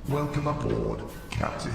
Welcome aboard, Captain.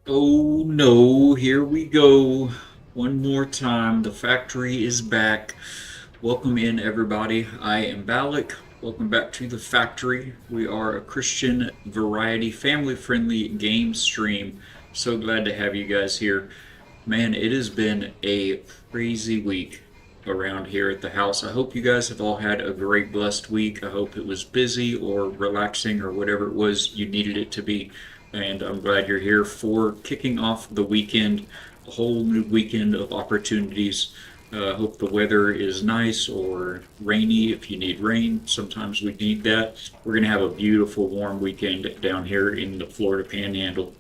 Oh no, here we go. One more time. The factory is back. Welcome in, everybody. I am Balak. Welcome back to the factory. We are a Christian variety, family friendly game stream. So glad to have you guys here. Man, it has been a crazy week around here at the house. I hope you guys have all had a great, blessed week. I hope it was busy or relaxing or whatever it was you needed it to be. And I'm glad you're here for kicking off the weekend, a whole new weekend of opportunities. Hope the weather is nice or rainy if you need rain. Sometimes we need that. We're going to have a beautiful warm weekend down here in the Florida Panhandle.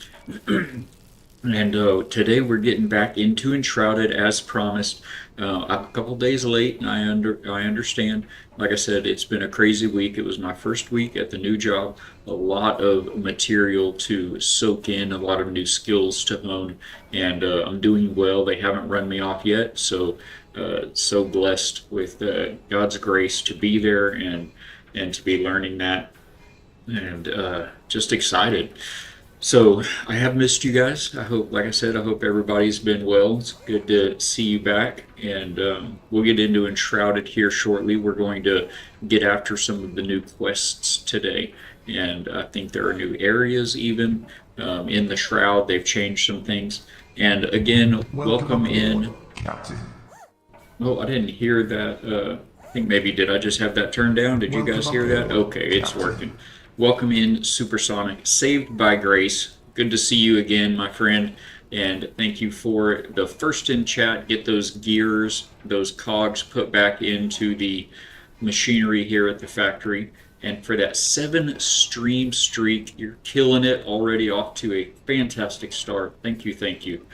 And today we're getting back into Enshrouded as promised. I'm a couple days late, and I understand. Like I said, it's been a crazy week. It was my first week at the new job. A lot of material to soak in, a lot of new skills to hone, and I'm doing well. They haven't run me off yet, so so blessed with God's grace to be there and to be learning that, and just excited. So I have missed you guys. I hope, like I said, I hope everybody's been well. It's good to see you back, and we'll get into Enshrouded here shortly. We're going to get after some of the new quests today, and I think there are new areas even in the Shroud. They've changed some things, and again, Welcome welcome aboard, in. Captain. Oh, I didn't hear that. I think maybe did I just have that turned down? Did you Welcome guys hear that? aboard, Okay, it's Captain. working. Welcome in, Supersonic. Saved by grace. Good to see you again, my friend. And thank you for the first in chat. Get those gears, those cogs put back into the machinery here at the factory. And for that 7 stream streak, you're killing it already, off to a fantastic start. Thank you, thank you.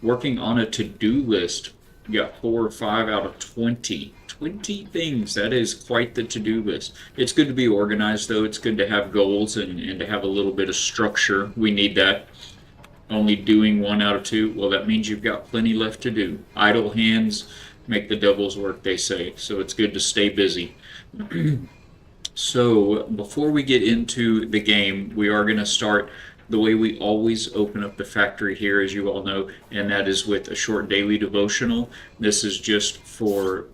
Working on a to-do list. You got 4 or 5 out of 20. 20 things. That is quite the to-do list. It's good to be organized, though. It's good to have goals and to have a little bit of structure. We need that. Only doing 1 out of 2, well, that means you've got plenty left to do. Idle hands make the devil's work, they say. So it's good to stay busy. So before we get into the game, we are going to start the way we always open up the factory here, as you all know, and that is with a short daily devotional. This is just for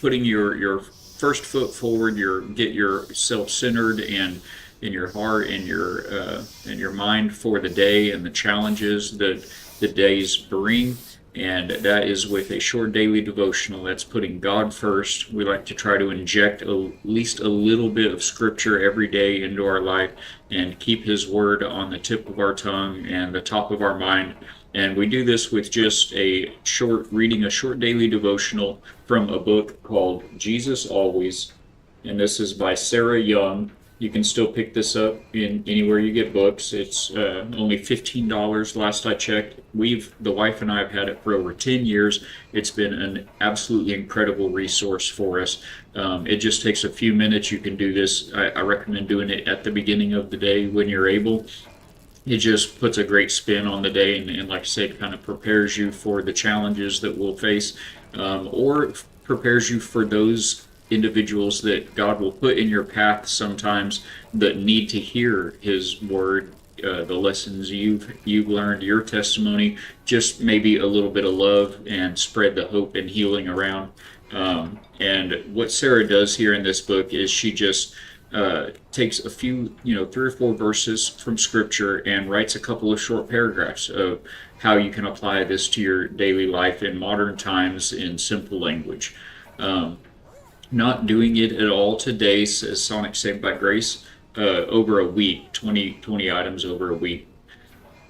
putting your first foot forward, get yourself centered and in your heart and your mind for the day and the challenges that the days bring. And that is with a short daily devotional. That's putting God first. We like to try to inject at least a little bit of scripture every day into our life and keep His word on the tip of our tongue and the top of our mind. And we do this with just reading a short daily devotional from a book called Jesus Always. And this is by Sarah Young. You can still pick this up in anywhere you get books. It's only $15 last I checked. The wife and I have had it for over 10 years. It's been an absolutely incredible resource for us. It just takes a few minutes. You can do this. I recommend doing it at the beginning of the day when you're able. It just puts a great spin on the day and like I said, kind of prepares you for the challenges that we'll face, or prepares you for those individuals that God will put in your path sometimes that need to hear His word, the lessons you've learned, your testimony, just maybe a little bit of love and spread the hope and healing around. And what Sarah does here in this book is she just takes a few, 3 or 4 verses from scripture and writes a couple of short paragraphs of how you can apply this to your daily life in modern times in simple language. Not doing it at all today, says Sonic Saved by Grace, over a week, 20 items over a week.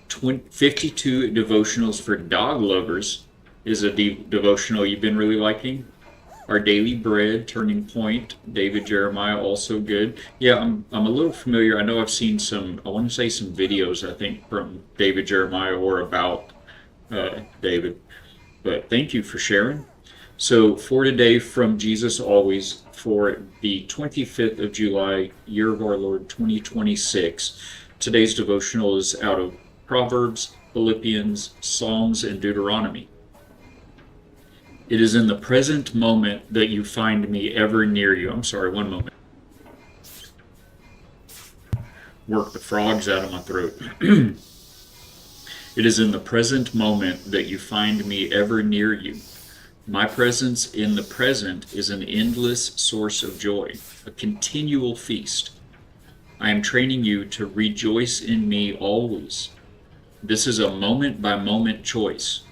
52 devotionals for dog lovers is a devotional you've been really liking. Our Daily Bread, Turning Point, David Jeremiah, also good. Yeah, I'm a little familiar. I know I've seen some videos, I think, from David Jeremiah or about David. But thank you for sharing. So for today, from Jesus Always, for the 25th of July, year of our Lord 2026, today's devotional is out of Proverbs, Philippians, Psalms, and Deuteronomy. It is in the present moment that you find me ever near you. I'm sorry, one moment. Work the frogs out of my throat. It is in the present moment that you find me ever near you. My presence in the present is an endless source of joy, a continual feast. I am training you to rejoice in me always. This is a moment-by-moment choice.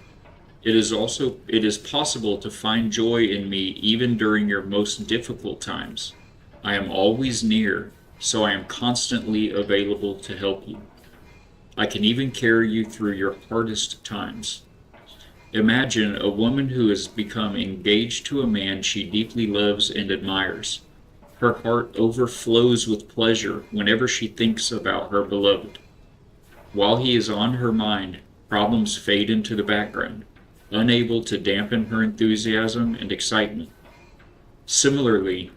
It is possible to find joy in me even during your most difficult times. I am always near, so I am constantly available to help you. I can even carry you through your hardest times. Imagine a woman who has become engaged to a man she deeply loves and admires. Her heart overflows with pleasure whenever she thinks about her beloved. While he is on her mind, problems fade into the background, unable to dampen her enthusiasm and excitement. Similarly,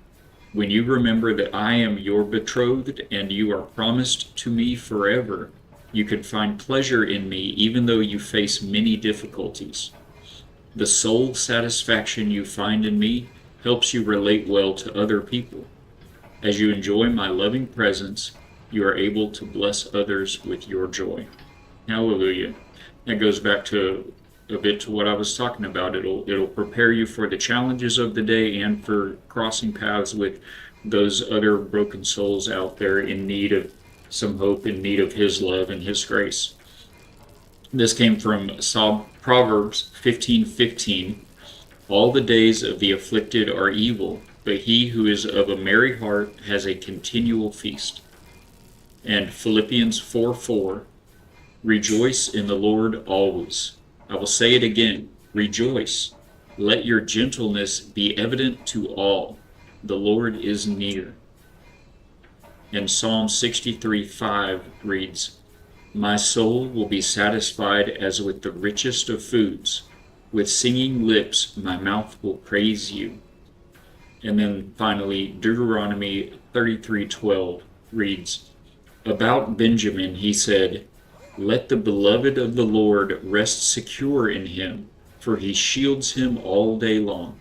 when you remember that I am your betrothed and you are promised to me forever, you can find pleasure in me even though you face many difficulties. The soul satisfaction you find in me helps you relate well to other people. As you enjoy my loving presence, you are able to bless others with your joy. Hallelujah. That goes back to a bit to what I was talking about. It'll prepare you for the challenges of the day and for crossing paths with those other broken souls out there in need of some hope, in need of His love and His grace. This came from Proverbs 15:15. All the days of the afflicted are evil, but he who is of a merry heart has a continual feast. And Philippians 4:4. Rejoice in the Lord always. I will say it again, rejoice. Let your gentleness be evident to all. The Lord is near. And Psalm 63:5 reads, "My soul will be satisfied as with the richest of foods. With singing lips, my mouth will praise you." And then finally, Deuteronomy 33:12 reads, "About Benjamin he said, let the beloved of the Lord rest secure in him, for he shields him all day long.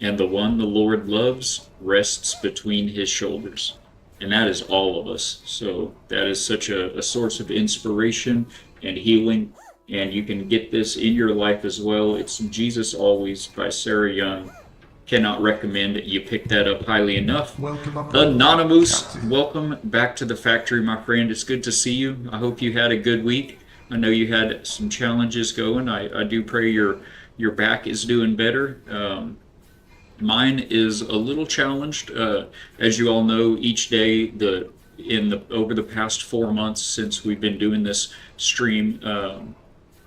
And the one the Lord loves rests between his shoulders." And that is all of us. So that is such a source of inspiration and healing. And you can get this in your life as well. It's Jesus Always by Sarah Young. Cannot recommend you pick that up highly enough. Welcome aboard, Anonymous, Captain. welcome back to the factory, my friend. It's good to see you. I hope you had a good week. I know you had some challenges going. I do pray your back is doing better. Mine is a little challenged. As you all know, each day over the past 4 months since we've been doing this stream,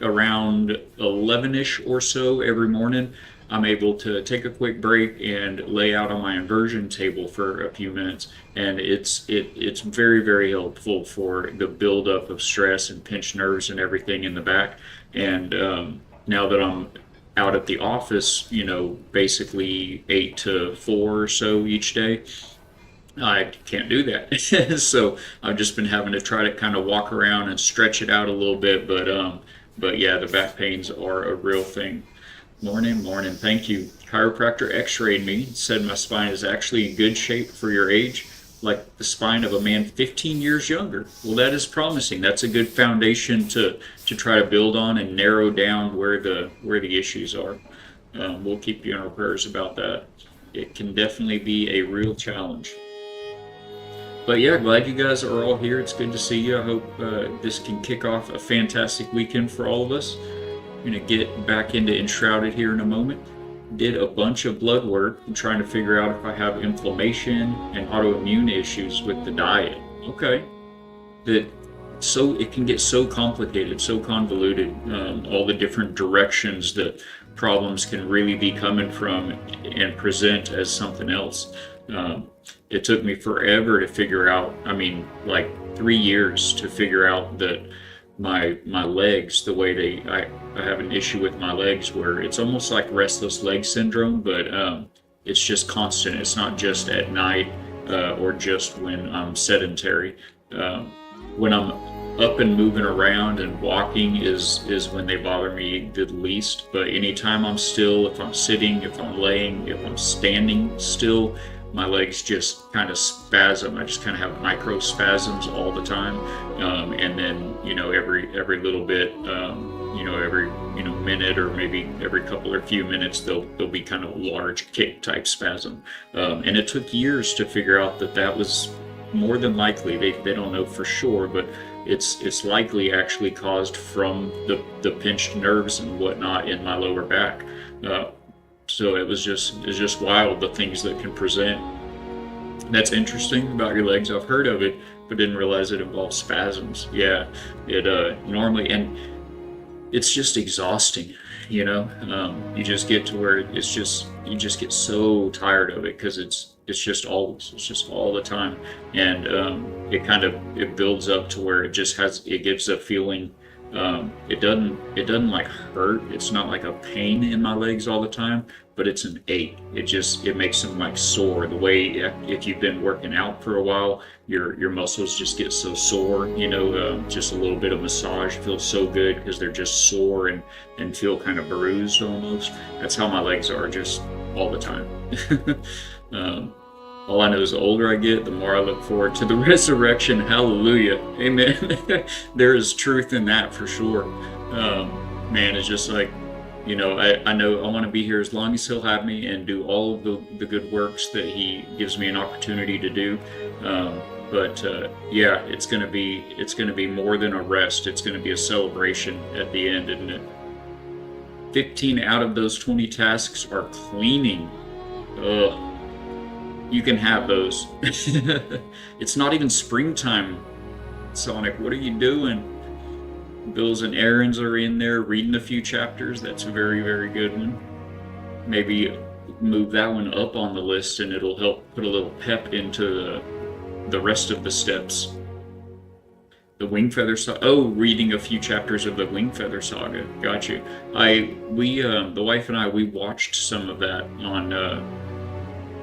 around 11ish or so every morning, I'm able to take a quick break and lay out on my inversion table for a few minutes, and it's very, very helpful for the buildup of stress and pinched nerves and everything in the back. And now that I'm out at the office, basically 8 to 4 or so each day, I can't do that. So I've just been having to try to kind of walk around and stretch it out a little bit, but yeah, the back pains are a real thing. Morning, morning. Thank you. Chiropractor x-rayed me, said my spine is actually in good shape for your age, like the spine of a man 15 years younger. Well, that is promising. That's a good foundation to try to build on and narrow down where the issues are. We'll keep you in our prayers about that. It can definitely be a real challenge. But yeah, glad you guys are all here. It's good to see you. I hope this can kick off a fantastic weekend for all of us. I'm going to get back into Enshrouded here in a moment. Did a bunch of blood work. I'm trying to figure out if I have inflammation and autoimmune issues with the diet. Okay. It can get so complicated, so convoluted, all the different directions that problems can really be coming from and present as something else. It took me forever to figure out, like 3 years to figure out that my legs, the way I have an issue with my legs where it's almost like restless leg syndrome, but it's just constant. It's not just at night or just when I'm sedentary. When I'm up and moving around and walking is when they bother me the least. But anytime I'm still, if I'm sitting, if I'm laying, if I'm standing still, my legs just kind of spasm. I just kind of have micro spasms all the time, and then every little bit, every minute or maybe every couple or few minutes, they'll be kind of a large kick type spasm. And it took years to figure out that was more than likely. They don't know for sure, but it's likely actually caused from the pinched nerves and whatnot in my lower back. So it's just wild, the things that can present. That's interesting about your legs. I've heard of it, but didn't realize it involves spasms. Yeah, it normally, and it's just exhausting. You just get to where you just get so tired of it because it's just all the time, and it builds up to where it gives a feeling. It doesn't like hurt. It's not like a pain in my legs all the time, but it's an ache. It makes them like sore. The way if you've been working out for a while, your muscles just get so sore. Just a little bit of massage feels so good because they're just sore and feel kind of bruised almost. That's how my legs are just all the time. All I know is the older I get, the more I look forward to the resurrection. Hallelujah. Amen. There is truth in that for sure. Man, it's just like, I know I want to be here as long as he'll have me and do all of the good works that he gives me an opportunity to do. But yeah, it's gonna be more than a rest. It's gonna be a celebration at the end, isn't it? 15 out of those 20 tasks are cleaning. Ugh. You can have those. It's not even springtime, Sonic. What are you doing? Bills and errands are in there. Reading a few chapters. That's a very, very good one. Maybe move that one up on the list and it'll help put a little pep into the rest of the steps. The Wingfeather Saga. Oh, reading a few chapters of the Wingfeather Saga. Got you. The wife and I, we watched some of that on.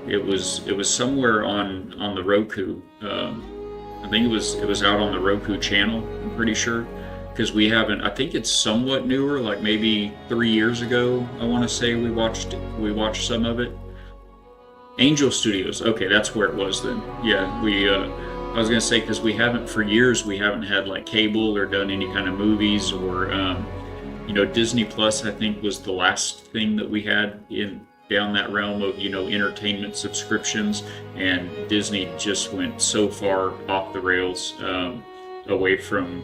It was somewhere on the Roku. I think it was out on the Roku channel. I'm pretty sure, because we haven't. I think it's somewhat newer, like maybe 3 years ago. I want to say we watched some of it. Angel Studios. Okay, that's where it was then. Yeah, I was gonna say, because for years we haven't had like cable or done any kind of movies or Disney Plus. I think was the last thing that we had in down that realm of entertainment subscriptions, and Disney just went so far off the rails, away from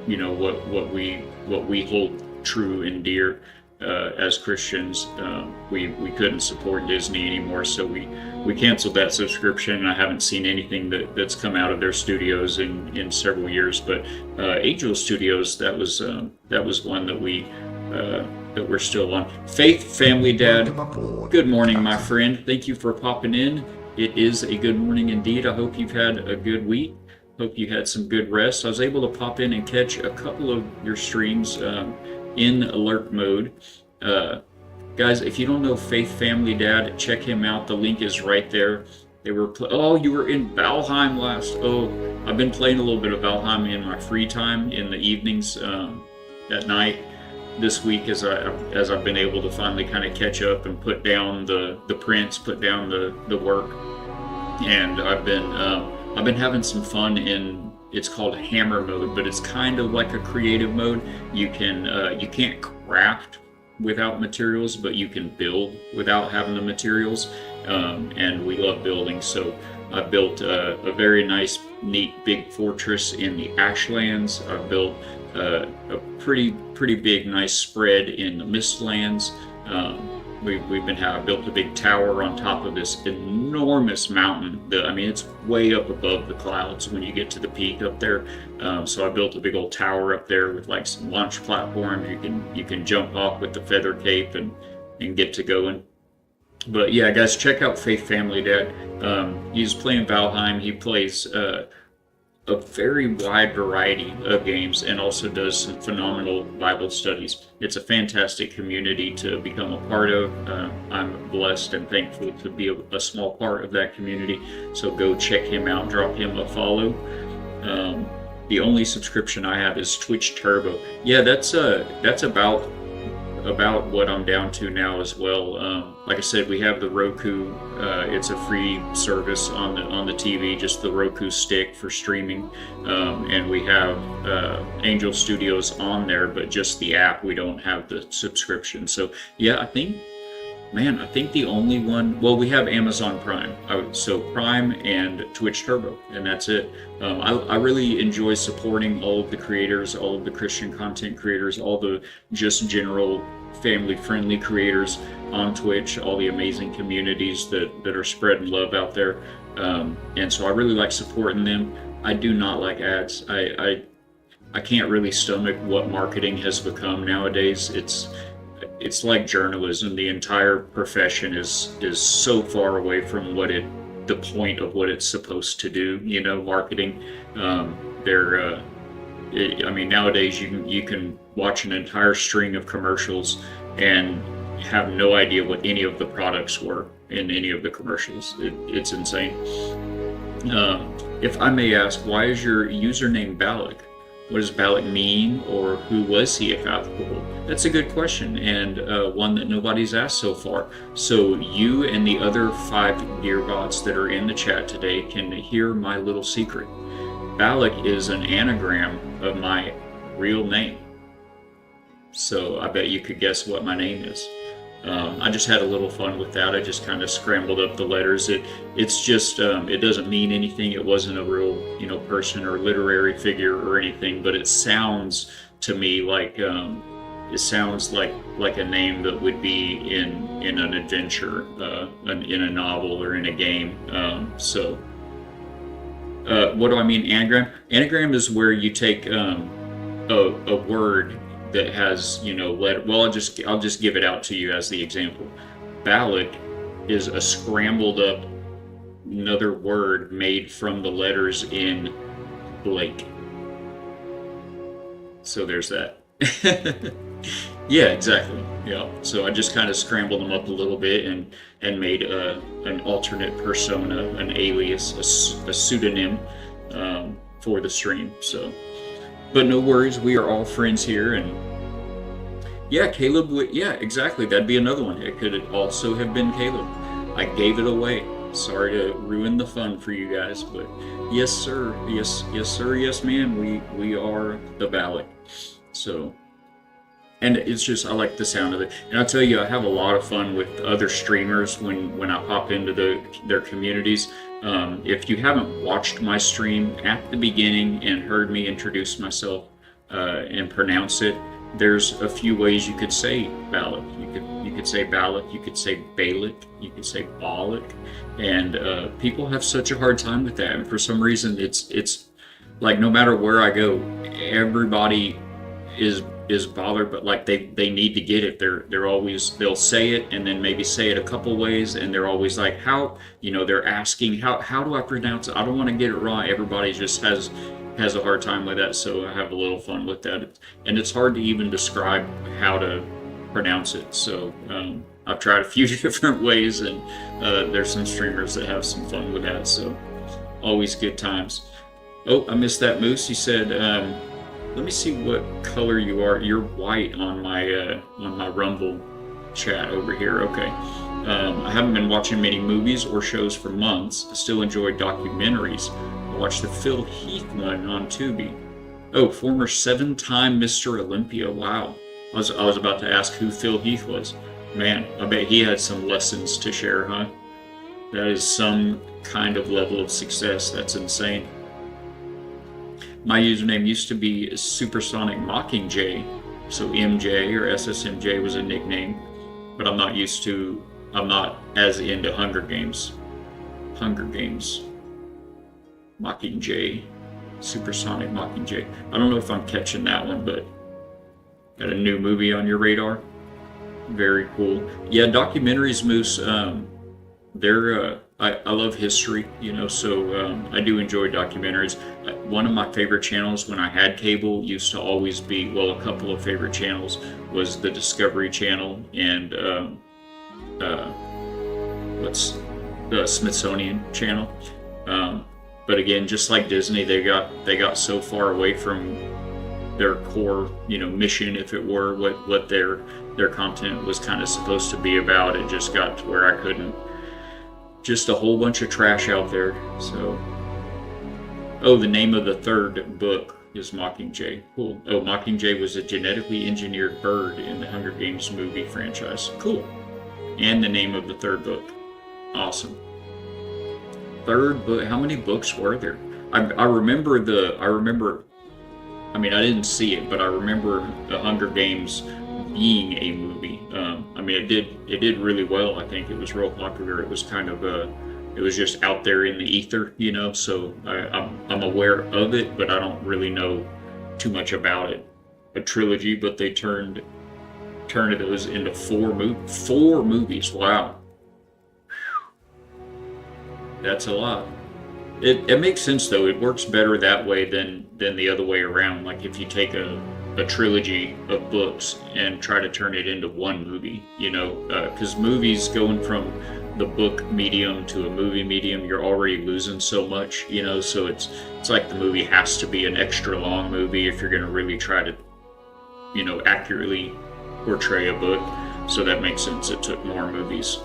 what we hold true and dear as Christians. We couldn't support Disney anymore, so we canceled that subscription. I haven't seen anything that's come out of their studios in several years. But Angel Studios, that was one that we're still on. Faith Family Dad, good morning, my friend. Thank you for popping in. It is a good morning indeed. I hope you've had a good week. Hope you had some good rest. I was able to pop in and catch a couple of your streams in alert mode. Guys, if you don't know Faith Family Dad, check him out. The link is right there. They were you were in Valheim last. Oh, I've been playing a little bit of Valheim in my free time in the evenings, at night this week, as I've been able to finally kind of catch up and put down the prints, put down the work, and I've been having some fun in. It's called hammer mode, but it's kind of like a creative mode. You can't craft without materials, but you can build without having the materials. And we love building, so I built a very nice, neat, big fortress in the Ashlands. I built a pretty big, nice spread in the Mistlands. I built a big tower on top of this enormous mountain. It's way up above the clouds when you get to the peak up there. So I built a big old tower up there with like some launch platforms. You can jump off with the feather cape and get to going. But yeah, guys, check out Faith Family Dad. He's playing Valheim. He plays a very wide variety of games and also does some phenomenal Bible studies. It's a fantastic community to become a part of. I'm blessed and thankful to be a small part of that community. So go check him out, drop him a follow. The only subscription I have is Twitch Turbo. Yeah, that's about what I'm down to now as well. Like I said, we have the Roku. It's a free service on the TV, just the Roku stick for streaming, and we have Angel Studios on there, but just the app. We don't have the subscription. So yeah, I think the only one. Well, we have Amazon Prime, so Prime and Twitch Turbo, and that's it. I really enjoy supporting all of the creators, all of the Christian content creators, all the just general family-friendly creators on Twitch, all the amazing communities that are spreading love out there. And so I really like supporting them. I do not like ads. I can't really stomach what marketing has become nowadays. It's like journalism. The entire profession is so far away from the point of what it's supposed to do. Marketing. Nowadays you can watch an entire string of commercials and have no idea what any of the products were in any of the commercials. It's insane. If I may ask, why is your username Balak? What does Balak mean, or who was he, if applicable? That's a good question, and one that nobody's asked so far. So you and the other 5 dear bots that are in the chat today can hear my little secret. Balak is an anagram of my real name. So I bet you could guess what my name is. I just had a little fun with that. I just kind of scrambled up the letters. It's just it doesn't mean anything. It wasn't a real person or literary figure or anything, but it sounds to me like a name that would be in an adventure, in a novel or in a game. What do I mean anagram? Anagram is where you take a word that has I'll just give it out to you as the example. Balak is a scrambled up another word made from the letters in Blake. So there's that. Yeah, exactly. Yeah. So I just kind of scrambled them up a little bit and made an alternate persona, an alias, a pseudonym for the stream. So, but no worries, we are all friends here, and yeah, Caleb would. Yeah, exactly. That'd be another one. It could also have been Caleb. I gave it away. Sorry to ruin the fun for you guys, but yes, sir. Yes, sir. Yes, ma'am. We are the ballot. So, and it's just I like the sound of it. And I'll tell you, I have a lot of fun with other streamers when I pop into their communities. If you haven't watched my stream at the beginning and heard me introduce myself and pronounce it, there's a few ways you could say Balak. You could say Balak. You could say Balak. You could say Balak, and people have such a hard time with that. And for some reason, it's like no matter where I go, everybody is bothered, but like they need to get it. They're always they'll say it and then maybe say it a couple ways, and they're always like, how they're asking how do I pronounce it? I don't want to get it wrong. Everybody just has a hard time with that, so I have a little fun with that. And it's hard to even describe how to pronounce it. So I've tried a few different ways, and there's some streamers that have some fun with that. So always good times. Oh, I missed that, Moose. He said, let me see what color you are. You're white on my Rumble chat over here. Okay. I haven't been watching many movies or shows for months. I still enjoy documentaries. I watched the Phil Heath one on Tubi. Oh, former 7-time Mr. Olympia. Wow. I was about to ask who Phil Heath was. Man, I bet he had some lessons to share, huh? That is some kind of level of success. That's insane. My username used to be Supersonic Mockingjay, so MJ or SSMJ was a nickname, but I'm not as into Hunger Games. Mockingjay, Supersonic Mockingjay. I don't know if I'm catching that one, but got a new movie on your radar? Very cool. Yeah, documentaries, Moose, I love history, so I do enjoy documentaries. One of my favorite channels when I had cable used to always be, well, a couple of favorite channels was the Discovery Channel and what's the Smithsonian Channel. But again, just like Disney, they got so far away from their core, mission, if it were, what their content was kind of supposed to be about. It just got to where I couldn't. Just a whole bunch of trash out there. So, oh, the name of the third book is Mockingjay. Cool. Oh, Mockingjay was a genetically engineered bird in the Hunger Games movie franchise. Cool. And the name of the third book. Awesome. Third book. How many books were there? I remember. I mean, I didn't see it, but I remember the Hunger Games being a movie. It did really well. I think it was real popular. It was kind of it was just out there in the ether, So I'm aware of it, but I don't really know too much about it. A trilogy, but they turned those into four movies. Wow, that's a lot. It makes sense though. It works better that way than the other way around. Like if you take a trilogy of books and try to turn it into one movie, because movies going from the book medium to a movie medium, you're already losing so much, so it's like the movie has to be an extra long movie if you're going to really try to, accurately portray a book. So that makes sense. It took more movies.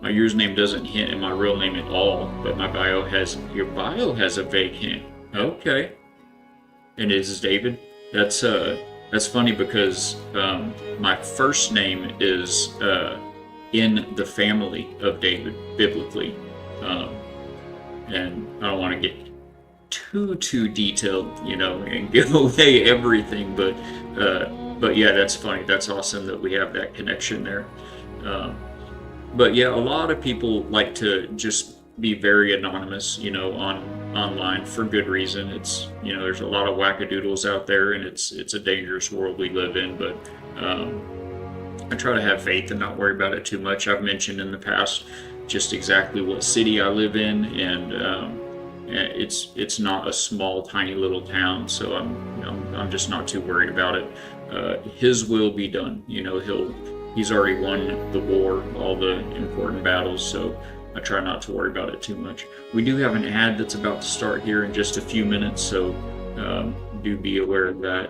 My username doesn't hint at my real name at all, but my your bio has a vague hint. Okay. And it is David. That's funny because my first name is in the family of David biblically, and I don't want to get too detailed, and give away everything. But yeah, that's funny. That's awesome that we have that connection there. But yeah, a lot of people like to just be very anonymous, online for good reason. It's, there's a lot of wackadoodles out there, and it's a dangerous world we live in, but I try to have faith and not worry about it too much. I've mentioned in the past just exactly what city I live in, and it's not a small, tiny little town, so I'm just not too worried about it. His will be done. He's already won the war, all the important battles, so I try not to worry about it too much. We do have an ad that's about to start here in just a few minutes, so do be aware of that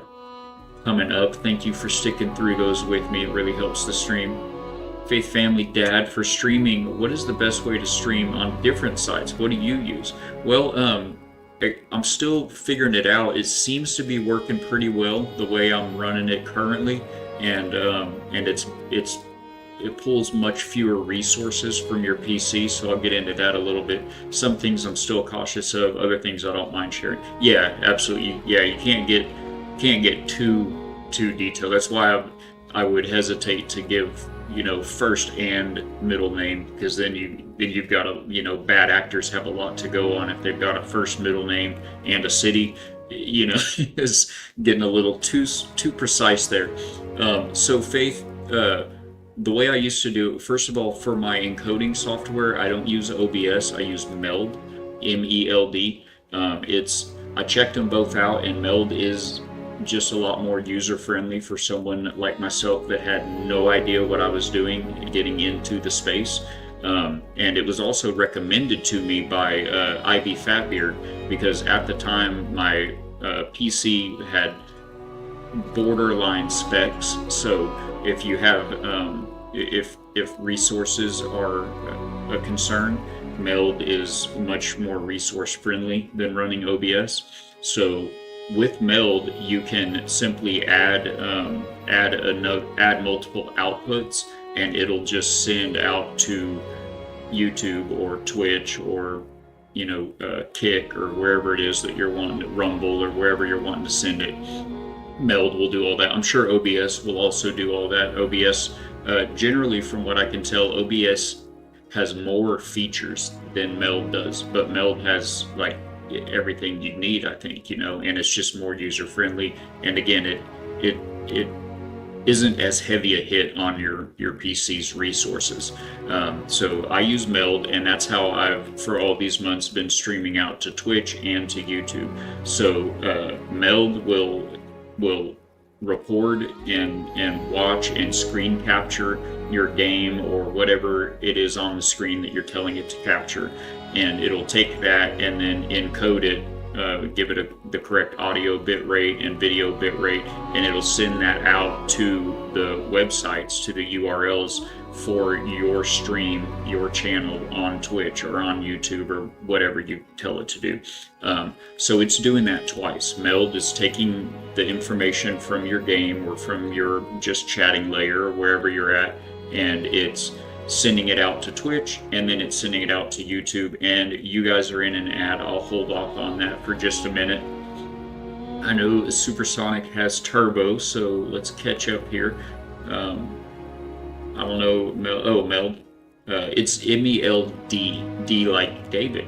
coming up. Thank you for sticking through those with me. It really helps the stream. Faith Family Dad, for streaming, what is the best way to stream on different sites? What do you use? Well, I'm still figuring it out. It seems to be working pretty well the way I'm running it currently, and it pulls much fewer resources from your PC. So I'll get into that a little bit. Some things I'm still cautious of. Other things I don't mind sharing. Yeah, absolutely. Yeah, you can't get too detailed. That's why I would hesitate to give first and middle name, because then you've got bad actors have a lot to go on if they've got a first, middle name and a city. Is getting a little too precise there. So Faith, the way I used to do it, first of all, for my encoding software, I don't use OBS. I use Meld, MELD. I checked them both out, and Meld is just a lot more user-friendly for someone like myself that had no idea what I was doing getting into the space. And it was also recommended to me by Ivy Fatbeard, because at the time my PC had borderline specs. So if you have if resources are a concern, Meld is much more resource friendly than running OBS. So with Meld, you can simply add multiple outputs, and it'll just send out to YouTube or Twitch or Kick or wherever it is that you're wanting to, Rumble or wherever you're wanting to send it. Meld will do all that. I'm sure OBS will also do all that. OBS, generally, from what I can tell, OBS has more features than Meld does, but Meld has like everything you need, I think, and it's just more user friendly. And again, it isn't as heavy a hit on your PC's resources. So I use Meld, and that's how I've, for all these months, been streaming out to Twitch and to YouTube. So Meld will record and watch and screen capture your game or whatever it is on the screen that you're telling it to capture, and it'll take that and then encode it, give it the correct audio bit rate and video bit rate, and it'll send that out to the websites, to the URLs for your stream, your channel on Twitch or on YouTube or whatever you tell it to do. So it's doing that twice. Meld is taking the information from your game or from your just chatting layer or wherever you're at, and it's sending it out to Twitch, and then it's sending it out to YouTube. And you guys are in an ad. I'll hold off on that for just a minute. I know Supersonic has turbo, so let's catch up here. I don't know. Meld. It's M-E-L-D. D like David.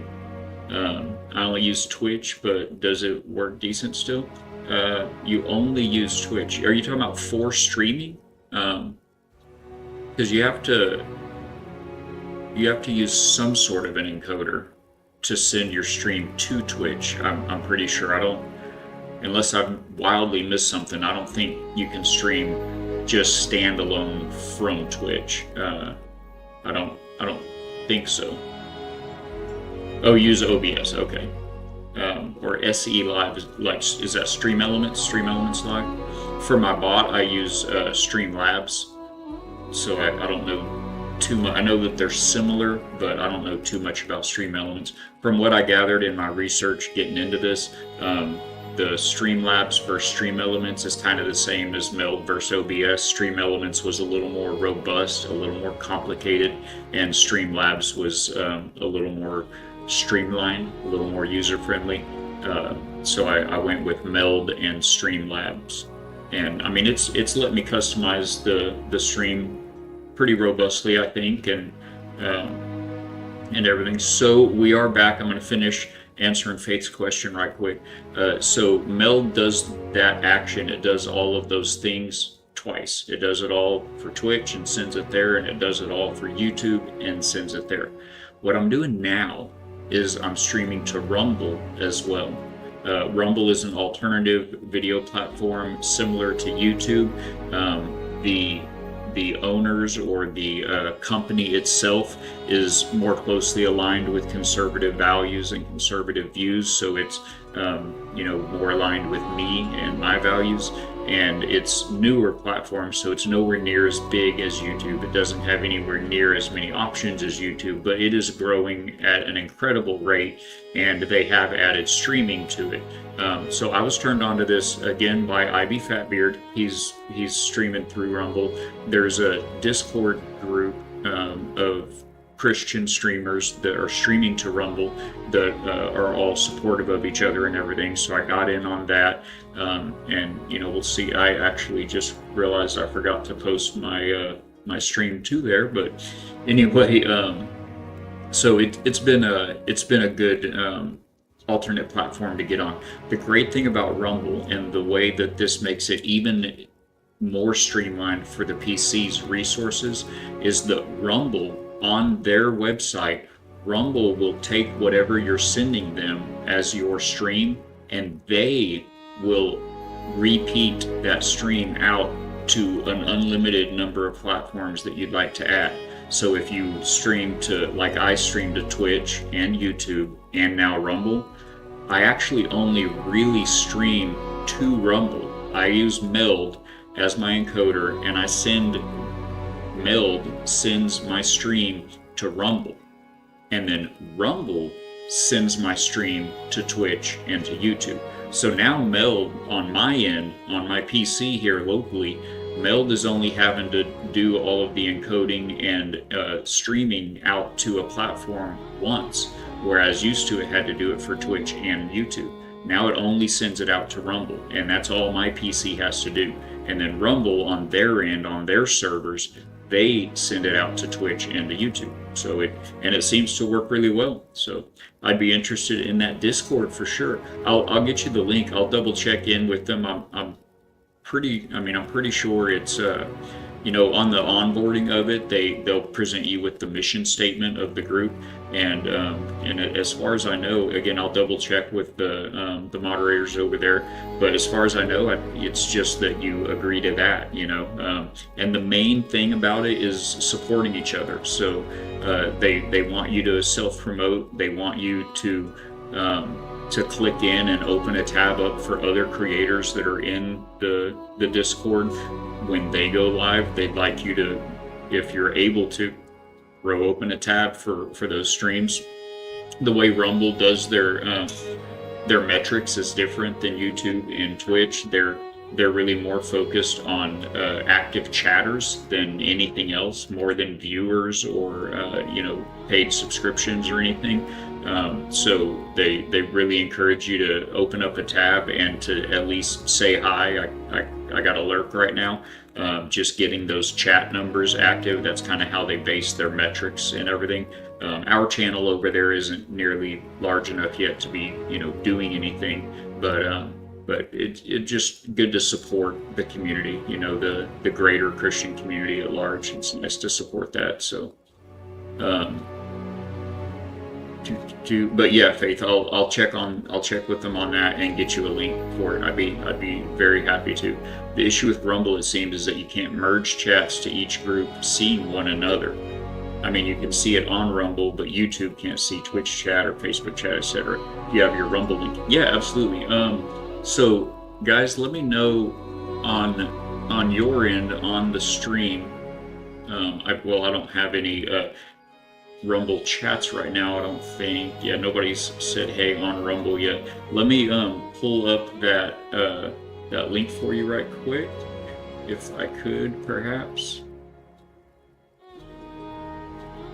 I only use Twitch, but does it work decent still? You only use Twitch. Are you talking about for streaming? Because you have to use some sort of an encoder to send your stream to Twitch. I'm pretty sure. I don't, unless I've wildly missed something, I don't think you can stream just standalone from Twitch. I don't think so. Oh, use OBS, okay. Or SE Live, is that Stream Elements? Stream Elements Live? For my bot, I use Streamlabs. So I don't know too much. I know that they're similar, but I don't know too much about Stream Elements. From what I gathered in my research getting into this, the Streamlabs versus Stream Elements is kind of the same as Meld versus OBS. Stream Elements was a little more robust, a little more complicated, and Streamlabs was a little more streamlined, a little more user-friendly. So I went with Meld and Streamlabs. And I mean, it's let me customize the stream pretty robustly, I think, and everything. So we are back. I'm going to finish answering Faith's question right quick. So Meld does that action. It does all of those things twice. It does it all for Twitch and sends it there, and it does it all for YouTube and sends it there. What I'm doing now is I'm streaming to Rumble as well. Rumble is an alternative video platform similar to YouTube. The owners or the company itself is more closely aligned with conservative values and conservative views, so it's more aligned with me and my values. And it's newer platform, so it's nowhere near as big as YouTube. It doesn't have anywhere near as many options as YouTube, but it is growing at an incredible rate, and they have added streaming to it. So I was turned on to this again by IB Fatbeard. He's streaming through Rumble. There's a Discord group of Christian streamers that are streaming to Rumble that are all supportive of each other and everything. So I got in on that, and we'll see. I actually just realized I forgot to post my stream to there, but anyway, so it's been a good alternate platform to get on. The great thing about Rumble and the way that this makes it even more streamlined for the PC's resources is that Rumble, on their website, Rumble will take whatever you're sending them as your stream, and they will repeat that stream out to an unlimited number of platforms that you'd like to add. So if you stream to, like I stream to Twitch and YouTube and now Rumble, I actually only really stream to Rumble. I use Meld as my encoder, and I send Meld sends my stream to Rumble, and then Rumble sends my stream to Twitch and to YouTube. So now Meld on my end, on my PC here locally, Meld is only having to do all of the encoding and streaming out to a platform once, whereas used to it had to do it for Twitch and YouTube. Now it only sends it out to Rumble, and that's all my PC has to do. And then Rumble on their end, on their servers, they send it out to Twitch and to YouTube. So it seems to work really well. So I'd be interested in that Discord for sure. I'll get you the link. I'll double check in with them. I'm pretty sure it's on the onboarding of it, they'll present you with the mission statement of the group, and as far as I know, again, I'll double check with the moderators over there, but as far as I know, it's just that you agree to that, and the main thing about it is supporting each other. So they want you to self-promote. They want you to click in and open a tab up for other creators that are in the Discord. When they go live, they'd like you to, if you're able to, open a tab for those streams. The way Rumble does their metrics is different than YouTube and Twitch. They're really more focused on active chatters than anything else, more than viewers or paid subscriptions or anything. So they really encourage you to open up a tab and to at least say hi. I got a lurk right now. Just getting those chat numbers active, that's kind of how they base their metrics and everything. Our channel over there isn't nearly large enough yet to be doing anything, but it's just good to support the community, the greater Christian community at large. It's nice to support that. So but yeah, Faith, I'll check with them on that and get you a link for it. I'd be very happy to. The issue with Rumble, it seems, is that you can't merge chats to each group seeing one another. I mean, you can see it on Rumble, but YouTube can't see Twitch chat or Facebook chat, etc. You have your Rumble link. Yeah, absolutely. So guys, let me know on your end on the stream. I don't have any Rumble chats right now, I don't think. Yeah, nobody's said hey on Rumble yet. Let me pull up that link for you right quick, if I could, perhaps.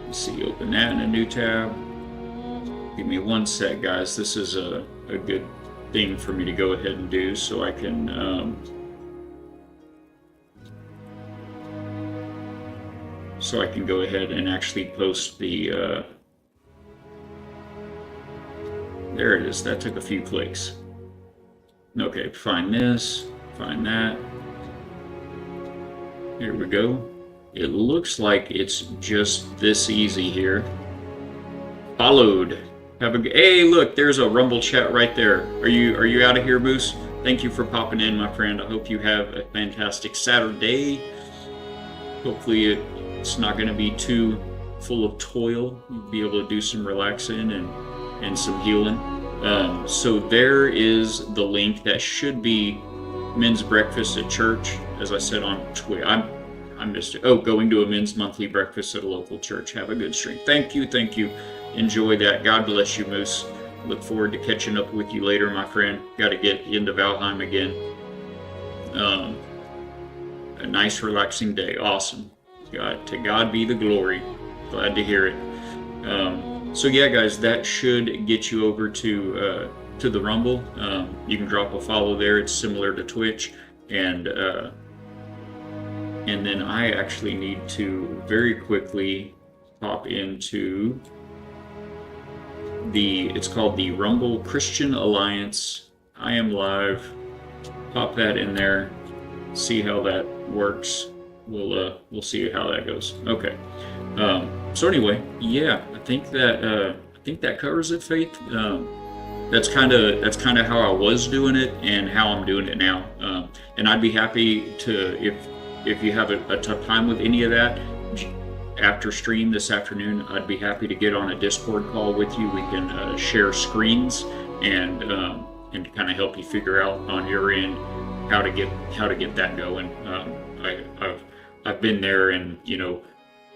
Let's see, open that in a new tab. Give me one sec, guys. This is a good thing for me to go ahead and do, so I can go ahead and actually post the there it is. That took a few clicks. Okay, find this, find that. Here we go. It looks like it's just this easy here. Followed. Hey, look, there's a Rumble chat right there. Are you out of here, Moose? Thank you for popping in, my friend. I hope you have a fantastic Saturday. Hopefully it's not going to be too full of toil. You'll be able to do some relaxing and some healing. So there is the link. That should be men's breakfast at church. As I said on Twitter, I missed it. Oh, going to a men's monthly breakfast at a local church. Have a good stream. Thank you. Enjoy that. God bless you, Moose. Look forward to catching up with you later, my friend. Got to get into Valheim again. A nice, relaxing day. Awesome. To God be the glory. Glad to hear it. So yeah, guys, that should get you over to the Rumble. You can drop a follow there. It's similar to Twitch, and then I actually need to very quickly pop into it's called the Rumble Christian Alliance. I am live. Pop that in there. See how that works. We'll see how that goes. Okay. So anyway, yeah, I think that covers it, Faith. That's kind of how I was doing it and how I'm doing it now. And I'd be happy to, if you have a tough time with any of that, after stream this afternoon, I'd be happy to get on a Discord call with you. We can share screens and kind of help you figure out on your end how to get that going. I've been there and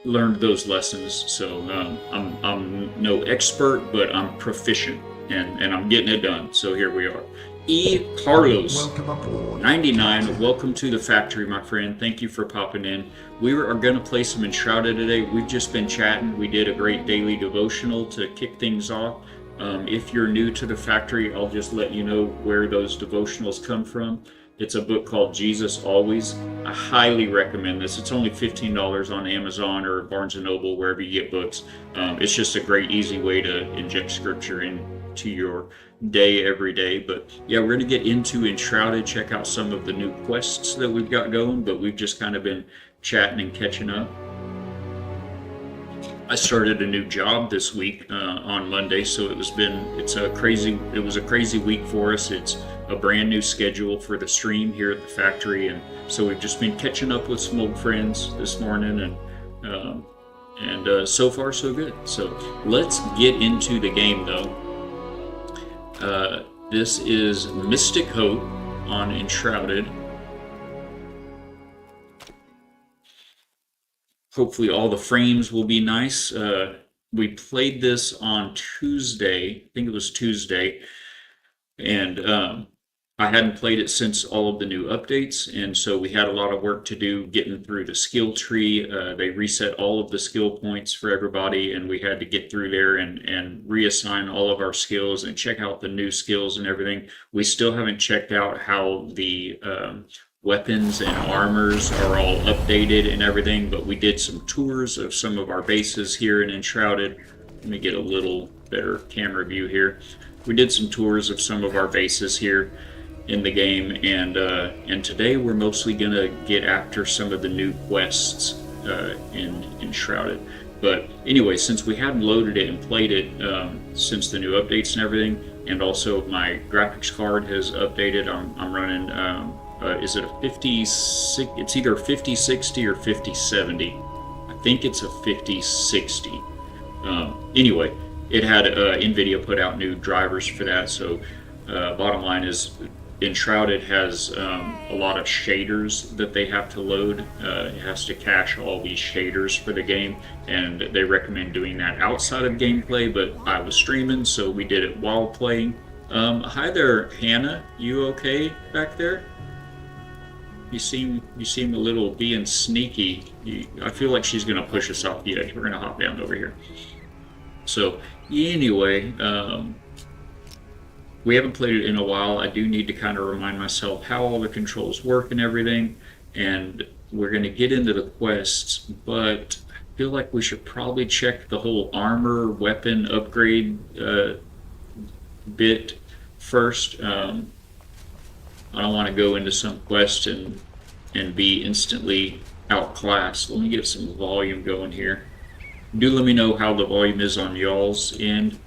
learned those lessons. So I'm no expert, but I'm proficient and I'm getting it done. So here we are. Carlos, Welcome aboard. 99, welcome to the factory, my friend. Thank you for popping in. We are going to play some Enshrouded today. We've just been chatting. We did a great daily devotional to kick things off. If you're new to the factory, I'll just let you know where those devotionals come from. It's a book called Jesus Always. I highly recommend this. It's only $15 on Amazon or Barnes & Noble, wherever you get books. It's just a great, easy way to inject scripture into your day every day. But yeah, we're going to get into Enshrouded, check out some of the new quests that we've got going, but we've just kind of been chatting and catching up. I started a new job this week on Monday, so it was a crazy week for us. It's a brand new schedule for the stream here at the factory, and so we've just been catching up with some old friends this morning, and so far so good. So let's get into the game though. This is Mystic Hope on Enshrouded. Hopefully all the frames will be nice. We played this on Tuesday. I think it was Tuesday. And I hadn't played it since all of the new updates. And so we had a lot of work to do getting through the skill tree. They reset all of the skill points for everybody. And we had to get through there and reassign all of our skills and check out the new skills and everything. We still haven't checked out how the weapons and armors are all updated and everything, but we did some tours of some of our bases here in Enshrouded. Let me get a little better camera view here. We did some tours of some of our bases here in the game, and today we're mostly gonna get after some of the new quests in Enshrouded. But anyway, since we hadn't loaded it and played it since the new updates and everything, and also my graphics card has updated, I'm running is it a 56? It's either a 5060 or 5070. I think it's a 5060. Anyway, it had NVIDIA put out new drivers for that. So bottom line is Enshrouded has a lot of shaders that they have to load. It has to cache all these shaders for the game, and they recommend doing that outside of gameplay, but I was streaming, so we did it while playing. Hi there, Hannah. You okay back there? You seem a little being sneaky. I feel like she's gonna push us off the edge. We're gonna hop down over here. So anyway, we haven't played it in a while. I do need to kind of remind myself how all the controls work and everything. And we're gonna get into the quests, but I feel like we should probably check the whole armor weapon upgrade bit first. I don't want to go into some quest and be instantly outclassed. Let me get some volume going here. Do let me know how the volume is on y'all's end,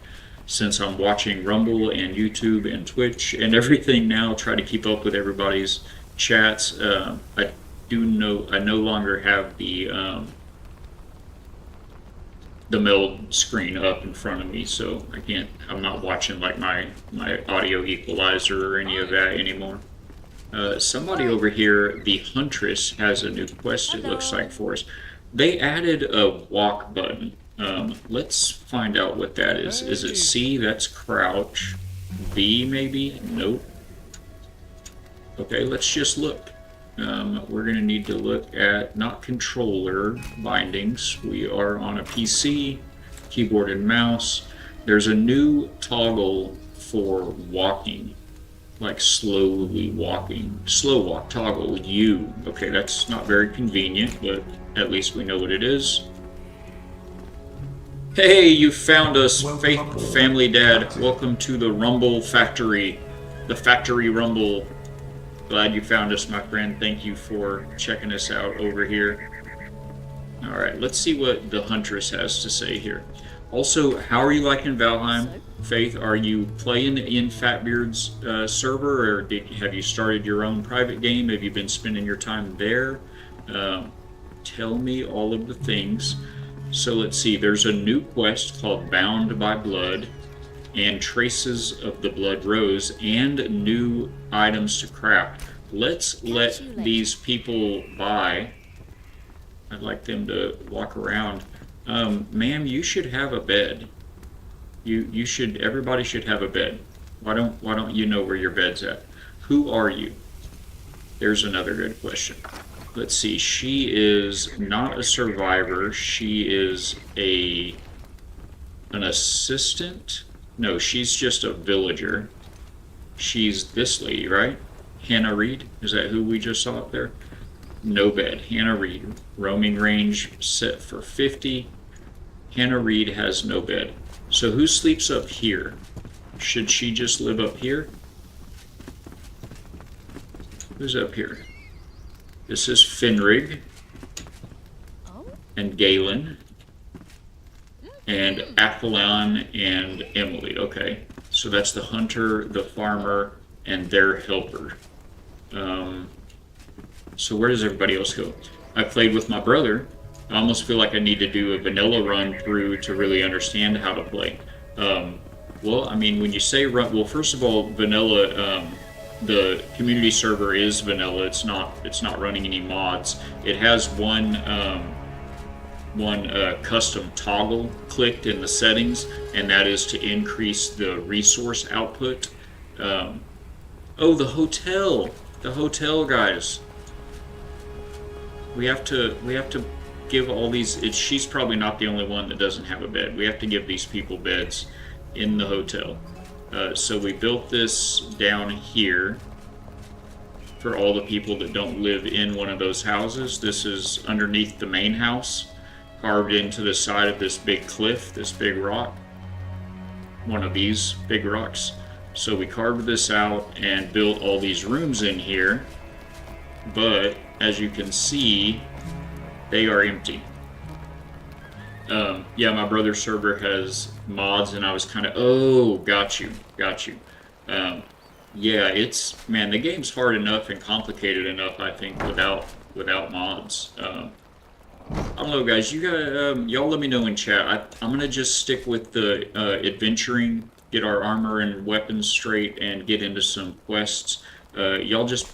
since I'm watching Rumble and YouTube and Twitch and everything now. Try to keep up with everybody's chats. I no longer have the meld screen up in front of me, so I'm not watching like my audio equalizer or any of that anymore. Somebody over here, the Huntress, has a new quest, it looks like, for us. They added a walk button. Let's find out what that is. Is it C? That's crouch. B, maybe? Nope. Okay, let's just look. We're going to need to look at not controller bindings. We are on a PC, keyboard and mouse. There's a new toggle for walking, like slowly walking. Slow walk toggle, U. Okay, that's not very convenient, but at least we know what it is. Hey, you found us, Faith Family Dad. Welcome to the Rumble Factory, the Factory Rumble. Glad you found us, my friend. Thank you for checking us out over here. Alright, let's see what the Huntress has to say here. Also, how are you liking Valheim? Faith, are you playing in Fatbeard's server, or have you started your own private game? Have you been spending your time there? Tell me all of the things. So let's see, there's a new quest called Bound by Blood, and Traces of the Blood Rose, and new items to craft. Let's let these people by. I'd like them to walk around. Ma'am, you should have a bed. You should. Everybody should have a bed. Why don't you know where your bed's at? Who are you? There's another good question. Let's see. She is not a survivor. She is an assistant. No, she's just a villager. She's this lady, right? Hannah Reed? Is that who we just saw up there? No bed. Hannah Reed. Roaming range set for 50. Hannah Reed has no bed. So who sleeps up here? Should she just live up here? Who's up here? This is Finrig. And Galen. And Aquilan and Emily. Okay, so that's the hunter, the farmer, and their helper. So where does everybody else go? I played with my brother. I almost feel like I need to do a vanilla run through to really understand how to play. Well, I mean, when you say run, well, first of all, vanilla, the community server is vanilla. It's not running any mods. It has one custom toggle clicked in the settings, and that is to increase the resource output. Oh, the hotel guys. We have to give all these. She's probably not the only one that doesn't have a bed. We have to give these people beds in the hotel. So we built this down here for all the people that don't live in one of those houses. This is underneath the main house, carved into the side of this big cliff, this big rock, one of these big rocks. So we carved this out and built all these rooms in here, but as you can see, they are empty. Yeah, my brother's server has mods, and I was kind of, oh, got you. Yeah, man, the game's hard enough and complicated enough, I think, without mods. I don't know, guys. You got y'all. Let me know in chat. I'm gonna just stick with the adventuring, get our armor and weapons straight, and get into some quests. Y'all just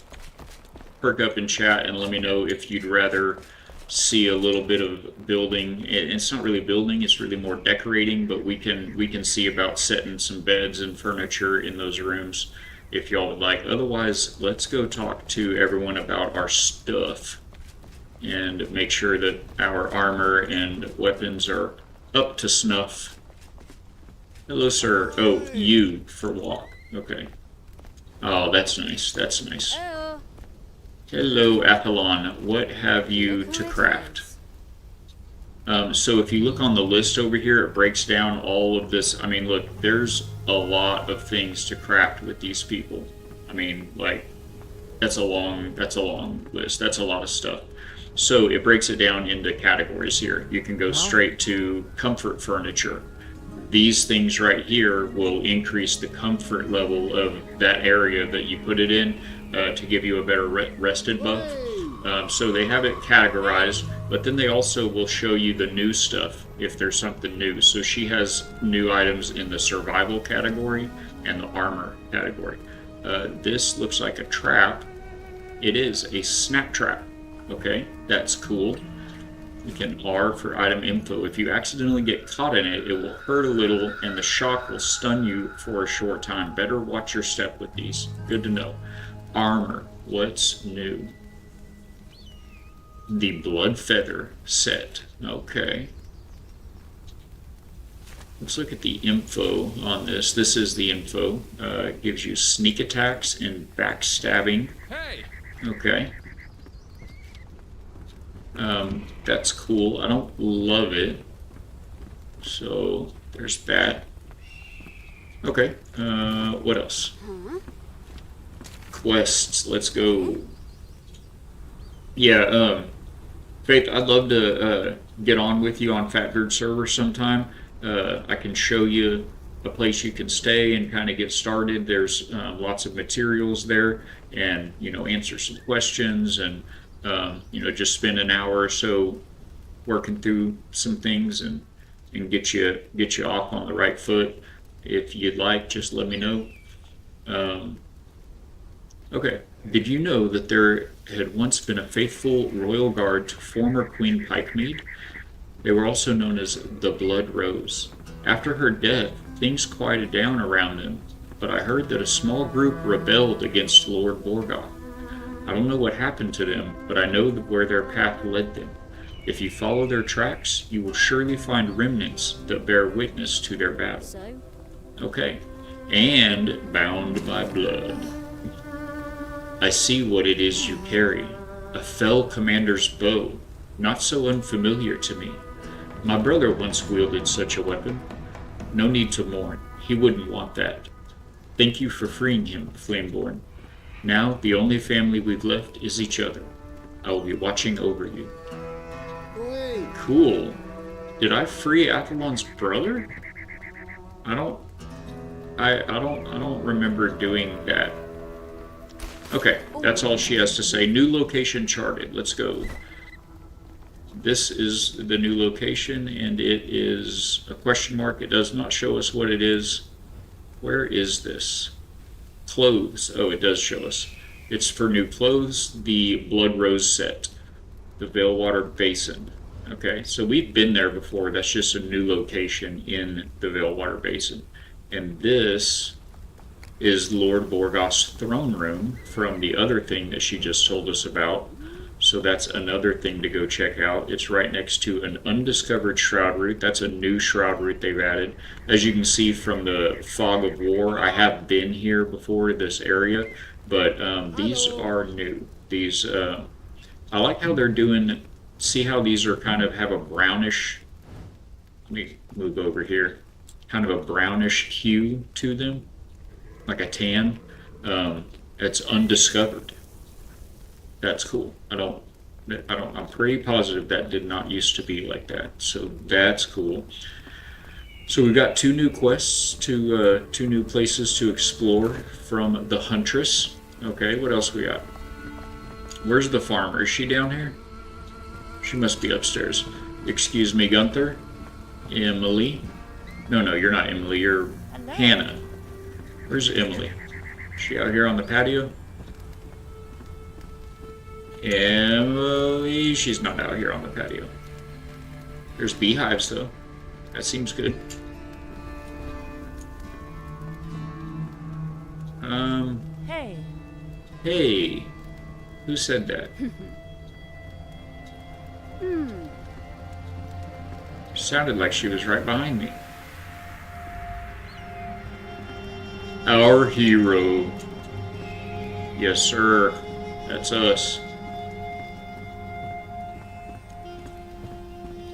perk up in chat and let me know if you'd rather see a little bit of building. It's not really building; it's really more decorating. But we can see about setting some beds and furniture in those rooms if y'all would like. Otherwise, let's go talk to everyone about our stuff and make sure that our armor and weapons are up to snuff. Hello, sir. Oh, you for walk. Okay. Oh, that's nice. That's nice. Hello, Apollon. What have you to craft? So if you look on the list over here, it breaks down all of this. I mean, look, there's a lot of things to craft with these people. I mean, like, That's a long list. That's a lot of stuff. So it breaks it down into categories here. You can go straight to comfort furniture. These things right here will increase the comfort level of that area that you put it in to give you a better rested buff. So they have it categorized, but then they also will show you the new stuff if there's something new. So she has new items in the survival category and the armor category. This looks like a trap. It is a snap trap. Okay, that's cool. You can R for item info. If you accidentally get caught in it, it will hurt a little and the shock will stun you for a short time. Better watch your step with these. Good to know. Armor. What's new? The Blood Feather set. Okay. Let's look at the info on this. This is the info. It gives you sneak attacks and backstabbing. Okay. That's cool. I don't love it. So there's that. Okay. What else? Quests. Let's go. Yeah. Faith, I'd love to get on with you on Fatgird server sometime. I can show you a place you can stay and kind of get started. There's lots of materials there, and answer some questions, and just spend an hour or so working through some things and get you off on the right foot. If you'd like, just let me know. Okay. Did you know that there had once been a faithful royal guard to former Queen Pikemead? They were also known as the Blood Rose. After her death, things quieted down around them, but I heard that a small group rebelled against Lord Borgoth. I don't know what happened to them, but I know where their path led them. If you follow their tracks, you will surely find remnants that bear witness to their battle. Okay. And bound by blood. I see what it is you carry. A fell commander's bow, not so unfamiliar to me. My brother once wielded such a weapon. No need to mourn. He wouldn't want that. Thank you for freeing him, Flameborn. Now, the only family we've left is each other. I will be watching over you. Cool. Did I free Athlon's brother? I don't remember doing that. Okay, that's all she has to say. New location charted. Let's go. This is the new location, and it is a question mark. It does not show us what it is. Where is this? Clothes. Oh, it does show us. It's for new clothes, the Blood Rose set, the Veilwater Basin. Okay, so we've been there before. That's just a new location in the Veilwater Basin. And this is Lord Borgoth's throne room from the other thing that she just told us about. So that's another thing to go check out. It's right next to an undiscovered shroud route. That's a new shroud route they've added. As you can see from the Fog of War, I have been here before, this area, but these are new. These, I like how they're doing, see how these are kind of have a brownish, let me move over here, kind of a brownish hue to them, like a tan. It's undiscovered. That's cool. I'm pretty positive that did not used to be like that. So that's cool. So we've got 2 new quests, two new places to explore from the Huntress. Okay, what else we got? Where's the farmer? Is she down here? She must be upstairs. Excuse me, Gunther. Emily. No, you're not Emily. You're Hannah. Where's Emily? Is she out here on the patio? Emily, she's not out here on the patio. There's beehives though. That seems good. Hey. Who said that? Sounded like she was right behind me. Our hero. Yes, sir. That's us.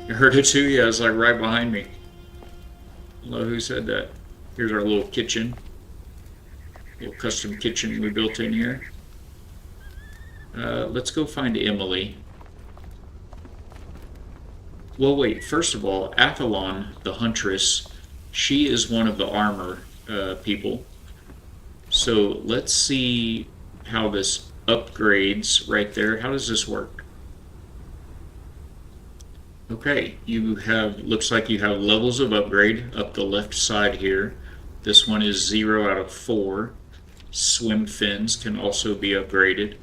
You heard it too? Yeah, it's like right behind me. I love who said that. Here's our little kitchen. Little custom kitchen we built in here. Let's go find Emily. Well, wait, first of all, Athlon, the Huntress, she is one of the armor people. So let's see how this upgrades right there. How does this work? Okay, you have, looks like you have levels of upgrade up the left side here. This one is 0 out of 4. Swim fins can also be upgraded.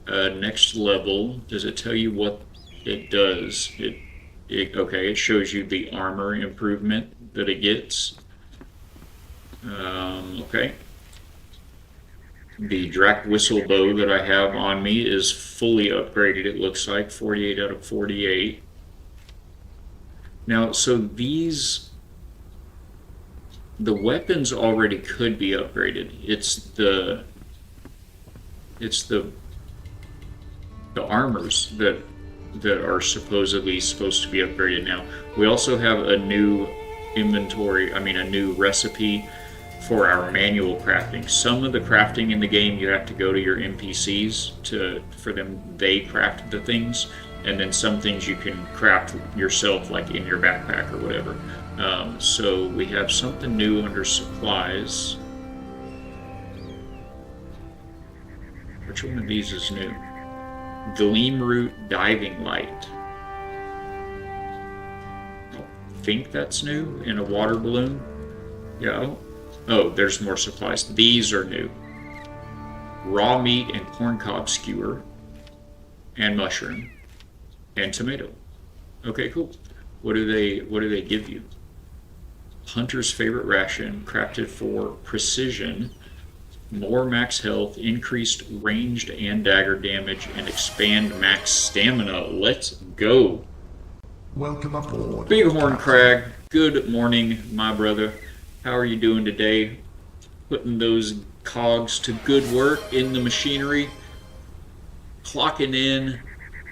Next level, does it tell you what it does? Okay, it shows you the armor improvement that it gets. Okay. The Drac Whistle bow that I have on me is fully upgraded, it looks like, 48 out of 48. Now, so the weapons already could be upgraded. It's the armors that are supposedly supposed to be upgraded now. We also have a new inventory, a new recipe for our manual crafting. Some of the crafting in the game you have to go to your NPCs for them, they craft the things, and then some things you can craft yourself, like in your backpack or whatever. So we have something new under supplies. Which one of these is new? Gleamroot Diving Light. I think that's new. In a water balloon. Yeah. Oh, there's more supplies. These are new. Raw meat and corncob skewer. And mushroom. And tomato. Okay, cool. What do they give you? Hunter's favorite ration, crafted for precision. More max health, increased ranged and dagger damage, and expand max stamina. Let's go. Welcome aboard. Bighorn Crag, good morning, my brother. How are you doing today? Putting those cogs to good work in the machinery. Clocking in.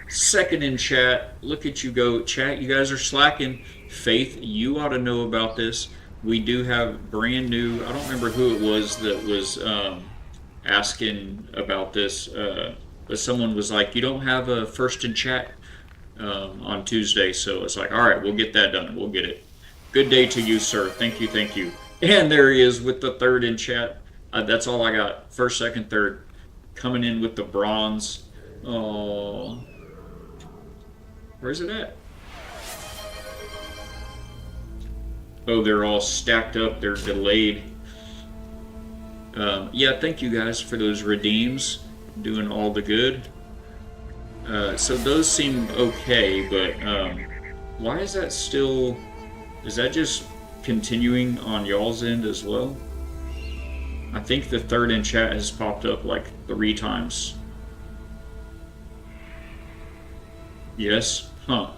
Second in chat. Look at you go. Chat, you guys are slacking. Faith, you ought to know about this. We do have brand new, I don't remember who it was that was asking about this, but someone was like, you don't have a first in chat on Tuesday, so it's like, all right, we'll get that done. We'll get it. Good day to you, sir. Thank you, thank you. And there he is with the third in chat. That's all I got. First, second, third. Coming in with the bronze. Oh, where's it at? Oh, they're all stacked up. They're delayed. Yeah, thank you guys for those redeems. Doing all the good. So those seem okay, but why is that still... Is that just continuing on y'all's end as well? I think the third in chat has popped up like 3 times. Yes? Huh.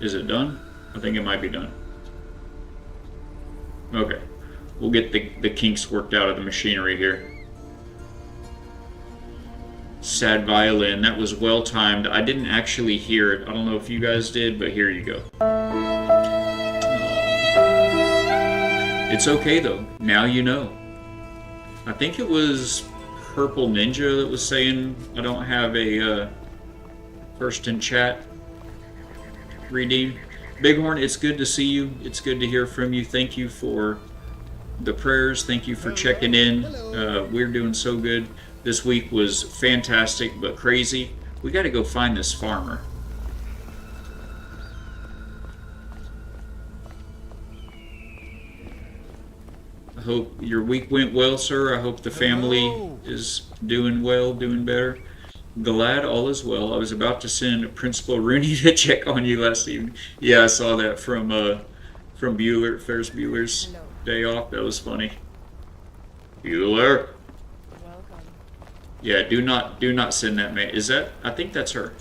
Is it done? I think it might be done. Okay. We'll get the kinks worked out of the machinery here. Sad violin. That was well timed. I didn't actually hear it. I don't know if you guys did, but here you go. It's okay though. Now you know. I think it was Purple Ninja that was saying I don't have a first in chat redeem. Bighorn, it's good to see you. It's good to hear from you. Thank you for the prayers. Thank you for checking in. We're doing so good. This week was fantastic but crazy. We got to go find this farmer. I hope your week went well, sir. I hope the family is doing well, doing better. Glad all is well. I was about to send Principal Rooney to check on you last evening. Yeah, I saw that from Bueller, Ferris Bueller's Day Off. That was funny. Bueller. Welcome. Yeah, do not send that man. Is that? I think that's her.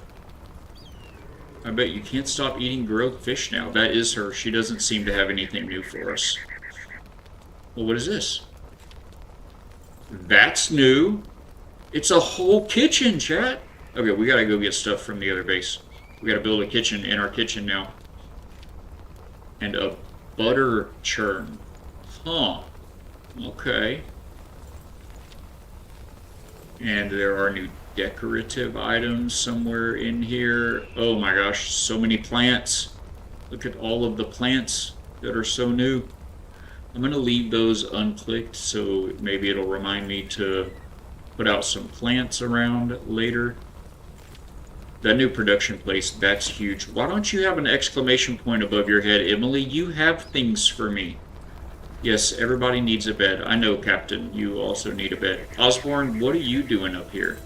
I bet you can't stop eating grilled fish now. That is her. She doesn't seem to have anything new for us. Well, what is this? That's new. It's a whole kitchen, chat. Okay, we gotta go get stuff from the other base. We gotta build a kitchen in our kitchen now. And a butter churn. Huh. Okay. And there are new decorative items somewhere in here. Oh my gosh, so many plants. Look at all of the plants that are so new. I'm going to leave those unclicked so maybe it'll remind me to put out some plants around later. That new production place, that's huge. Why don't you have an exclamation point above your head, Emily? You have things for me. Yes, everybody needs a bed. I know, Captain, you also need a bed. Osborne, what are you doing up here?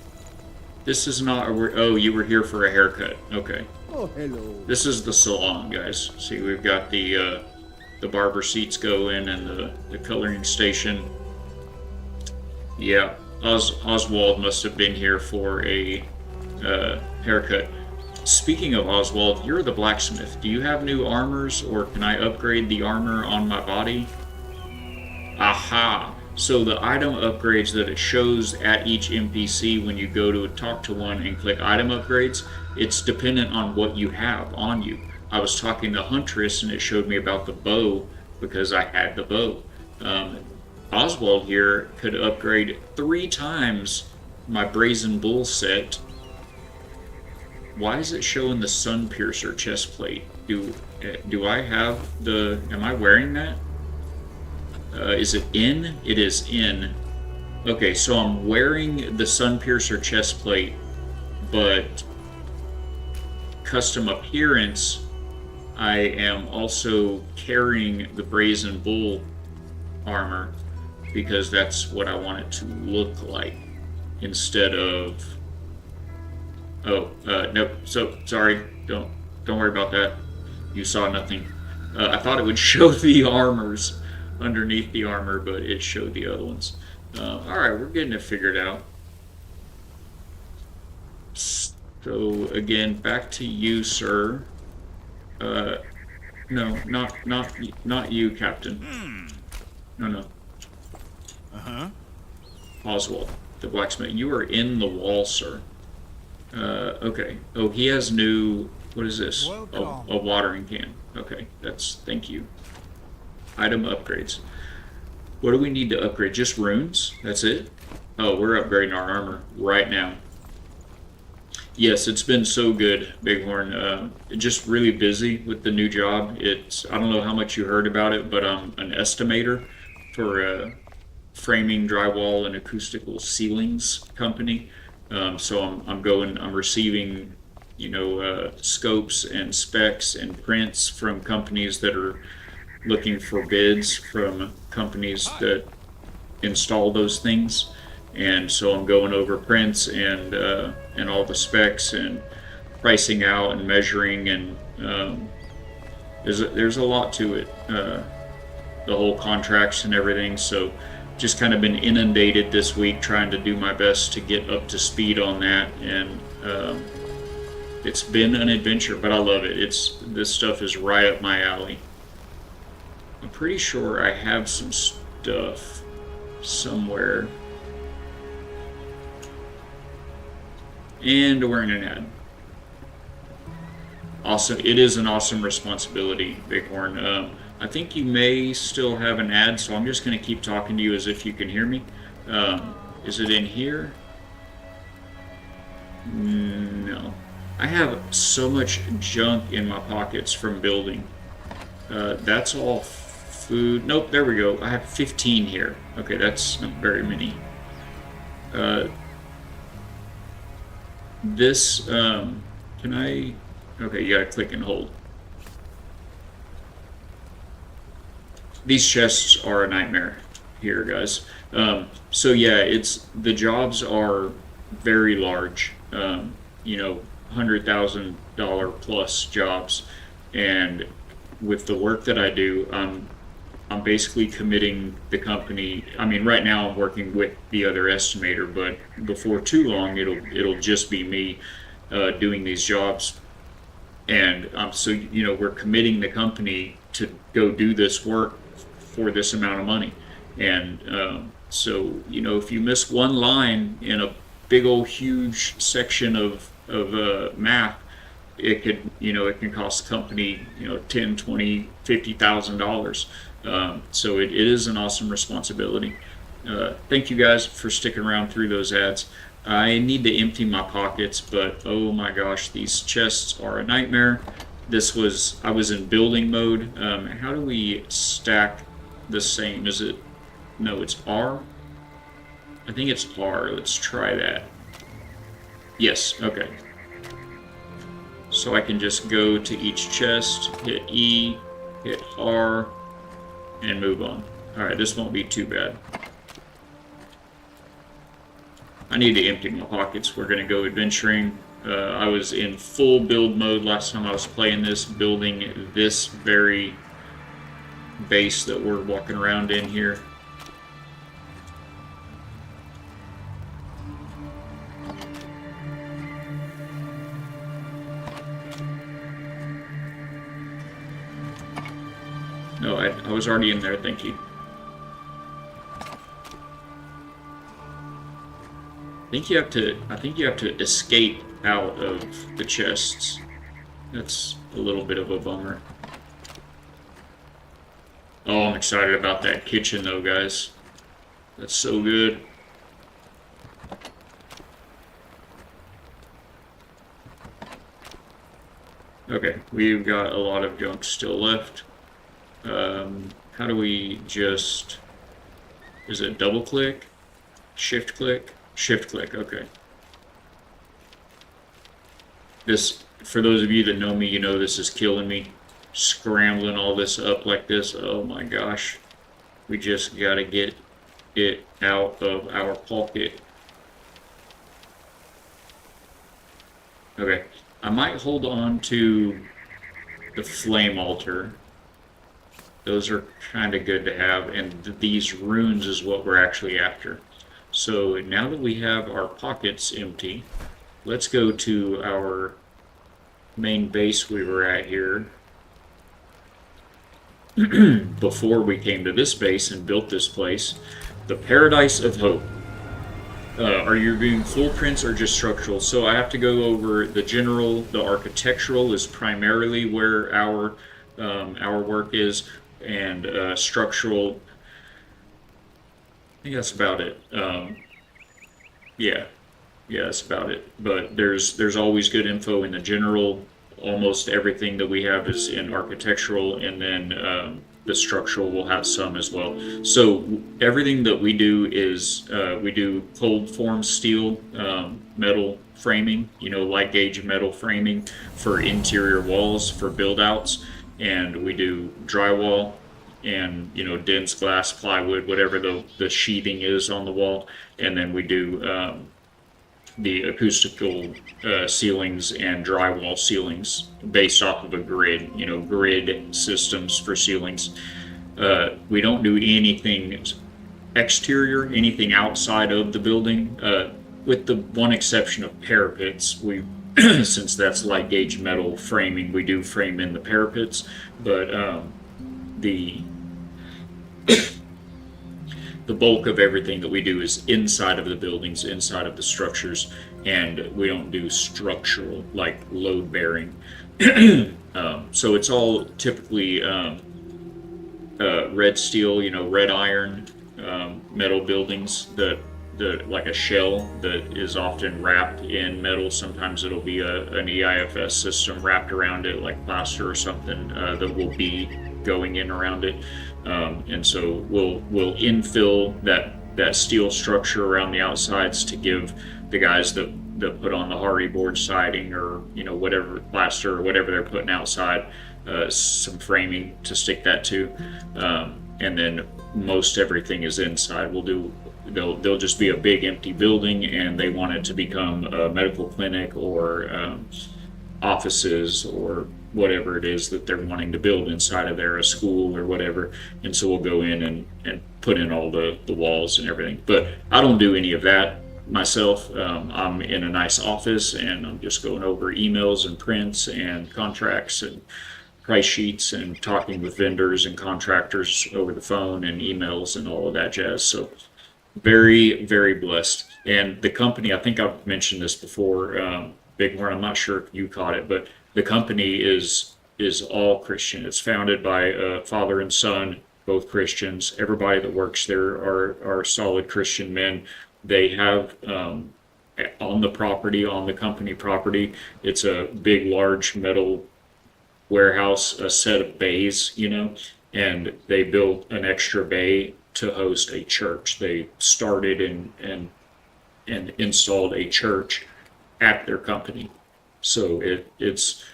This is not a... Oh, you were here for a haircut. Okay. Oh, hello. This is the salon, guys. See, we've got the barber seats going and the coloring station. Yeah, Oswald must have been here for a haircut. Speaking of Oswald, you're the blacksmith. Do you have new armors, or can I upgrade the armor on my body? Aha! So the item upgrades that it shows at each NPC when you go to talk to one and click item upgrades, it's dependent on what you have on you. I was talking to Huntress and it showed me about the bow because I had the bow. Oswald here could upgrade 3 times my Brazen Bull set. Why is it showing the Sun Piercer chest plate? Do I have the... Am I wearing that? Is it in? It is in. Okay, so I'm wearing the Sun Piercer chest plate, but custom appearance, I am also carrying the Brazen Bull armor because that's what I want it to look like instead of... Oh, nope. So sorry. Don't worry about that. You saw nothing. I thought it would show the armors underneath the armor, but it showed the other ones. All right, we're getting it figured out. So again, back to you, sir. No, not you, Captain. No. Oswald, the blacksmith. You are in the wall, sir. Okay. Oh, he has new... What is this? A watering can. Okay, thank you. Item upgrades. What do we need to upgrade? Just runes? That's it? Oh, we're upgrading our armor right now. Yes, it's been so good, Bighorn. Just really busy with the new job. I don't know how much you heard about it, but I'm an estimator for framing, drywall, and acoustical ceilings company. So I'm receiving, scopes and specs and prints from companies that are looking for bids from companies that install those things. And so I'm going over prints and all the specs and pricing out and measuring, and there's a lot to it, the whole contracts and everything. So just kind of been inundated this week trying to do my best to get up to speed on that, and it's been an adventure, but I love it. This stuff is right up my alley. I'm pretty sure I have some stuff somewhere. And we're in an ad. Awesome. It is an awesome responsibility, Bighorn. I think you may still have an ad, so I'm just going to keep talking to you as if you can hear me. Is it in here? No. I have so much junk in my pockets from building. That's all food. Nope, there we go. I have 15 here. Okay, that's not very many. Can I... Okay, you gotta click and hold. These chests are a nightmare here, guys. So yeah, the jobs are very large, $100,000 plus jobs, and with the work that I do, I'm basically committing the company. I mean, right now I'm working with the other estimator, but before too long, it'll just be me doing these jobs, and so we're committing the company to go do this work for this amount of money, and so if you miss one line in a big old huge section of map, it can cost the company $10, $20, $50,000. So it is an awesome responsibility. Thank you guys for sticking around through those ads. I need to empty my pockets, but oh my gosh, these chests are a nightmare. I was in building mode. How do we stack the same? Is it, no, it's R? I think it's R. Let's try that. Yes, okay. So I can just go to each chest, hit E, hit R, and move on. Alright, this won't be too bad. I need to empty my pockets. We're going to go adventuring. I was in full build mode last time I was playing this, building this very base that we're walking around in here. No, I was already in there, thank you. I think you have to escape out of the chests. That's a little bit of a bummer. Oh, I'm excited about that kitchen though, guys. That's so good. Okay, we've got a lot of junk still left. How do we just... Is it double click? Shift click? Shift click, okay. This, for those of you that know me, you know this is killing me. Scrambling all this up like this, oh my gosh. We just gotta get it out of our pocket. Okay, I might hold on to the flame altar. Those are kind of good to have, and these runes is what we're actually after. So now that we have our pockets empty, let's go to our main base we were at here before we came to this base and built this place, the Paradise of Hope. Are you doing full prints or just structural? So I have to go over the general. The architectural is primarily where our work is, and structural, I think that's about it. Yeah, that's about it. But there's always good info in the general. Almost everything that we have is in architectural, and then the structural will have some as well. So everything that we do is we do cold form steel, metal framing, light gauge metal framing for interior walls for build outs, and we do drywall and dense glass, plywood, whatever the sheathing is on the wall, and then we do the acoustical ceilings and drywall ceilings based off of a grid, grid systems for ceilings. We don't do anything exterior, anything outside of the building, with the one exception of parapets. We since that's light gauge metal framing, we do frame in the parapets, but the the bulk of everything that we do is inside of the buildings, inside of the structures, and we don't do structural like load bearing. So it's all typically red steel, red iron, metal buildings that like a shell that is often wrapped in metal. Sometimes it'll be an EIFS system wrapped around it, like plaster or something, that will be going in around it. And so we'll infill that steel structure around the outsides to give the guys that put on the hardy board siding, or whatever plaster or whatever they're putting outside, some framing to stick that to, and then most everything is inside. They'll just be a big empty building, and they want it to become a medical clinic or offices or whatever it is that they're wanting to build inside of there, a school or whatever. And so we'll go in and put in all the walls and everything. But I don't do any of that myself. I'm in a nice office, and I'm just going over emails and prints and contracts and price sheets and talking with vendors and contractors over the phone and emails and all of that jazz. So very, very blessed. And the company, I think I've mentioned this before, Big Horn, I'm not sure if you caught it, but the company is all Christian. It's founded by father and son, both Christians. Everybody that works there are solid Christian men. They have on the property, on the company property. It's a big, large metal warehouse, a set of bays, and they built an extra bay to host a church. They started and installed a church at their company. So it's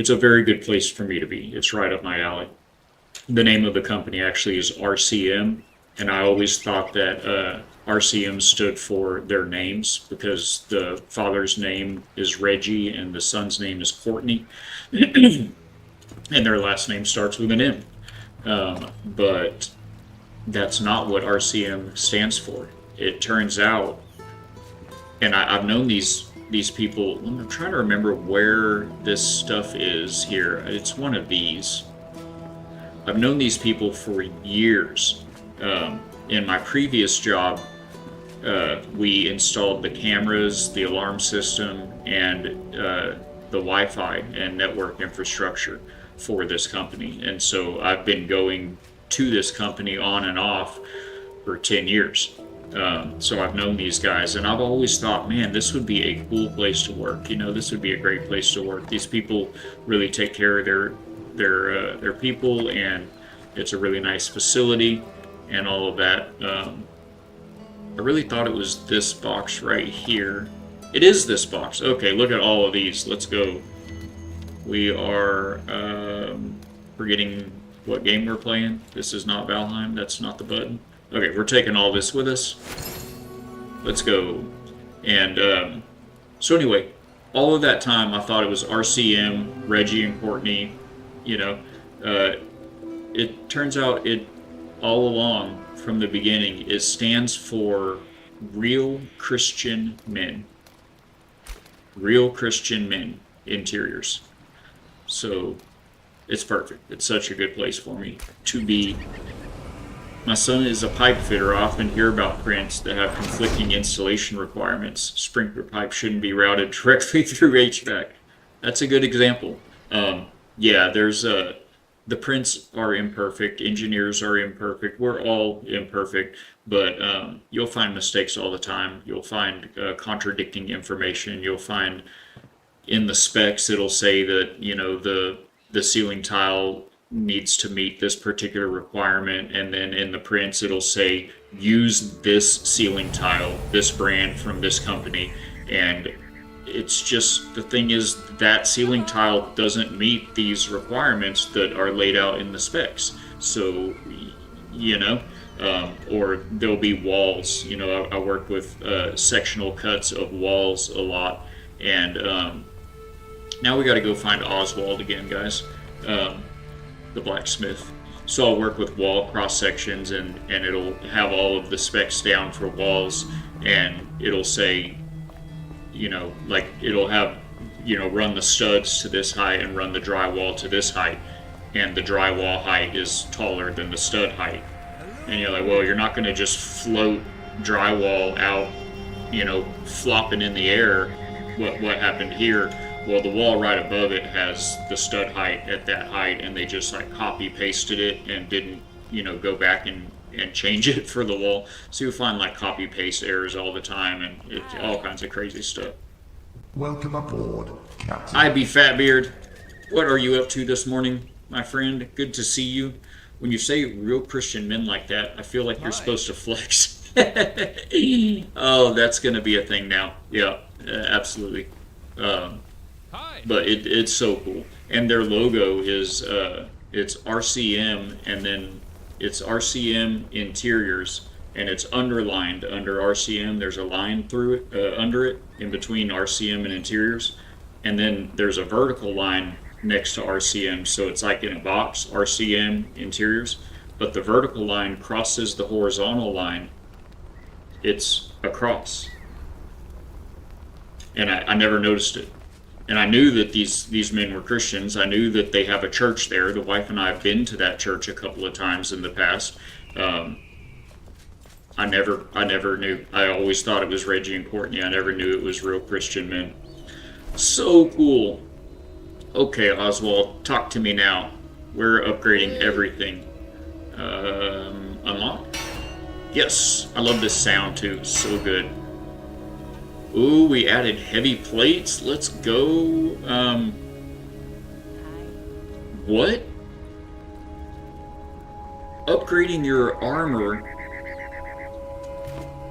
a very good place for me to be. It's right up my alley. The name of the company actually is RCM, and I always thought that RCM stood for their names because the father's name is Reggie and the son's name is Courtney, and their last name starts with an M. But that's not what RCM stands for. It turns out, and I've known these people. I'm trying to remember where this stuff is here. It's one of these. I've known these people for years. In my previous job, we installed the cameras, the alarm system, and the Wi-Fi and network infrastructure for this company. And so I've been going to this company on and off for 10 years. So I've known these guys, and I've always thought, man, this would be a cool place to work. This would be a great place to work. These people really take care of their people, and it's a really nice facility and all of that. I really thought it was this box right here. It is this box. Okay, look at all of these. Let's go. We are forgetting what game we're playing. This is not Valheim. That's not the button. Okay, we're taking all this with us. Let's go. And so anyway, all of that time I thought it was RCM, Reggie and Courtney. It turns out it all along from the beginning it stands for Real Christian Men. Real Christian Men Interiors. So it's perfect. It's such a good place for me to be. My son is a pipe fitter. I often hear about prints that have conflicting installation requirements. Sprinkler pipe shouldn't be routed directly through HVAC. That's a good example. Yeah, there's the prints are imperfect. Engineers are imperfect. We're all imperfect, but you'll find mistakes all the time. You'll find contradicting information. You'll find in the specs it'll say that the ceiling tile needs to meet this particular requirement, and then in the prints it'll say use this ceiling tile, this brand from this company, and it's just, the thing is that ceiling tile doesn't meet these requirements that are laid out in the specs. So or there'll be walls. I work with sectional cuts of walls a lot, and now we got to go find Oswald again, guys. The blacksmith. So I'll work with wall cross sections, and it'll have all of the specs down for walls, and it'll say, like it'll have, run the studs to this height and run the drywall to this height, and the drywall height is taller than the stud height. And you're like, well, you're not going to just float drywall out, flopping in the air. What happened here? Well, the wall right above it has the stud height at that height, and they just like copy pasted it and didn't, go back and change it for the wall. So you find like copy paste errors all the time, and it's all kinds of crazy stuff. Welcome aboard, Captain. I be Fatbeard. What are you up to this morning, my friend? Good to see you. When you say Real Christian Men like that, I feel like you're supposed to flex. Oh, that's gonna be a thing now. Yeah, absolutely. But it's so cool, and their logo is it's RCM, and then it's RCM Interiors, and it's underlined under RCM. There's a line through it, under it, in between RCM and Interiors, and then there's a vertical line next to RCM, so it's like in a box, RCM Interiors, but the vertical line crosses the horizontal line. It's a cross, and I never noticed it. And I knew that these men were Christians. I knew that they have a church there. The wife and I have been to that church a couple of times in the past. I never knew. I always thought it was Reggie and Courtney. I never knew it was Real Christian Men. So cool. Okay, Oswald, talk to me now. We're upgrading everything. Unlock? Yes, I love this sound too. It's so good. Ooh, we added heavy plates. Let's go. What? Upgrading your armor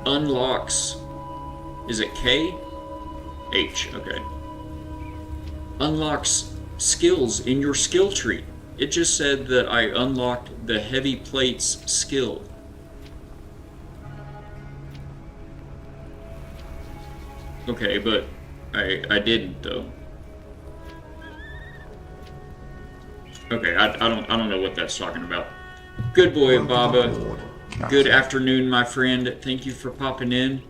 unlocks. Is it K? H, okay. Unlocks skills in your skill tree. It just said that I unlocked the heavy plates skill. Okay, but I didn't though. Okay, I don't know what that's talking about. Good boy, Welcome Baba. aboard, Captain. Good afternoon, my friend. Thank you for popping in.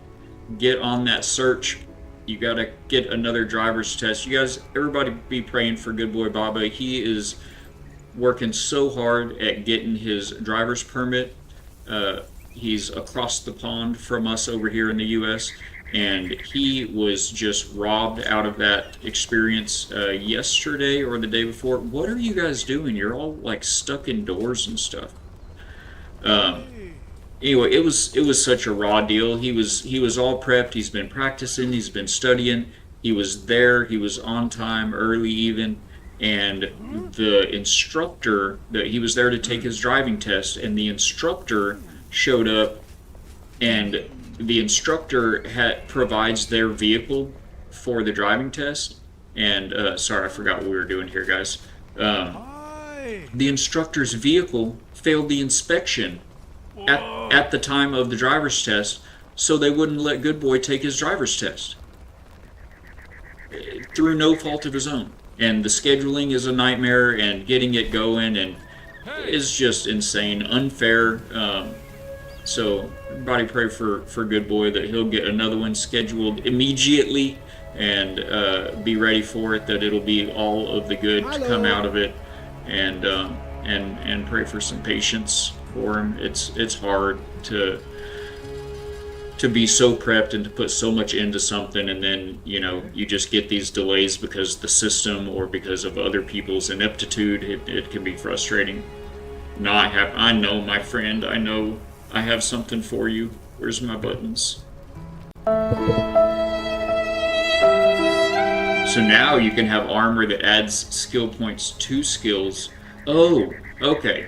Get on that search. You gotta get another driver's test. You guys, everybody be praying for good boy Baba. He is working so hard at getting his driver's permit. He's across the pond from us over here in the US, and he was just robbed out of that experience yesterday or the day before. What are you guys doing? You're all like stuck indoors and stuff. Anyway, it was such a raw deal. He was all prepped. He's been practicing. He's been studying. He was there. He was on time, early even. And the instructor that he was there to take his driving test, and the instructor showed up, and the instructor provides their vehicle for the driving test. And sorry, I forgot what we were doing here, guys. The instructor's vehicle failed the inspection at the time of the driver's test, so they wouldn't let Good Boy take his driver's test through no fault of his own. And the scheduling is a nightmare, and getting it going and is just insane, unfair. So everybody pray for Good Boy that he'll get another one scheduled immediately, and be ready for it. That it'll be all of the good to come out of it, and pray for some patience for him. It's hard to be so prepped and to put so much into something, and then you just get these delays because the system or because of other people's ineptitude. It can be frustrating. No, I know, my friend. I know I have something for you. Where's my buttons? So now you can have armor that adds skill points to skills. Oh, okay.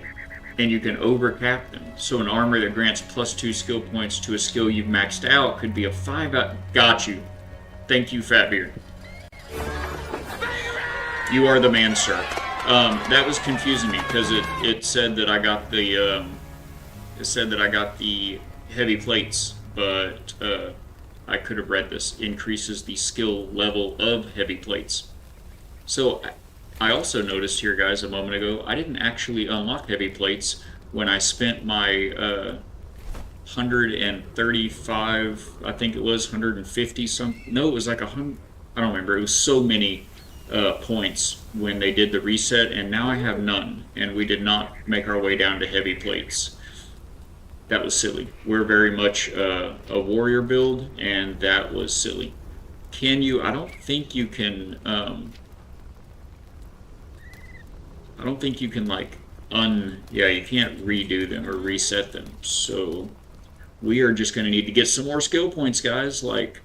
And you can overcap them. So an armor that grants +2 skill points to a skill you've maxed out could be a 5 out. Got you. Thank you, Fatbeard. You are the man, sir. That was confusing me because it said that I got the heavy plates, but I could have read this. Increases the skill level of heavy plates. So I also noticed here, guys, a moment ago, I didn't actually unlock heavy plates when I spent my 135, I think it was 150 something. No, it was like 100. I don't remember. It was so many points when they did the reset, and now I have none, and we did not make our way down to heavy plates. That was silly. We're very much a warrior build, and that was silly. Can you? I don't think you can. I don't think you can yeah, you can't redo them or reset them. So we are just going to need to get some more skill points, guys. Like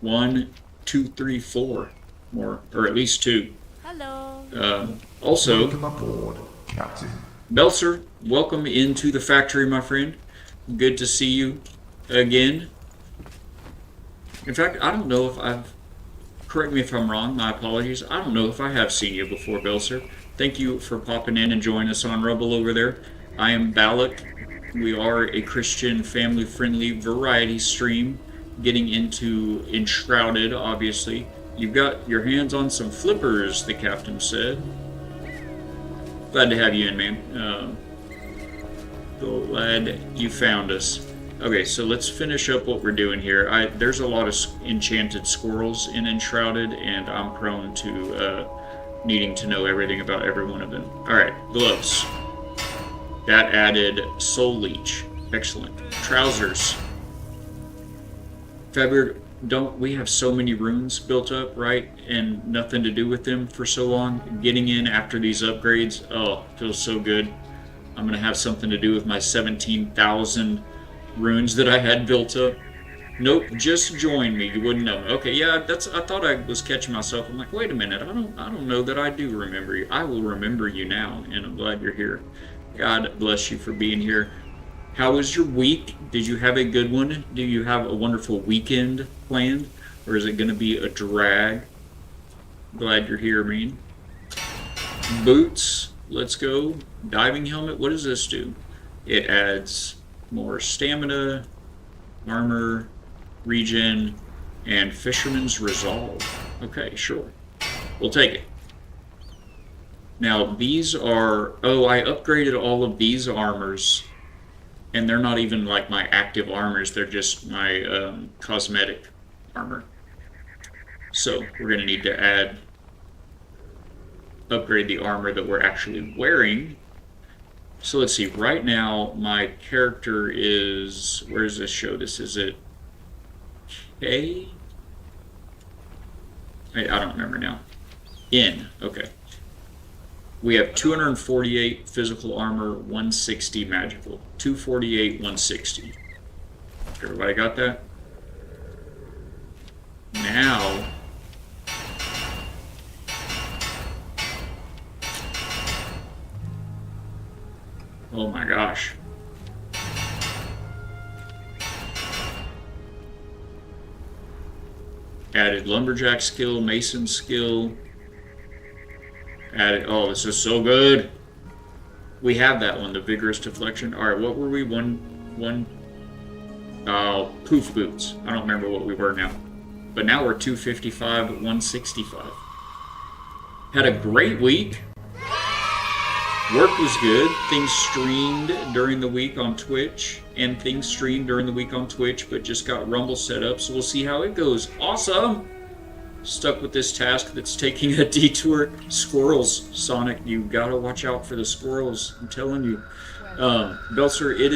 1, 2, 3, 4 more, or at least 2. Hello. Also, Welcome aboard, Captain. Belser, welcome into the factory, my friend. Good to see you again. In fact, I don't know if correct me if I'm wrong, my apologies. I don't know if I have seen you before, Belser. Thank you for popping in and joining us on Rumble over there. I am Balak. We are a Christian, family-friendly variety stream, getting into Enshrouded, obviously. You've got your hands on some flippers, the captain said. Glad to have you in, man. Glad you found us. Okay, so let's finish up what we're doing here. There's a lot of enchanted squirrels in Enshrouded, and I'm prone to needing to know everything about every one of them. Alright, gloves. That added soul leech. Excellent. Trousers. Faber, don't we have so many runes built up, right? And nothing to do with them for so long? Getting in after these upgrades, oh, feels so good. I'm gonna have something to do with my 17,000 runes that I had built up. Nope, just join me. You wouldn't know. Okay, yeah, I thought I was catching myself. I'm like, wait a minute. I don't know that I do remember you. I will remember you now, and I'm glad you're here. God bless you for being here. How was your week? Did you have a good one? Do you have a wonderful weekend planned, or is it going to be a drag? Glad you're here, man. Boots. Let's go. Diving helmet. What does this do? It adds more stamina, armor, regen, and Fisherman's Resolve. Okay, sure. We'll take it. Now, these are... Oh, I upgraded all of these armors, and they're not even like my active armors. They're just my cosmetic armor. So, we're going to need to upgrade the armor that we're actually wearing. So let's see, right now my character is... Where does this show this? Is it K? I don't remember now. N, okay. We have 248 physical armor, 160 magical. 248, 160. Everybody got that? Now... Oh my gosh. Added lumberjack skill, mason skill. Added, oh, this is so good. We have that one, the vigorous deflection. All right, what were we? Poof boots. I don't remember what we were now. But now we're 255, 165. Had a great week. Work was good. Things streamed during the week on Twitch, and things streamed during the week on Twitch, but just got Rumble set up, so we'll see how it goes. Awesome! Stuck with this task that's taking a detour. Squirrels, Sonic, you gotta watch out for the squirrels. I'm telling you. Belzer, it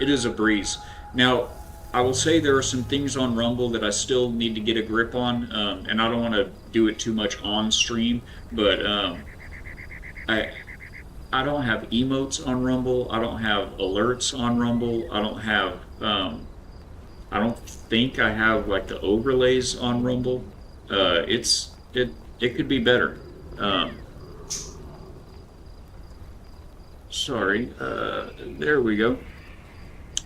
is a breeze. Now, I will say there are some things on Rumble that I still need to get a grip on, and I don't want to do it too much on stream, but I don't have emotes on Rumble. I don't have alerts on Rumble. I don't have I don't think I have like the overlays on Rumble. It could be better. Sorry. There we go.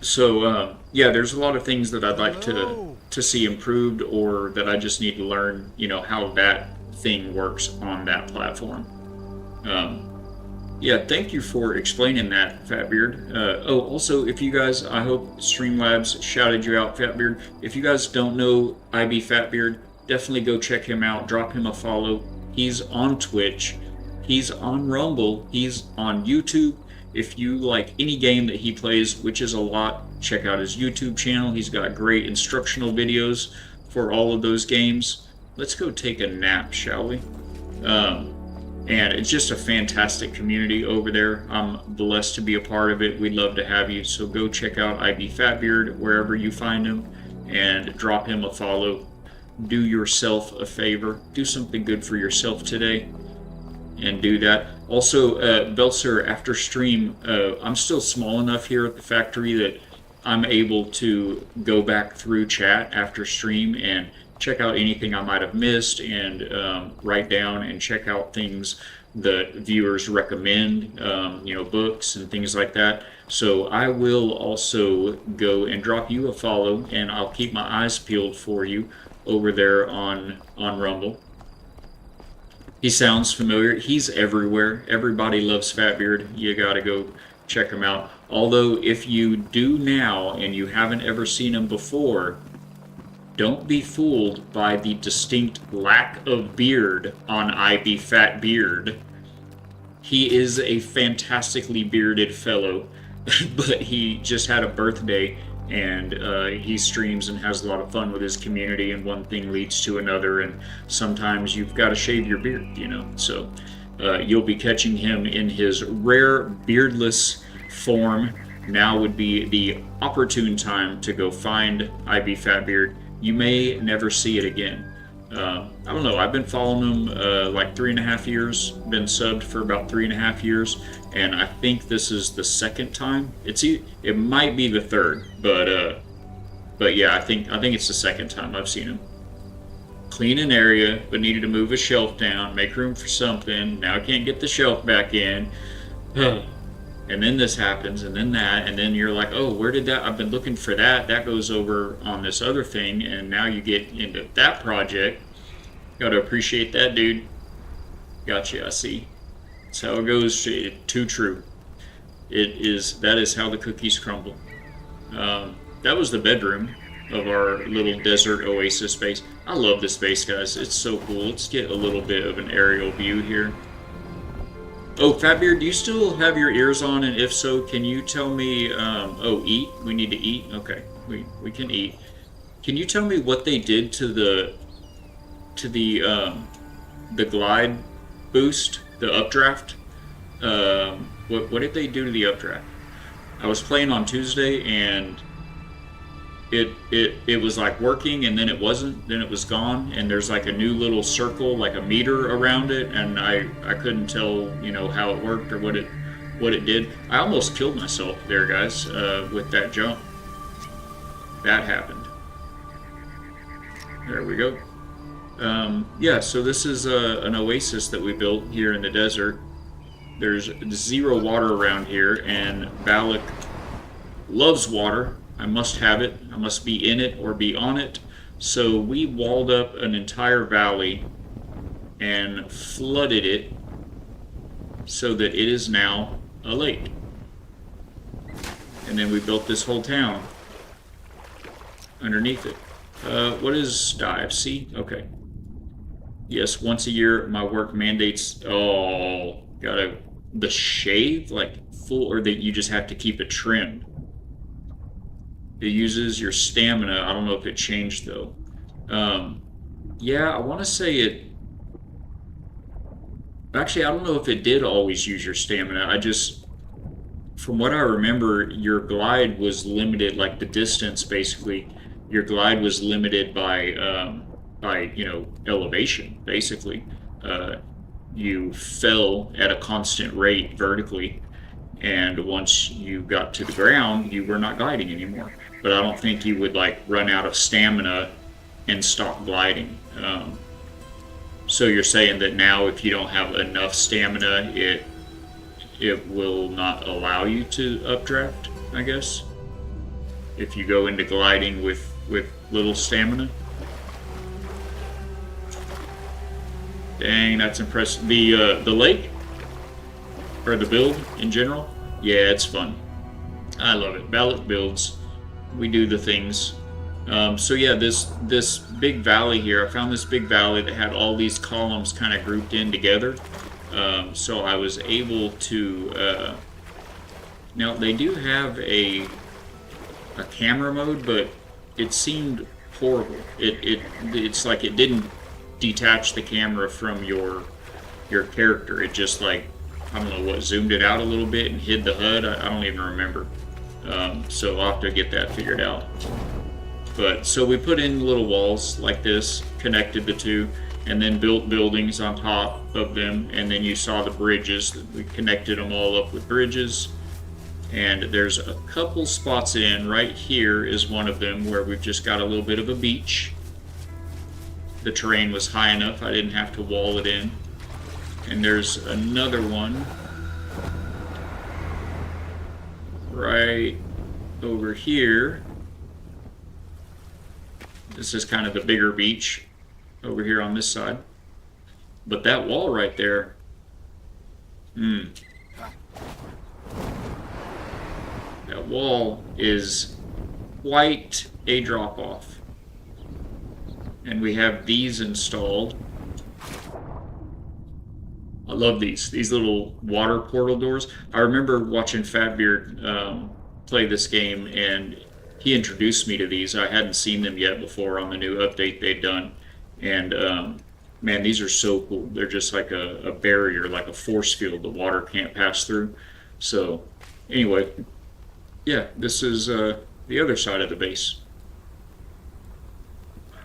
So yeah, there's a lot of things that I'd like to see improved, or that I just need to learn, how that thing works on that platform. Yeah, thank you for explaining that, Fatbeard. Also, if you guys, I hope Streamlabs shouted you out, Fatbeard. If you guys don't know IB Fatbeard, definitely go check him out. Drop him a follow. He's on Twitch. He's on Rumble. He's on YouTube. If you like any game that he plays, which is a lot, check out his YouTube channel. He's got great instructional videos for all of those games. Let's go take a nap, shall we? And it's just a fantastic community over there. I'm blessed to be a part of it. We'd love to have you. So go check out IB Fatbeard wherever you find him and drop him a follow. Do yourself a favor. Do something good for yourself today and do that. Also, Belzer, after stream, I'm still small enough here at the factory that I'm able to go back through chat after stream and check out anything I might have missed, and write down and check out things that viewers recommend, books and things like that. So I will also go and drop you a follow, and I'll keep my eyes peeled for you over there on Rumble. He sounds familiar. He's everywhere. Everybody loves Fatbeard. You gotta go check him out. Although if you do now and you haven't ever seen him before, don't be fooled by the distinct lack of beard on IB Fatbeard. He is a fantastically bearded fellow, but he just had a birthday, and he streams and has a lot of fun with his community, and one thing leads to another, and sometimes you've got to shave your beard, So you'll be catching him in his rare beardless form. Now would be the opportune time to go find IB Fatbeard. You may never see it again. I don't know, I've been following him like 3.5 years, been subbed for about 3.5 years, and I think this is the second time. It might be the third, but But yeah, I think it's the second time I've seen him. Clean an area, but needed to move a shelf down, make room for something. Now I can't get the shelf back in. And then this happens, and then that, and then you're like, oh, where did that? I've been looking for that. That goes over on this other thing, and now you get into that project. Got to appreciate that, dude. Gotcha, I see. That's how it goes. Too true. That is how the cookies crumble. That was the bedroom of our little desert oasis base. I love this base, guys. It's so cool. Let's get a little bit of an aerial view here. Oh, Fatbeard, do you still have your ears on? And if so, can you tell me, oh, eat? We need to eat? Okay, we can eat. Can you tell me what they did to the glide boost, the updraft? What did they do to the updraft? I was playing on Tuesday and it was like working, and then it wasn't, then it was gone, and there's like a new little circle, like a meter around it, and I couldn't tell, you know, how it worked or what it did. I almost killed myself there, guys, with that jump. That happened. There we go. Yeah, so this is an oasis that we built here in the desert. There's zero water around here, and Balak loves water. I must have it. I must be in it or be on it. So we walled up an entire valley and flooded it so that it is now a lake. And then we built this whole town underneath it. What is dive? C? Okay. Yes, once a year my work mandates. Oh, the shave, like full, or that you just have to keep it trimmed. It uses your stamina. I don't know if it changed though. Yeah, I want to say it. Actually, I don't know if it did always use your stamina. From what I remember, your glide was limited, like the distance basically. Your glide was limited by elevation basically. You fell at a constant rate vertically, and once you got to the ground, you were not gliding anymore. But I don't think you would like run out of stamina and stop gliding. So you're saying that now, if you don't have enough stamina, it will not allow you to updraft, I guess, if you go into gliding with little stamina. Dang, that's impressive. The lake, or the build in general, yeah, it's fun. I love it. Ballot builds. We do the things. So yeah, this big valley here, I found this big valley that had all these columns kind of grouped in together. So I was able to, now they do have a camera mode, but it seemed horrible. It's like it didn't detach the camera from your character. It just, like, I don't know what, zoomed it out a little bit and hid the HUD. I don't even remember. So I'll have to get that figured out. But so we put in little walls like this, connected the two, and then built buildings on top of them, and then you saw the bridges. We connected them all up with bridges. And there's a couple spots right here is one of them where we've just got a little bit of a beach. The terrain was high enough, I didn't have to wall it in. And there's another one right over here. This is kind of the bigger beach over here on this side. But that wall right there, that wall is quite a drop off. And we have these installed. I love these little water portal doors. I remember watching Fatbeard play this game, and he introduced me to these. I hadn't seen them yet before on the new update they'd done. And man, these are so cool. They're just like a barrier, like a force field the water can't pass through. So anyway, yeah, this is the other side of the base.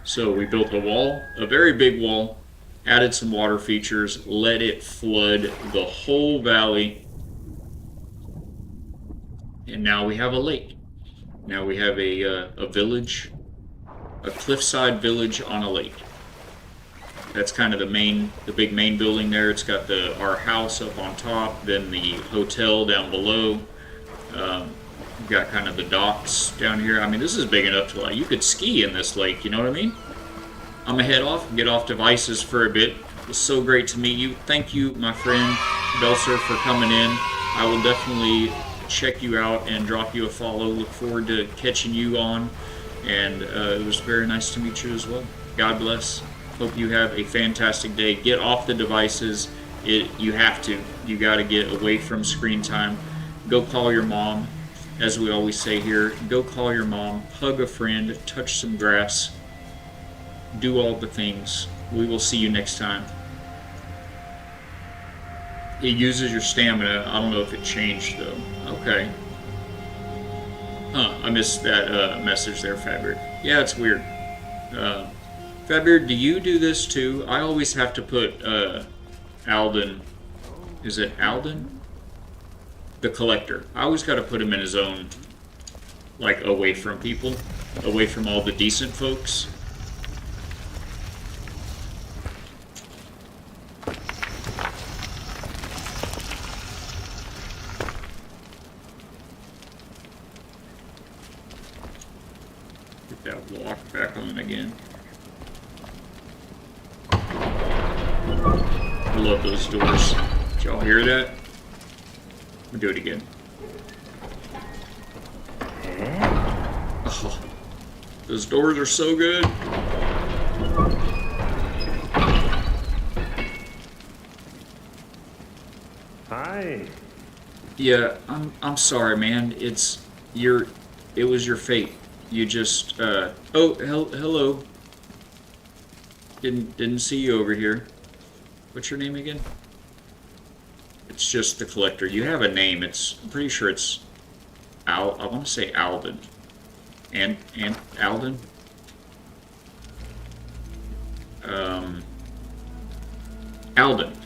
So we built a wall, a very big wall, added some water features, let it flood the whole valley, and now we have a lake. Now we have a village, a cliffside village on a lake. That's kind of the big main building there. It's got our house up on top, then the hotel down below. We've got kind of the docks down here. I mean, this is big enough to, like, you could ski in this lake, you know what I mean? I'm gonna head off and get off devices for a bit. It was so great to meet you. Thank you, my friend Belser, for coming in. I will definitely check you out and drop you a follow. Look forward to catching you on. And it was very nice to meet you as well. God bless. Hope you have a fantastic day. Get off the devices. You have to. You got to get away from screen time. Go call your mom. As we always say here, go call your mom. Hug a friend. Touch some grass. Do all the things. We will see you next time. It uses your stamina. I don't know if it changed though. Okay. Huh, I missed that message there, Fabric. Yeah, it's weird. Fabric, do you do this too? I always have to put Alden. Is it Alden? The collector. I always got to put him in his own, like, away from people, away from all the decent folks. Get that lock back on again. I love those doors. Did y'all hear that? We'll do it again. Oh, those doors are so good. Hi. Yeah, I'm sorry, man. It was your fate. You just hello. Didn't see you over here. What's your name again? It's just the collector. You have a name. I'm pretty sure it's I want to say Alden. And Alden.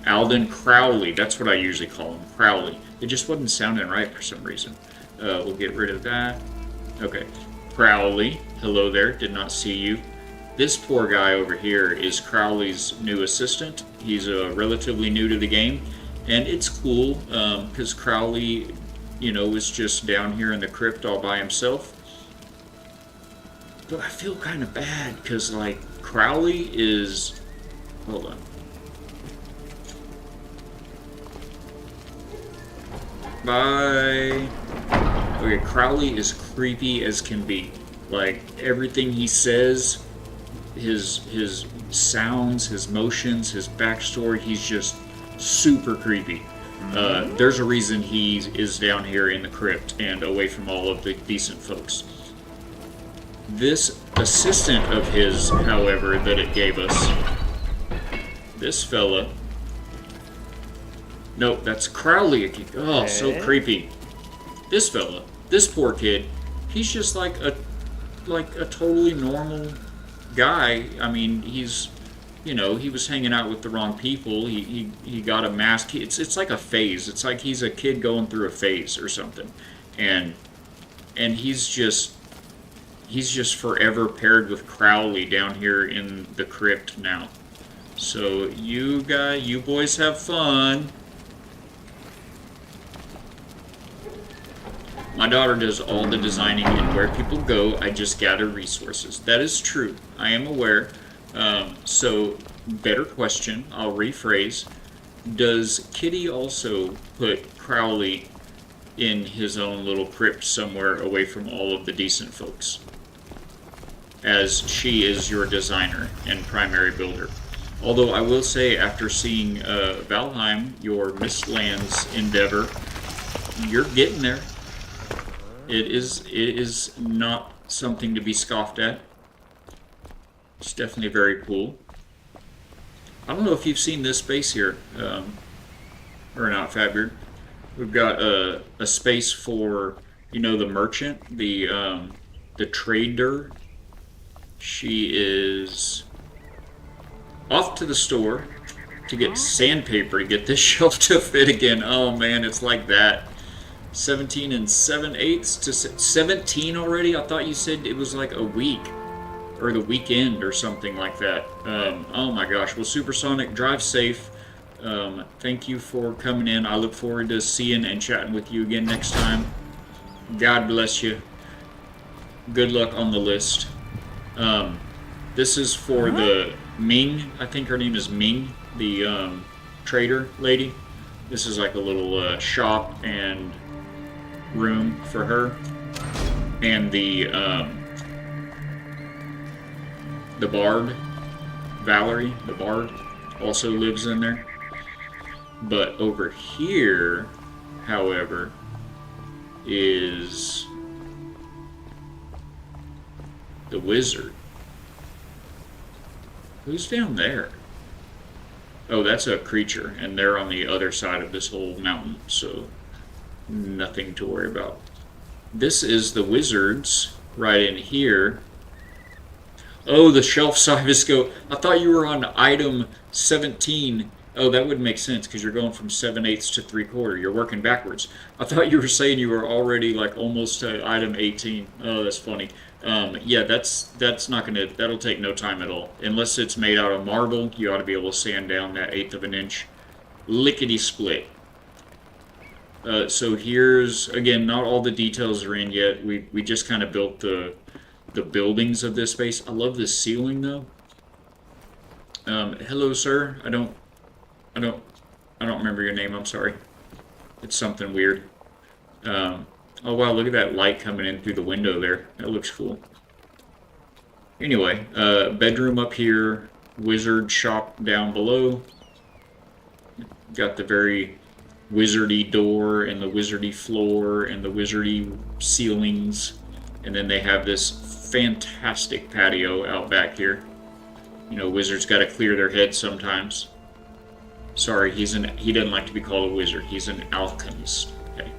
Alden Crowley. That's what I usually call him, Crowley. It just wasn't sounding right for some reason. We'll get rid of that. Okay, Crowley. Hello there. Did not see you. This poor guy over here is Crowley's new assistant. He's relatively new to the game, and it's cool because Crowley, is just down here in the crypt all by himself. But I feel kind of bad because, like, Crowley is... Hold on. Bye. Okay, Crowley is creepy as can be. Like, everything he says, his sounds, his motions, his backstory, he's just super creepy. There's a reason he is down here in the crypt and away from all of the decent folks. This assistant of his, however, that it gave us, this fella... Nope, that's Crowley. Oh, so creepy. This fella, this poor kid, he's just like a totally normal guy. I mean, he's, he was hanging out with the wrong people. He got a mask. It's like a phase. It's like he's a kid going through a phase or something, and he's just forever paired with Crowley down here in the crypt now. So you boys have fun. My daughter does all the designing, and where people go, I just gather resources. That is true. I am aware. So, better question. I'll rephrase. Does Kitty also put Crowley in his own little crypt somewhere away from all of the decent folks? As she is your designer and primary builder. Although I will say, after seeing Valheim, your Mistlands endeavor, you're getting there. It is not something to be scoffed at. It's definitely very cool. I don't know if you've seen this space here, or not, Fabbeard. We've got a space for, the merchant, the trader. She is off to the store to get sandpaper to get this shelf to fit again. Oh man, it's like that. 17 and 7/8 to 17 already. I thought you said it was like a week or the weekend or something like that. Oh my gosh. Well, Supersonic, drive safe. Thank you for coming in. I look forward to seeing and chatting with you again next time. God bless you. Good luck on the list. This is for the Ming. I think her name is Ming, the trader lady. This is like a little shop and room for her, and the bard, Valerie, the bard, also lives in there. But over here, however, is the wizard. Who's down there? Oh, that's a creature, and they're on the other side of this whole mountain, so nothing to worry about. This is the wizards right in here. Oh, the shelf size go. I thought you were on item 17. Oh, that would make sense because you're going from 7/8 to 3/4. You're working backwards. I thought you were saying you were already like almost to item 18. Oh, that's funny. Yeah, that's not gonna. That'll take no time at all. Unless it's made out of marble, you ought to be able to sand down that 1/8 of an inch. Lickety split. So here's again. Not all the details are in yet. We just kind of built the buildings of this space. I love this ceiling though. Hello, sir. I don't remember your name. I'm sorry. It's something weird. Oh wow, look at that light coming in through the window there. That looks cool. Anyway, bedroom up here, wizard shop down below. Got the very wizardy door and the wizardy floor and the wizardy ceilings. And then they have this fantastic patio out back here. You know, wizards got to clear their heads sometimes. Sorry, he doesn't like to be called a wizard. He's an alchemist. Okay.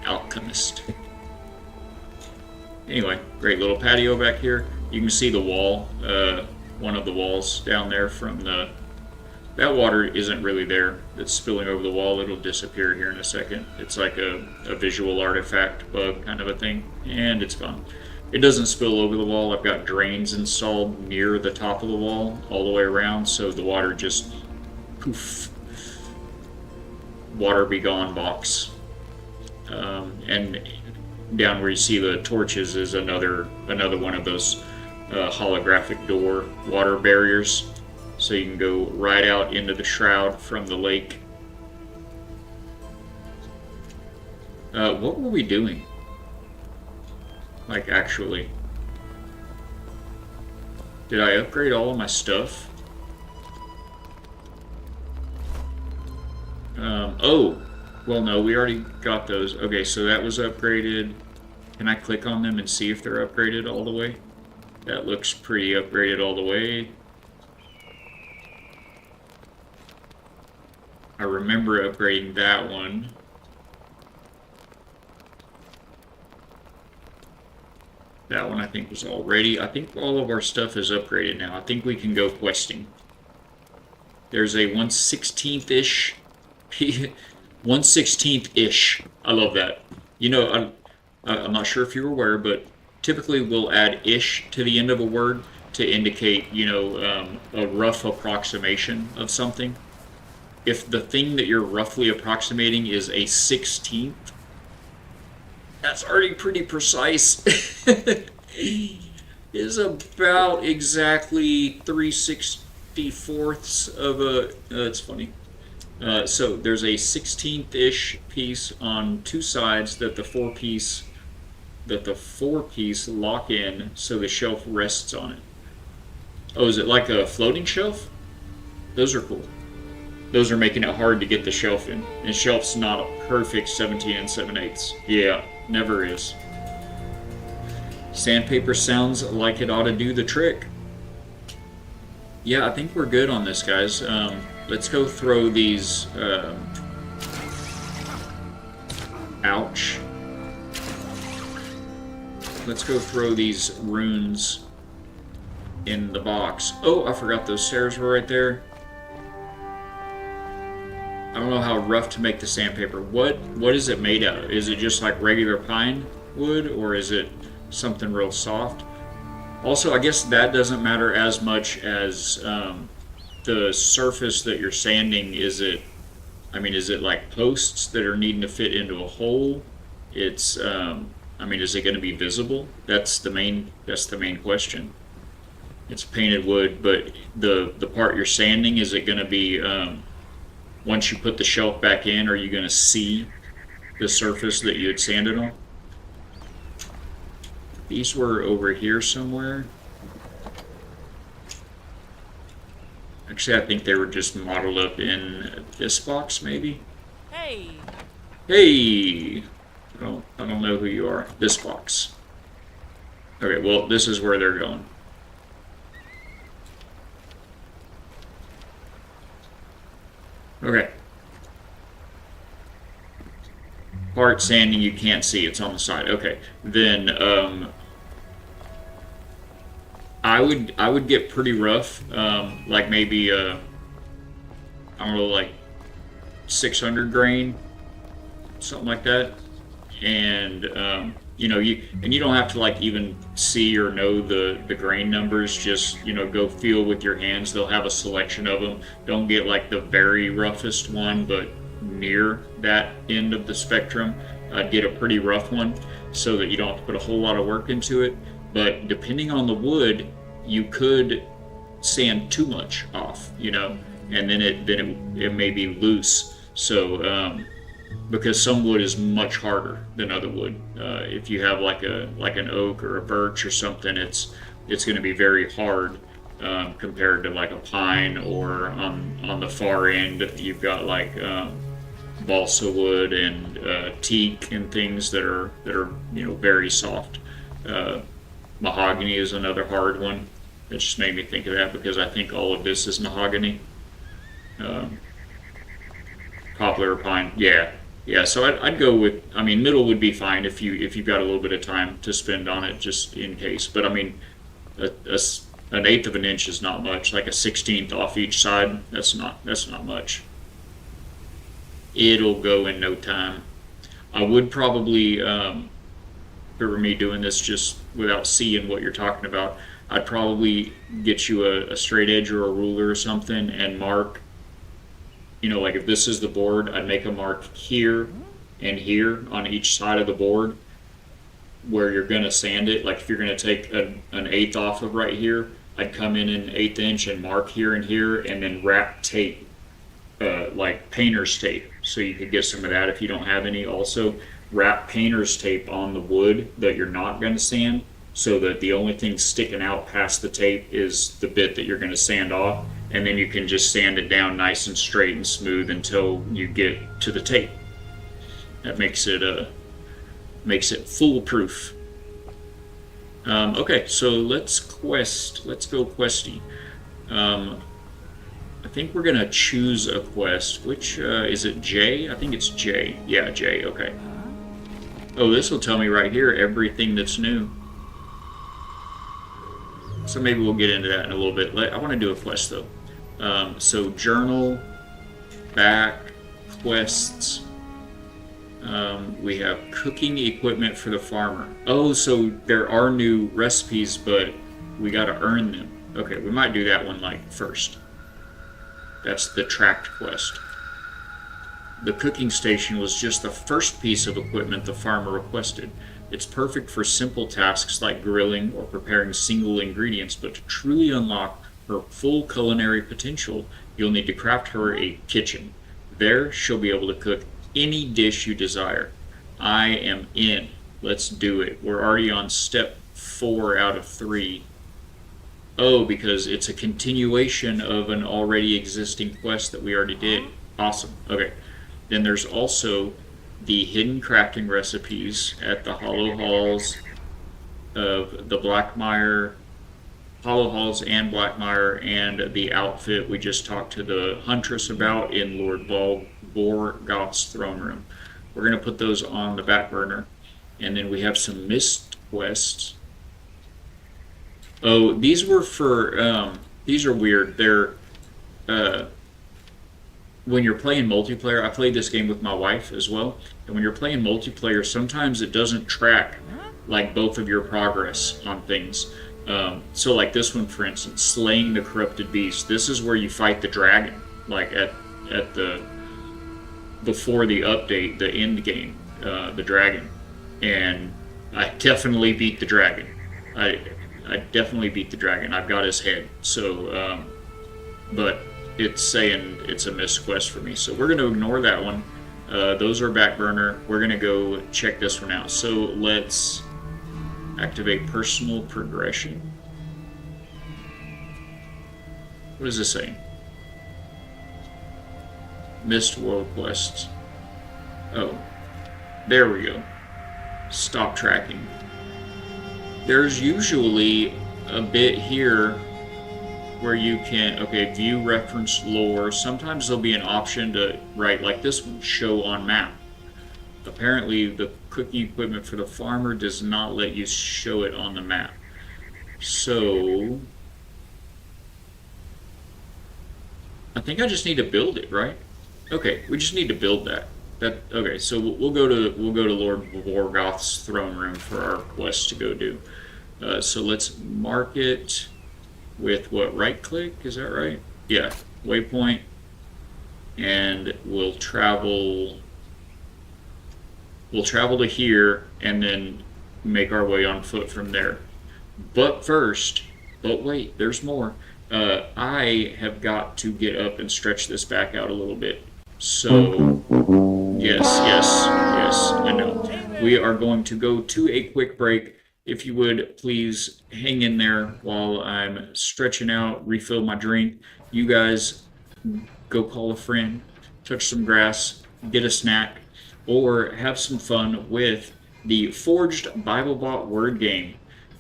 Alchemist. Anyway, great little patio back here. You can see the wall, one of the walls down there from the... That water isn't really there. It's spilling over the wall. It'll disappear here in a second. It's like a visual artifact bug kind of a thing. And it's gone. It doesn't spill over the wall. I've got drains installed near the top of the wall all the way around, so the water just... poof. Water be gone box. And down where you see the torches is another one of those holographic door water barriers. So you can go right out into the shroud from the lake. What were we doing? Like, actually. Did I upgrade all of my stuff? Oh! Well, no, we already got those. Okay, so that was upgraded. Can I click on them and see if they're upgraded all the way? That looks pretty upgraded all the way. I remember upgrading that one. That one I think was already... I think all of our stuff is upgraded now. I think we can go questing. There's a 1/16-ish... 1/16-ish. I love that. You know, I'm not sure if you're aware, but typically we'll add ish to the end of a word to indicate, you know, a rough approximation of something. If the thing that you're roughly approximating is a 16th, that's already pretty precise. Is about exactly 3/64ths of a... That's funny. So there's a 16th-ish piece on two sides that the four piece lock in so the shelf rests on it. Oh, is it like a floating shelf? Those are cool. Those are making it hard to get the shelf in. And shelf's not a perfect 17 and 7/8. Yeah, never is. Sandpaper sounds like it ought to do the trick. Yeah, I think we're good on this, guys. Let's go throw these... ouch. Let's go throw these runes in the box. Oh, I forgot those stairs were right there. I don't know how rough to make the sandpaper. What is it made out of? Is it just like regular pine wood, or is it something real soft? Also, I guess that doesn't matter as much as the surface that you're sanding. Is it like posts that are needing to fit into a hole? Is it going to be visible? That's the main question. It's painted wood, but the part you're sanding, is it going to be once you put the shelf back in, are you going to see the surface that you had sanded on? These were over here somewhere. Actually, I think they were just modeled up in this box, maybe. Hey! Hey! I don't know who you are. This box. Okay, well, this is where they're going. Okay. Part sanding you can't see, it's on the side. Okay. Then I would get pretty rough. Like maybe I don't know, like 600 grain, something like that. And you don't have to like even see or know the grain numbers. Just go feel with your hands. They'll have a selection of them. Don't get like the very roughest one, but near that end of the spectrum. I'd get a pretty rough one so that you don't have to put a whole lot of work into it. But depending on the wood, you could sand too much off, and then it may be loose. So because some wood is much harder than other wood. If you have like an oak or a birch or something, it's going to be very hard compared to like a pine, or on the far end you've got like balsa wood and teak and things that are very soft. Mahogany is another hard one. It just made me think of that because I think all of this is mahogany. Poplar or pine, yeah. So I'd go with. Middle would be fine if you've got a little bit of time to spend on it, just in case. But an eighth of an inch is not much. Like a 16th off each side, that's not much. It'll go in no time. I would probably, if it were me doing this just without seeing what you're talking about, I'd probably get you a straight edge or a ruler or something and mark. Like if this is the board, I'd make a mark here and here on each side of the board where you're going to sand it. Like if you're going to take an eighth off of right here, I'd come in an eighth inch and mark here and here, and then wrap tape, like painter's tape. So you could get some of that if you don't have any. Also, wrap painter's tape on the wood that you're not going to sand, so that the only thing sticking out past the tape is the bit that you're going to sand off, and then you can just sand it down nice and straight and smooth until you get to the tape. That makes it foolproof. Okay, so let's go questy. I think we're gonna choose a quest. Which is it? J? I think it's J. Yeah, J. Okay. Oh, this will tell me right here everything that's new. So maybe we'll get into that in a little bit. I want to do a quest though. So journal, back, quests. We have cooking equipment for the farmer. Oh, so there are new recipes, but we got to earn them. Okay, we might do that one like first. That's the tracked quest. The cooking station was just the first piece of equipment the farmer requested. It's perfect for simple tasks like grilling or preparing single ingredients, but to truly unlock her full culinary potential, you'll need to craft her a kitchen. There, she'll be able to cook any dish you desire. I am in. Let's do it. We're already on step 4 out of 3. Oh, because it's a continuation of an already existing quest that we already did. Awesome. Okay. Then there's also the hidden crafting recipes at the Hollow Halls of the Blackmire, Hollow Halls and Blackmire, and the outfit we just talked to the Huntress about in Lord Borgoth's throne room. We're going to put those on the back burner. And then we have some missed quests. Oh, these were for, these are weird. They're, when you're playing multiplayer, I played this game with my wife as well, and when you're playing multiplayer, sometimes it doesn't track like both of your progress on things. So like this one, for instance, slaying the corrupted beast. This is where you fight the dragon, like at the before the update, the end game, the dragon, and I definitely beat the dragon. I I definitely beat the dragon. I've got his head. So, but it's saying it's a missed quest for me. So we're going to ignore that one. Those are back burner. We're going to go check this one out. So let's activate personal progression. What is this saying? Missed world quests. Oh, there we go. Stop tracking. There's usually a bit here where you can, okay, view reference lore. Sometimes there'll be an option to write like this one, show on map. Apparently the cooking equipment for the farmer does not let you show it on the map. So I think I just need to build it, right? Okay, we just need to build that. Okay, so we'll go to Lord Vorgoth's throne room for our quest to go do. So let's mark it with what, right click, is that right? Yeah, waypoint, and we'll travel to here and then make our way on foot from there. But first, but wait, there's more. I have got to get up and stretch this back out a little bit. So, yes, I know. We are going to go to a quick break. If you would, please hang in there while I'm stretching out, refill my drink. You guys go call a friend, touch some grass, get a snack, or have some fun with the Forged BibleBot word game.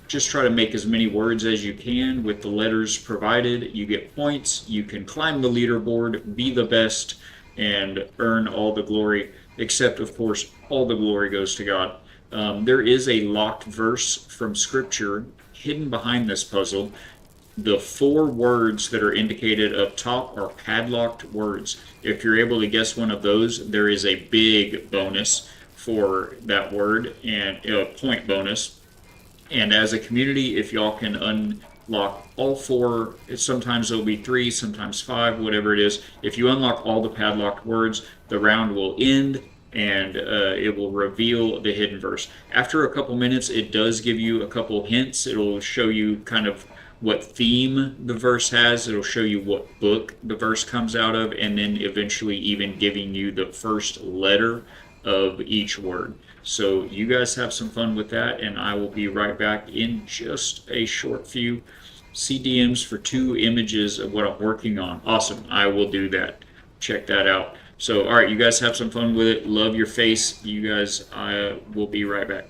Just try to make as many words as you can with the letters provided. You get points, you can climb the leaderboard, be the best, and earn all the glory, except, of course, all the glory goes to God. There is a locked verse from Scripture hidden behind this puzzle. The 4 words that are indicated up top are padlocked words. If you're able to guess one of those, there is a big bonus for that word, and a point bonus. And as a community, if y'all can unlock all 4, sometimes there'll be 3, sometimes 5, whatever it is. If you unlock all the padlocked words, the round will end and it will reveal the hidden verse. After a couple minutes, it does give you a couple hints. It'll show you kind of what theme the verse has. It'll show you what book the verse comes out of, and then eventually even giving you the first letter of each word. So you guys have some fun with that, and I will be right back in just a short few. CDMs for 2 images of what I'm working on. Awesome, I will do that. Check that out. So, all right, you guys have some fun with it. Love your face. You guys, I will be right back.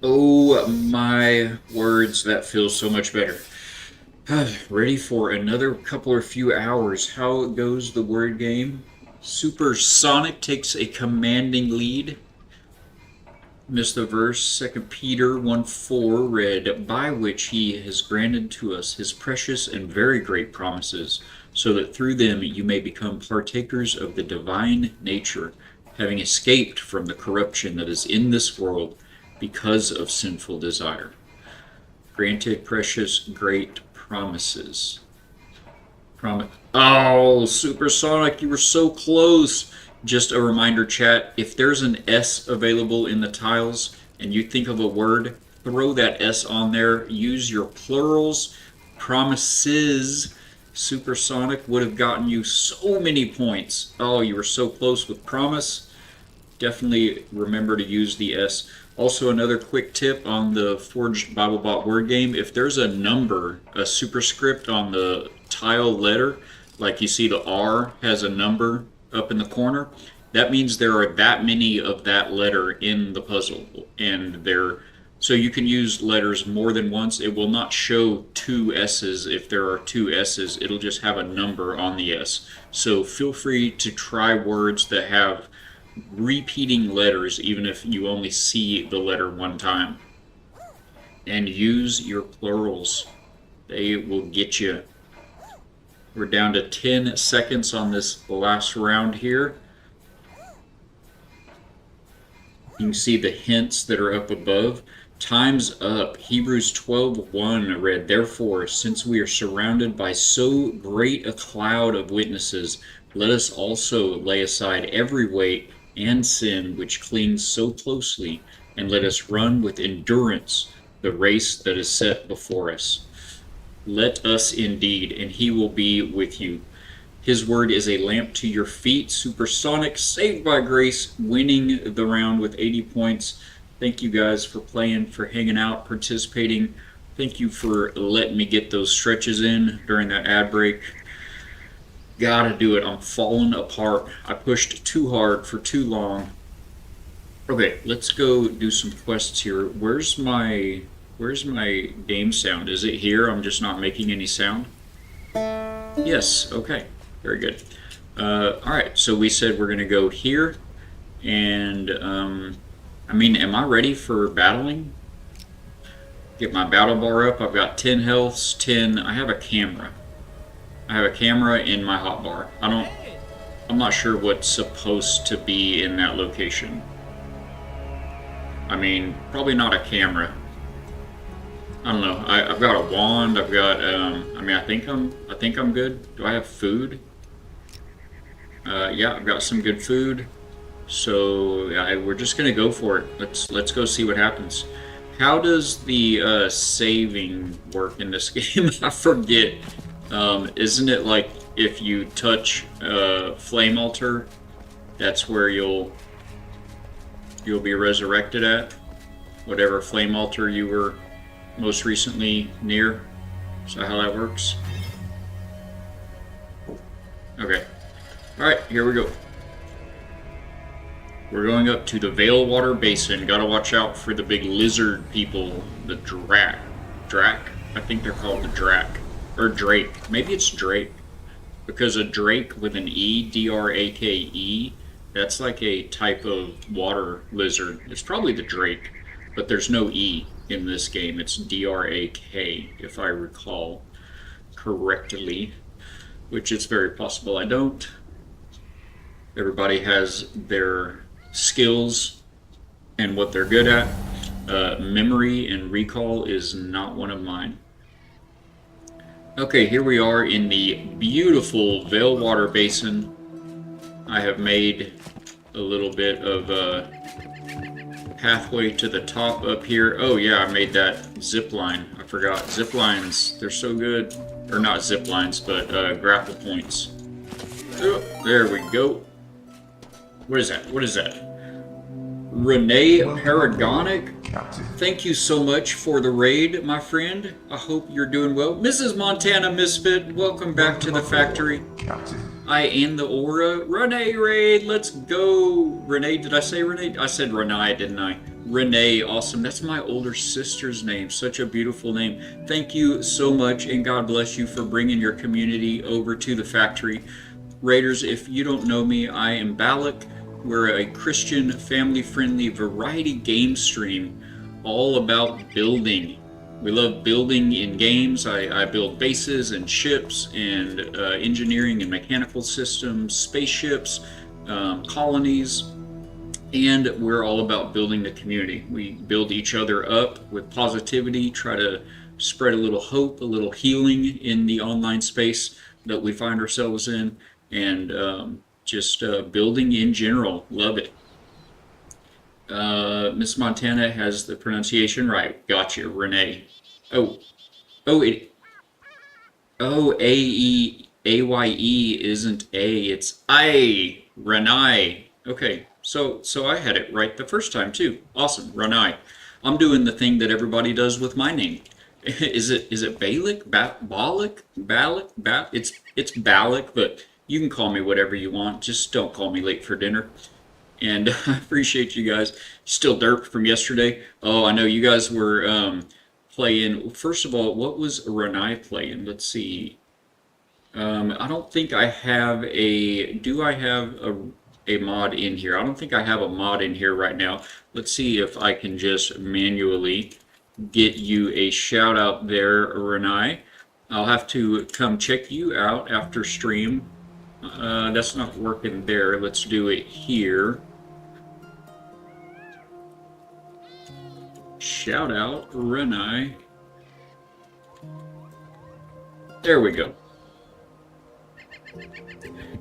Oh my words, that feels so much better. Ready for another couple or few hours. How goes the word game? Supersonic takes a commanding lead. Missed the verse. 2 Peter 1:4 read, by which he has granted to us his precious and very great promises, so that through them you may become partakers of the divine nature, having escaped from the corruption that is in this world because of sinful desire. Granted precious great promises. Oh, Supersonic, you were so close. Just a reminder, chat, if there's an S available in the tiles and you think of a word, throw that S on there. Use your plurals. Promises. Supersonic would have gotten you so many points. Oh, you were so close with promise. Definitely remember to use the S. Also, another quick tip on the Forged BibleBot word game, if there's a number, a superscript on the tile letter, like you see the R has a number up in the corner, that means there are that many of that letter in the puzzle. And so you can use letters more than once. It will not show two S's if there are two S's. It'll just have a number on the S. So feel free to try words that have repeating letters even if you only see the letter one time. And use your plurals. They will get you. We're down to 10 seconds on this last round here. You can see the hints that are up above. Time's up. Hebrews 12:1 read, therefore, since we are surrounded by so great a cloud of witnesses, let us also lay aside every weight and sin which clings so closely, and let us run with endurance the race that is set before us. Let us indeed, and he will be with you. His word is a lamp to your feet. Supersonic, saved by grace, winning the round with 80 points. Thank you guys for playing, for hanging out, participating. Thank you for letting me get those stretches in during that ad break. Gotta do it. I'm falling apart. I pushed too hard for too long. Okay, let's go do some quests here. Where's my game sound? Is it here? I'm just not making any sound. Yes, okay. Very good. Alright, so we said we're gonna go here, and I mean, am I ready for battling? Get my battle bar up. I've got 10 healths, 10. I have a camera. I have a camera in my hotbar. I'm not sure what's supposed to be in that location. I mean, probably not a camera. I don't know. I've got a wand. I've got. I mean, I think I'm good. Do I have food? Yeah, I've got some good food. So yeah, we're just gonna go for it. Let's go see what happens. How does the saving work in this game? I forget. Isn't it like if you touch flame altar, that's where you'll be resurrected at? Whatever flame altar you were most recently near. Is that how that works? Okay. Alright, here we go. We're going up to the Veilwater Basin. Gotta watch out for the big lizard people. The Drac. I think they're called the Drac. Or Drake. Maybe it's Drake. Because a Drake with an E, D-R-A-K-E, that's like a type of water lizard. It's probably the Drake, but there's no E in this game. It's D-R-A-K, if I recall correctly, which it's very possible I don't. Everybody has their skills and what they're good at. Memory and recall is not one of mine. Okay, here we are in the beautiful Veilwater Basin. I have made a little bit of a pathway to the top up here. Oh yeah, I made that zip line. I forgot. Zip lines, they're so good. Or not zip lines, but grapple points. Oh, there we go. What is that? What is that? Renee Paragonic? Thank you so much for the raid, my friend. I hope you're doing well. Mrs. Montana Misfit, welcome back to the factory. I am the Aura. Renee raid, let's go. Renee, did I say Renee? I said Renee, didn't I? Renee, awesome. That's my older sister's name. Such a beautiful name. Thank you so much, and God bless you for bringing your community over to the factory. Raiders, if you don't know me, I am Balak. We're a Christian, family-friendly variety game stream all about building. We love building in games. I build bases and ships and engineering and mechanical systems, spaceships, colonies, and we're all about building the community. We build each other up with positivity, try to spread a little hope, a little healing in the online space that we find ourselves in, and just building in general. Love it. Miss Montana has the pronunciation right. Gotcha, Renee. Oh, oh, A-E-A-Y-E isn't A, it's I, Renai. Okay, so I had it right the first time too. Awesome, Renai. I'm doing the thing that everybody does with my name. Is it Balik? Balik? It's Balik, but you can call me whatever you want. Just don't call me late for dinner. And I appreciate you guys. Still derped from yesterday. Oh, I know you guys were playing. First of all, what was Renai playing? Let's see. I don't think I have a. Do I have a mod in here? I don't think I have a mod in here right now. Let's see if I can just manually get you a shout out there, Renai. I'll have to come check you out after stream. That's not working there. Let's do it here. Shout out, Renai. There we go.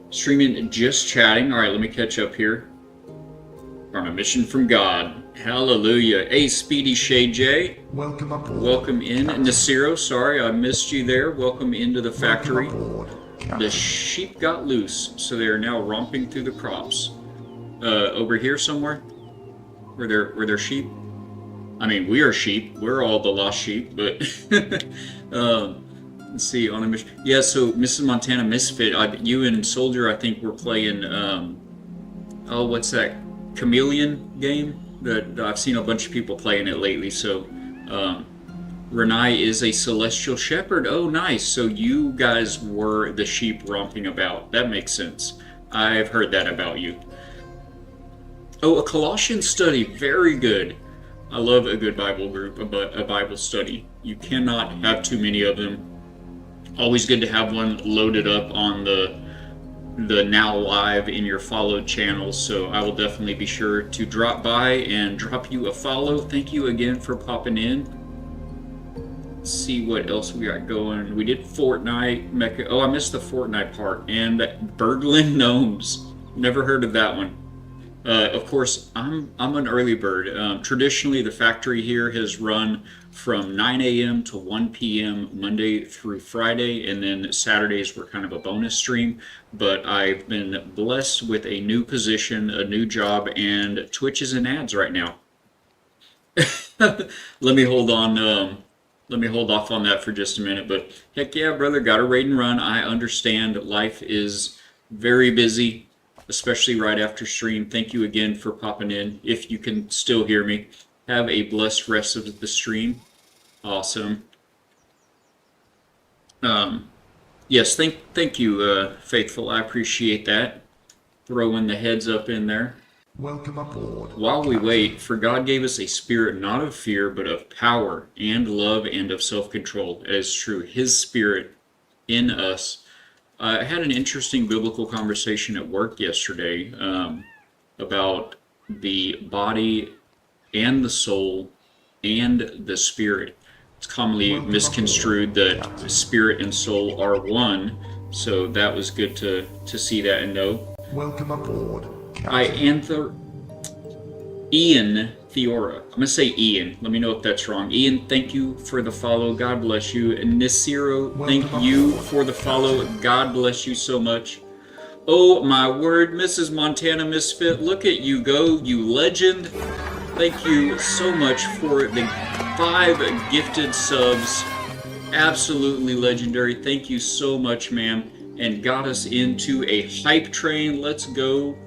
Streaming, just chatting. All right, let me catch up here. On a mission from God. Hallelujah. Hey, Speedy Shay J. Welcome aboard. Welcome in. Nasiro, sorry I missed you there. Welcome into the factory. The sheep got loose, so they are now romping through the crops. Over here somewhere? Were there sheep? I mean, we are sheep. We're all the lost sheep, but let's see on a mission. Yeah, so Mrs. Montana Misfit, you and Soldier, I think, were playing. Oh, what's that chameleon game? That I've seen a bunch of people playing it lately. So, Renai is a celestial shepherd. Oh, nice. So you guys were the sheep romping about. That makes sense. I've heard that about you. Oh, a Colossian study. Very good. I love a good Bible group, a Bible study. You cannot have too many of them. Always good to have one loaded up on the now live in your followed channels. So I will definitely be sure to drop by and drop you a follow. Thank you again for popping in. Let's see what else we got going. We did Fortnite, Mecha. Oh, I missed the Fortnite part. And Berglund Gnomes. Never heard of that one. Of course, I'm an early bird. Traditionally, the factory here has run from 9 a.m. to 1 p.m. Monday through Friday, and then Saturdays were kind of a bonus stream. But I've been blessed with a new position, a new job, and Twitch is in ads right now. Let me hold on. Let me hold off on that for just a minute. But heck yeah, brother, got to raid and run. I understand life is very busy, especially right after stream. Thank you again for popping in. If you can still hear me, have a blessed rest of the stream. Awesome. Yes, thank you, Faithful. I appreciate that. Throwing the heads up in there. Welcome aboard. While we wait, for God gave us a spirit not of fear, but of power and love and of self-control. It is true. His spirit in us. I had an interesting biblical conversation at work yesterday about the body and the soul and the spirit. It's commonly misconstrued that spirit and soul are one, so that was good to see that and know. Welcome aboard. Ian Theora. I'm going to say Ian. Let me know if that's wrong. Ian, thank you for the follow. God bless you. And Nisiro, thank you for the follow. God bless you so much. Oh my word, Mrs. Montana Misfit, look at you go, you legend. Thank you so much for the 5 gifted subs. Absolutely legendary. Thank you so much, ma'am. And got us into a hype train. Let's go.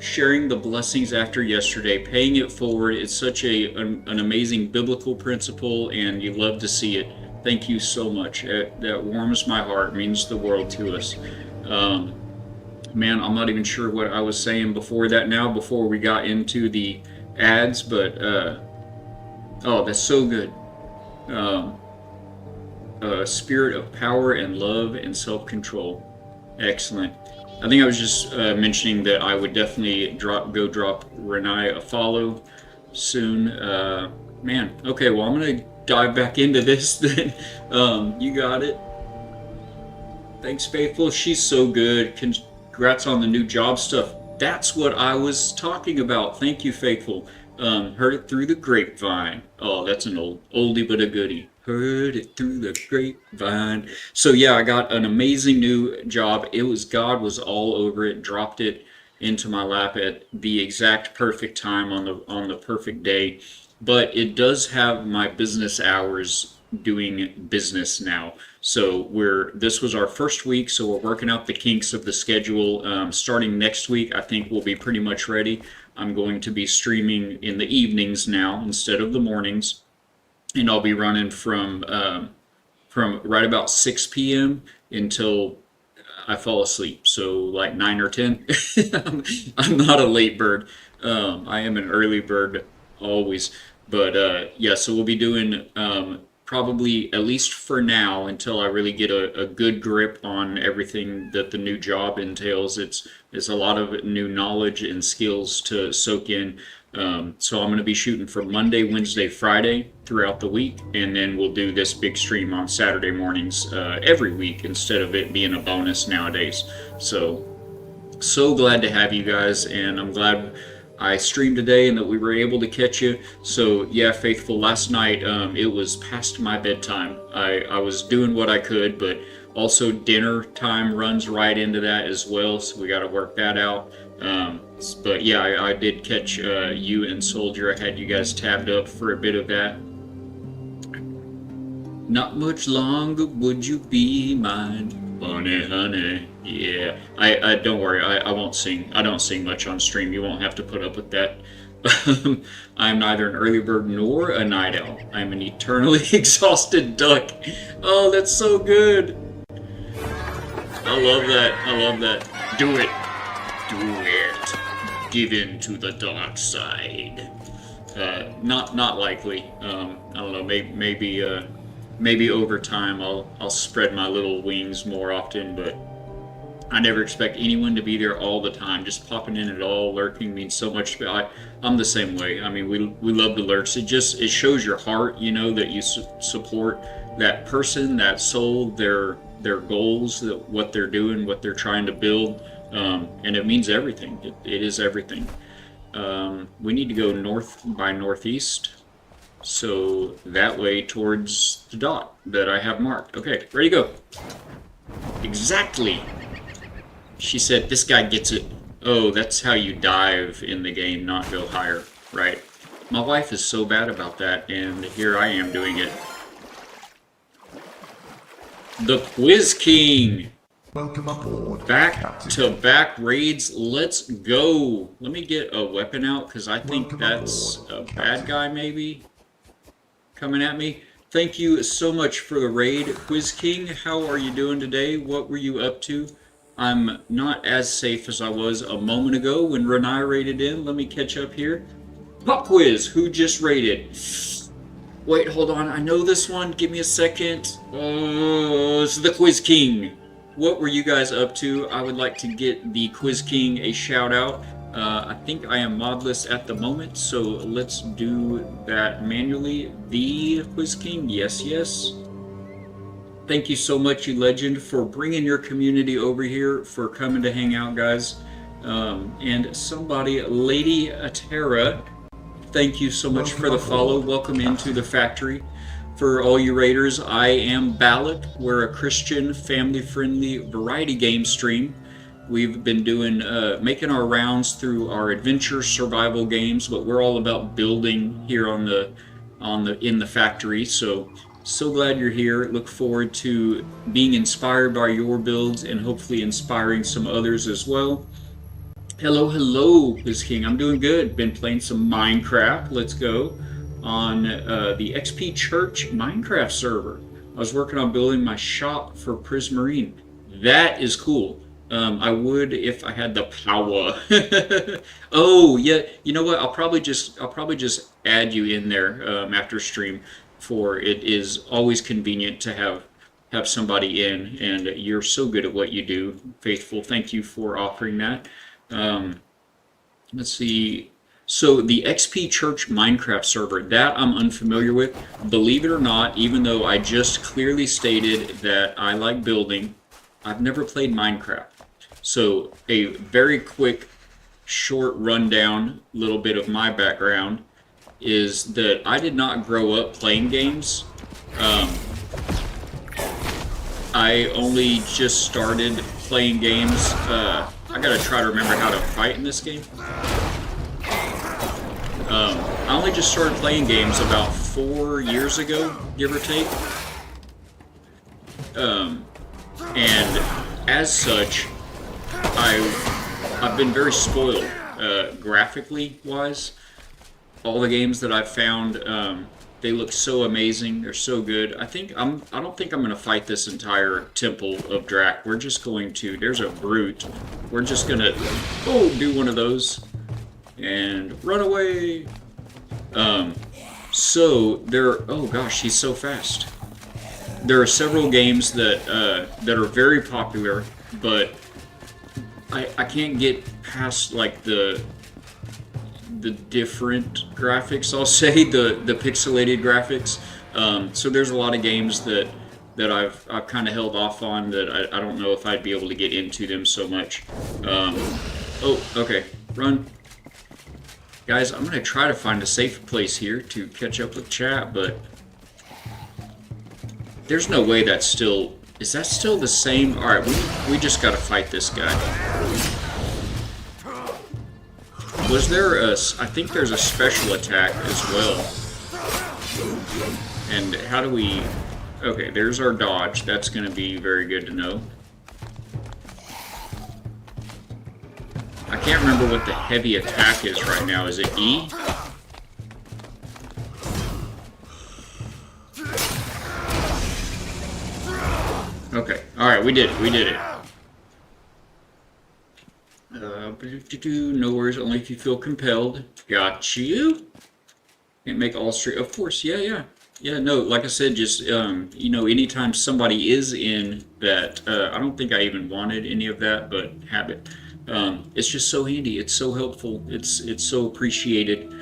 sharing the blessings after yesterday, paying it forward. It's such an amazing biblical principle, and you love to see it. Thank you so much. That warms my heart, means the world to us. Um, Man, I'm not even sure what I was saying before that now, before we got into the ads, but oh, that's so good. Um, a spirit of power and love and self-control. Excellent. I think I was just mentioning that I would definitely drop Renai a follow soon. Man, okay, well, I'm gonna dive back into this then. You got it. Thanks, Faithful. She's so good. Congrats on the new job stuff. That's what I was talking about. Thank you, Faithful. Heard it through the grapevine. Oh, that's an oldie but a goodie. Heard it through the grapevine. So yeah, I got an amazing new job. God was all over it. Dropped it into my lap at the exact perfect time on the perfect day. But it does have my business hours doing business now. So this was our first week, so we're working out the kinks of the schedule. Starting next week, I think we'll be pretty much ready. I'm going to be streaming in the evenings now instead of the mornings, and I'll be running from right about 6 p.m. until I fall asleep. So like 9 or 10. I'm not a late bird. I am an early bird always. But yeah, so we'll be doing probably, at least for now, until I really get a good grip on everything that the new job entails. It's a lot of new knowledge and skills to soak in. So I'm going to be shooting for Monday, Wednesday, Friday throughout the week, and then we'll do this big stream on Saturday mornings every week instead of it being a bonus nowadays. So glad to have you guys, and I'm glad I streamed today and that we were able to catch you. So yeah, Faithful, last night it was past my bedtime. I was doing what I could, but also dinner time runs right into that as well, so we got to work that out. But yeah, I did catch you and Soldier. I had you guys tabbed up for a bit of that. Not much longer would you be mine, honey, honey. Yeah, I don't worry. I won't sing. I don't sing much on stream. You won't have to put up with that. I'm neither an early bird nor a night owl. I'm an eternally exhausted duck. Oh, that's so good. I love that. I love that. Do it. Do it. Give in to the dark side. Not likely. I don't know. Maybe over time I'll spread my little wings more often, but I never expect anyone to be there all the time. Just popping in at all, lurking means so much. I'm the same way. I mean, we love to lurk. It shows your heart, you know, that you support that person, that soul, their goals, what they're doing, what they're trying to build, and it means everything. It is everything. We need to go north by northeast, so that way towards the dot that I have marked. Okay, ready to go. Exactly. She said, this guy gets it. Oh, that's how you dive in the game, not go higher. Right. My wife is so bad about that, and here I am doing it. The Quiz King! Welcome aboard. Back-to-back raids. Let's go. Let me get a weapon out, because I think that's a bad guy, maybe, coming at me. Thank you so much for the raid, Quiz King. How are you doing today? What were you up to? I'm not as safe as I was a moment ago when Renai raided in. Let me catch up here. Pop quiz, who just raided? Wait, hold on, I know this one. Give me a second. Oh, this is the Quiz King. What were you guys up to? I would like to get the Quiz King a shout out. I think I am modless at the moment, so let's do that manually. The Quiz King, yes, yes. Thank you so much, you legend, for bringing your community over here, for coming to hang out, guys. And somebody, Lady Atera, thank you so much for the follow. Welcome into the factory. For all you raiders, I am Ballot. We're a Christian, family-friendly variety game stream. We've been doing, making our rounds through our adventure survival games, but we're all about building here in the factory. So glad you're here. Look forward to being inspired by your builds and hopefully inspiring some others as well. Hello, hello, Biz King. I'm doing good. Been playing some Minecraft. Let's go on the XP Church Minecraft server. I was working on building my shop for Prismarine. That is cool. I would if I had the power. Oh yeah, you know what? I'll probably just add you in there after stream. For it is always convenient to have somebody in, and you're so good at what you do, Faithful. Thank you for offering that. Um, let's see. So the XP Church Minecraft server, that I'm unfamiliar with. Believe it or not, even though I just clearly stated that I like building, I've never played Minecraft. So a very quick, short rundown, little bit of my background is that I did not grow up playing games. Um, I only just started playing games. I gotta try to remember how to fight in this game. I only just started playing games about 4 years ago, give or take. Um, and as such, I've been very spoiled, graphically wise. All the games that I've found, they look so amazing. They're so good. I don't think I'm gonna fight this entire Temple of Drac. We're just going to. There's a brute. We're just gonna do one of those and run away. Um, so there. Oh gosh, he's so fast. There are several games that are very popular, but I can't get past like the different graphics. I'll say the pixelated graphics. So there's a lot of games that I've kind of held off on that I don't know if I'd be able to get into them so much. Oh, okay, run. Guys, I'm gonna try to find a safe place here to catch up with chat, but there's no way that's still... Is that still the same? Alright, we just gotta fight this guy. Was there a... I think there's a special attack as well. And how do we... Okay, there's our dodge. That's gonna be very good to know. I can't remember what the heavy attack is right now. Is it E? Okay. Alright, we did it. We did it. No worries, only if you feel compelled. Got you. Can't make all straight. Of course, yeah. Yeah, no, like I said, just, you know, anytime somebody is in that, I don't think I even wanted any of that, but have it. It's just so handy. It's so helpful. It's so appreciated.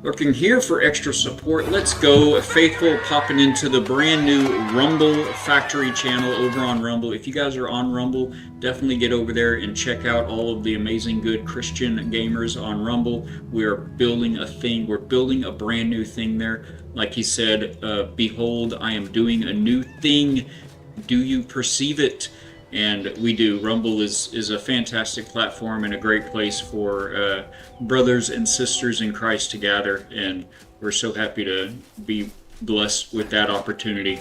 Looking here for extra support. Let's go. Faithful popping into the brand new Rumble Factory channel over on Rumble. If you guys are on Rumble, definitely get over there and check out all of the amazing good Christian gamers on Rumble. We are building a thing. We're building a brand new thing there. Like he said, behold, I am doing a new thing. Do you perceive it? And we do. Rumble is a fantastic platform and a great place for brothers and sisters in Christ to gather, and we're so happy to be blessed with that opportunity.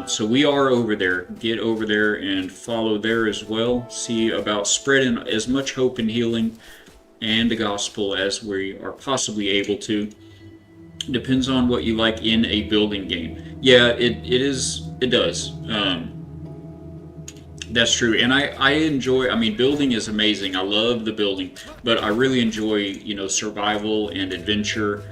So we are over there. Get over there and follow there as well. See about spreading as much hope and healing and the gospel as we are possibly able to. Depends on what you like in a building game. Yeah, it does. That's true, and I enjoy. I mean, building is amazing. I love the building, but I really enjoy, you know, survival and adventure,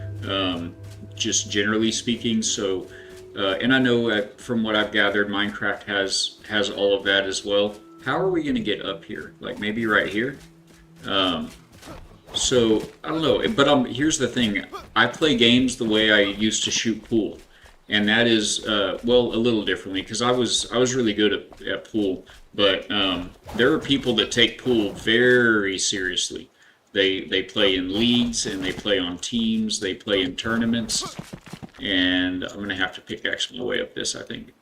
just generally speaking. So, and I know from what I've gathered, Minecraft has all of that as well. How are we going to get up here? Like maybe right here. So I don't know, but here's the thing. I play games the way I used to shoot pool. And that is, well, a little differently, because I was really good at pool, but there are people that take pool very seriously. They play in leagues, and they play on teams, they play in tournaments, and I'm going to have to pickaxe my way up this, I think.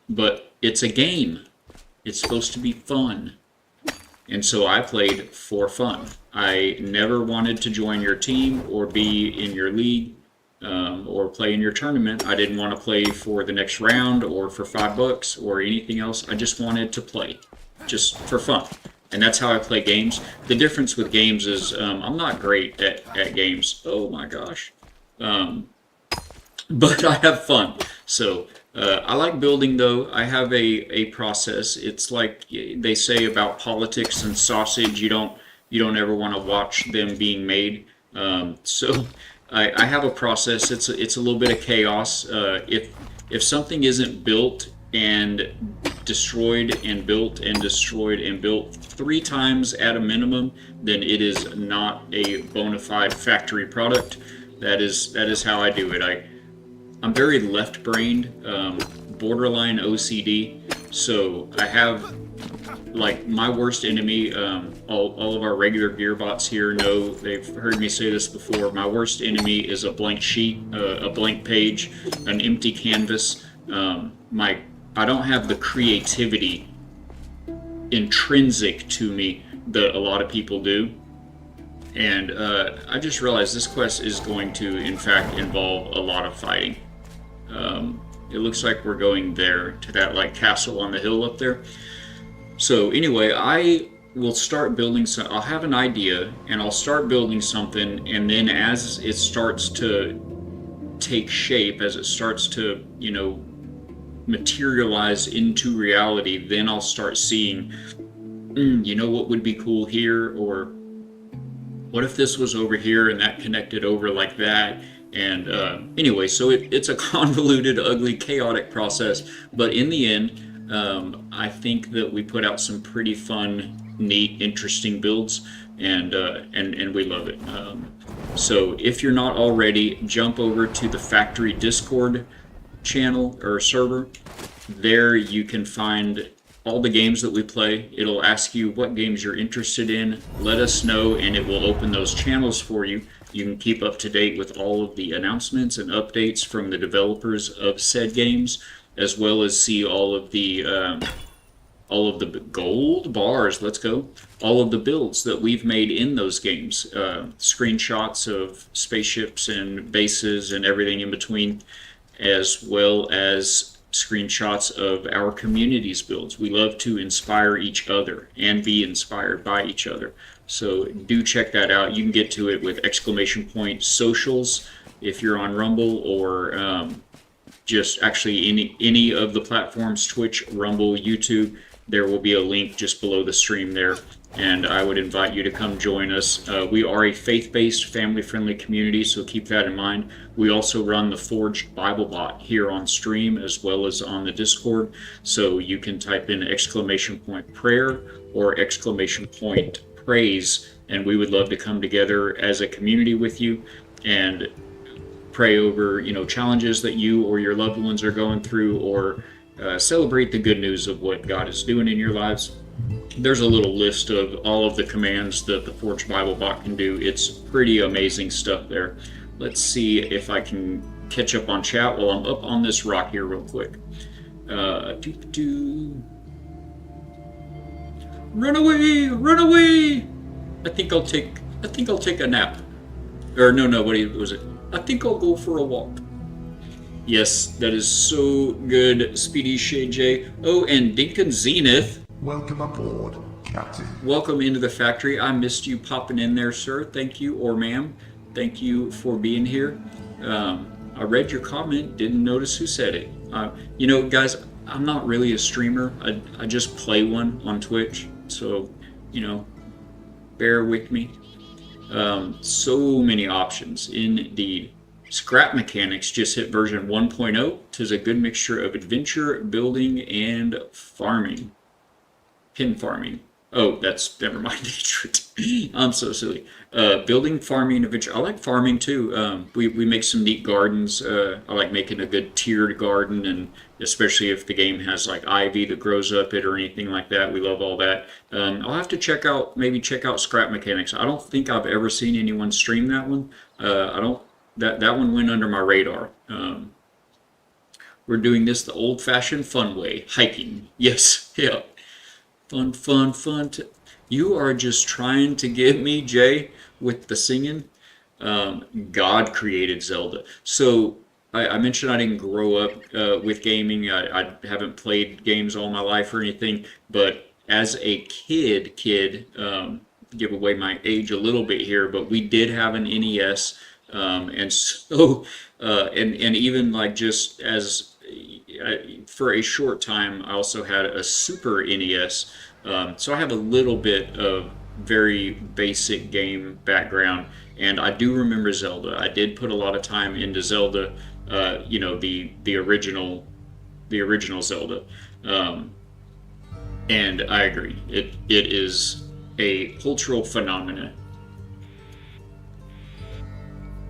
But it's a game. It's supposed to be fun. And so I played for fun. I never wanted to join your team or be in your league. Or play in your tournament. I didn't want to play for the next round or for $5 or anything else. I just wanted to play. just for fun. And that's how I play games. The difference with games is I'm not great at games. Oh my gosh. Um, but I have fun. So I like building though. I have a process. It's like they say about politics and sausage. You don't ever want to watch them being made. So I have a process. It's a little bit of chaos. If something isn't built and destroyed and built and destroyed and built 3 times at a minimum, then it is not a bona fide factory product. That is how I do it. I'm very left-brained, borderline OCD. So I have like my worst enemy. All of our regular gearbots here know, they've heard me say this before. My worst enemy is a blank sheet, a blank page, an empty canvas. My I don't have the creativity intrinsic to me that a lot of people do. And I just realized this quest is going to, in fact, involve a lot of fighting. It looks like we're going there to that like castle on the hill up there. So anyway, I will start building some. I'll have an idea, and I'll start building something, and then as it starts to take shape, as it starts to materialize into reality, then I'll start seeing, what would be cool here, or what if this was over here and that connected over like that? And anyway, so it's a convoluted, ugly, chaotic process. But in the end, I think that we put out some pretty fun, neat, interesting builds, and we love it. So if you're not already, jump over to the Factory Discord channel or server. There you can find all the games that we play. It'll ask you what games you're interested in. Let us know, and it will open those channels for you. You can keep up to date with all of the announcements and updates from the developers of said games, as well as see all of the gold bars. Let's go. All of the builds that we've made in those games, screenshots of spaceships and bases and everything in between, as well as screenshots of our community's builds. We love to inspire each other and be inspired by each other. So do check that out. You can get to it with !socials if you're on Rumble, or just actually any of the platforms, Twitch, Rumble, YouTube. There will be a link just below the stream there, and I would invite you to come join us. We are a faith-based, family-friendly community, so keep that in mind. We also run the Forged Bible Bot here on stream as well as on the Discord, so you can type in !prayer or !praise, and we would love to come together as a community with you and pray over challenges that you or your loved ones are going through, or celebrate the good news of what God is doing in your lives. There's a little list of all of the commands that the Forged Bible Bot can do. It's pretty amazing stuff there. Let's see if I can catch up on chat while I'm up on this rock here real quick. Run away! Run away! I think I'll take a nap. Or no, what was it? I think I'll go for a walk. Yes, that is so good, Speedy Shay J. Oh, and Dinkin Zenith. Welcome aboard, Captain. Welcome into the factory. I missed you popping in there, sir. Thank you, or ma'am. Thank you for being here. I read your comment, didn't notice who said it. Guys, I'm not really a streamer. I just play one on Twitch, so, bear with me. So many options, indeed. Scrap Mechanics just hit version 1.0. 'Tis a good mixture of adventure, building, and farming. Pin farming. Oh, never mind. I'm so silly. Building, farming, adventure. I like farming too. We make some neat gardens. I like making a good tiered garden, and especially if the game has like ivy that grows up it or anything like that. We love all that. I'll have to check out Scrap Mechanics. I don't think I've ever seen anyone stream that one. That one went under my radar. We're doing this the old-fashioned fun way. Hiking. Yes. Yeah. Fun. You are just trying to get me, Jay, with the singing. God created Zelda. So I mentioned I didn't grow up with gaming. I haven't played games all my life or anything, but as a kid, give away my age a little bit here, but we did have an NES, and so and even like just as for a short time, I also had a Super NES. So I have a little bit of very basic game background, and I do remember Zelda. I did put a lot of time into Zelda, the original Zelda. Um, and I agree. It is a cultural phenomenon.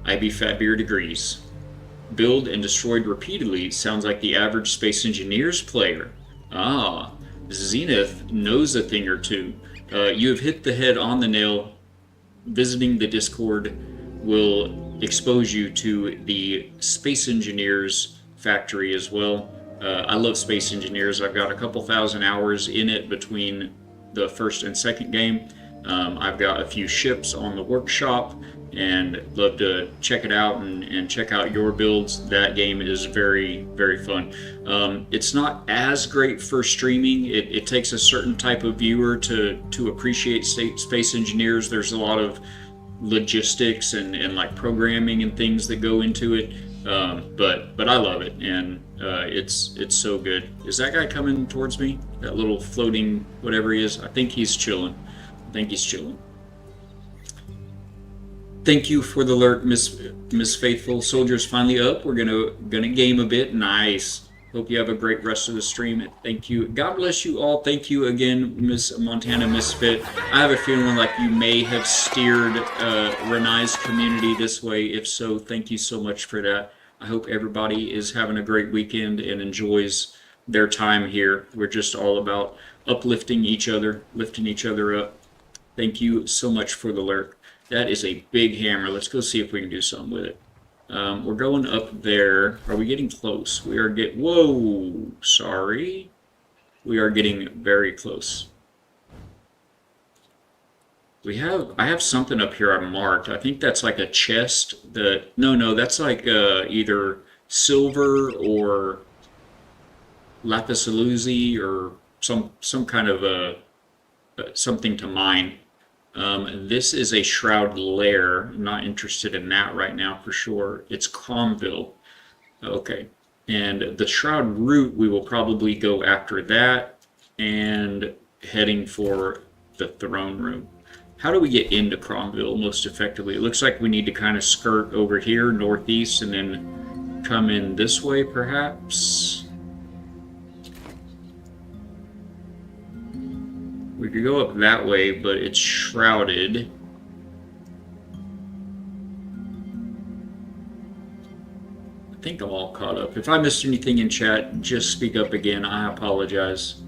IB Fatbeard agrees. Build and destroyed repeatedly sounds like the average Space Engineers player. Ah, Zenith knows a thing or two. You have hit the head on the nail. Visiting the Discord will expose you to the Space Engineers factory as well. I love Space Engineers. I've got a couple thousand hours in it between the first and second game. I've got a few ships on the workshop and love to check it out and check out your builds. That game is very, very fun. It's not as great for streaming. It takes a certain type of viewer to appreciate Space Engineers. There's a lot of logistics and like programming and things that go into it. But I love it, and it's so good. Is that guy coming towards me? That little floating whatever he is? I think he's chilling. I think he's chilling. Thank you for the alert, Miss Faithful. Soldier's finally up. We're gonna game a bit. Nice. Hope you have a great rest of the stream. Thank you. God bless you all. Thank you again, Miss Montana Misfit. I have a feeling like you may have steered Renai's community this way. If so, thank you so much for that. I hope everybody is having a great weekend and enjoys their time here. We're just all about uplifting each other, lifting each other up. Thank you so much for the lurk. That is a big hammer. Let's go see if we can do something with it. We're going up there. Are we getting close? We are whoa, sorry. We are getting very close. I have something up here I marked. I think that's like a chest no, that's like either silver or lapis lazuli or some kind of something to mine. This is a Shroud lair. I'm not interested in that right now for sure. It's Cromville. Okay. And the Shroud route, we will probably go after that and heading for the throne room. How do we get into Cromville most effectively? It looks like we need to kind of skirt over here, northeast, and then come in this way, perhaps. We could go up that way, but it's shrouded. I think I'm all caught up. If I missed anything in chat, just speak up again. I apologize.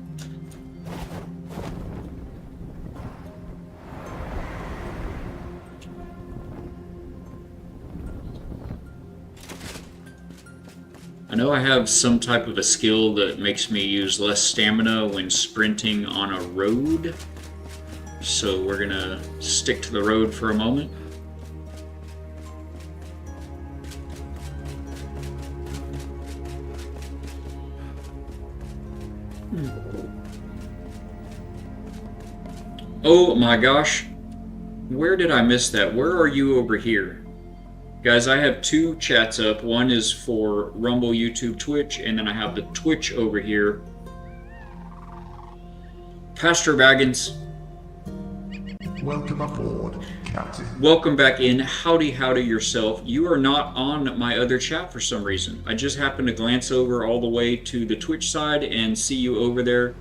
I know I have some type of a skill that makes me use less stamina when sprinting on a road. So we're gonna stick to the road for a moment. Oh my gosh. Where did I miss that? Where are you over here? Guys, I have two chats up. One is for Rumble, YouTube, Twitch, and then I have the Twitch over here. Pastor Baggins. Welcome aboard, Captain. Welcome back in. Howdy, howdy yourself. You are not on my other chat for some reason. I just happened to glance over all the way to the Twitch side and see you over there.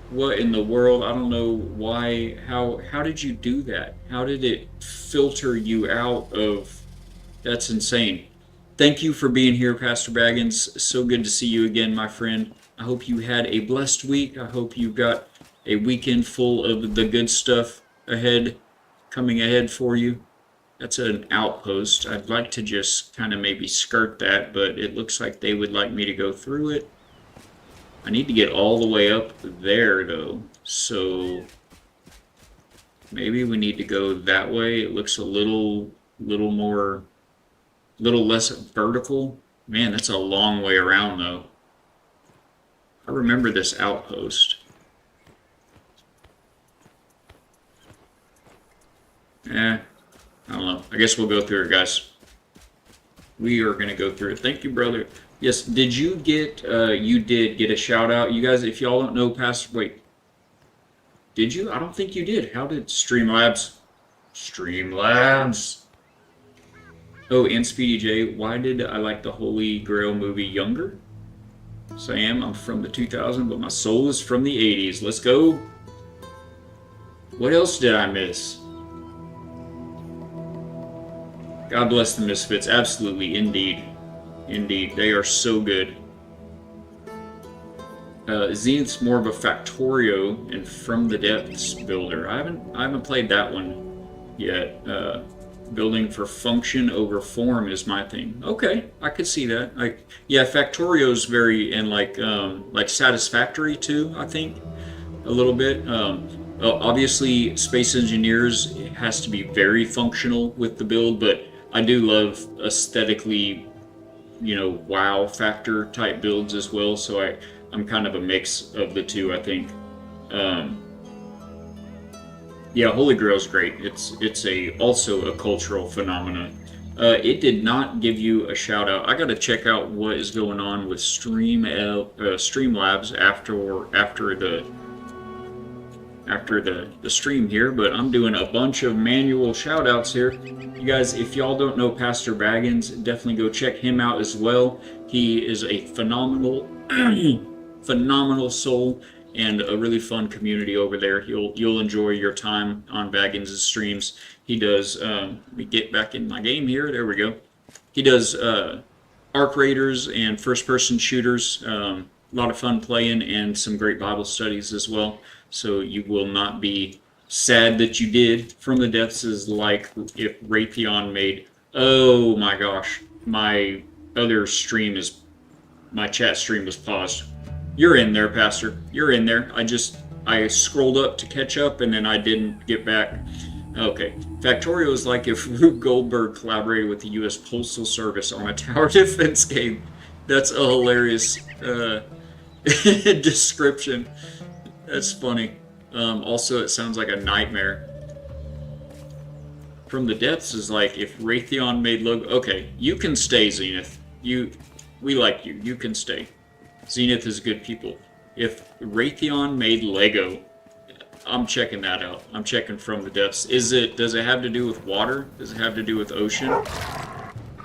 What in the world? I don't know why. How did you do that? How did it filter you out of... That's insane. Thank you for being here, Pastor Baggins. So good to see you again, my friend. I hope you had a blessed week. I hope you got a weekend full of the good stuff coming ahead for you. That's an outpost. I'd like to just kind of maybe skirt that, but it looks like they would like me to go through it. I need to get all the way up there, though. So maybe we need to go that way. It looks a little less vertical. Man, that's a long way around, though. I remember this outpost. I don't know. I guess we'll go through it, guys. We are gonna go through it. Thank you, brother. Yes, did you get, you did get a shout out. You guys, if y'all don't know past, wait, did you? I don't think you did. How did Streamlabs? Streamlabs. Oh, and Speedy J, why did I like the Holy Grail movie younger? Sam, I'm from the 2000s, but my soul is from the 80s. Let's go. What else did I miss? God bless the Misfits. Absolutely, indeed. Indeed, they are so good. Zenith's more of a Factorio and From the Depths builder. I haven't played that one yet. Building for function over form is my thing. Okay, I could see that. Like, yeah, Factorio's very and like Satisfactory too. I think a little bit. Obviously, Space Engineers has to be very functional with the build, but I do love aesthetically, wow factor type builds as well. So I'm kind of a mix of the two, I think. Yeah, Holy Grail's great. It's also a cultural phenomenon. It did not give you a shout out. I got to check out what is going on with Streamlabs after the stream here, but I'm doing a bunch of manual shout outs here. You guys, if y'all don't know Pastor Baggins, definitely go check him out as well. He is a phenomenal phenomenal soul and a really fun community over there. You'll enjoy your time on Baggins' streams. He does let me get back in my game here. There we go. He does Arc Raiders and first person shooters. A lot of fun playing and some great Bible studies as well. So you will not be sad that you did. From the Depths is like if Raytheon made, oh my gosh, my chat stream was paused. You're in there, Pastor. You're in there. I scrolled up to catch up and then I didn't get back. Okay. Factorio is like if Rube Goldberg collaborated with the U.S. Postal Service on a tower defense game. That's a hilarious description. That's funny. Also, it sounds like a nightmare. From the Depths is like if Raytheon made logo. Okay, you can stay, Zenith. We like you. You can stay. Zenith is good people. If Raytheon made Lego, I'm checking that out. I'm checking From the Depths. Does it have to do with water? Does it have to do with ocean?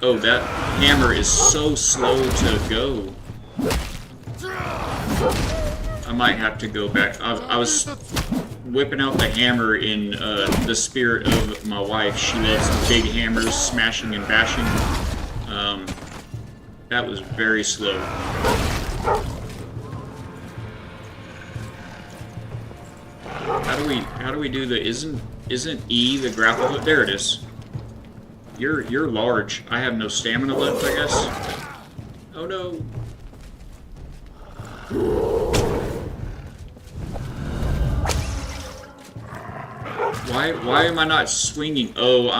Oh, that hammer is so slow to go. I might have to go back. I was whipping out the hammer in the spirit of my wife. She loves big hammers, smashing and bashing. That was very slow. How do we do the isn't E the grapple hook? There it is. You're large. I have no stamina left, I guess. Oh no. Why am I not swinging? Oh,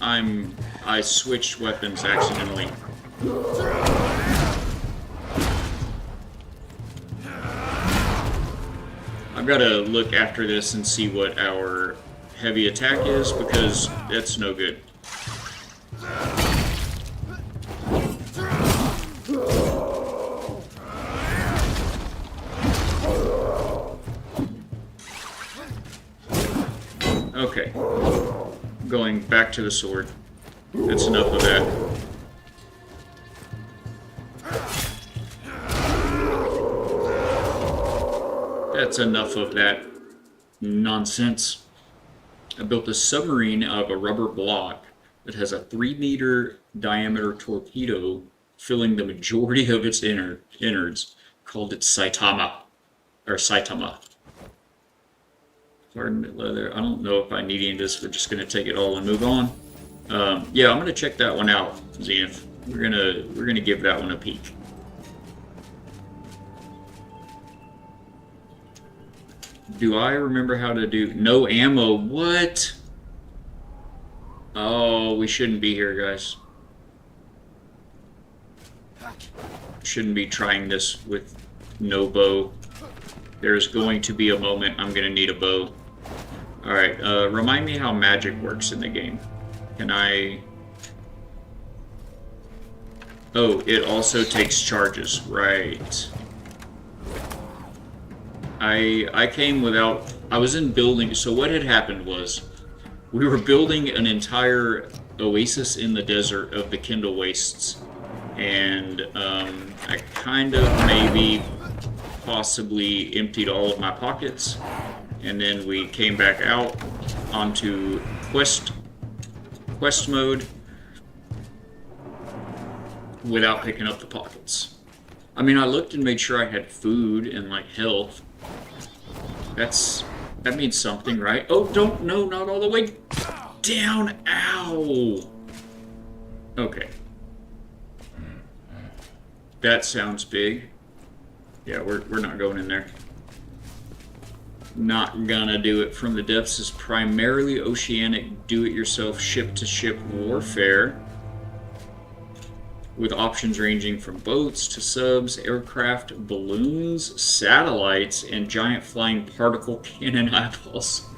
I switched weapons accidentally. I've got to look after this and see what our heavy attack is because that's no good. Okay. Going back to the sword. That's enough of that. That's enough of that nonsense. I built a submarine out of a rubber block that has a 3-meter diameter torpedo filling the majority of its innards. Called it Saitama. Or Saitama. Pardon leather. I don't know if I need any of this. We're just going to take it all and move on. Yeah, I'm going to check that one out, Zenith. We're gonna give that one a peek. Do I remember how to do no ammo? What? Oh, we shouldn't be here, guys. Shouldn't be trying this with no bow. There's going to be a moment I'm gonna need a bow. Alright, remind me how magic works in the game. Can I... Oh, it also takes charges. Right. I came without... I was in building... So what had happened was... We were building an entire oasis in the desert of the Kindle Wastes. And I kind of maybe possibly emptied all of my pockets. And then we came back out onto quest mode without picking up the pockets. I mean, I looked and made sure I had food and like health. That means something, right? Oh, no, not all the way down. Ow. Okay. That sounds big. Yeah, we're not going in there. Not gonna do it. From the Depths is primarily oceanic, do-it-yourself, ship-to-ship warfare, with options ranging from boats to subs, aircraft, balloons, satellites, and giant flying particle cannon eyeballs.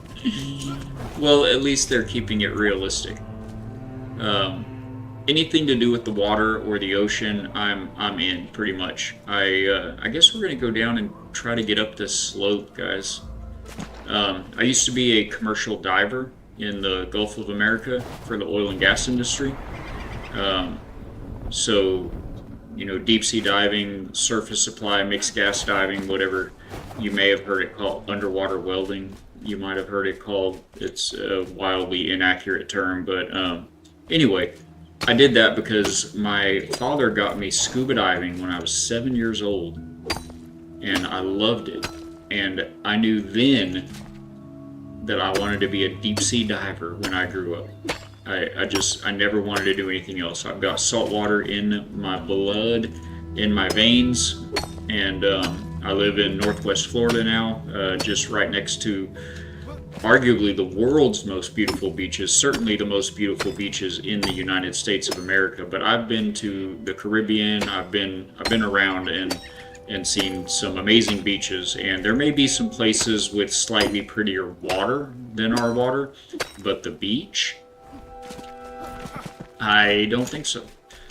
Well, at least they're keeping it realistic. Anything to do with the water or the ocean, I'm in pretty much. I guess we're gonna go down and try to get up this slope, guys. I used to be a commercial diver in the Gulf of America for the oil and gas industry. So, you know, deep sea diving, surface supply, mixed gas diving, whatever. You may have heard it called underwater welding. You might have heard it called, it's a wildly inaccurate term, but anyway, I did that because my father got me scuba diving when I was 7 years old, and I loved it. And I knew then that I wanted to be a deep sea diver when I grew up. I never wanted to do anything else. I've got salt water in my blood, in my veins, and I live in Northwest Florida now, just right next to arguably the world's most beautiful beaches, certainly the most beautiful beaches in the United States of America. But I've been to the Caribbean, I've been around and seen some amazing beaches, and there may be some places with slightly prettier water than our water, but the beach, I don't think so.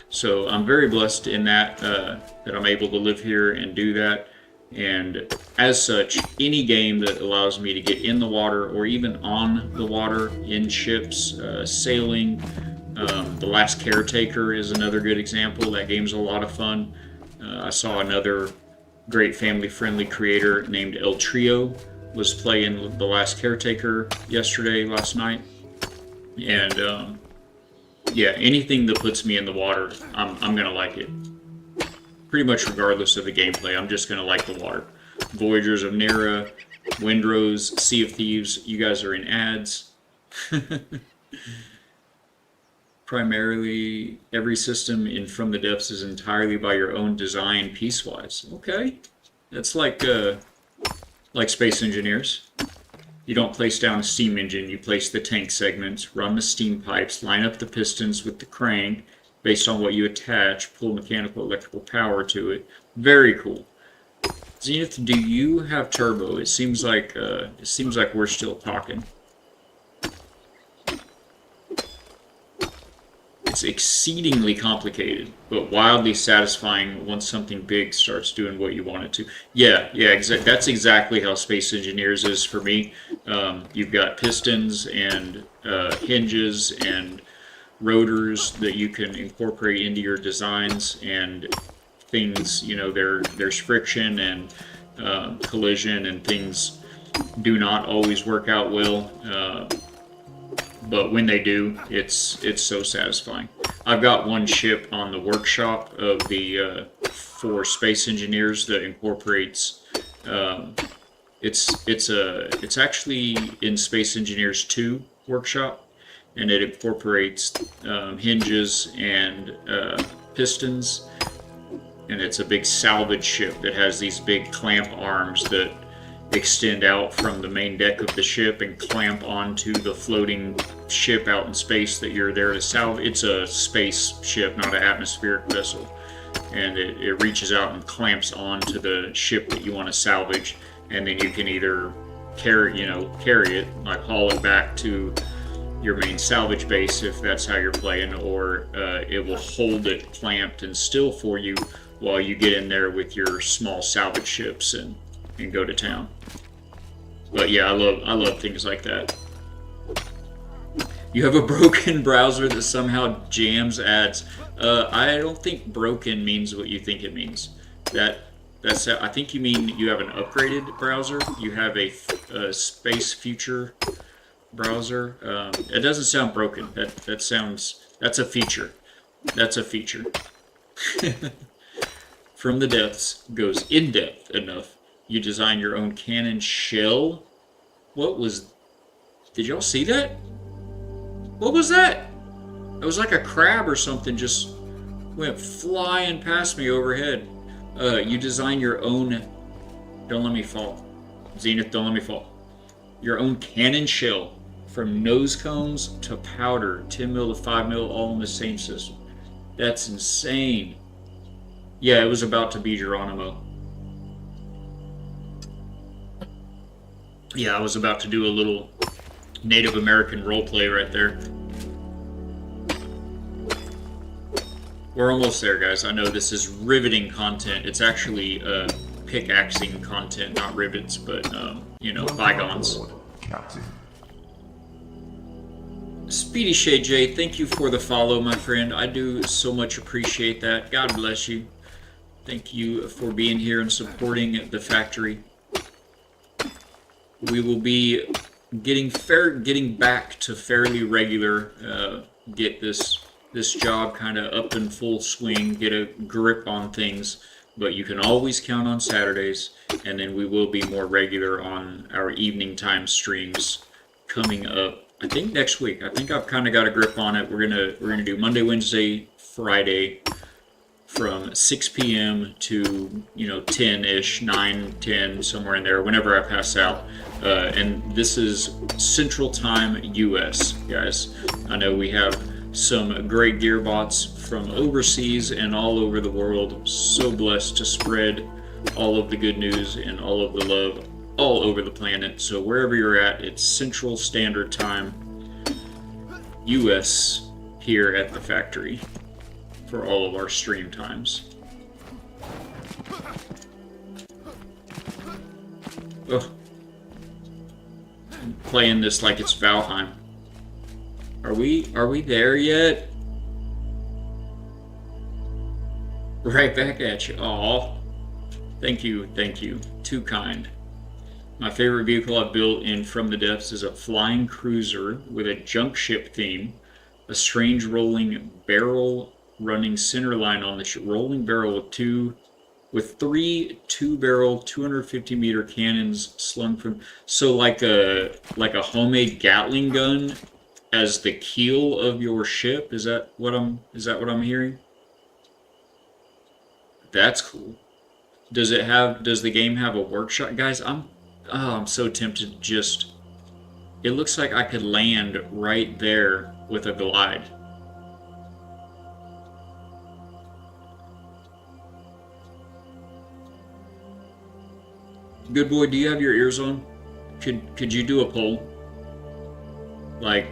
So I'm very blessed in that that I'm able to live here and do that. And as such, any game that allows me to get in the water or even on the water in ships, sailing. The Last Caretaker is another good example. That game's a lot of fun. I saw another great family-friendly creator named El Trio was playing The Last Caretaker last night. And yeah, anything that puts me in the water, I'm gonna like it. Pretty much regardless of the gameplay, I'm just gonna like the water. Voyagers of Nera, Windrose, Sea of Thieves, you guys are in ads. Primarily, every system in From the Depths is entirely by your own design piecewise. Okay, that's like Space Engineers. You don't place down a steam engine, you place the tank segments, run the steam pipes, line up the pistons with the crank. Based on what you attach, pull mechanical electrical power to it. Very cool. Zenith, do you have turbo? It seems like we're still talking. It's exceedingly complicated, but wildly satisfying once something big starts doing what you want it to. Yeah, that's exactly how Space Engineers is for me. You've got pistons and hinges and rotors that you can incorporate into your designs, and things, you know, there's friction and collision, and things do not always work out well, but when they do, it's so satisfying. I've got one ship on the workshop of the for Space Engineers that incorporates it's actually in Space Engineers 2 workshop, and it incorporates hinges and pistons, and it's a big salvage ship that has these big clamp arms that extend out from the main deck of the ship and clamp onto the floating ship out in space that you're there to salvage. It's a space ship, not an atmospheric vessel, and it reaches out and clamps onto the ship that you want to salvage, and then you can either carry it, like haul it back to your main salvage base if that's how you're playing, or it will hold it clamped and still for you while you get in there with your small salvage ships and go to town. But yeah, I love things like that. You have a broken browser that somehow jams ads. I don't think broken means what you think it means. I think you mean you have an upgraded browser. You have a Space Future browser. It doesn't sound broken. That's a feature. That's a feature. From the Depths goes in depth enough. You design your own cannon shell. Did y'all see that? What was that? It was like a crab or something just went flying past me overhead. You design your own... Don't let me fall. Zenith, don't let me fall. Your own cannon shell. From nose cones to powder. 10 mil to 5 mil, all in the same system. That's insane. Yeah, it was about to be Geronimo. Yeah, I was about to do a little Native American roleplay right there. We're almost there, guys. I know this is riveting content. It's actually pickaxing content, not rivets, but, bygones. Captain. Speedy Shade J, thank you for the follow, my friend. I do so much appreciate that. God bless you. Thank you for being here and supporting the factory. We will be getting back to fairly regular, get this job kind of up in full swing, get a grip on things, but you can always count on Saturdays, and then we will be more regular on our evening time streams coming up. I think next week. I think I've kind of got a grip on it. We're gonna do Monday, Wednesday, Friday from 6 p.m. to 10-ish, 9, 10, somewhere in there, whenever I pass out. And this is Central Time US, guys. I know we have some great gearbots from overseas and all over the world. So blessed to spread all of the good news and all of the love all over the planet. So wherever you're at, it's Central Standard Time US here at the factory for all of our stream times. Ugh. I'm playing this like it's Valheim. Are we there yet? Right back at you. Aw. Thank you. Too kind. My favorite vehicle I've built in From the Depths is a flying cruiser with a junk ship theme, a strange rolling barrel running center line on the rolling barrel with three 2-barrel 250-meter cannons slung from, so like a homemade Gatling gun as the keel of your ship. Is that what I'm hearing? That's cool. Does the game have a workshop? Guys, I'm so tempted to just... It looks like I could land right there with a glide. Good boy, do you have your ears on? Could you do a poll? Like,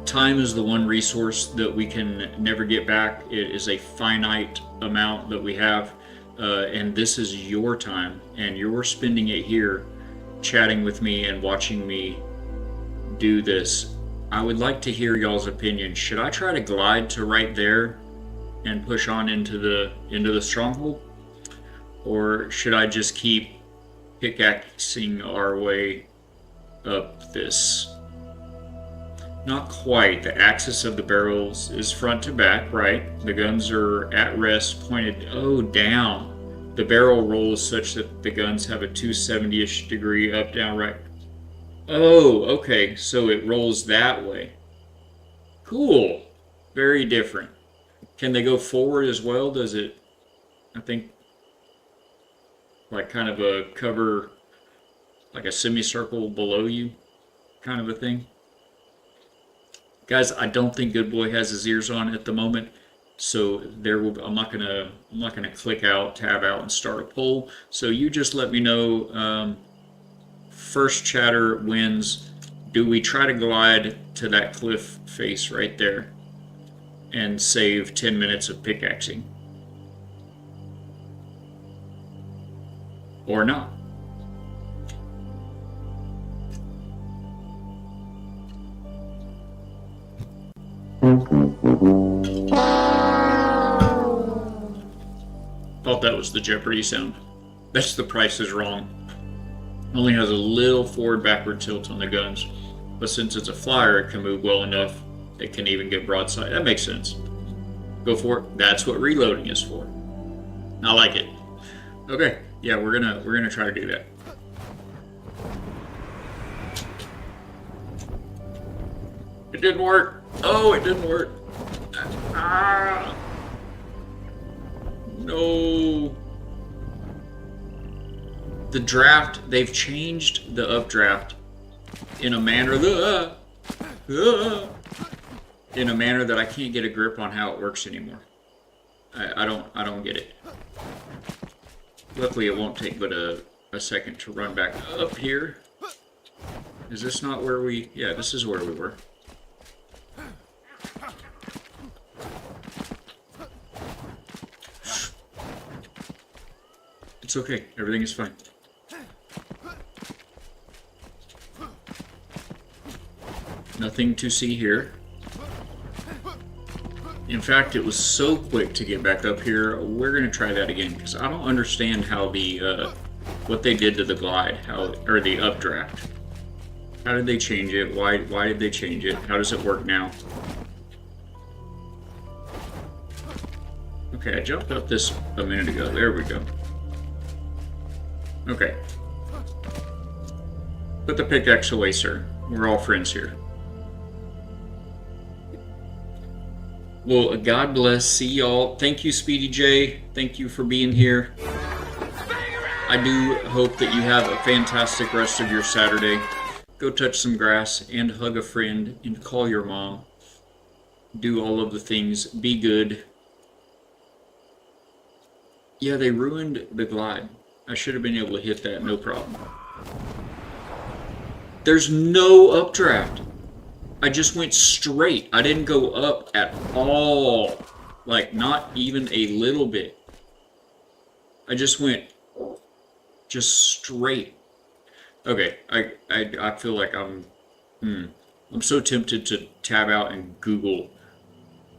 time is the one resource that we can never get back. It is a finite amount that we have. And this is your time, and you're spending it here chatting with me and watching me do this. I would like to hear y'all's opinion. Should I try to glide to right there and push on into the stronghold? Or should I just keep pickaxing our way up this? Not quite. The axis of the barrels is front to back, right? The guns are at rest, pointed, down. The barrel rolls such that the guns have a 270-ish degree up, down, right. Oh, okay, so it rolls that way. Cool. Very different. Can they go forward as well? Does it, I think, like kind of a cover, like a semicircle below you kind of a thing? Guys, I don't think Good Boy has his ears on at the moment, so I'm not gonna click out, tab out, and start a poll. So you just let me know First chatter wins. Do we try to glide to that cliff face right there and save 10 minutes of pickaxing? Or not? Thought that was the Jeopardy sound. That's The Price is Wrong. Only has a little forward-backward tilt on the guns, but since it's a flyer, it can move well enough. It can even get broadside. That makes sense. Go for it. That's what reloading is for. I like it. Okay, yeah, we're gonna try to do that. It didn't work. Oh, it didn't work. Ah. No. The draft, they've changed the updraft in a manner in a manner that I can't get a grip on how it works anymore. I don't get it. Luckily it won't take but a second to run back up here. Is this not where we... Yeah, this is where we were. It's okay. Everything is fine. Nothing to see here. In fact, it was so quick to get back up here. We're gonna try that again because I don't understand how the what they did to the glide, or the updraft. How did they change it? Why did they change it? How does it work now? Okay, I jumped up this a minute ago. There we go. Okay. Put the pickaxe away, sir. We're all friends here. Well, God bless. See y'all. Thank you, Speedy J. Thank you for being here. I do hope that you have a fantastic rest of your Saturday. Go touch some grass and hug a friend and call your mom. Do all of the things. Be good. Yeah, they ruined the glide. I should have been able to hit that, no problem. There's no updraft. I just went straight. I didn't go up at all. Like, not even a little bit. I just went straight. Okay, I feel like I'm so tempted to tab out and Google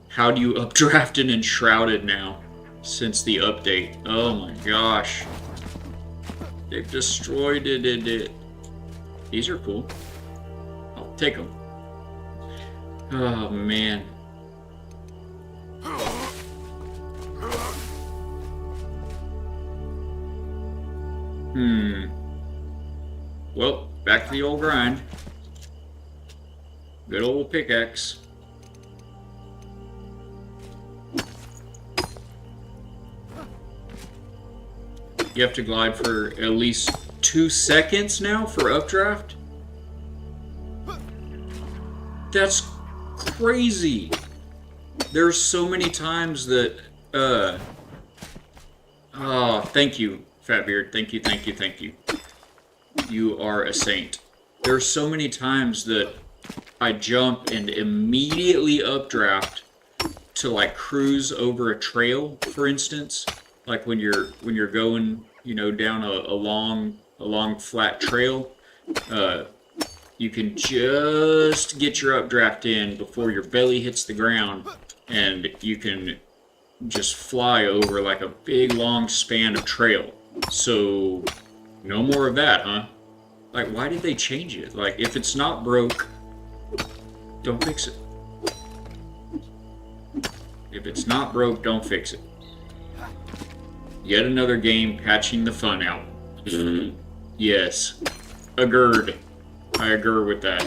how do you updraft an Enshrouded now since the update. Oh my gosh. They've destroyed it. These are cool. I'll take them. Oh man. Well, back to the old grind. Good old pickaxe. You have to glide for at least 2 seconds now for updraft? That's crazy. There's so many times that, oh, thank you, Fatbeard. Thank you. You are a saint. There's so many times that I jump and immediately updraft to like cruise over a trail, for instance. Like when you're going, you know, down a long flat trail, you can just get your updraft in before your belly hits the ground, and you can just fly over like a big long span of trail. So no more of that, huh? Like, why did they change it? Like, if it's not broke, don't fix it. If it's not broke, don't fix it. Yet another game patching the fun out. Yes. Agreed. I agree with that.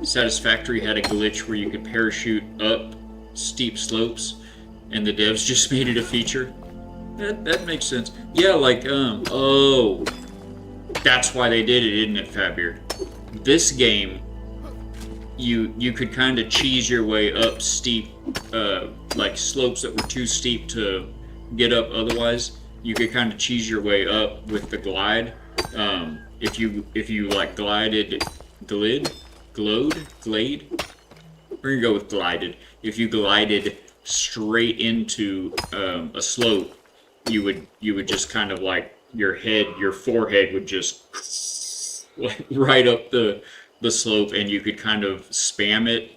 Satisfactory had a glitch where you could parachute up steep slopes, and the devs just made it a feature. That makes sense. Yeah, like, oh. That's why they did it, isn't it, Fatbeard? This game, you could kind of cheese your way up steep, like slopes that were too steep to get up otherwise. You could kind of cheese your way up with the glide, If you like glade, we're gonna go with glided. If you glided straight into a slope, you would just kind of like your forehead would just like right up the slope, and you could kind of spam it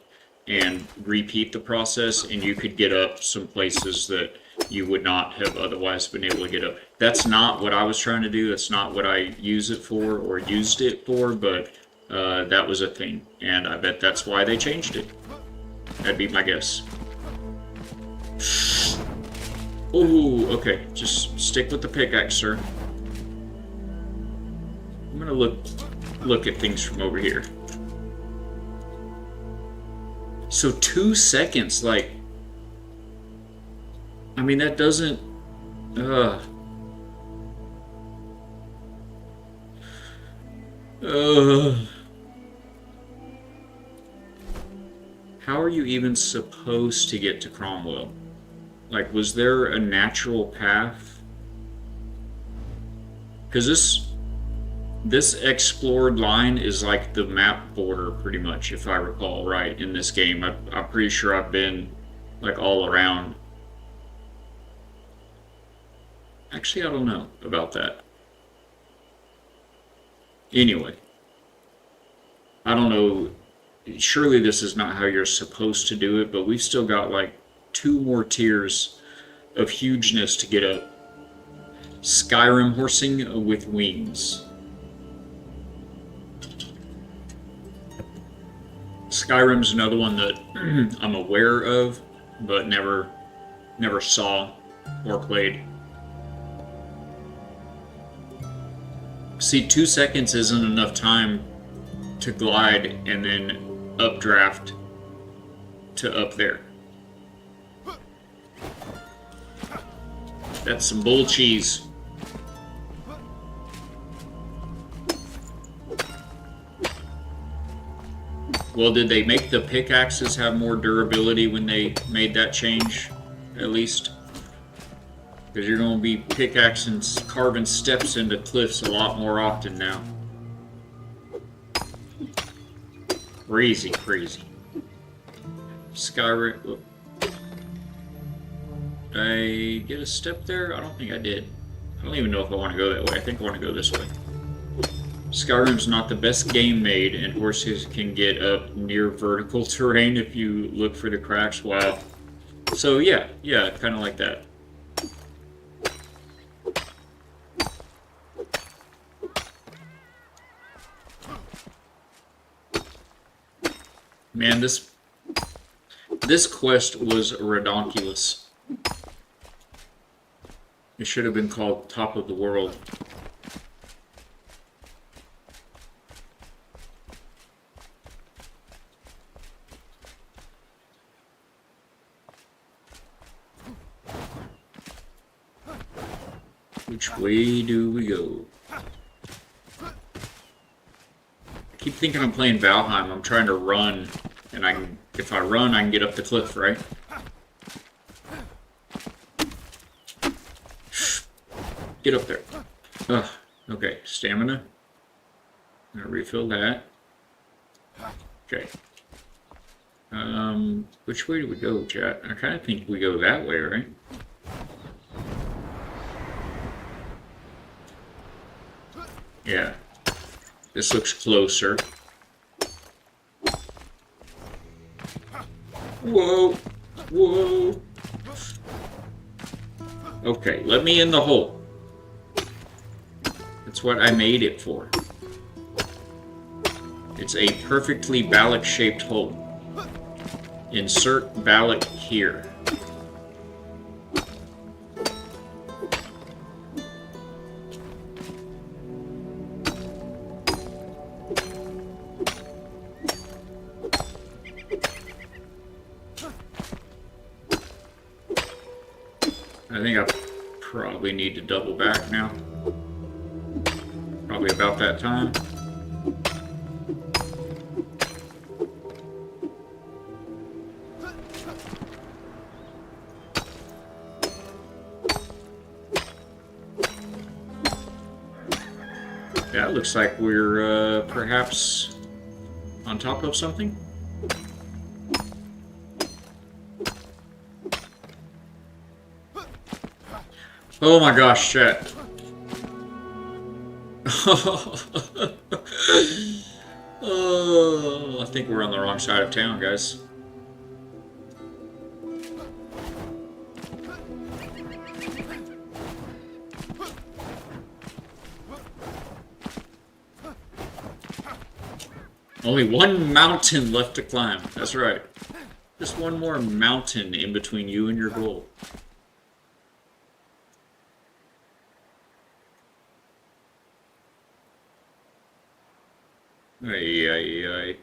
and repeat the process, and you could get up some places that you would not have otherwise been able to get up. That's not what I was trying to do. That's not what I use it for or used it for, but that was a thing, and I bet that's why they changed it. That'd be my guess. Oh, okay. Just stick with the pickaxe, sir. I'm gonna look at things from over here. So 2 seconds, like, I mean, that doesn't, uh, how are you even supposed to get to Cromwell? Like, was there a natural path? Because this explored line is like the map border, pretty much, if I recall right, in this game. I'm pretty sure I've been, like, all around. Actually, I don't know about that. Anyway, I don't know. Surely this is not how you're supposed to do it, but we've still got, like, 2 more tiers of hugeness to get up. Skyrim horsing with wings. Skyrim's another one that I'm aware of, but never saw or played. See, 2 seconds isn't enough time to glide and then updraft to up there. That's some bull cheese. Well, did they make the pickaxes have more durability when they made that change, at least? Because you're going to be pickaxing, carving steps into cliffs a lot more often now. Crazy, crazy. Skyrim. Did I get a step there? I don't think I did. I don't even know if I want to go that way. I think I want to go this way. Skyrim's not the best game made, and horses can get up near vertical terrain if you look for the cracks. Wow. So yeah, kind of like that. Man, this quest was redonkulous. It should have been called Top of the World. Which way do we go? I keep thinking I'm playing Valheim. I'm trying to run, and if I run, I can get up the cliff, right? Get up there. Ugh. Okay, stamina. I'm gonna refill that. Okay. Which way do we go, chat? I kind of think we go that way, right? Yeah. This looks closer. Whoa! Whoa! Okay, let me in the hole. That's what I made it for. It's a perfectly Balak-shaped hole. Insert Balak here. I think I probably need to double back now. Probably about that time. That looks like we're perhaps on top of something. Oh my gosh, chat. Oh, I think we're on the wrong side of town, guys. Only one mountain left to climb. That's right. Just one more mountain in between you and your goal. Ay, ay, ay.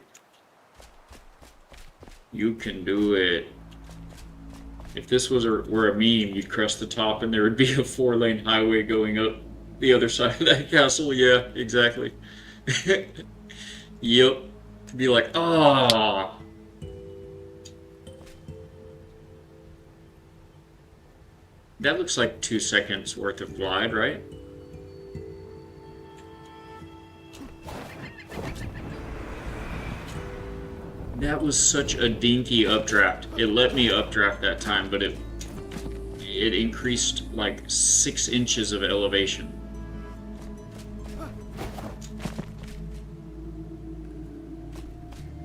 You can do it. If this were a meme, you'd crest the top and there would be a 4-lane highway going up the other side of that castle. Yeah, exactly. Yep. To be like, ah. That looks like 2 seconds worth of glide, right? That was such a dinky updraft. It let me updraft that time, but it increased like 6 inches of elevation.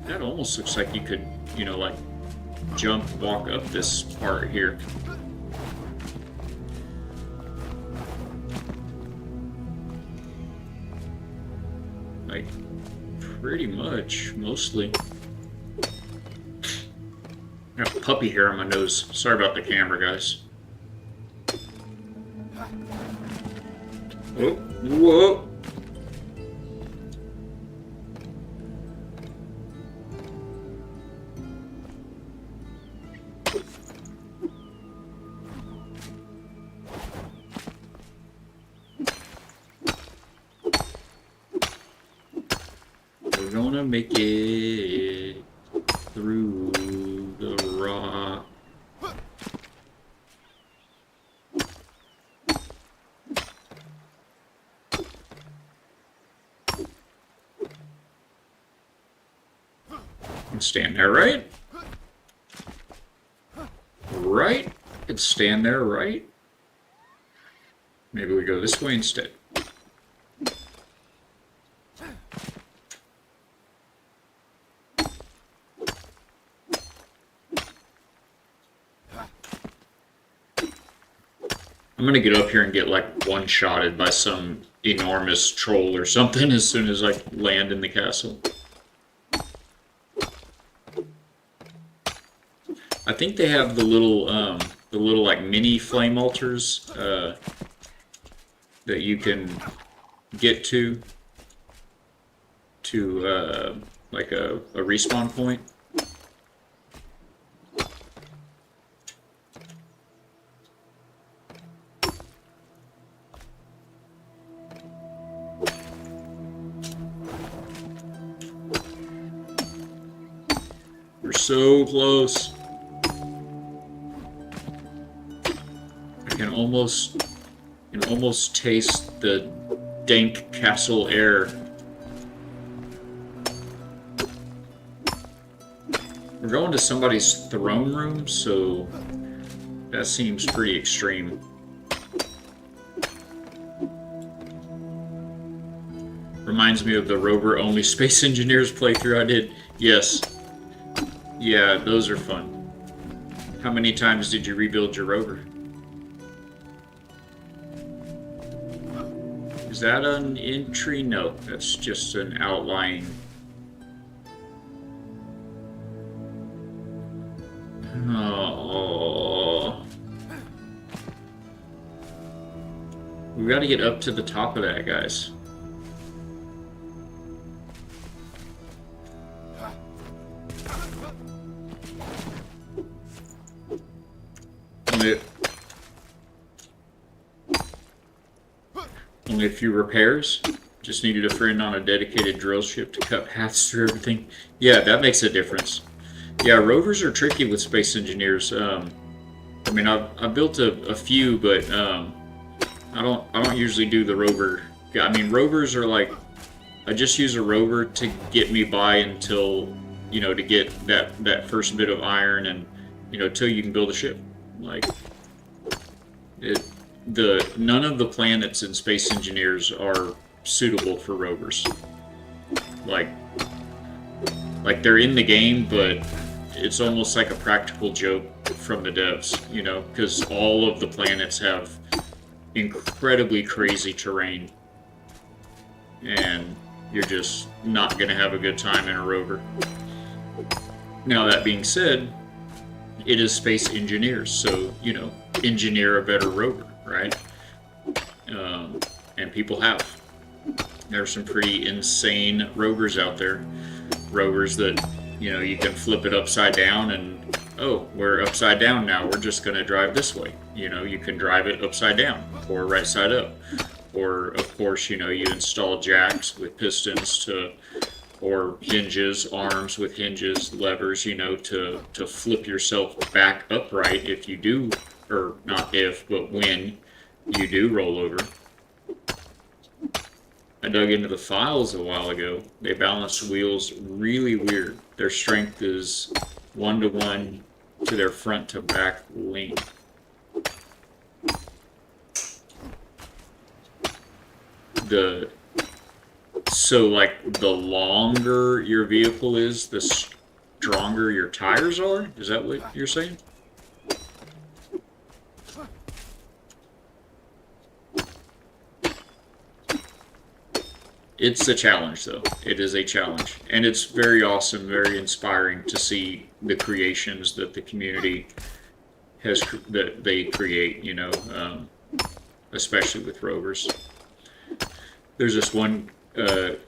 That almost looks like you could, you know, like jump, walk up this part here. Like, pretty much, mostly. I got puppy hair on my nose. Sorry about the camera, guys. Oh, whoa! We're gonna make it through the rock. And stand there, right? Right? And stand there, right? Maybe we go this way instead. I'm gonna get up here and get like one-shotted by some enormous troll or something as soon as I land in the castle. I think they have the little like mini flame altars that you can get to like a respawn point. We're so close. I can almost taste the dank castle air. We're going to somebody's throne room, so that seems pretty extreme. Reminds me of the rover only Space Engineers playthrough I did. Yes. Yeah, those are fun. How many times did you rebuild your rover? Is that an entry? No, that's just an outlying. Oh. We gotta get up to the top of that, guys. Only a few repairs. Just needed a friend on a dedicated drill ship to cut paths through everything. Yeah, that makes a difference. Yeah, rovers are tricky with Space Engineers. I mean, I've built a few, but I don't usually do the rover I mean, rovers are like, I just use a rover to get me by until, to get that first bit of iron, and till you can build a ship. Like it, none of the planets in Space Engineers are suitable for rovers. Like they're in the game, but it's almost like a practical joke from the devs, because all of the planets have incredibly crazy terrain, and you're just not going to have a good time in a rover. Now, that being said, it is Space Engineers, so, engineer a better rover, right? And people have. There are some pretty insane rovers out there. Rovers that, you can flip it upside down and, oh, we're upside down now. We're just going to drive this way. You can drive it upside down or right side up. Or, of course, you install jacks with pistons or hinges, arms with hinges, levers, to flip yourself back upright if you do, or not if, but when you do roll over. I dug into the files a while ago. They balance wheels really weird. Their strength is 1-to-1 to their front to back length. So like the longer your vehicle is, the stronger your tires are? Is that what you're saying? It's a challenge, though. It is a challenge. And it's very awesome, very inspiring to see the creations that the community that they create, especially with rovers. There's this one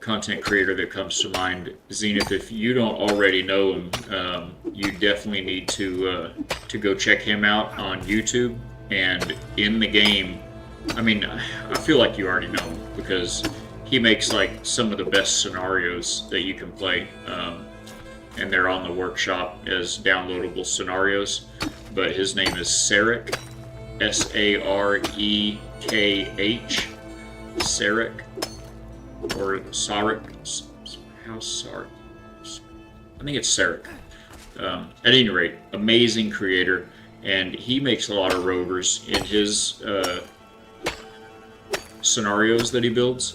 content creator that comes to mind, Zenith. If you don't already know him, you definitely need to go check him out on YouTube. And in the game, I mean, I feel like you already know him because he makes like some of the best scenarios that you can play, and they're on the workshop as downloadable scenarios. But his name is Sarek, Sarekh, Sarek, or Sarek. How's Sarek? I think it's Sarek. At any rate, amazing creator, and he makes a lot of rovers in his scenarios that he builds.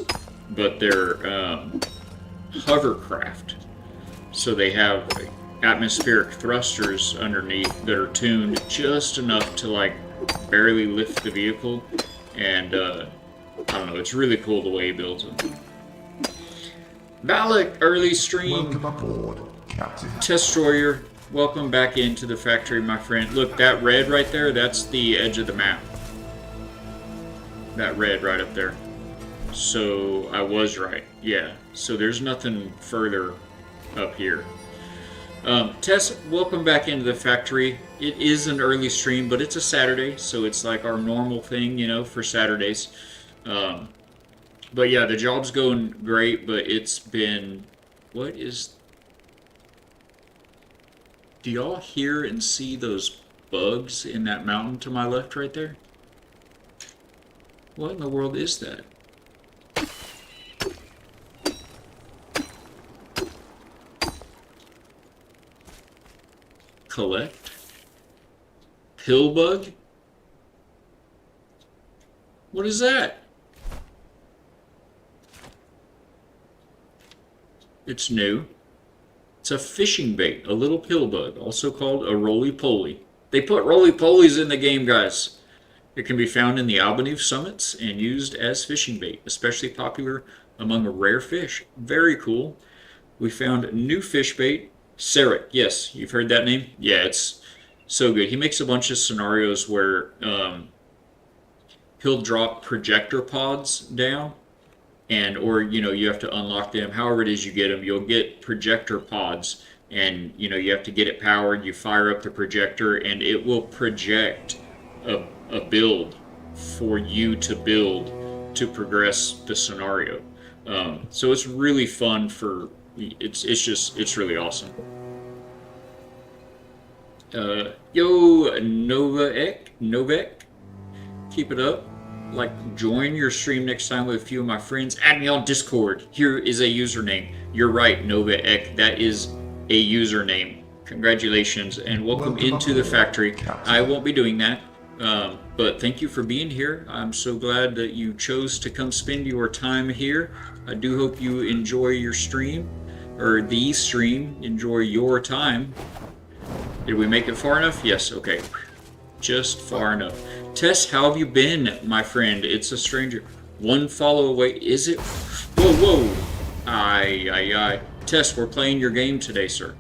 But they're hovercraft, so they have atmospheric thrusters underneath that are tuned just enough to like barely lift the vehicle, and I don't know, it's really cool the way he builds them. Balak, early stream. Welcome aboard, Captain. Destroyer, welcome back into the factory, my friend. Look, that red right there, that's the edge of the map. That red right up there. So I was right, yeah. So there's nothing further up here. Tess, welcome back into the factory. It is an early stream, but it's a Saturday, so it's like our normal thing, for Saturdays. But yeah, the job's going great, but it's been... Do y'all hear and see those bugs in that mountain to my left right there? What in the world is that? Collect? Pill bug? What is that? It's new. It's a fishing bait, a little pill bug, also called a roly-poly. They put roly-polies in the game, guys. It can be found in the Albany summits and used as fishing bait, especially popular among rare fish. Very cool. We found new fish bait. Sarek, yes, you've heard that name? Yeah, it's so good. He makes a bunch of scenarios where he'll drop projector pods down, or you have to unlock them. However it is you get them, you'll get projector pods, and you have to get it powered. You fire up the projector, and it will project a build for you to build to progress the scenario. So it's really fun for. It's really awesome. Yo, Novek, keep it up. like join your stream next time with a few of my friends. Add me on Discord. Here is a username. You're right, Nova Ek. That is a username. Congratulations and welcome into the factory. I won't be doing that, but thank you for being here. I'm so glad that you chose to come spend your time here. I do hope you enjoy your stream, or the stream. Enjoy your time. Did we make it far enough? Yes, okay. Just far enough. Tess, how have you been, my friend? It's a stranger. One follow away. Is it? Whoa, whoa. Aye. Tess, we're playing your game today, sir.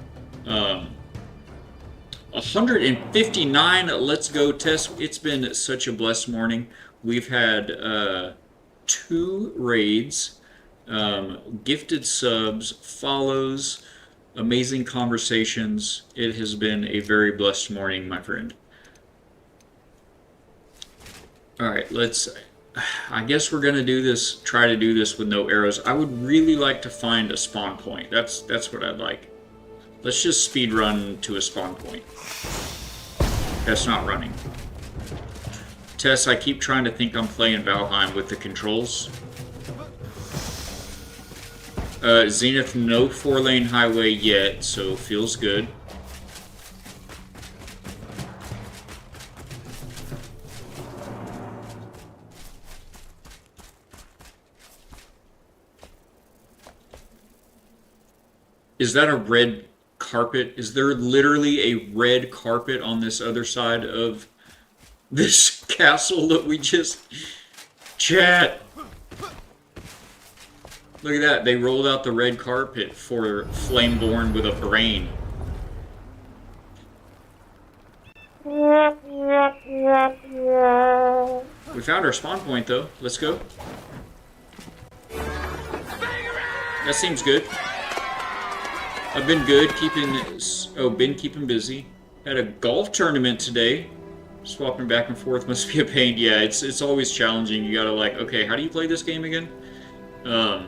159. Let's go, Tess. It's been such a blessed morning. We've had 2 raids, gifted subs, follows, amazing conversations. It has been a very blessed morning, my friend. Alright, I guess we're gonna do this, try to do this with no arrows. I would really like to find a spawn point. That's what I'd like. Let's just speed run to a spawn point. That's not running. Tess, I keep trying to think I'm playing Valheim with the controls. Zenith, no 4-lane highway yet, so feels good. Is that a red carpet? Is there literally a red carpet on this other side of this castle that we just... Chat! Look at that, they rolled out the red carpet for Flameborn with a brain. We found our spawn point though. Let's go. That seems good. I've been good, keeping busy. Had a golf tournament today. Swapping back and forth must be a pain. Yeah, it's always challenging. You gotta like, okay, how do you play this game again? A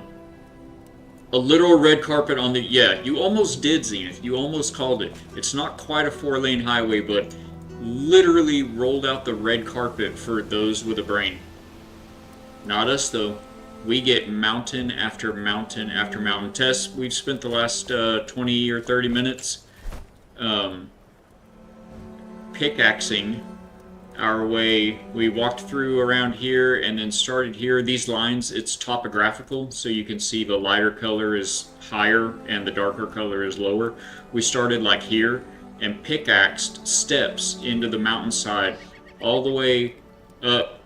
literal red carpet on the... Yeah, you almost did, Zenith. You almost called it. It's not quite a 4-lane highway, but literally rolled out the red carpet for those with a brain. Not us, though. We get mountain after mountain after mountain. Tess, we've spent the last 20 or 30 minutes pickaxing our way. We walked through around here and then started here. These lines, it's topographical, so you can see the lighter color is higher and the darker color is lower. We started like here and pickaxed steps into the mountainside all the way up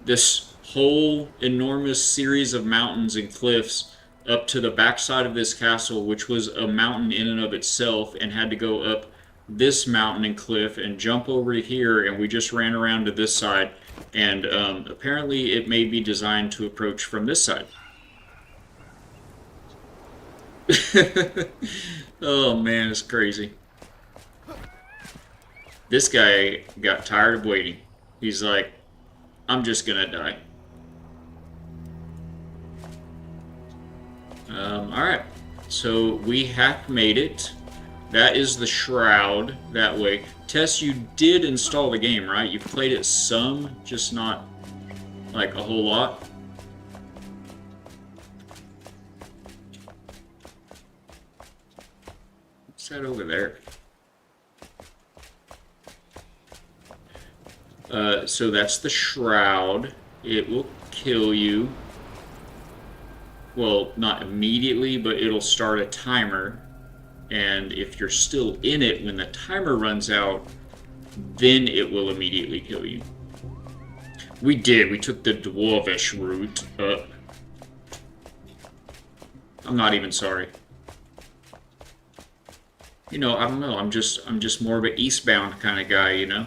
this whole enormous series of mountains and cliffs up to the backside of this castle, which was a mountain in and of itself, and had to go up this mountain and cliff and jump over to here, and we just ran around to this side, and apparently it may be designed to approach from this side. Oh man, it's crazy. This guy got tired of waiting. He's like, I'm just gonna die. Alright, so we have made it. That is the Shroud that way. Tess, you did install the game, right? You've played it some, just not like a whole lot. What's that over there? So that's the Shroud. It will kill you. Well, not immediately, but it'll start a timer. And if you're still in it when the timer runs out, then it will immediately kill you. We did. We took the Dwarvish route up. I'm not even sorry. You know, I don't know. I'm just more of an eastbound kind of guy, you know?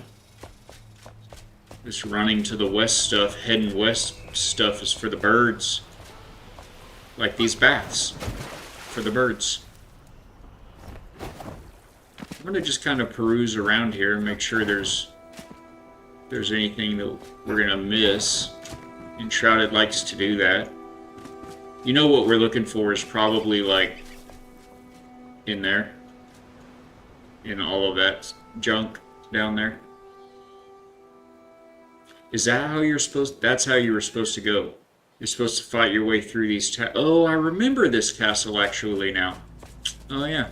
Just running to the west stuff, heading west stuff is for the birds. Like these baths for the birds. I'm gonna just kind of peruse around here and make sure there's anything that we're gonna miss. Enshrouded likes to do that. You know what we're looking for is probably like in there. In all of that junk down there. Is that how you're supposed? That's how you were supposed to go. You're supposed to fight your way through these. Oh, I remember this castle actually now. Oh yeah,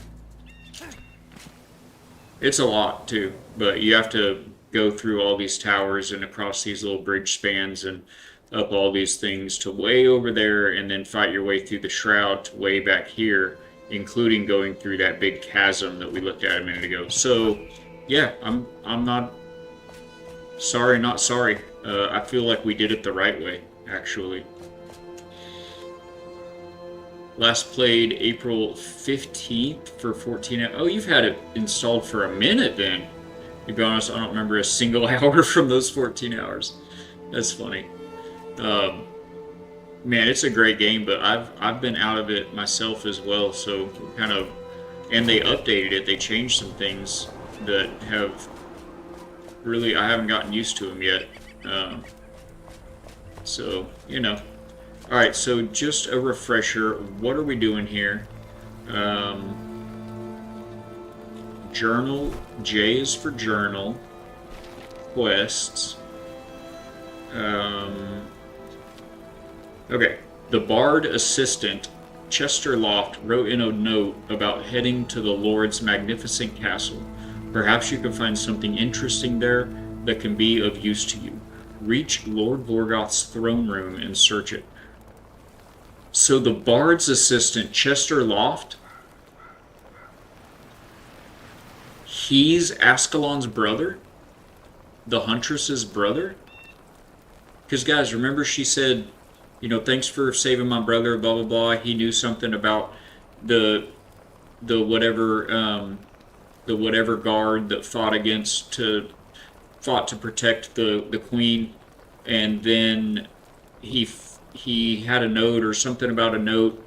it's a lot too, but you have to go through all these towers and across these little bridge spans and up all these things to way over there, and then fight your way through the shroud to way back here, including going through that big chasm that we looked at a minute ago. So, yeah, I'm not sorry, not sorry. I feel like we did it the right way, actually. Last played April 15th for 14 hours. Oh, you've had it installed for a minute then. To be honest, I don't remember a single hour from those 14 hours. That's funny. Um, Man, it's a great game, but I've been out of it myself as well, so kind of, and they updated it. They changed some things that have really, I haven't gotten used to them yet. So, you know. Alright, so just a refresher, what are we doing here? Journal, J is for journal, quests. Okay, the Bard assistant, Chester Loft, wrote in a note about heading to the Lord's magnificent castle. Perhaps you can find something interesting there that can be of use to you. Reach Lord Vorgoth's throne room and search it. So the Bard's assistant, Chester Loft, he's Ascalon's brother? The Huntress's brother? Because, guys, remember she said, you know, thanks for saving my brother, blah, blah, blah. He knew something about the whatever, the whatever guard that fought to protect the queen, and then he had a note or something about a note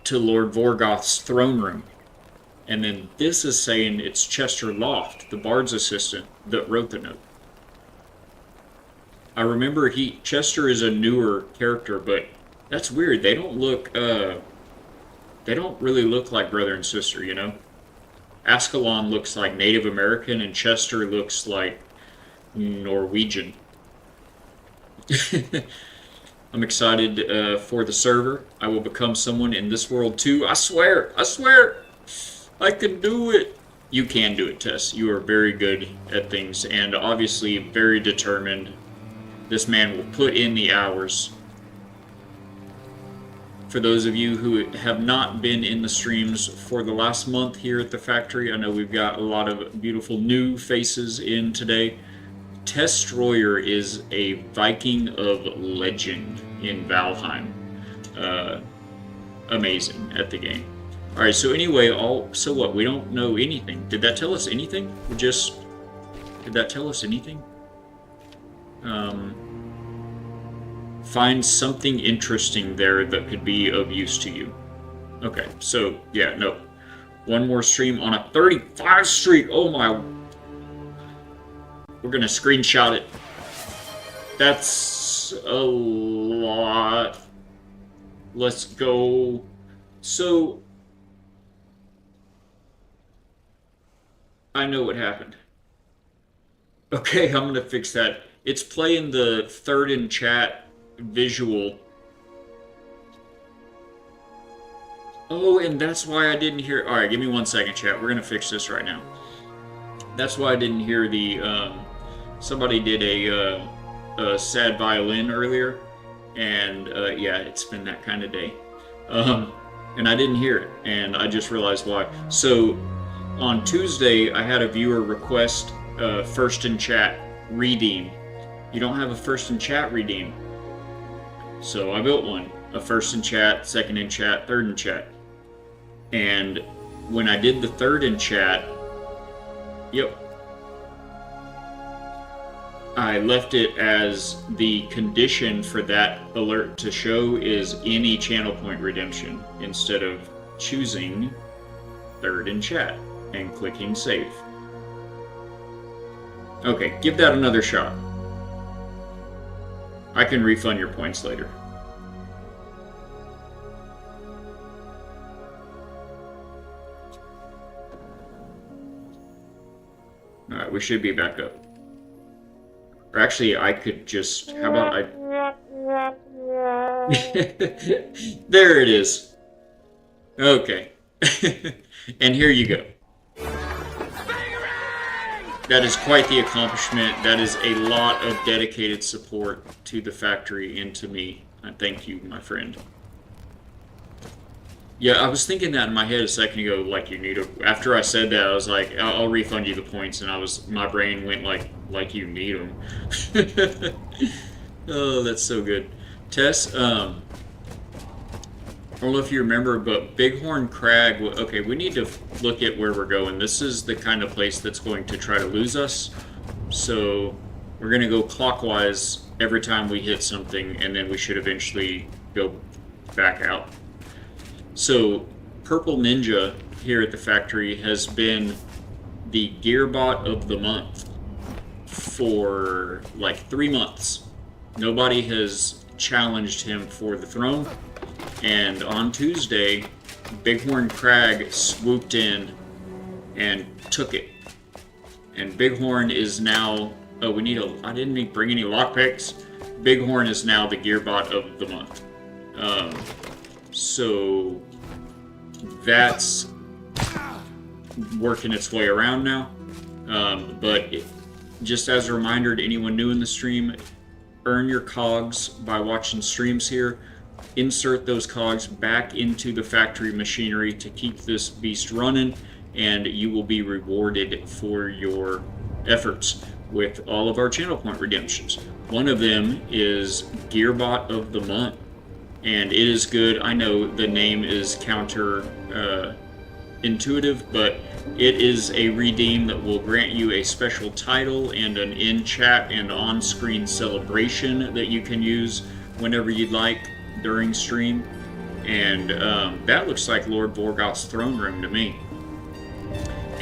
to Lord Vorgoth's throne room. And then this is saying it's Chester Loft, the Bard's assistant, that wrote the note. I remember Chester is a newer character, but that's weird. They don't really look like brother and sister, you know? Ascalon looks like Native American and Chester looks like Norwegian. I'm excited for the server. I will become someone in this world too. I swear, I can do it. You can do it, Tess. You are very good at things and obviously very determined. This man will put in the hours. For those of you who have not been in the streams for the last month here at the factory, I know we've got a lot of beautiful new faces in today. Destroyer is a Viking of legend in Valheim. Amazing at the game. Alright, so anyway, so what? We don't know anything. Did that tell us anything? Did that tell us anything? Find something interesting there that could be of use to you. Okay, so, yeah, no. One more stream on a 35 streak. Oh my. We're gonna screenshot it. That's a lot. Let's go. So, I know what happened. Okay, I'm gonna fix that. It's playing the third in chat visual. Oh, and that's why I didn't hear. Alright, give me 1 second, chat. We're gonna fix this right now. That's why I didn't hear the. Somebody did a sad violin earlier, and yeah, it's been that kind of day. And I didn't hear it, and I just realized why. So, on Tuesday, I had a viewer request first in chat redeem. You don't have a first in chat redeem. So I built one. A first in chat, second in chat, third in chat. And when I did the third in chat, yep, I left it as the condition for that alert to show is any channel point redemption instead of choosing third in chat and clicking save. Okay, give that another shot. I can refund your points later. Alright, we should be back up. Or actually, I could just... How about I... There it is. Okay. And here you go. That is quite the accomplishment. That is a lot of dedicated support to the factory and to me. Thank you, my friend. Yeah, I was thinking that in my head a second ago, like you need a... After I said that, I was like, I'll refund you the points, and my brain went like you need them. Oh, that's so good. Tess, I don't know if you remember, but Bighorn Crag, okay, we need to look at where we're going. This is the kind of place that's going to try to lose us. So we're going to go clockwise every time we hit something, and then we should eventually go back out. So Purple Ninja here at the factory has been the Gearbot of the month for like 3 months. Nobody has challenged him for the throne. And on Tuesday, Bighorn Crag swooped in and took it. And Bighorn is now... Oh, we need a... I didn't bring any lockpicks. Bighorn is now the Gearbot of the month. So that's working its way around now. Just as a reminder to anyone new in the stream, earn your cogs by watching streams here. Insert those cogs back into the factory machinery to keep this beast running, and you will be rewarded for your efforts with all of our channel point redemptions. One of them is Gearbot of the Month, and it is good. I know the name is counter intuitive, but it is a redeem that will grant you a special title and an in-chat and on-screen celebration that you can use whenever you'd like during stream. And that looks like Lord Vorgoth's throne room to me.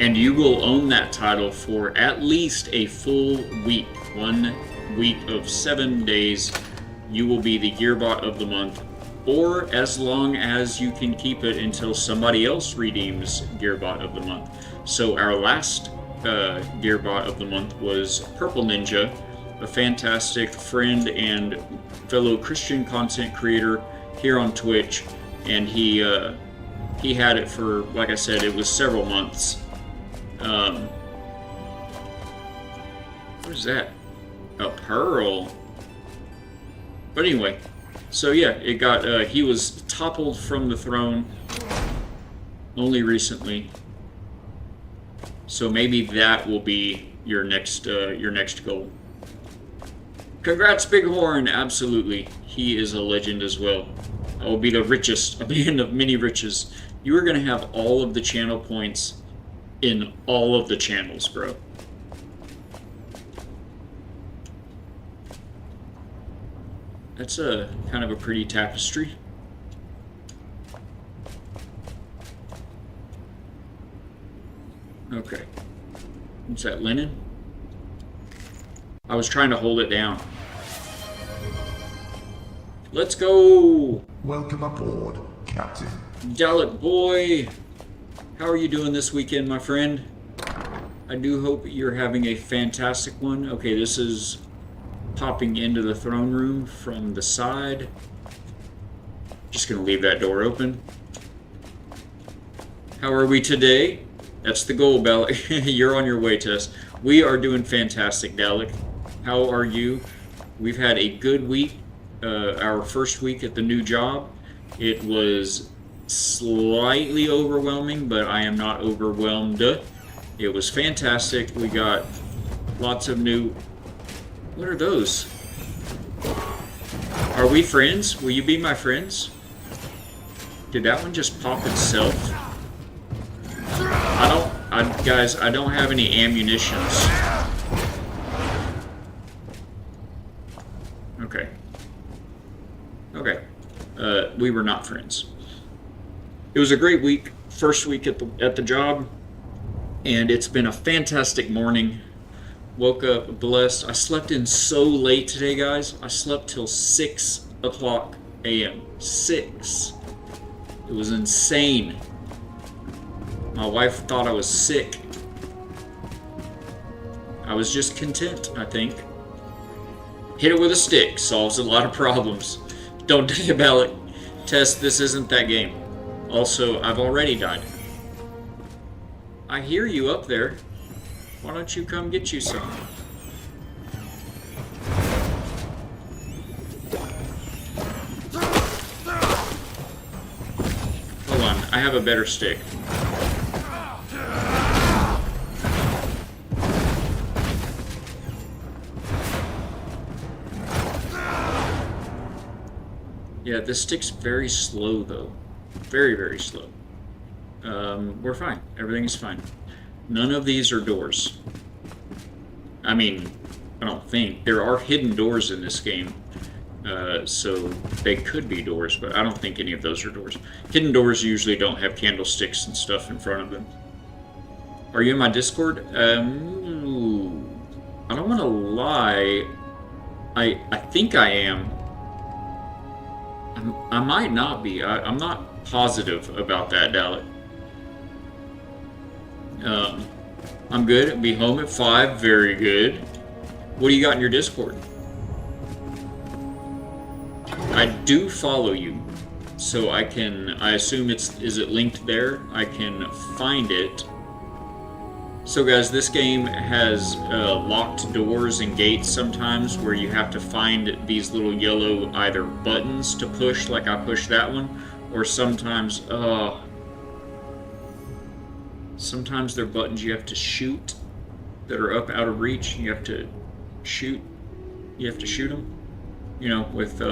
And you will own that title for at least a full week. 1 week of 7 days. You will be the Gearbot of the month, or as long as you can keep it until somebody else redeems Gearbot of the month. So our last Gearbot of the month was Purple Ninja, a fantastic friend and fellow Christian content creator here on Twitch, and he had it for, like I said, it was several months. What is that? A pearl. But anyway, so yeah, it got he was toppled from the throne only recently. So maybe that will be your next goal. Congrats, Bighorn! Absolutely, he is a legend as well. I will be the richest, a man of many riches. You are gonna have all of the channel points in all of the channels, bro. That's a kind of a pretty tapestry. Okay. What's that, linen? I was trying to hold it down. Let's go! Welcome aboard, Captain. Dalek boy! How are you doing this weekend, my friend? I do hope you're having a fantastic one. Okay, this is popping into the throne room from the side. Just gonna leave that door open. How are we today? That's the goal, Dalek. You're on your way, Tess. We are doing fantastic, Dalek. How are you? We've had a good week. Our first week at the new job. It was slightly overwhelming, but I am not overwhelmed. It was fantastic. We got lots of new... What are those? Are we friends? Will you be my friends? Did that one just pop itself? Guys, I don't have any ammunitions. Okay. Okay. We were not friends. It was a great week. First week at the job. And it's been a fantastic morning. Woke up blessed. I slept in so late today, guys. I slept till 6 o'clock a.m. 6. It was insane. My wife thought I was sick. I was just content, I think. Hit it with a stick. Solves a lot of problems. Don't die about it. Tess, this isn't that game. Also, I've already died. I hear you up there. Why don't you come get you some? Hold on, I have a better stick. Yeah, this stick's very slow though. Very, very slow. We're fine. Everything's fine. None of these are doors. I mean, I don't think. There are hidden doors in this game. So they could be doors, but I don't think any of those are doors. Hidden doors usually don't have candlesticks and stuff in front of them. Are you in my Discord? I don't want to lie. I think I am. I might not be. I'm not positive about that, Dalek. I'm good. I'll be home at 5. Very good. What do you got in your Discord? I do follow you, so I assume is it linked there? I can find it. So guys, this game has locked doors and gates sometimes where you have to find these little yellow either buttons to push, like I pushed that one, or sometimes they're buttons you have to shoot that are up out of reach. You have to shoot them, you know, with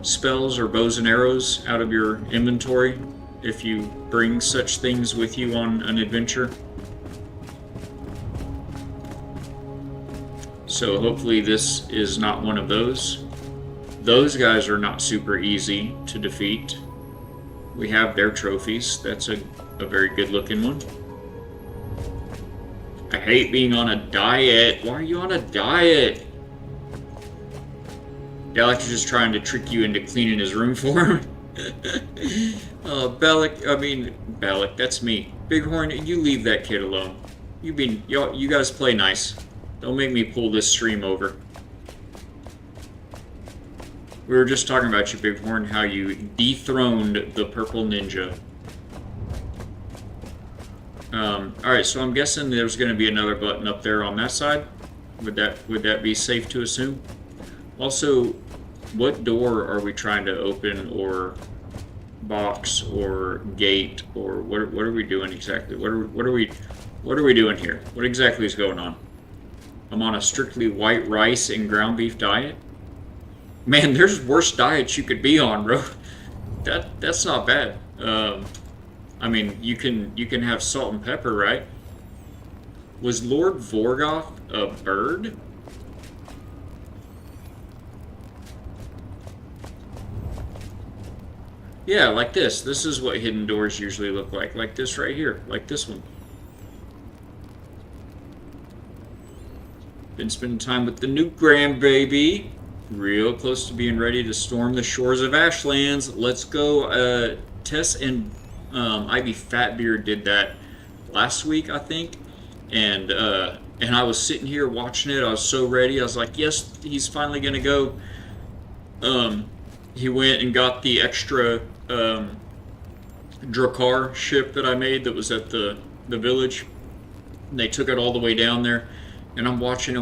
spells or bows and arrows out of your inventory if you bring such things with you on an adventure. So hopefully this is not one of those. Those guys are not super easy to defeat. We have their trophies. That's a very good looking one. I hate being on a diet. Why are you on a diet? Dalek's just trying to trick you into cleaning his room for him. Balak, that's me. Bighorn, you leave that kid alone. You guys play nice. Don't make me pull this stream over. We were just talking about you, Bighorn, how you dethroned the purple ninja. Alright, so I'm guessing there's going to be another button up there on that side. Would that be safe to assume? Also, what door are we trying to open, or box, or gate, or what are we doing exactly? What are we doing here? What exactly is going on? I'm on a strictly white rice and ground beef diet. Man, there's worse diets you could be on, bro. That's not bad. I mean, you can have salt and pepper, right? Was Lord Vorgoth a bird? Yeah, like this. This is what hidden doors usually look like this right here, like this one. Been spending time with the new grandbaby. Real close to being ready to storm the shores of Ashlands. Let's go. Tess and Ivy Fatbeard did that last week, I think. And I was sitting here watching it. I was so ready. I was like, yes, he's finally going to go. He went and got the extra Drakkar ship that I made that was at the village. And they took it all the way down there. And I'm watching.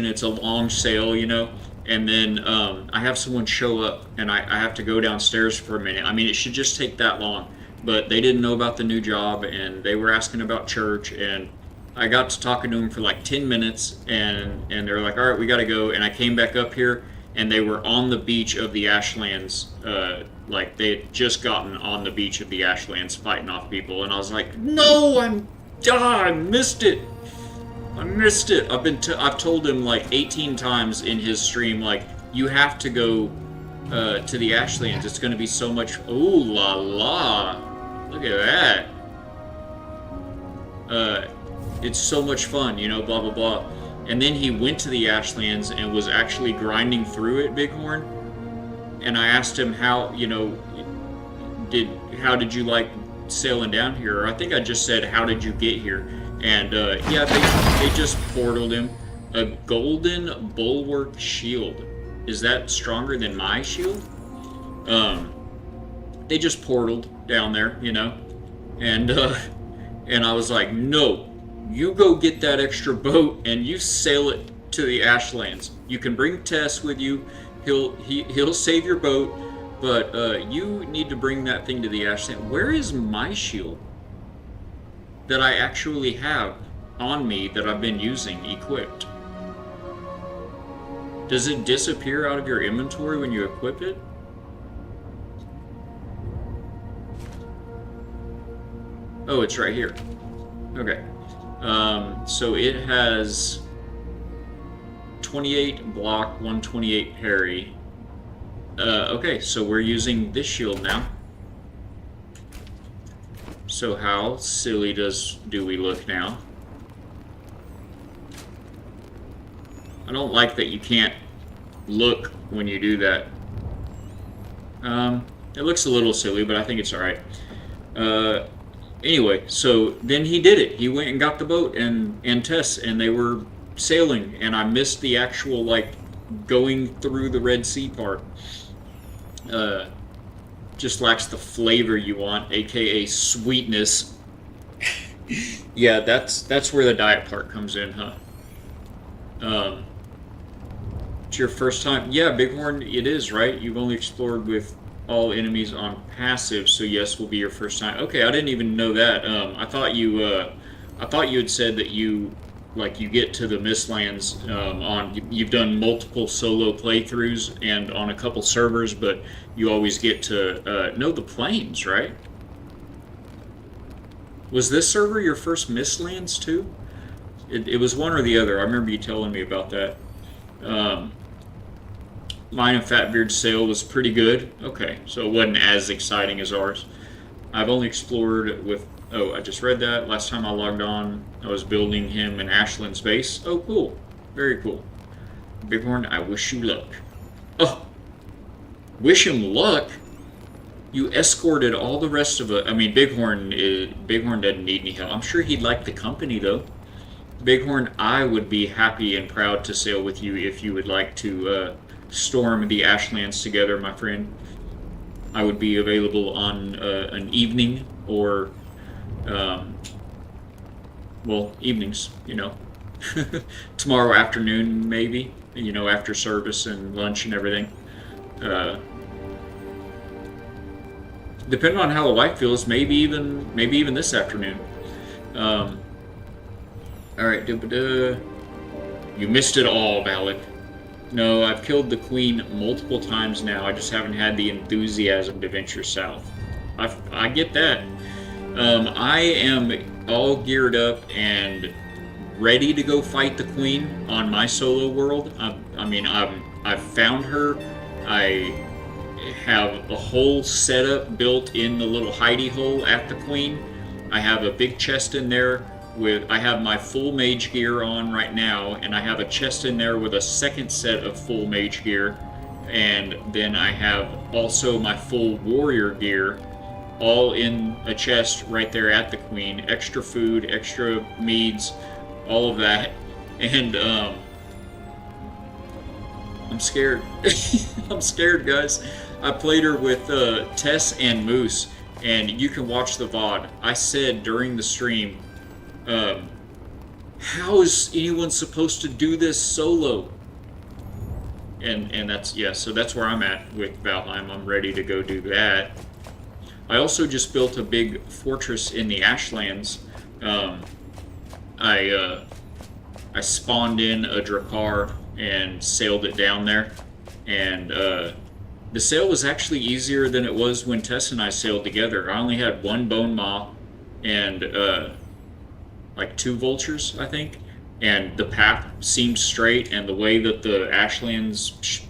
It's a long sail, you know. And then I have someone show up, and I have to go downstairs for a minute. I mean, it should just take that long. But they didn't know about the new job, and they were asking about church. And I got to talking to them for like 10 minutes, and they were like, all right, we got to go. And I came back up here, and they were on the beach of the Ashlands. Like, they had just gotten on the beach of the Ashlands fighting off people. And I was like, no, I missed it. I missed it. I've told him like 18 times in his stream, like, you have to go to the Ashlands. It's going to be so much. Ooh la la! Look at that. It's so much fun, you know. Blah blah blah. And then he went to the Ashlands and was actually grinding through it, Bighorn. And I asked him how, you know, how did you like sailing down here? Or I think I just said, how did you get here? And yeah, they just portaled him a golden bulwark shield. is that stronger than my shield? They just portaled down there, you know, and I was like, no, you go get that extra boat and you sail it to the Ashlands. You can bring Tess with you. He'll save your boat, but you need to bring that thing to the Ashlands. Where is my shield that I actually have on me that I've been using equipped? Does it disappear out of your inventory when you equip it? Oh, it's right here. Okay. So it has 28 block, 128 parry. Okay, so we're using this shield now. So how silly do we look now? I don't like that you can't look when you do that. It looks a little silly, but I think it's alright. Anyway, so then he did it. He went and got the boat and Tess, and they were sailing, and I missed the actual, like, going through the Red Sea part. Just lacks the flavor you want, aka sweetness. Yeah, that's where the diet part comes in, huh? It's your first time. Yeah, Bighorn, it is, right? You've only explored with all enemies on passive, so yes, will be your first time. Okay, I didn't even know that. I thought you had said that you get to the Mistlands you've done multiple solo playthroughs and on a couple servers, but you always get to know the plains, right? Was this server your first Mistlands too? It was one or the other. I remember you telling me about that. Mine and Fatbeard's sail was pretty good. Okay, so it wasn't as exciting as ours. I've only explored with... Oh, I just read that. Last time I logged on, I was building him an Ashland's base. Oh, cool. Very cool. Bighorn, I wish you luck. Oh! Wish him luck? You escorted all the rest of it. I mean, Bighorn doesn't need any help. I'm sure he'd like the company, though. Bighorn, I would be happy and proud to sail with you if you would like to storm the Ashlands together, my friend. I would be available on an evening or, well, evenings, you know. Tomorrow afternoon, maybe, you know, after service and lunch and everything. Depending on how the wife feels, maybe even this afternoon. Alright, you missed it all, Balak. No, I've killed the queen multiple times now. I just haven't had the enthusiasm to venture south. I get that. I am all geared up and ready to go fight the queen on my solo world. I've found her. I have a whole setup built in the little hidey hole at the queen. I have a big chest in there I have my full mage gear on right now, and I have a chest in there with a second set of full mage gear, and then I have also my full warrior gear all in a chest right there at the queen. Extra food, extra meads, all of that. And I'm scared. I'm scared, guys. I played her with Tess and Moose, and you can watch the VOD. I said during the stream, how is anyone supposed to do this solo? And that's, yeah, so that's where I'm at with Valheim. I'm ready to go do that. I also just built a big fortress in the Ashlands. I spawned in a Drakkar and sailed it down there. And the sail was actually easier than it was when Tess and I sailed together. I only had one bone maw and like 2 vultures, I think, and the path seemed straight, and the way that the Ashlands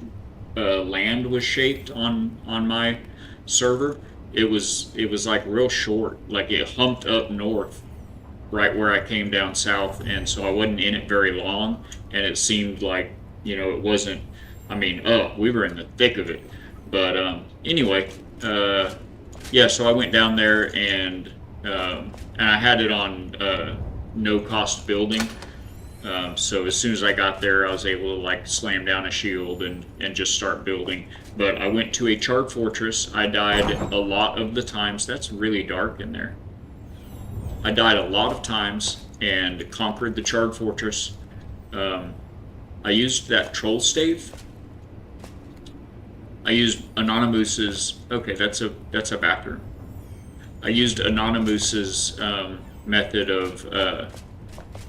land was shaped on my server, it was like real short, like it humped up north right where I came down south, and so I wasn't in it very long, and it seemed like, you know, it wasn't, I mean, we were in the thick of it. But anyway, yeah, so I went down there and I had it on no cost building, So as soon as I got there, I was able to like slam down a shield and just start building. But I went to a charred fortress. I died a lot of the times. That's really dark in there. I died a lot of times and conquered the charred fortress. I used that troll stave. I used Anonymous's. Okay, that's a bathroom. I used Anonymous's method of,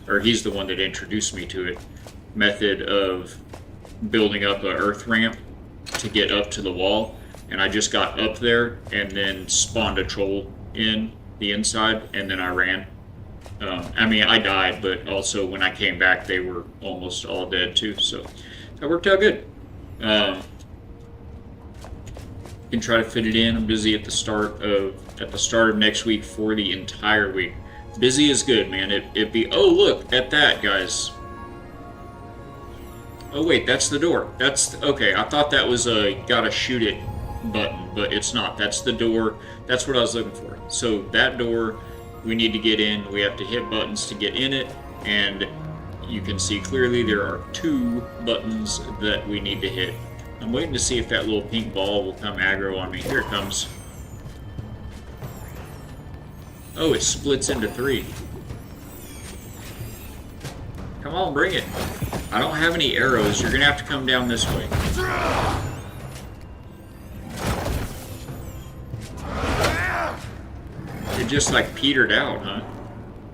or he's the one that introduced me to it. Method of building up an earth ramp to get up to the wall, and I just got up there and then spawned a troll in the inside, and then I ran. I mean, I died, but also when I came back, they were almost all dead too. So that worked out good. Can try to fit it in. I'm busy at the start of next week for the entire week. Busy is good, man. It be. Oh, look at that, guys. Oh wait, that's the door. That's okay. I thought that was a gotta shoot it button, but it's not. That's the door. That's what I was looking for. So that door, we need to get in. We have to hit buttons to get in it, and you can see clearly there are 2 buttons that we need to hit. I'm waiting to see if that little pink ball will come aggro on me. Here it comes. Oh, it splits into 3. Come on, bring it. I don't have any arrows. You're gonna have to come down this way. It just like petered out, huh?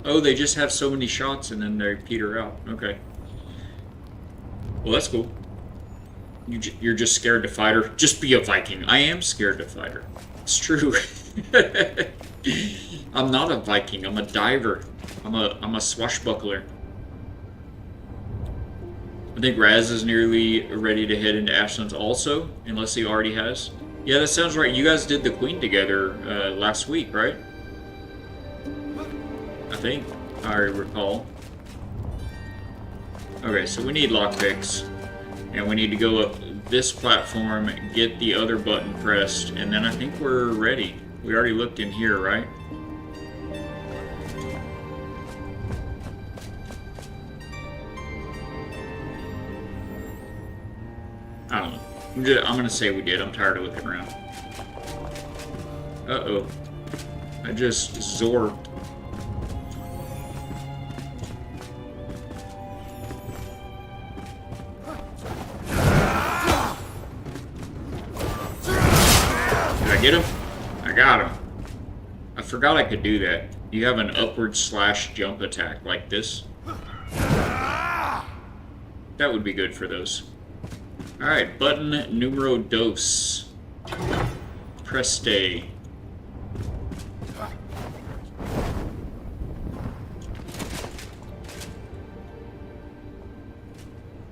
Oh, they just have so many shots and then they peter out. Okay. Well, that's cool. You're just scared to fight her. Just be a Viking. I am scared to fight her. It's true. I'm not a Viking. I'm a diver. I'm a swashbuckler. I think Raz is nearly ready to head into Ashlands also, unless he already has. Yeah, that sounds right. You guys did the Queen together last week, right? I think I recall. Okay, so we need lockpicks. And we need to go up this platform, get the other button pressed, and then I think we're ready. We already looked in here, right? I don't know. I'm gonna say we did. I'm tired of looking around. Uh-oh. I just zorked. Get him? I got him. I forgot I could do that. You have an upward slash jump attack like this. That would be good for those. Alright, button numero dos. Press stay.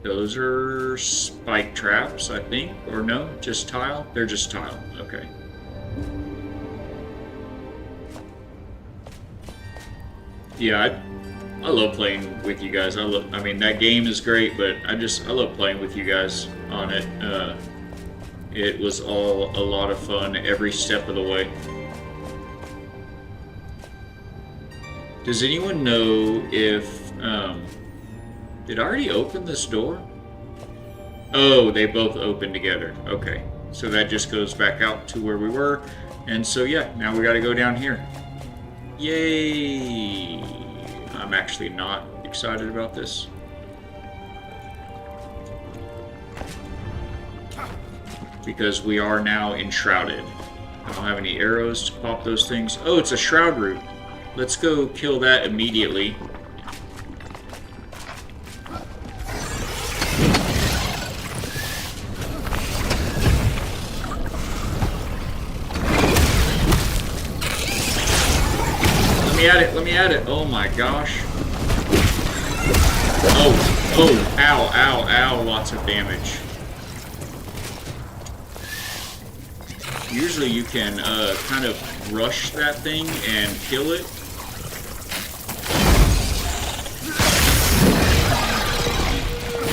Those are spike traps, I think. Or no, just tile? They're just tile. Okay. Yeah, I love playing with you guys. I mean, that game is great, but I love playing with you guys on it. It was all a lot of fun every step of the way. Does anyone know if, did I already open this door? Oh, they both open together. Okay, so that just goes back out to where we were. And so yeah, now we gotta go down here. Yay! I'm actually not excited about this. Because we are now enshrouded. I don't have any arrows to pop those things. Oh, it's a shroud root. Let's go kill that immediately. Let me at it. Oh my gosh. Oh, ow, ow, ow, lots of damage. Usually you can kind of rush that thing and kill it.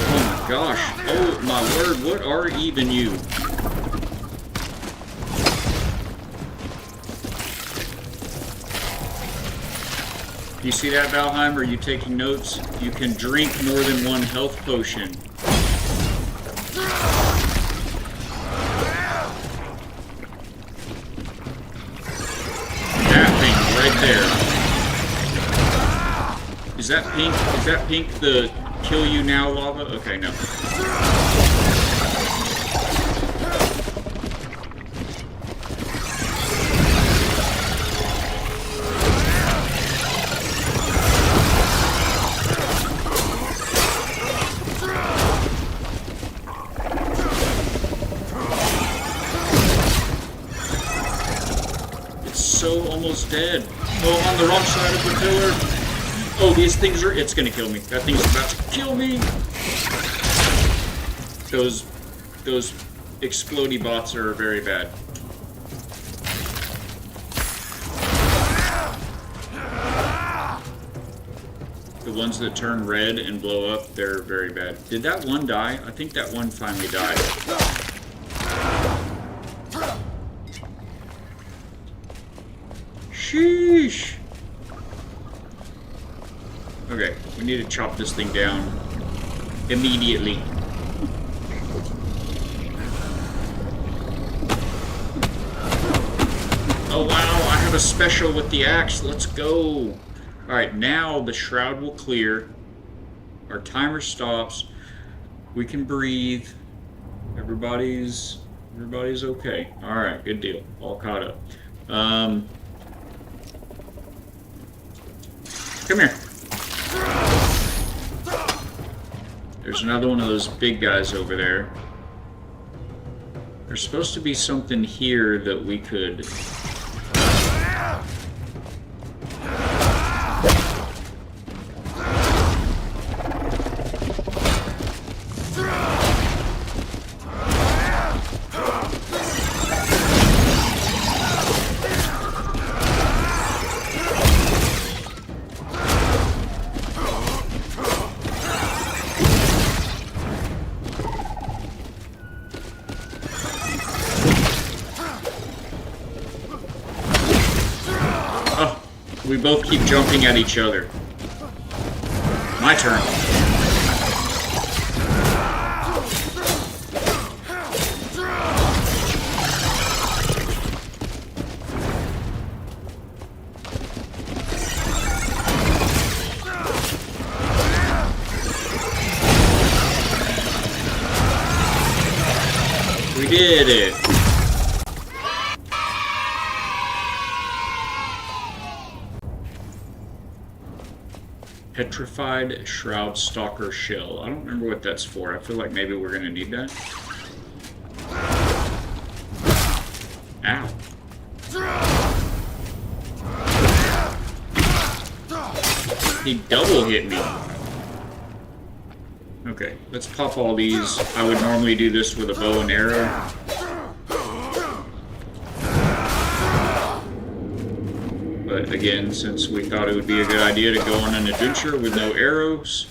Oh my gosh. Oh my word, what are even you? You see that, Valheim? Are you taking notes? You can drink more than one health potion. That thing right there. Is that pink? Is that pink the kill you now lava? Okay, no. Almost dead. Oh, on the wrong side of the pillar. Oh, these things are... It's gonna kill me. That thing's about to kill me. Those explodey bots are very bad. The ones that turn red and blow up, they're very bad. Did that one die? I think that one finally died. Sheesh. Okay, we need to chop this thing down immediately. Oh wow, I have a special with the axe. Let's go. Alright, now the shroud will clear. Our timer stops. We can breathe. Everybody's okay. Alright, good deal. All caught up. Come here. There's another one of those big guys over there. There's supposed to be something here that we could... We both keep jumping at each other. My turn. We did it. Petrified Shroud Stalker Shell. I don't remember what that's for. I feel like maybe we're gonna need that. Ow. He double hit me. Okay, let's pop all these. I would normally do this with a bow and arrow. But again, since we thought it would be a good idea to go on an adventure with no arrows.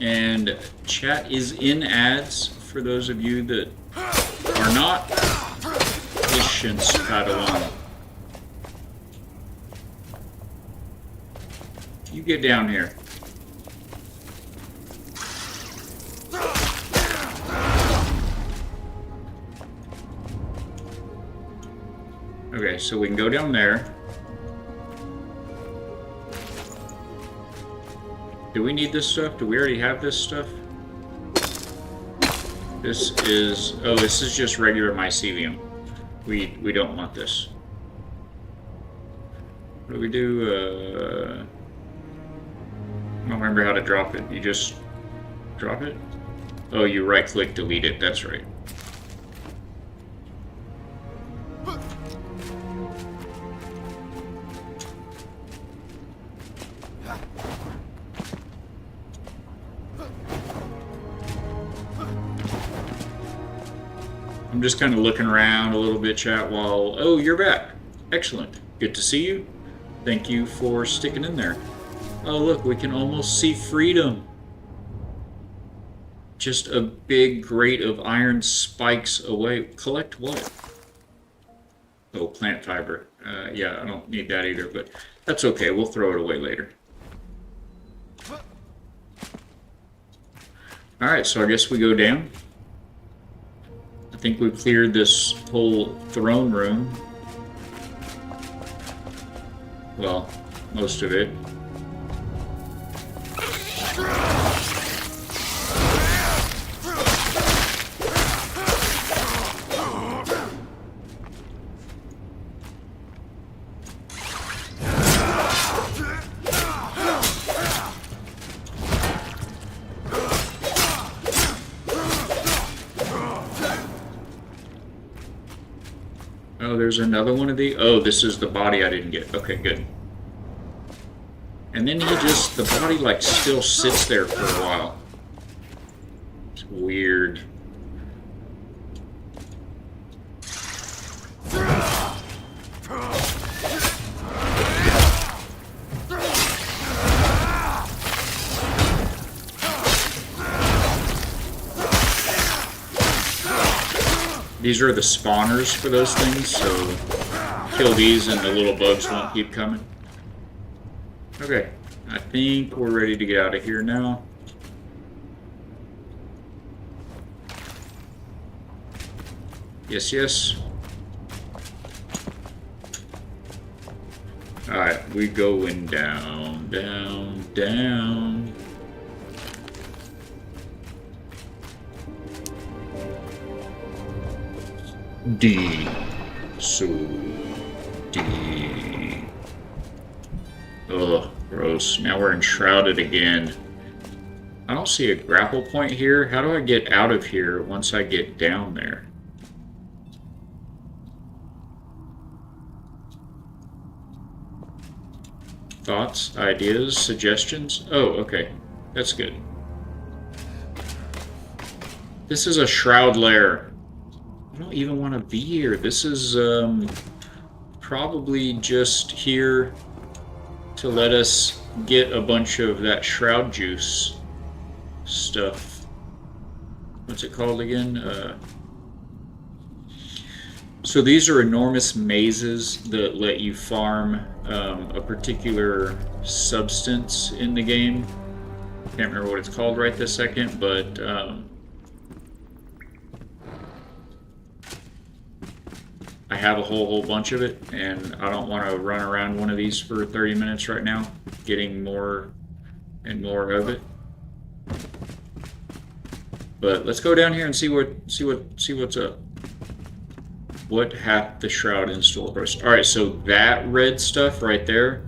And chat is in ads for those of you that are not. Patience, Padawan. You get down here. Okay, so we can go down there. Do we need this stuff? Do we already have this stuff? This is... Oh, this is just regular mycelium. We don't want this. What do we do? I don't remember how to drop it. You just drop it? Oh, you right-click, delete it. That's right. I'm just kind of looking around a little bit, chat, while... Oh, you're back. Excellent. Good to see you. Thank you for sticking in there. Oh, look, we can almost see freedom. Just a big grate of iron spikes away. Collect what? Oh, plant fiber. Yeah, I don't need that either, but that's okay. We'll throw it away later. Alright, so I guess we go down. I think we've cleared this whole throne room. Well, most of it. Oh, there's another one of these. Oh, this is the body I didn't get. Okay, good. And then the body like still sits there for a while. It's weird. These are the spawners for those things, so kill these and the little bugs won't keep coming. Okay, I think we're ready to get out of here now. Yes, yes. Alright, we going down, down, down. D. So D. Ugh, gross. Now we're enshrouded again. I don't see a grapple point here. How do I get out of here once I get down there? Thoughts, ideas, suggestions? Oh, okay. That's good. This is a shroud lair. I don't even want to be here. This is probably just here to let us get a bunch of that shroud juice stuff. What's it called again? So these are enormous mazes that let you farm a particular substance in the game. Can't remember what it's called right this second, but I have a whole bunch of it, and I don't want to run around one of these for 30 minutes right now, getting more and more of it. But let's go down here and see what's up. What hath the shroud in store for us? All right, so that red stuff right there,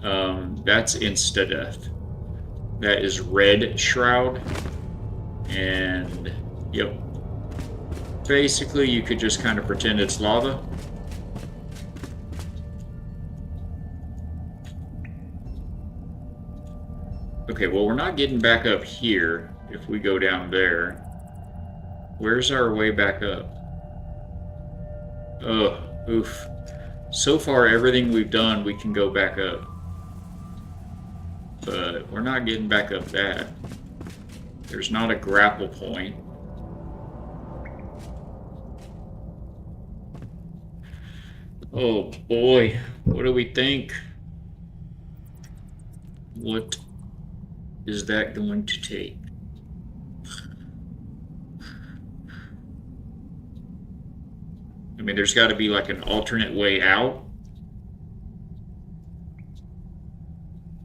that's insta-death. That is red shroud, and yep. Basically, you could just kind of pretend it's lava. Okay, well, we're not getting back up here if we go down there. Where's our way back up? Oh, oof. So far, everything we've done, we can go back up. But we're not getting back up that. There's not a grapple point. Oh boy, what do we think? What is that going to take? I mean, there's got to be like an alternate way out.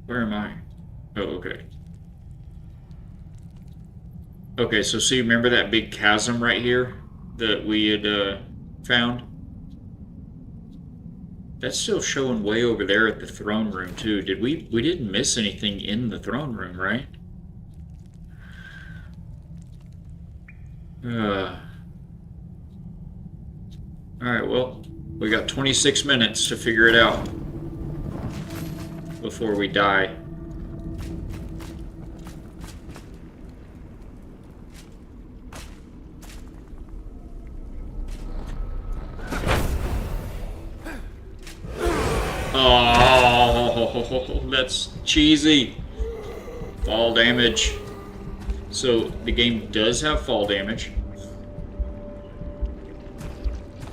Where am I? Oh, okay. Okay, so see, remember that big chasm right here that we had found? That's still showing way over there at the throne room too. We didn't miss anything in the throne room, right? Alright, well, we got 26 minutes to figure it out before we die. Oh, that's cheesy. Fall damage. So the game does have fall damage.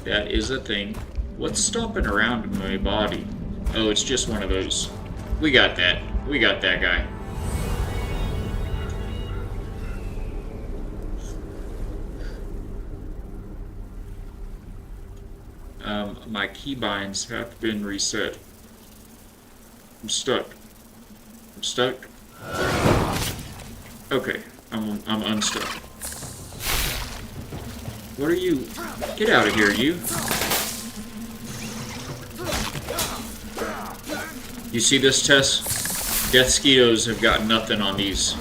That is a thing. What's stomping around in my body? Oh, it's just one of those. We got that. We got that guy. My keybinds have been reset. I'm stuck. I'm stuck. Okay, I'm unstuck. What are you? Get out of here, you. You see this, Tess? Death Skeetos have got nothing on these.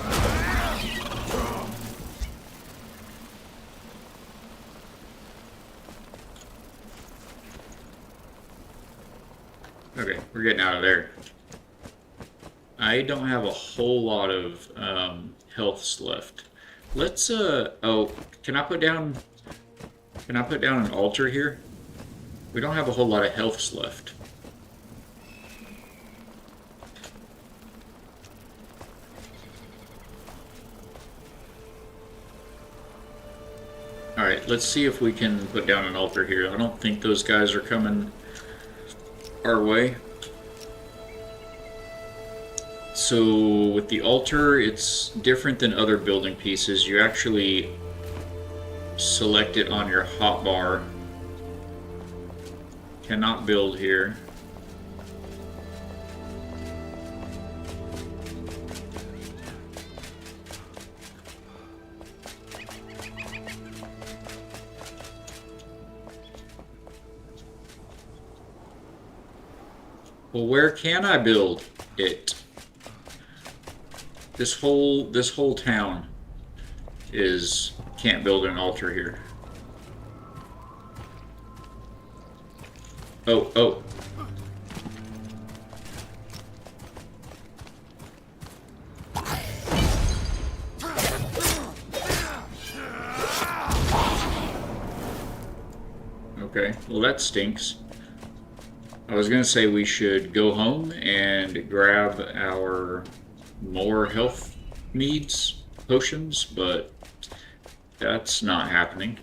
Okay, we're getting out of there. I don't have a whole lot of healths left. Let's oh, can I put down an altar here? We don't have a whole lot of healths left. Alright, let's see if we can put down an altar here. I don't think those guys are coming our way. So with the altar, it's different than other building pieces. You actually select it on your hotbar. Cannot build here. Well, where can I build it? This whole town can't build an altar here. Oh. Okay, well that stinks. I was gonna say we should go home and grab our more health needs potions, but that's not happening.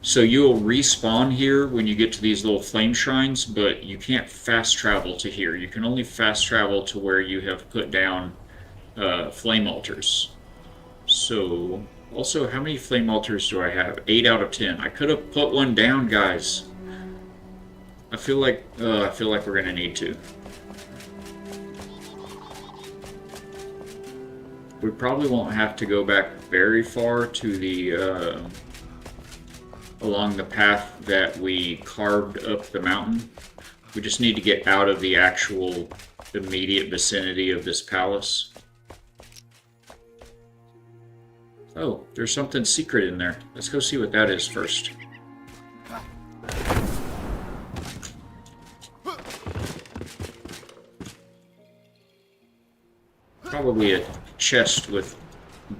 So you'll respawn here when you get to these little flame shrines, but you can't fast travel to here. You can only fast travel to where you have put down flame altars. So, also, how many flame altars do I have? 8 out of 10. I could have put one down, guys. I feel like we're gonna need to. We probably won't have to go back very far to the along the path that we carved up the mountain. We just need to get out of the actual immediate vicinity of this palace. Oh, there's something secret in there. Let's go see what that is first. Probably a chest with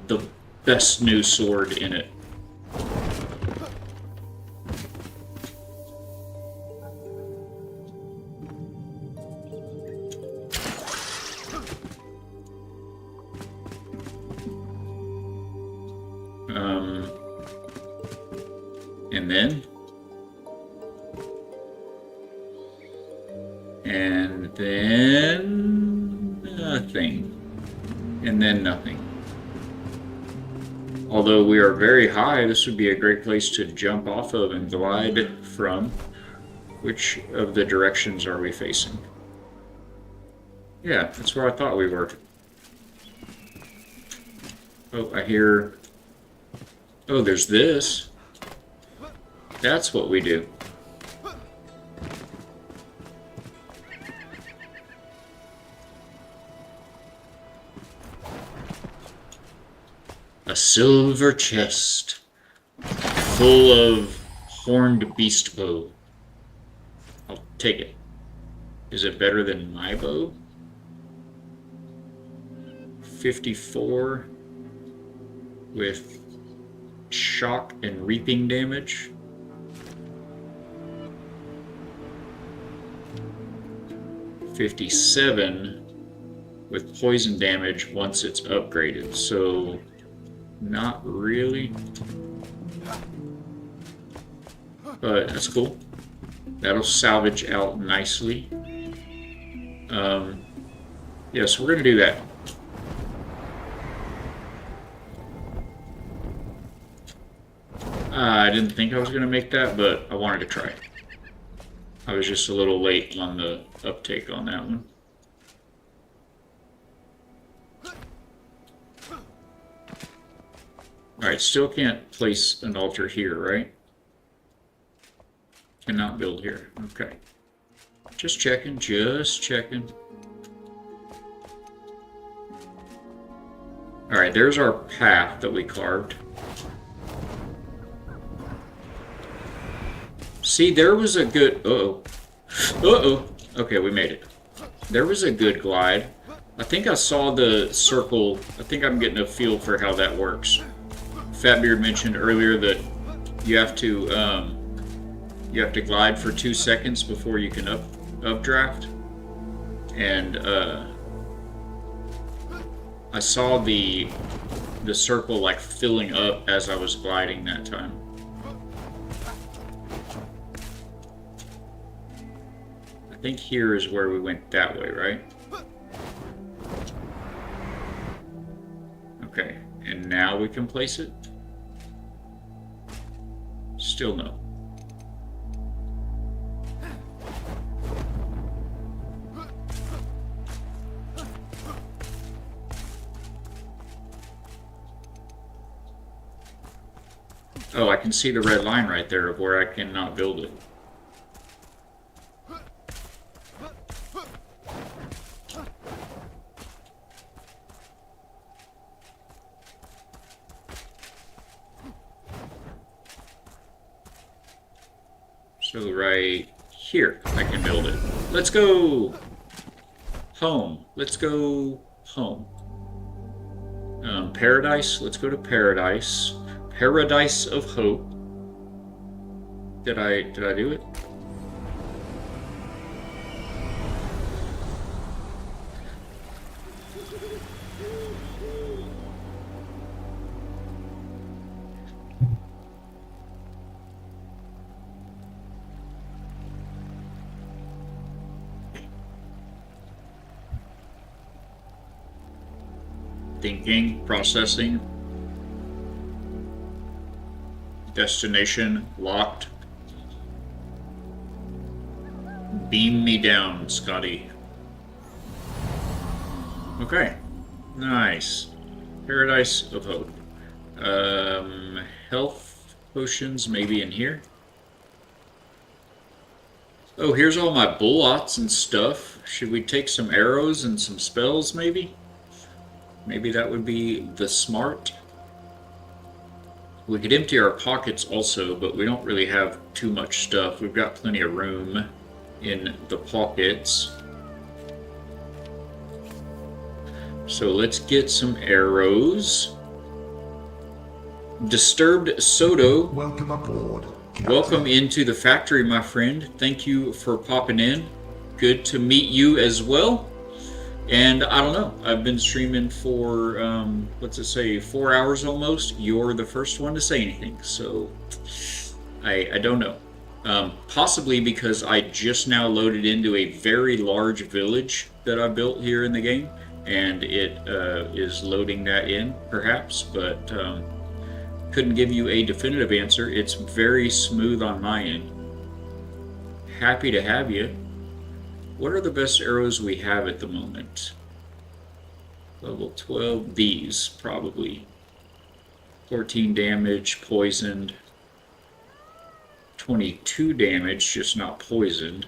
the best new sword in it. And then nothing. And then nothing. Although we are very high, this would be a great place to jump off of and glide from. Which of the directions are we facing? Yeah, that's where I thought we were. Oh, I hear... Oh, there's this. That's what we do. A silver chest full of horned beast bow. I'll take it. Is it better than my bow? 54. with shock and reaping damage. $57 with poison damage once it's upgraded, so not really, but that's cool. That'll salvage out nicely. Yeah, so we're gonna do that. I didn't think I was gonna make that, but I wanted to try. I was just a little late on the uptake on that one. Alright, still can't place an altar here, right? Cannot build here. Okay. Just checking, just checking. Alright, there's our path that we carved. See, there was a good... Uh-oh. Uh-oh. Okay, we made it. There was a good glide. I think I saw the circle. I think I'm getting a feel for how that works. Fatbeard mentioned earlier that you have to glide for 2 seconds before you can updraft. And I saw the circle like filling up as I was gliding that time. I think here is where we went that way, right? Okay, and now we can place it? Still no. Oh, I can see the red line right there of where I cannot build it. So right here, I can build it. Let's go home. Let's go home. Paradise. Let's go to Paradise. Paradise of Hope. Did I do it? Thinking, processing. Destination locked. Beam me down, Scotty. Okay. Nice. Paradise of Hope. Health potions maybe in here. Oh, here's all my bullets and stuff. Should we take some arrows and some spells maybe? Maybe that would be the smart. We could empty our pockets also, but we don't really have too much stuff. We've got plenty of room in the pockets. So let's get some arrows. Disturbed Soto. Welcome aboard, Captain. Welcome into the factory, my friend. Thank you for popping in. Good to meet you as well. And I don't know, I've been streaming for, what's it say, 4 hours almost. You're the first one to say anything, so I don't know. Possibly because I just now loaded into a very large village that I built here in the game, and it is loading that in, perhaps, but couldn't give you a definitive answer. It's very smooth on my end. Happy to have you. What are the best arrows we have at the moment? Level 12, these, probably. 14 damage, poisoned. 22 damage, just not poisoned.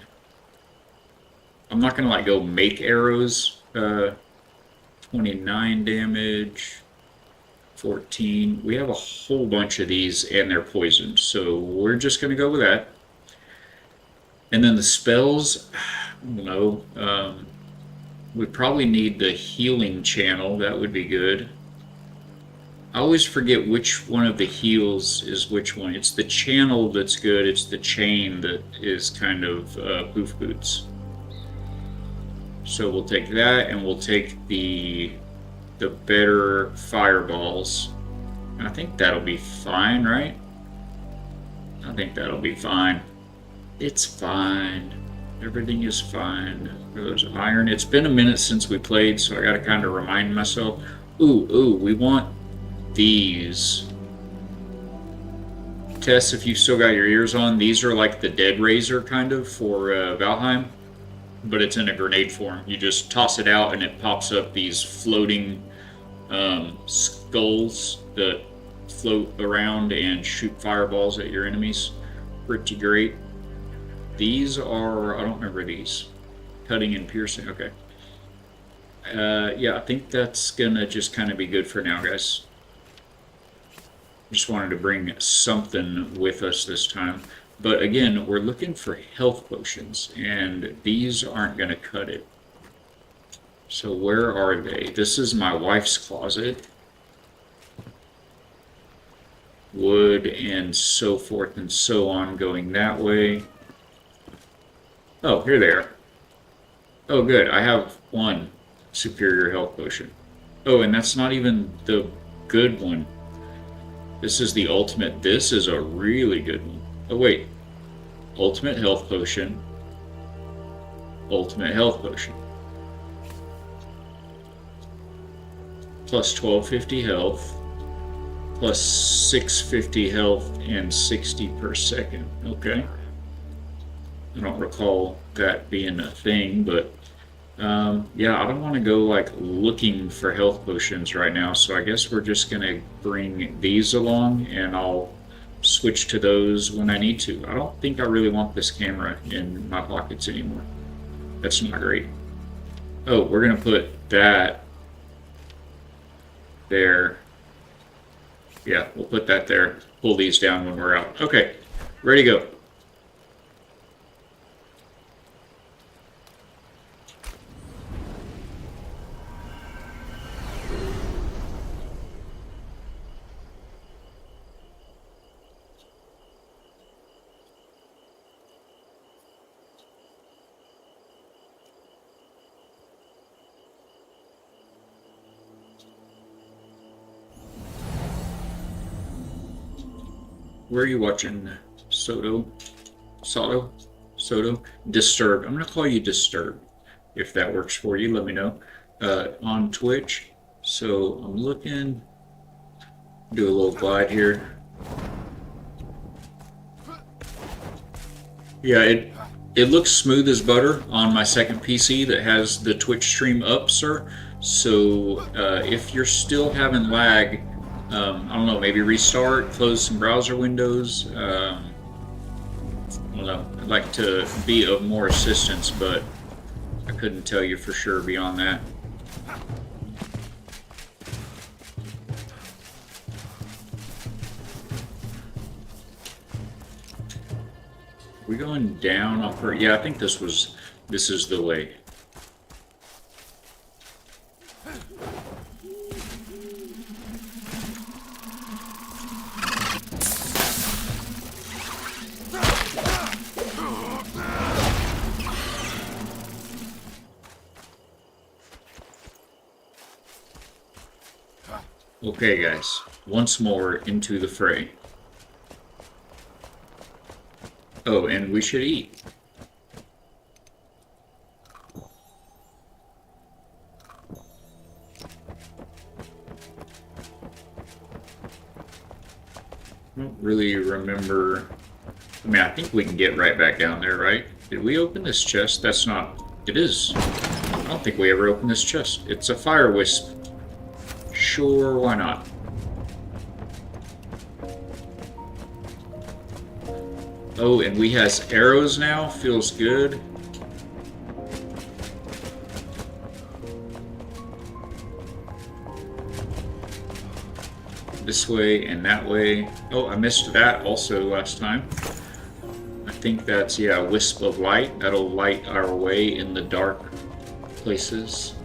I'm not gonna like go make arrows. 29 damage, 14. We have a whole bunch of these and they're poisoned, so we're just gonna go with that. And then the spells, I don't know, we probably need the healing channel. That would be good. I always forget which one of the heals is which one. It's the channel that's good. It's the chain that is kind of poof boots. So we'll take that, and we'll take the better fireballs. And I think that'll be fine, right? I think that'll be fine. It's fine. Everything is fine. There's iron. It's been a minute since we played, so I gotta kind of remind myself. Ooh, we want these. Tess, if you still got your ears on, these are like the dead razor kind of for Valheim, but it's in a grenade form. You just toss it out and it pops up these floating skulls that float around and shoot fireballs at your enemies. Pretty great. These are, I don't remember these. Cutting and piercing, okay. Yeah, I think that's gonna just kind of be good for now, guys. Just wanted to bring something with us this time. But again, we're looking for health potions, and these aren't gonna cut it. So where are they? This is my wife's closet. Wood and so forth and so on going that way. Oh, here they are. Oh, good. I have one superior health potion. Oh, and that's not even the good one. This is the ultimate. This is a really good one. Oh, wait. Ultimate health potion. Ultimate health potion. Plus 1250 health. Plus 650 health and 60 per second. Okay. I don't recall that being a thing, but yeah, I don't want to go like looking for health potions right now, so I guess we're just gonna bring these along, and I'll switch to those when I need to. I don't think I really want this camera in my pockets anymore. That's not great. Oh, we're gonna put that there. Yeah, we'll put that there. Pull these down when we're out. Okay, ready to go. Where are you watching? Soto? Disturbed. I'm going to call you Disturbed. If that works for you, let me know. On Twitch. So I'm looking. Do a little glide here. Yeah, it looks smooth as butter on my second PC that has the Twitch stream up, sir. So if you're still having lag, I don't know, maybe restart, close some browser windows. I don't know. I'd like to be of more assistance, but I couldn't tell you for sure beyond that. We going down off her? Yeah, I think this is the way. Okay, guys, once more into the fray. Oh, and we should eat. I don't really remember. I mean, I think we can get right back down there, right? Did we open this chest? That's not... It is. I don't think we ever opened this chest. It's a fire wisp. Sure, why not? Oh, and we has arrows now. Feels good. This way and that way. Oh, I missed that also last time. I think that's, yeah, a wisp of light. That'll light our way in the dark places.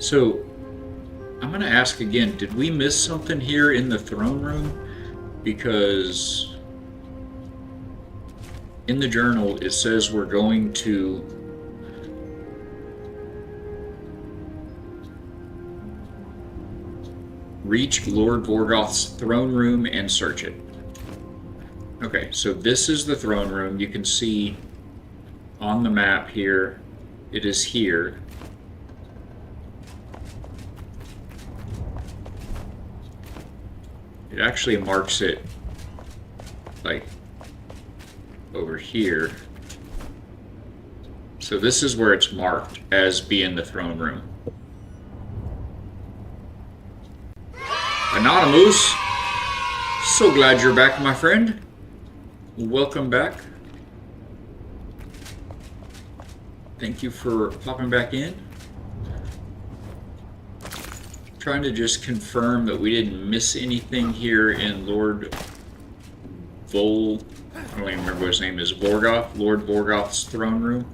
So, I'm going to ask again, did we miss something here in the throne room? Because in the journal it says we're going to reach Lord Vorgoth's throne room and search it. Okay, so this is the throne room. You can see on the map here, it is here. It actually marks it like over here. So this is where it's marked as being the throne room. Anonymous, so glad you're back, my friend. Welcome back. Thank you for popping back in. Trying to just confirm that we didn't miss anything here in Lord Vol... I don't even remember what his name is. Vorgoth? Lord Vorgoth's throne room.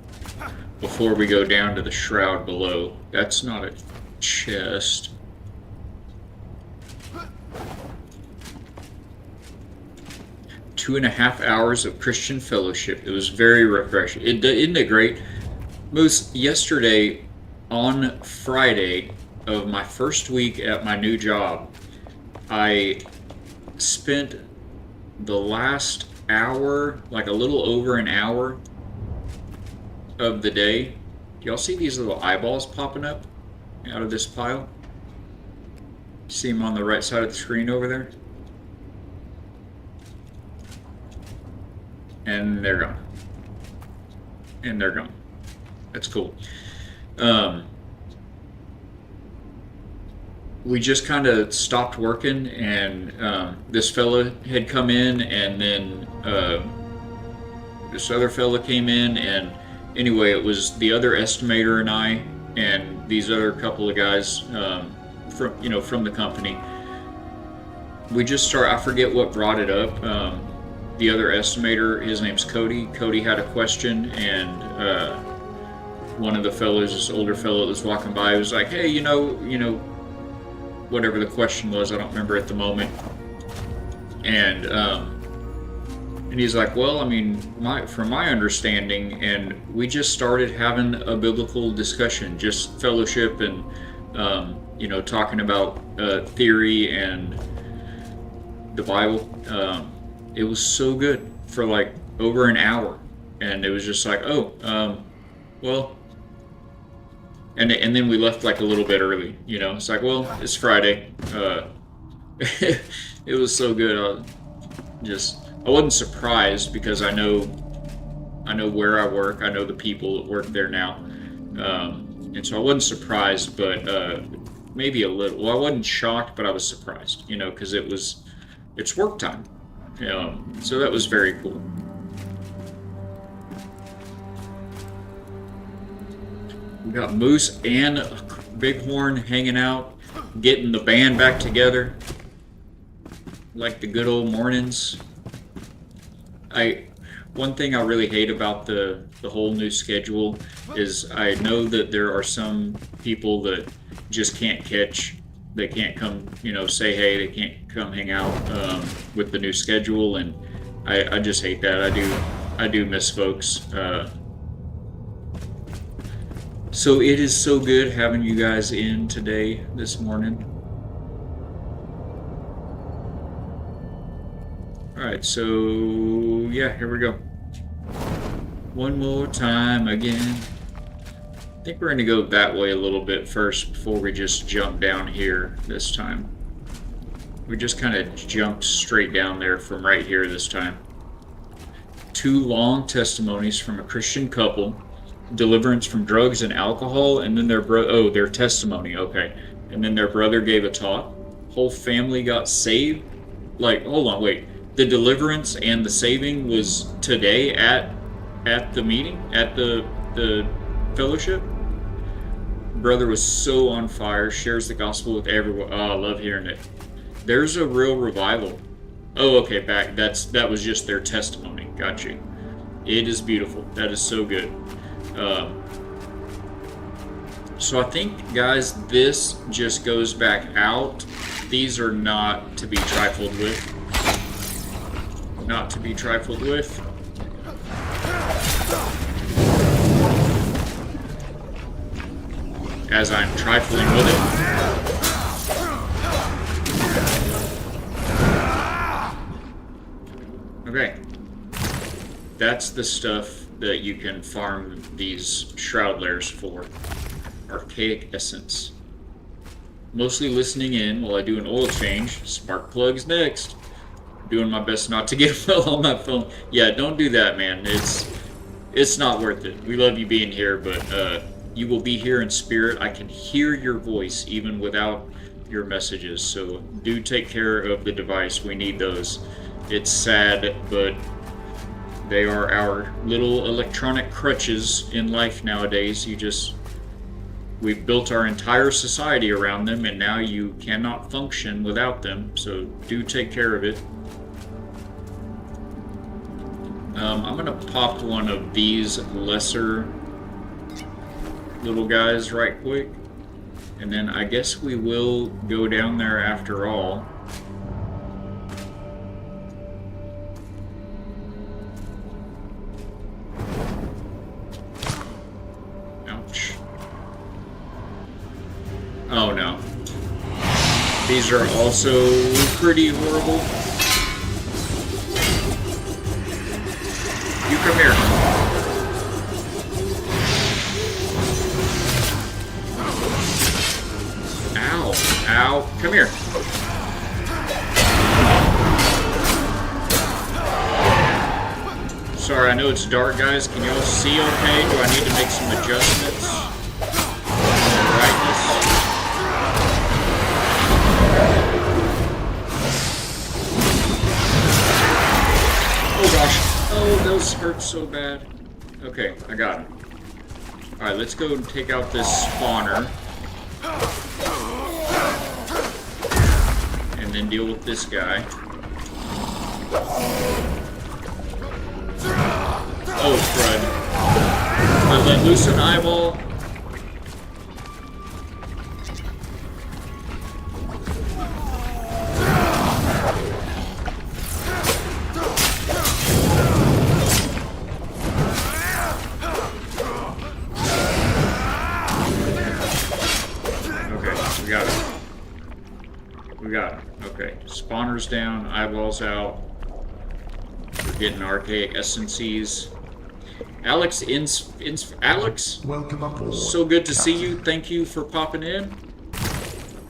Before we go down to the shroud below. That's not a chest. Two and a half hours of Christian fellowship. It was very refreshing. Isn't it great? Moose, yesterday on Friday of my first week at my new job, I spent the last hour, like a little over an hour of the day. Do y'all see these little eyeballs popping up out of this pile? See them on the right side of the screen over there? And they're gone. And they're gone. That's cool. We just kind of stopped working, and this fella had come in, and then this other fella came in, and anyway, it was the other estimator and I, and these other couple of guys from the company. We just I forget what brought it up. The other estimator, his name's Cody. Cody had a question, and one of the fellows, this older fellow that was walking by, was like, "Hey, whatever the question was, I don't remember at the moment." And he's like, "Well, I mean, from my understanding," and we just started having a biblical discussion, just fellowship, and talking about theory and the Bible. It was so good for like over an hour, and it was just like, well. And then we left like a little bit early, It's like, well, it's Friday. It was so good. I wasn't surprised because I know where I work. I know the people that work there now, and so I wasn't surprised, but maybe a little. Well, I wasn't shocked, but I was surprised, because it's work time. So that was very cool. We got Moose and Bighorn hanging out, getting the band back together, like the good old mornings. One thing I really hate about the whole new schedule is I know that there are some people that just can't catch. They can't come, say hey. They can't come hang out with the new schedule, and I just hate that. I do miss folks. So it is so good having you guys in today, this morning. Alright, so yeah, here we go. One more time again. I think we're going to go that way a little bit first before we just jump down here this time. We just kind of jumped straight down there from right here this time. 2 long testimonies from a Christian couple. Deliverance from drugs and alcohol, and then their testimony, okay. And then their brother gave a talk. Whole family got saved. Like, hold on, wait. The deliverance and the saving was today at the meeting, at the fellowship. Brother was so on fire, shares the gospel with everyone. Oh, I love hearing it. There's a real revival. Oh, okay, that was just their testimony. Got you. It is beautiful. That is so good. So I think, guys, this just goes back out. These are not to be trifled with. Not to be trifled with. As I'm trifling with it. Okay. That's the stuff that you can farm these shroud layers for. Archaic essence. Mostly listening in while I do an oil change. Spark plugs next. Doing my best not to get well on my phone. Yeah, don't do that, man. It's not worth it. We love you being here, but you will be here in spirit. I can hear your voice even without your messages. So do take care of the device. We need those. It's sad, but they are our little electronic crutches in life nowadays. We've built our entire society around them, and now you cannot function without them. So do take care of it. I'm gonna pop one of these lesser little guys right quick, and then I guess we will go down there after all. Ouch. Oh no. These are also pretty horrible. You come here. Ow. Ow. Come here. Sorry, I know it's dark, guys. Can you all see okay? Do I need to make some adjustments? Brightness. Oh gosh. Oh, those hurt so bad. Okay, I got him. Alright, let's go and take out this spawner. And then deal with this guy. Oh, crud. I let loose an eyeball. We got it. Okay. Spawners down, eyeballs out. We're getting archaic essences. Alex, Alex? Welcome aboard. So good to see you. Thank you for popping in.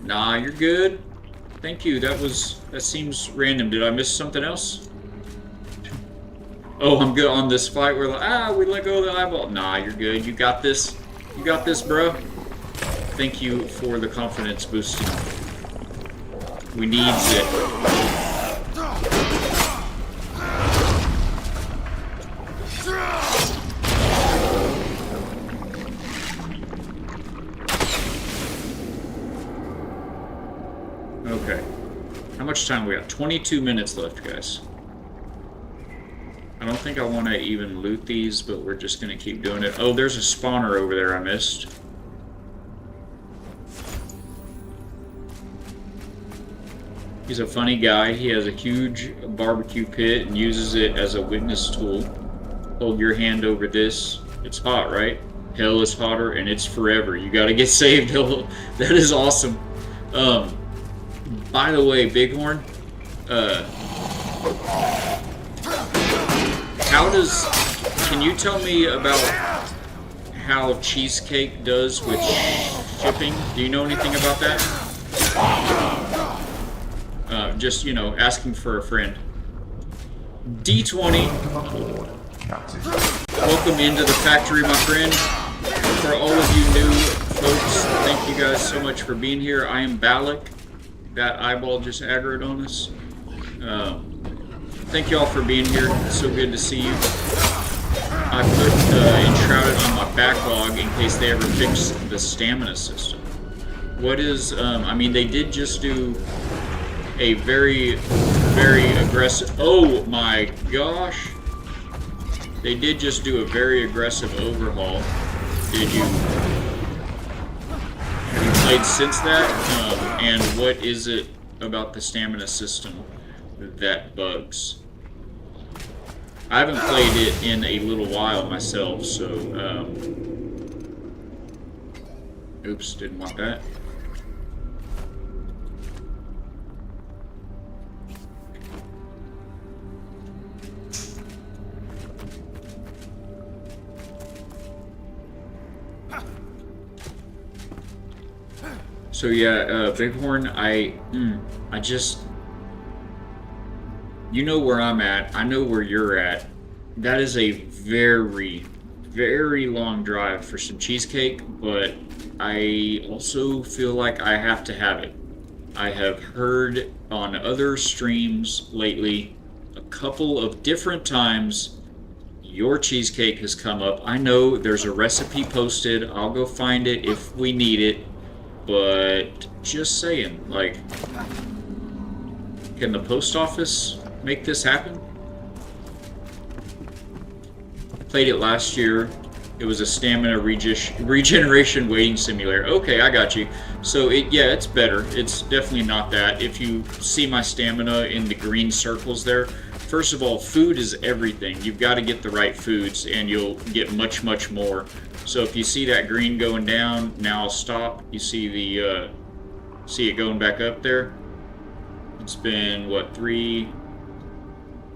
Nah, you're good. Thank you. That seems random. Did I miss something else? Oh, I'm good on this fight where we let go of the eyeball. Nah, you're good. You got this. You got this, bro. Thank you for the confidence boosting. We needs it. Okay. How much time we got? 22 minutes left, guys. I don't think I want to even loot these, but we're just going to keep doing it. Oh, there's a spawner over there I missed. He's a funny guy. He has a huge barbecue pit and uses it as a witness tool. Hold your hand over this. It's hot, right? Hell is hotter, and it's forever. You gotta get saved. That is awesome. By the way, Bighorn, can you tell me about how Cheesecake does with shipping? Do you know anything about that? Just, asking for a friend. D20. Welcome into the factory, my friend. For all of you new folks, thank you guys so much for being here. I am Balak. That eyeball just aggroed on us. Thank you all for being here. It's so good to see you. I put Enshrouded on my backlog in case they ever fix the stamina system. What is, they did just do a very, very aggressive, oh my gosh. They did just do a very aggressive overhaul. Have you played since that? And what is it about the stamina system that bugs? I haven't played it in a little while myself, so oops, didn't want that. So yeah, Bighorn, I just, you know where I'm at. I know where you're at. That is a very, very long drive for some cheesecake, but I also feel like I have to have it. I have heard on other streams lately, a couple of different times, your cheesecake has come up. I know there's a recipe posted. I'll go find it if we need it. But just saying, like, can the post office make this happen? Played it last year. It was a stamina regeneration waiting simulator. Okay, I got you. So yeah, it's better. It's definitely not that. If you see my stamina in the green circles there, first of all, food is everything. You've got to get the right foods, and you'll get much, much more. So if you see that green going down, now I'll stop. You see the see it going back up there. It's been what, 3,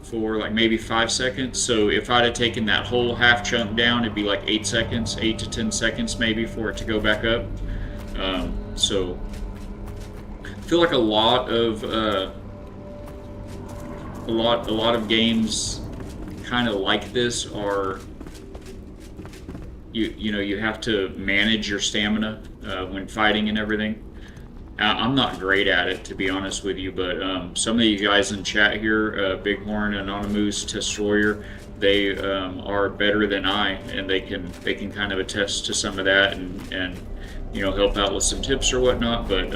4, like maybe 5 seconds. So if I'd have taken that whole half chunk down, it'd be like 8 seconds, 8 to 10 seconds maybe for it to go back up. So I feel like a lot of games kind of like this are. You know, you have to manage your stamina when fighting and everything. I'm not great at it, to be honest with you, but some of you guys in chat here, Bighorn, Anonymous, Destroyer, they are better than I, and they can kind of attest to some of that and you know, help out with some tips or whatnot. But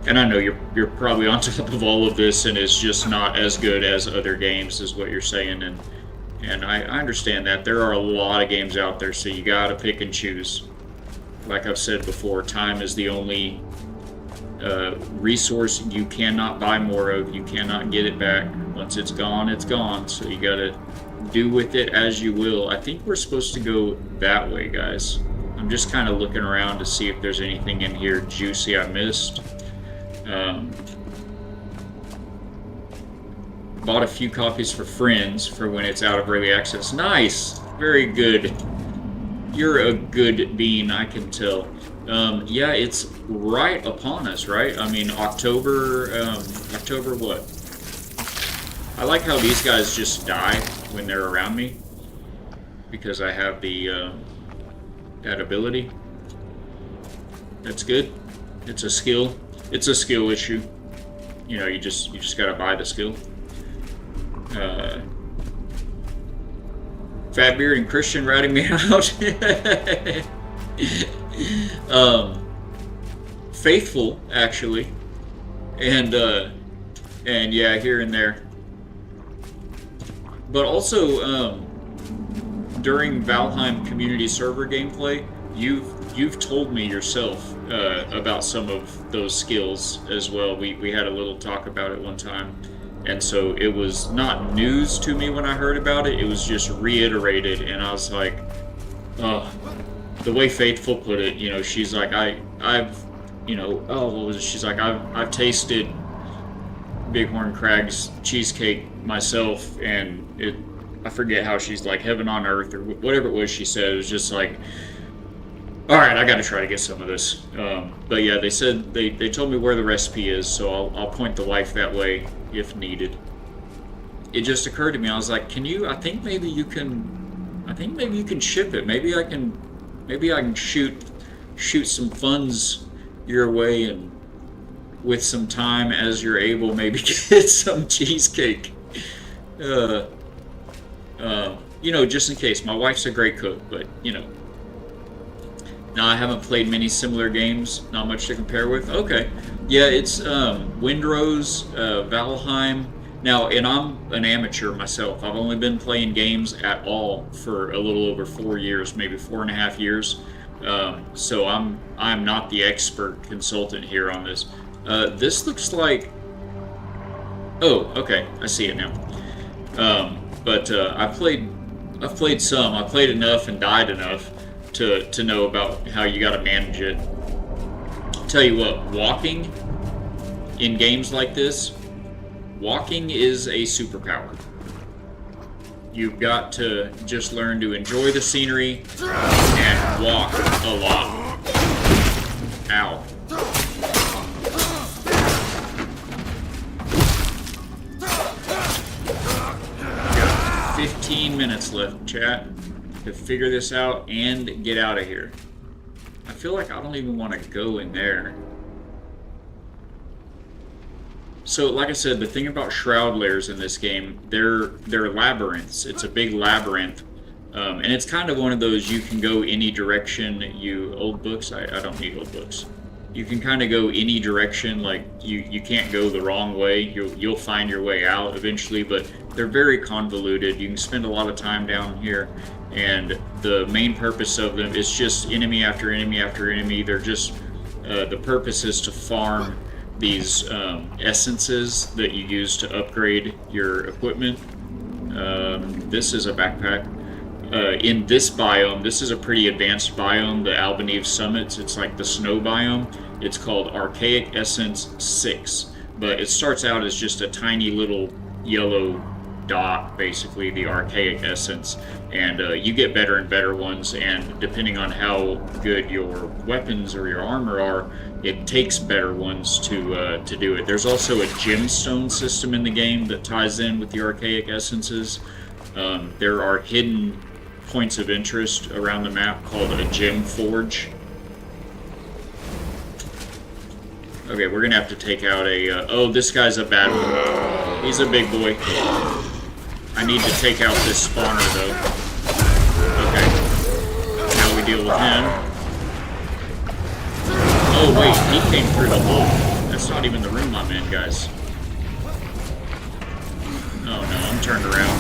and I know you're probably on top of all of this, and it's just not as good as other games, is what you're saying, and I understand that. There are a lot of games out there, so you gotta pick and choose. Like I've said before, time is the only resource you cannot buy more of. You cannot get it back. Once it's gone, it's gone. So you gotta do with it as you will. I think we're supposed to go that way, guys. I'm just kind of looking around to see if there's anything in here juicy I missed. Bought a few copies for friends for when it's out of early access. Nice! Very good. You're a good bean, I can tell. Yeah, it's right upon us, right? I mean, October what? I like how these guys just die when they're around me, because I have the, that ability. That's good. It's a skill. It's a skill issue. You know, you just gotta buy the skill. Fatbeard and Christian ratting me out. Faithful, actually, and yeah, here and there. But also, during Valheim community server gameplay, you've told me yourself about some of those skills as well. We had a little talk about it one time. And so it was not news to me when I heard about it. It was just reiterated, and I was like, oh, the way Faithful put it, you know, she's like, I've, you know, oh, what was it? She's like, I've tasted Bighorn Crag's cheesecake myself, and I forget how she's like heaven on earth or whatever it was she said. It was just like, all right, I got to try to get some of this. But yeah, they said they told me where the recipe is, so I'll point the wife that way if needed. It just occurred to me. I was like, can you? I think maybe you can ship it. Maybe I can shoot some funds your way, and with some time as you're able, maybe get some cheesecake. You know, just in case. My wife's a great cook, but you know. Now, I haven't played many similar games, not much to compare with. Okay. Yeah, it's Windrose, Valheim, Now, and I'm an amateur myself. I've only been playing games at all for a little over 4 years, maybe 4.5 years. So I'm not the expert consultant here on this. This looks like. Oh, okay, I see it now. But I've played some. I played enough and died enough to know about how you got to manage it. Tell you what, walking in games like this, walking is a superpower. You've got to just learn to enjoy the scenery and walk a lot. Ow. Got 15 minutes left, chat, to figure this out and get out of here. I feel like I don't even want to go in there. So, like I said, the thing about shroud layers in this game, they're labyrinths. It's a big labyrinth, and it's kind of one of those you can go any direction. Old books? I don't need old books. You can kind of go any direction. Like you can't go the wrong way. You'll find your way out eventually, but they're very convoluted. You can spend a lot of time down here, and the main purpose of them is just enemy after enemy after enemy. They're just the purpose is to farm these essences that you use to upgrade your equipment. This is a backpack. In this biome, this is a pretty advanced biome, the Albanese Summits. It's like the snow biome. It's called Archaic Essence 6, but it starts out as just a tiny little yellow dot, basically, the Archaic Essence, and you get better and better ones, and depending on how good your weapons or your armor are, it takes better ones to do it. There's also a gemstone system in the game that ties in with the Archaic Essences. There are hidden points of interest around the map called a gem forge. Okay, we're gonna have to take out a... oh, this guy's a bad one. He's a big boy. I need to take out this spawner, though. Okay. Now we deal with him. Oh, wait, he came through the hole. That's not even the room I'm in, guys. Oh, no, I'm turned around.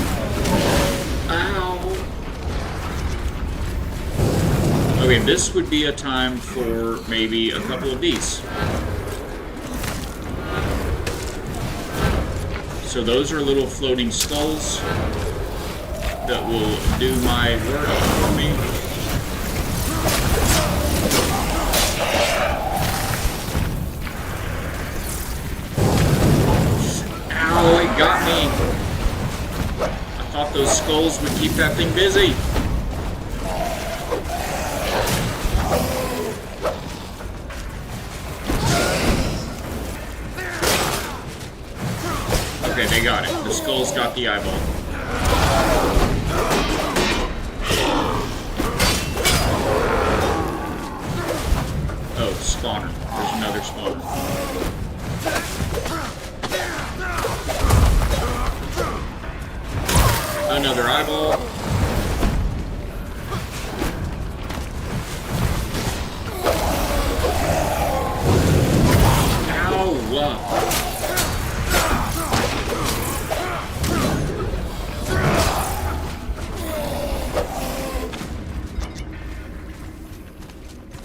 Ow! Okay, this would be a time for maybe a couple of these. So those are little floating skulls that will do my work for me. Ow, it got me. I thought those skulls would keep that thing busy. Okay, they got it. The skull's got the eyeball. Oh, spawner. There's another spawner. Another eyeball. Ow!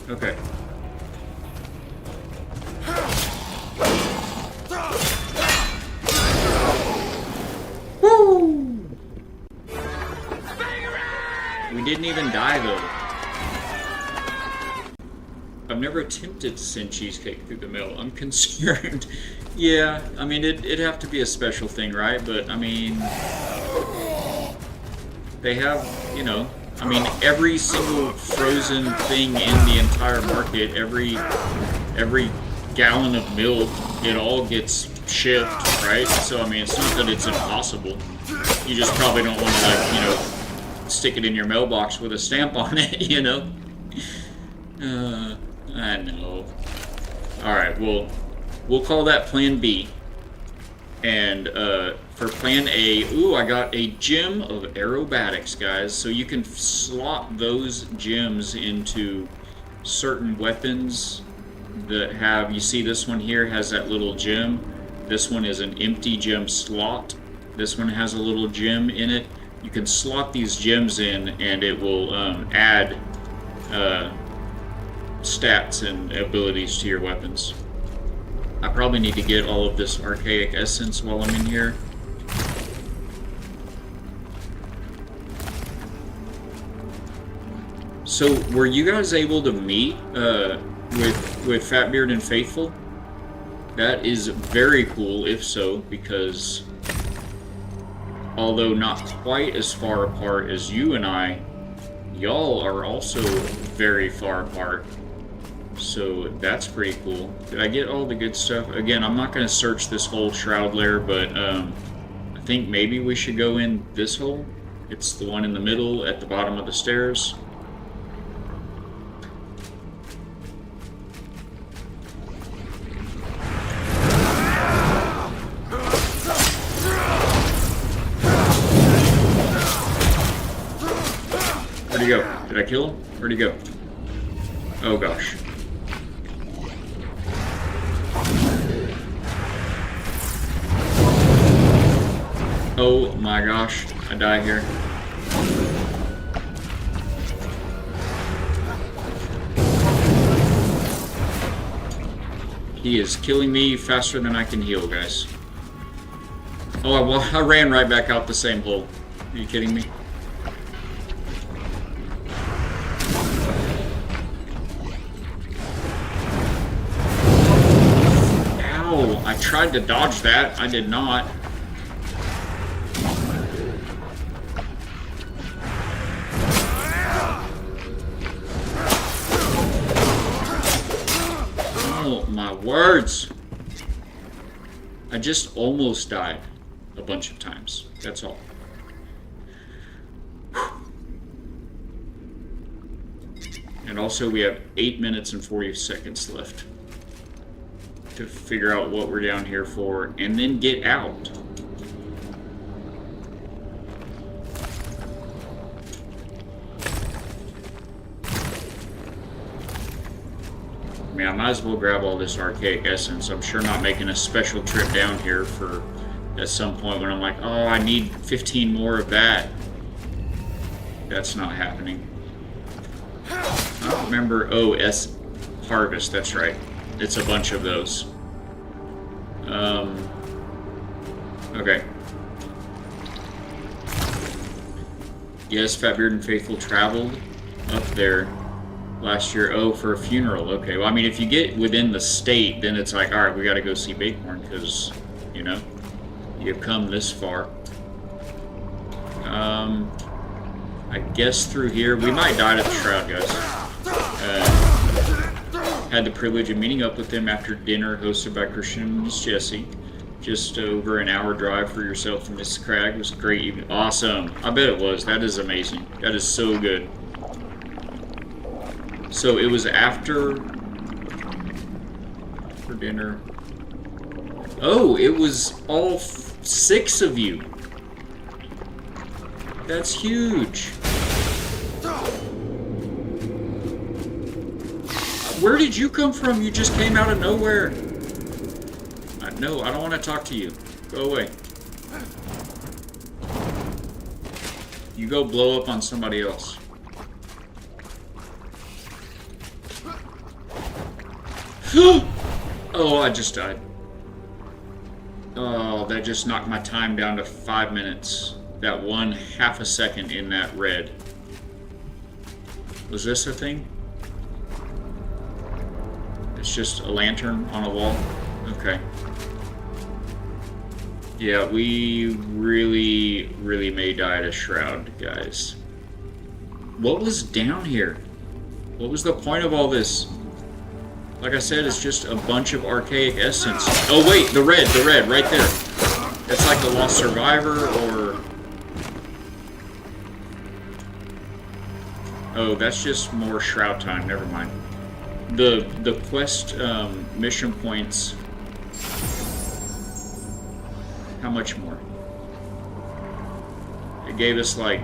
Okay. Woo! We didn't even die, though. I've never attempted to send cheesecake through the mail. I'm concerned. Yeah, I mean, it'd have to be a special thing, right? But, I mean... They have, you know... I mean, every single frozen thing in the entire market, every gallon of milk, it all gets shipped, right? So, I mean, it's not that it's impossible. You just probably don't want to, like, you know, stick it in your mailbox with a stamp on it, you know? I know. Alright, well, we'll call that Plan B. And, for Plan A, ooh, I got a gem of aerobatics, guys. So you can slot those gems into certain weapons that have, you see this one here has that little gem. This one is an empty gem slot. This one has a little gem in it. You can slot these gems in and it will add stats and abilities to your weapons. I probably need to get all of this archaic essence while I'm in here. So, were you guys able to meet with Fatbeard and Faithful? That is very cool, if so, because although not quite as far apart as you and I, y'all are also very far apart. So that's pretty cool. Did I get all the good stuff? Again, I'm not going to search this whole shroud lair, but I think maybe we should go in this hole. It's the one in the middle at the bottom of the stairs. Where'd he go? Did I kill him? Where'd he go? Oh gosh. Oh my gosh, I die here. He is killing me faster than I can heal, guys. Oh, well, I ran right back out the same hole. Are you kidding me? Ow, I tried to dodge that. I did not. My words! I just almost died a bunch of times. That's all. And also we have 8 minutes and 40 seconds left to figure out what we're down here for and then get out. I mean, I might as well grab all this archaic essence. I'm sure not making a special trip down here for at some point when I'm like, oh, I need 15 more of that. That's not happening. I don't remember. Oh, Harvest. That's right. It's a bunch of those. Okay. Yes, Fatbeard and Faithful traveled up there last year. Oh, for a funeral. Okay, well, I mean, if you get within the state, then it's like, alright, we gotta go see Bakhorn, because, you know, you've come this far. I guess through here, we might die at the Shroud, guys. Had the privilege of meeting up with them after dinner, hosted by Christian and Miss Jessie. Just over an hour drive for yourself and Miss Cragg. It was a great evening. Awesome. I bet it was. That is amazing. That is so good. So it was after for dinner. Oh, it was all 6 of you. That's huge. Where did you come from? You just came out of nowhere. No, I don't want to talk to you. Go away. You go blow up on somebody else. Oh, I just died. Oh, that just knocked my time down to 5 minutes. That one half a second in that red. Was this a thing? It's just a lantern on a wall? Okay. Yeah, we really may die to Shroud, guys. What was down here? What was the point of all this? Like I said, it's just a bunch of archaic essence. Oh wait, the red, right there. That's like the Lost Survivor, or... Oh, that's just more Shroud time, never mind. The quest mission points... How much more? It gave us like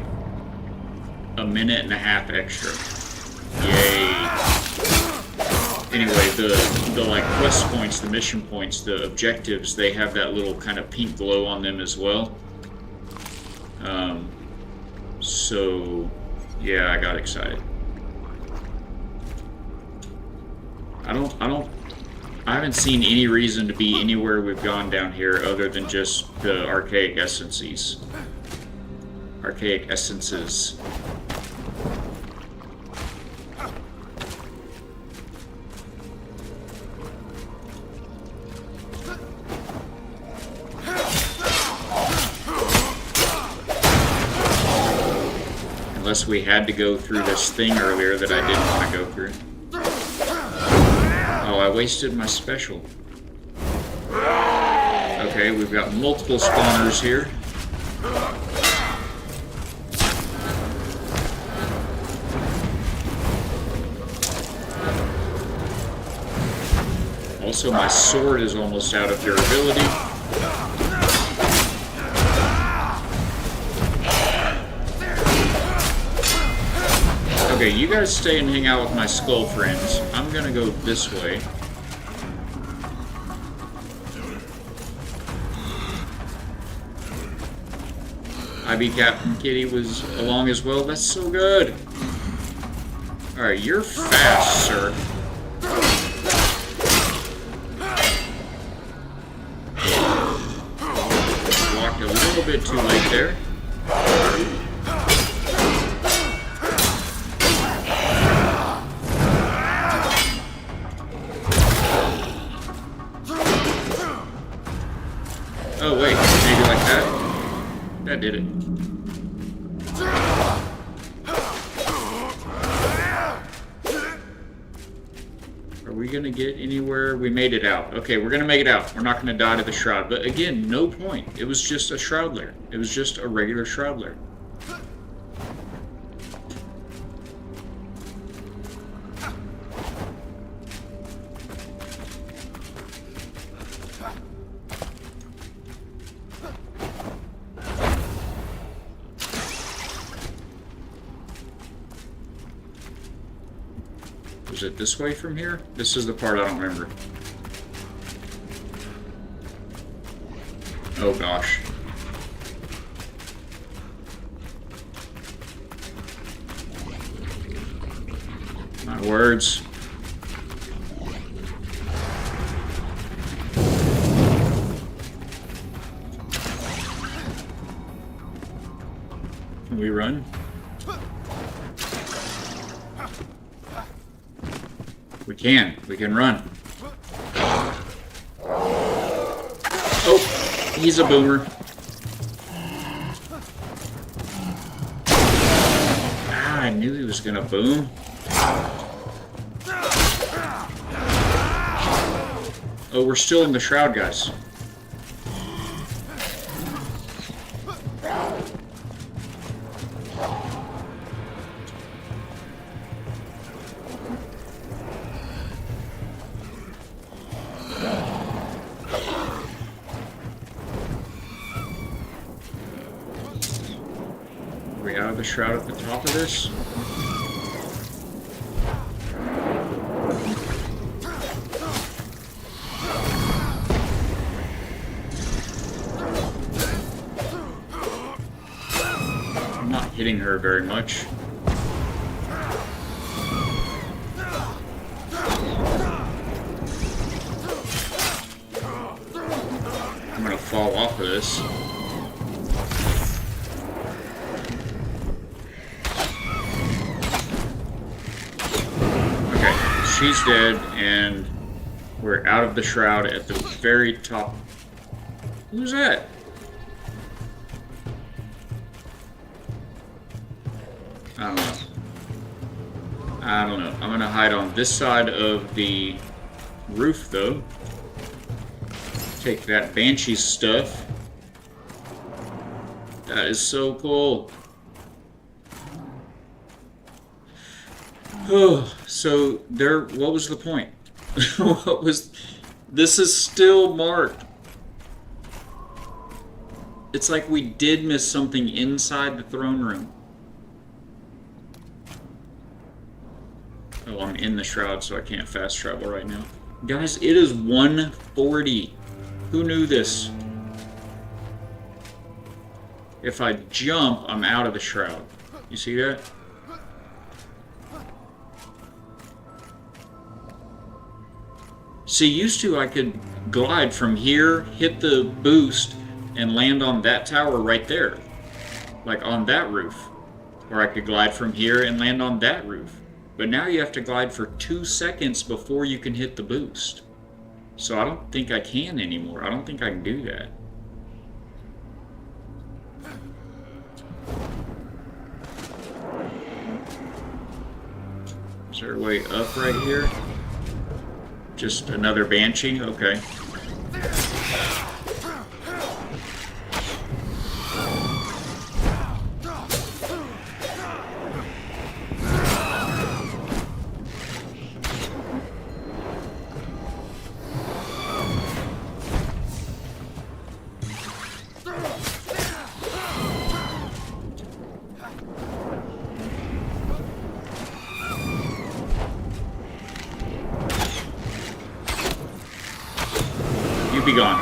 a minute and a half extra. Yay. Anyway, the like quest points, the mission points, the objectives, they have that little kind of pink glow on them as well. So yeah, I got excited. I haven't seen any reason to be anywhere we've gone down here other than just the archaic essences. Archaic essences. Unless we had to go through this thing earlier that I didn't want to go through. Oh, I wasted my special. Okay, we've got multiple spawners here. Also, my sword is almost out of durability. Okay, you guys stay and hang out with my skull friends. I'm gonna go this way. IB Captain Kitty was along as well. That's so good. Alright, you're fast, sir. Walked a little bit too late there. Oh wait, maybe like that? That did it. Are we gonna get anywhere? We made it out. Okay, we're gonna make it out. We're not gonna die to the shroud. But again, no point. It was just a shroud lair. It was just a regular shroud lair. Is it this way from here? This is the part I don't remember. Oh gosh. My words. Can we run? We can run. Oh, he's a boomer. Ah, I knew he was gonna boom. Oh, we're still in the shroud, guys. Are we out of the shroud at the top of this? I'm not hitting her very much. I'm gonna fall off of this. She's dead, and we're out of the shroud at the very top. Who's that? I don't know. I don't know. I'm gonna hide on this side of the roof, though. Take that Banshee stuff. That is so cool. Oh, so there, what was the point? What was, this is still marked. It's like we did miss something inside the throne room. Oh, I'm in the shroud, so I can't fast travel right now. Guys, it is 1:40. Who knew this? If I jump, I'm out of the shroud. You see that? See, used to I could glide from here, hit the boost, and land on that tower right there. Like on that roof. Or I could glide from here and land on that roof. But now you have to glide for 2 seconds before you can hit the boost. So I don't think I can anymore. I don't think I can do that. Is there a way up right here? Just another banshee? Okay. You be gone.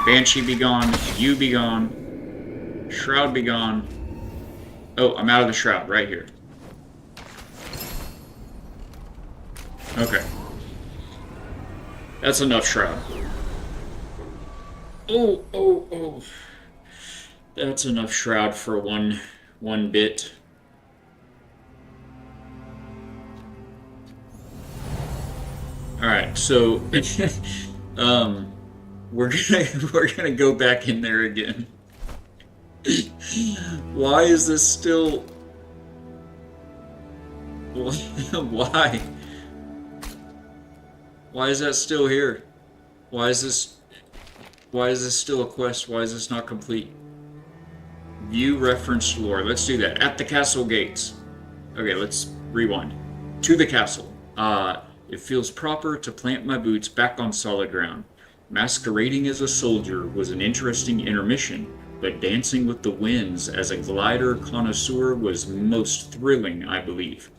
Banshee be gone. You be gone. Shroud be gone. Oh, I'm out of the shroud right here. Okay. That's enough shroud. Oh, oh, oh. That's enough shroud for one bit. Alright, so we're gonna go back in there again. Why is this still why? Why is that still here? Why is this still a quest? Why is this not complete? View reference lore. Let's do that. At the castle gates. Okay, let's rewind. To the castle. It feels proper to plant my boots back on solid ground. Masquerading as a soldier was an interesting intermission, but dancing with the winds as a glider connoisseur was most thrilling, I believe.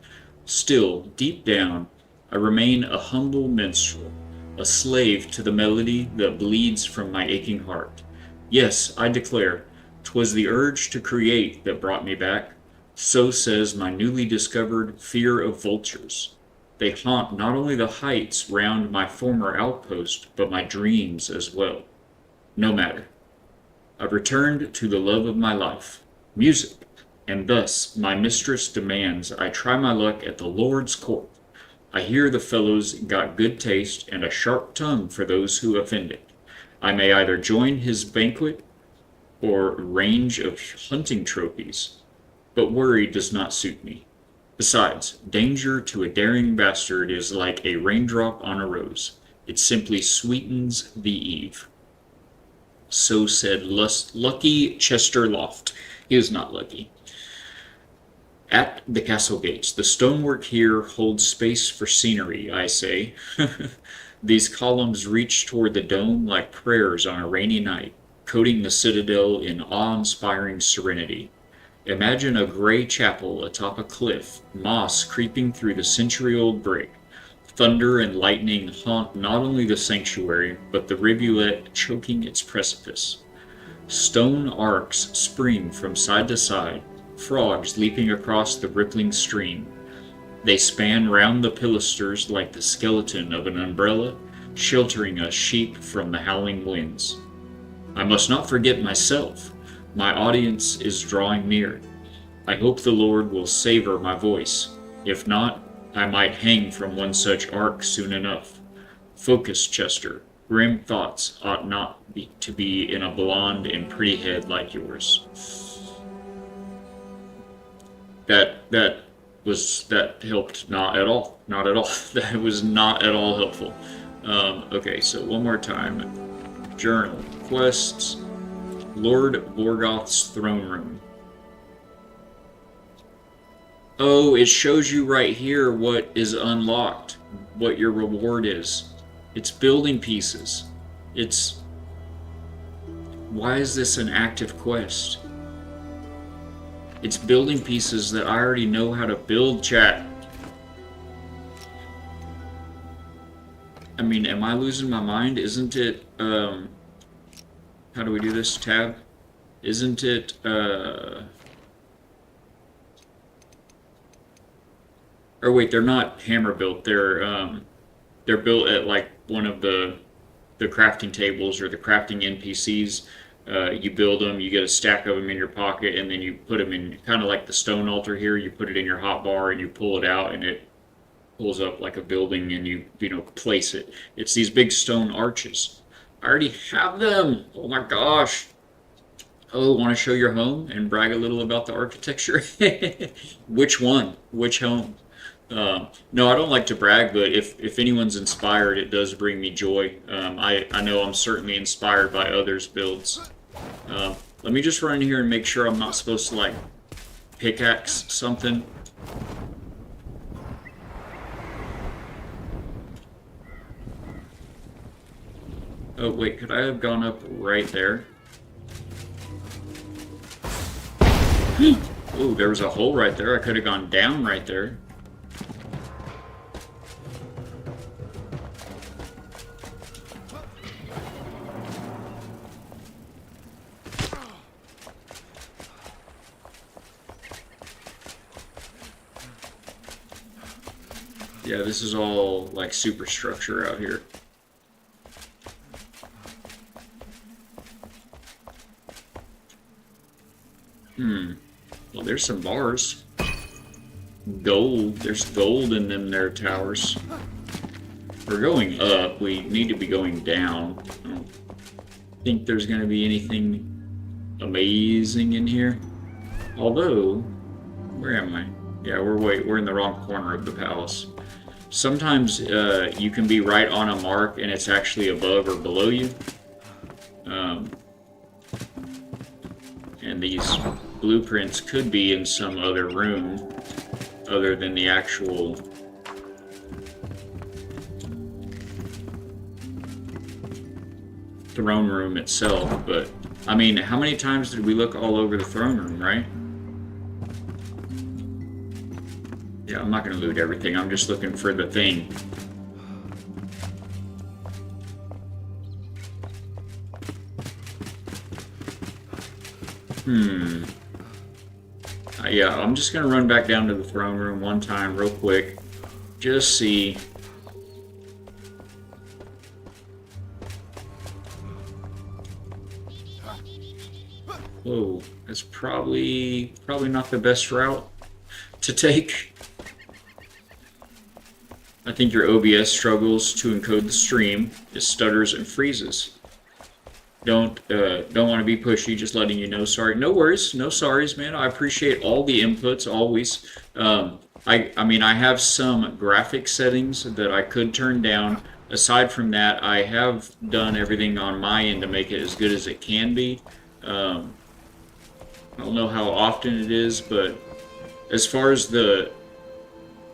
Still, deep down, I remain a humble minstrel, a slave to the melody that bleeds from my aching heart. Yes, I declare, 'twas the urge to create that brought me back. So says my newly discovered fear of vultures. They haunt not only the heights round my former outpost, but my dreams as well. No matter. I've returned to the love of my life, music, and thus my mistress demands I try my luck at the Lord's court. I hear the fellow's got good taste and a sharp tongue for those who offend it. I may either join his banquet or range of hunting trophies, but worry does not suit me. Besides, danger to a daring bastard is like a raindrop on a rose. It simply sweetens the eve. So said lucky Chester Loft. He was not lucky. At the castle gates, the stonework here holds space for scenery, I say. These columns reach toward the dome like prayers on a rainy night, coating the citadel in awe-inspiring serenity. Imagine a gray chapel atop a cliff, moss creeping through the century-old brick. Thunder and lightning haunt not only the sanctuary, but the rivulet choking its precipice. Stone arcs spring from side to side, frogs leaping across the rippling stream. They span round the pilasters like the skeleton of an umbrella, sheltering us sheep from the howling winds. I must not forget myself. My audience is drawing near. I hope the Lord will savor my voice. If not, I might hang from one such arc soon enough. Focus, Chester. Grim thoughts ought not to be in a blonde and pretty head like yours. That helped not at all. Not at all. That was not at all helpful. Okay, so one more time. Journal. Quests. Lord Morgoth's throne room. Oh, it shows you right here what is unlocked, what your reward is. It's building pieces. Why is this an active quest? It's building pieces that I already know how to build, chat. I mean, am I losing my mind? Isn't it, how do we do this? Tab? Isn't it, or wait, they're not hammer built. They're built at like one of the crafting tables or the crafting NPCs. You build them, you get a stack of them in your pocket, and then you put them in kind of like the stone altar here. You put it in your hotbar and you pull it out, and it pulls up like a building, and you know place it. It's these big stone arches. I already have them. Oh my gosh. Oh, want to show your home and brag a little about the architecture? Which one? Which home? No, I don't like to brag, but if anyone's inspired, it does bring me joy. I know I'm certainly inspired by others' builds. Let me just run in here and make sure I'm not supposed to like pickaxe something. Oh wait, could I have gone up right there? Oh, there was a hole right there. I could have gone down right there. Yeah, this is all like superstructure out here. Well, there's some bars. Gold. There's gold in them there towers. We're going up. We need to be going down. I don't think there's going to be anything amazing in here. Although, where am I? Yeah, we're in the wrong corner of the palace. Sometimes you can be right on a mark and it's actually above or below you. And these blueprints could be in some other room other than the actual throne room itself. But I mean, how many times did we look all over the throne room, right? Yeah, I'm not going to loot everything. I'm just looking for the thing. Yeah, I'm just going to run back down to the throne room one time real quick. Just see. Whoa, that's probably not the best route to take. I think your OBS struggles to encode the stream. It stutters and freezes. Don't want to be pushy, just letting you know. Sorry, no worries, no sorries, man. I appreciate all the inputs always. I mean, I have some graphic settings that I could turn down. Aside from that, I have done everything on my end to make it as good as it can be. I don't know how often it is, but as far as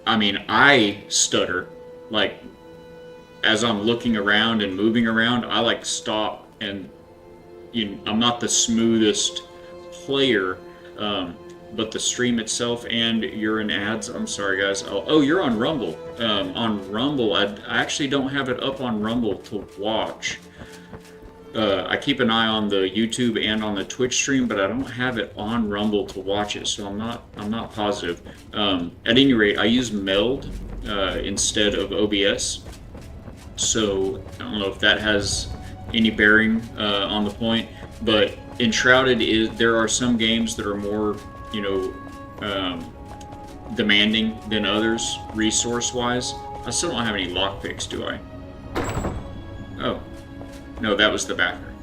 I mean, I stutter. Like, as I'm looking around and moving around, I like stop and I'm not the smoothest player, but the stream itself, and you're in ads. I'm sorry, guys. Oh, you're on Rumble. On Rumble, I actually don't have it up on Rumble to watch. I keep an eye on the YouTube and on the Twitch stream, but I don't have it on Rumble to watch it, so I'm not positive. At any rate, I use Meld instead of OBS, so I don't know if that has any bearing on the point, but Enshrouded there are some games that are more, demanding than others, resource-wise. I still don't have any lockpicks, do I? Oh. No, that was the back room.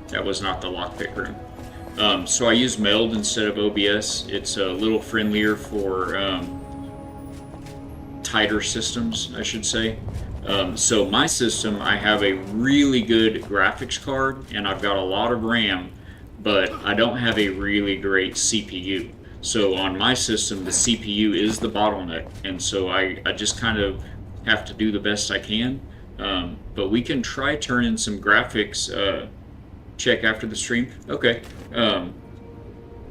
That was not the lockpick room. So I use Meld instead of OBS. It's a little friendlier for tighter systems, I should say. So my system, I have a really good graphics card and I've got a lot of RAM, but I don't have a really great CPU. So on my system, the CPU is the bottleneck, and so I just kind of have to do the best I can. But we can try turning some graphics check after the stream. Okay.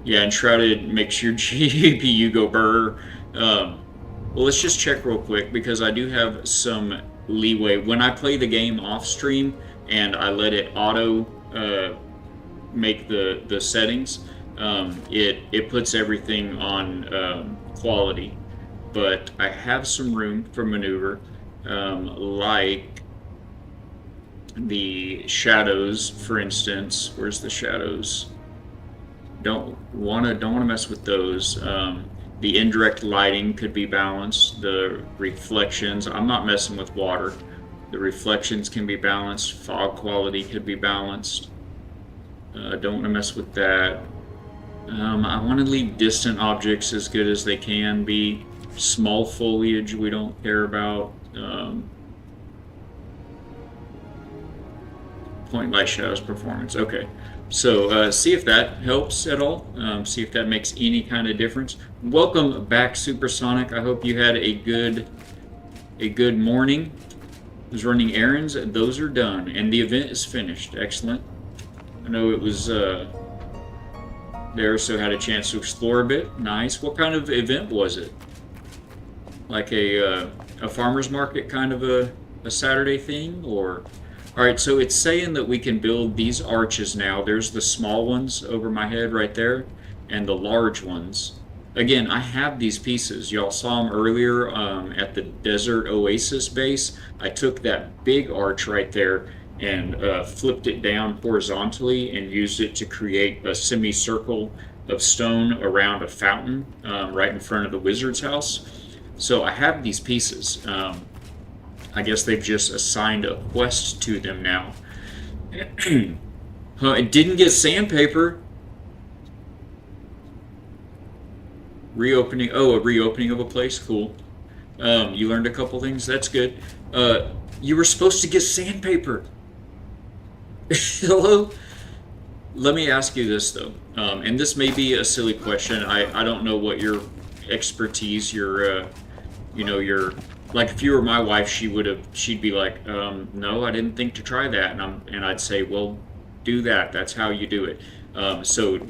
Yeah, Enshrouded makes your GPU go burr. Well, let's just check real quick because I do have some leeway. When I play the game off stream and I let it auto make the settings, it puts everything on quality. But I have some room for maneuver, like the shadows, for instance. Where's the shadows? Don't wanna mess with those. The indirect lighting could be balanced. The reflections, I'm not messing with water. The reflections can be balanced. Fog quality could be balanced. Don't want to mess with that. I want to leave distant objects as good as they can be. Small foliage we don't care about. Point light shadows performance. Okay. So see if that helps at all. See if that makes any kind of difference. Welcome back, Supersonic. I hope you had a good morning. I was running errands. Those are done, and the event is finished. Excellent. I know it was there, so had a chance to explore a bit. Nice. What kind of event was it? Like a farmer's market kind of a Saturday thing, or? All right, so it's saying that we can build these arches now. There's the small ones over my head right there, and the large ones. Again, I have these pieces. Y'all saw them earlier at the Desert Oasis base. I took that big arch right there and flipped it down horizontally and used it to create a semicircle of stone around a fountain right in front of the wizard's house. So I have these pieces. I guess they've just assigned a quest to them now. It didn't get sandpaper. Reopening. Oh, a reopening of a place. Cool. You learned a couple things. That's good. You were supposed to get sandpaper. Hello? Let me ask you this, though. And this may be a silly question. I don't know what your expertise, your like if you were my wife, she'd be like, no, I didn't think to try that, and I'd say, well, do that. That's how you do it. So,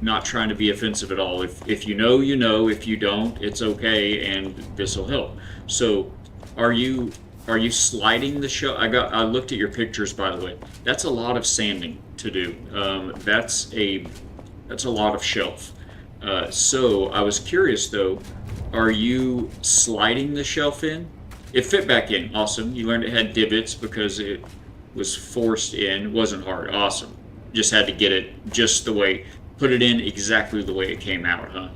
not trying to be offensive at all. If you know, you know. If you don't, it's okay, and this will help. So, are you sliding the shelf? I looked at your pictures, by the way. That's a lot of sanding to do. That's a lot of shelf. So I was curious though. Are you sliding the shelf in? It fit back in. Awesome. You learned it had divots because it was forced in. It wasn't hard. Awesome. Just had to get it just the way, put it in exactly the way it came out, huh?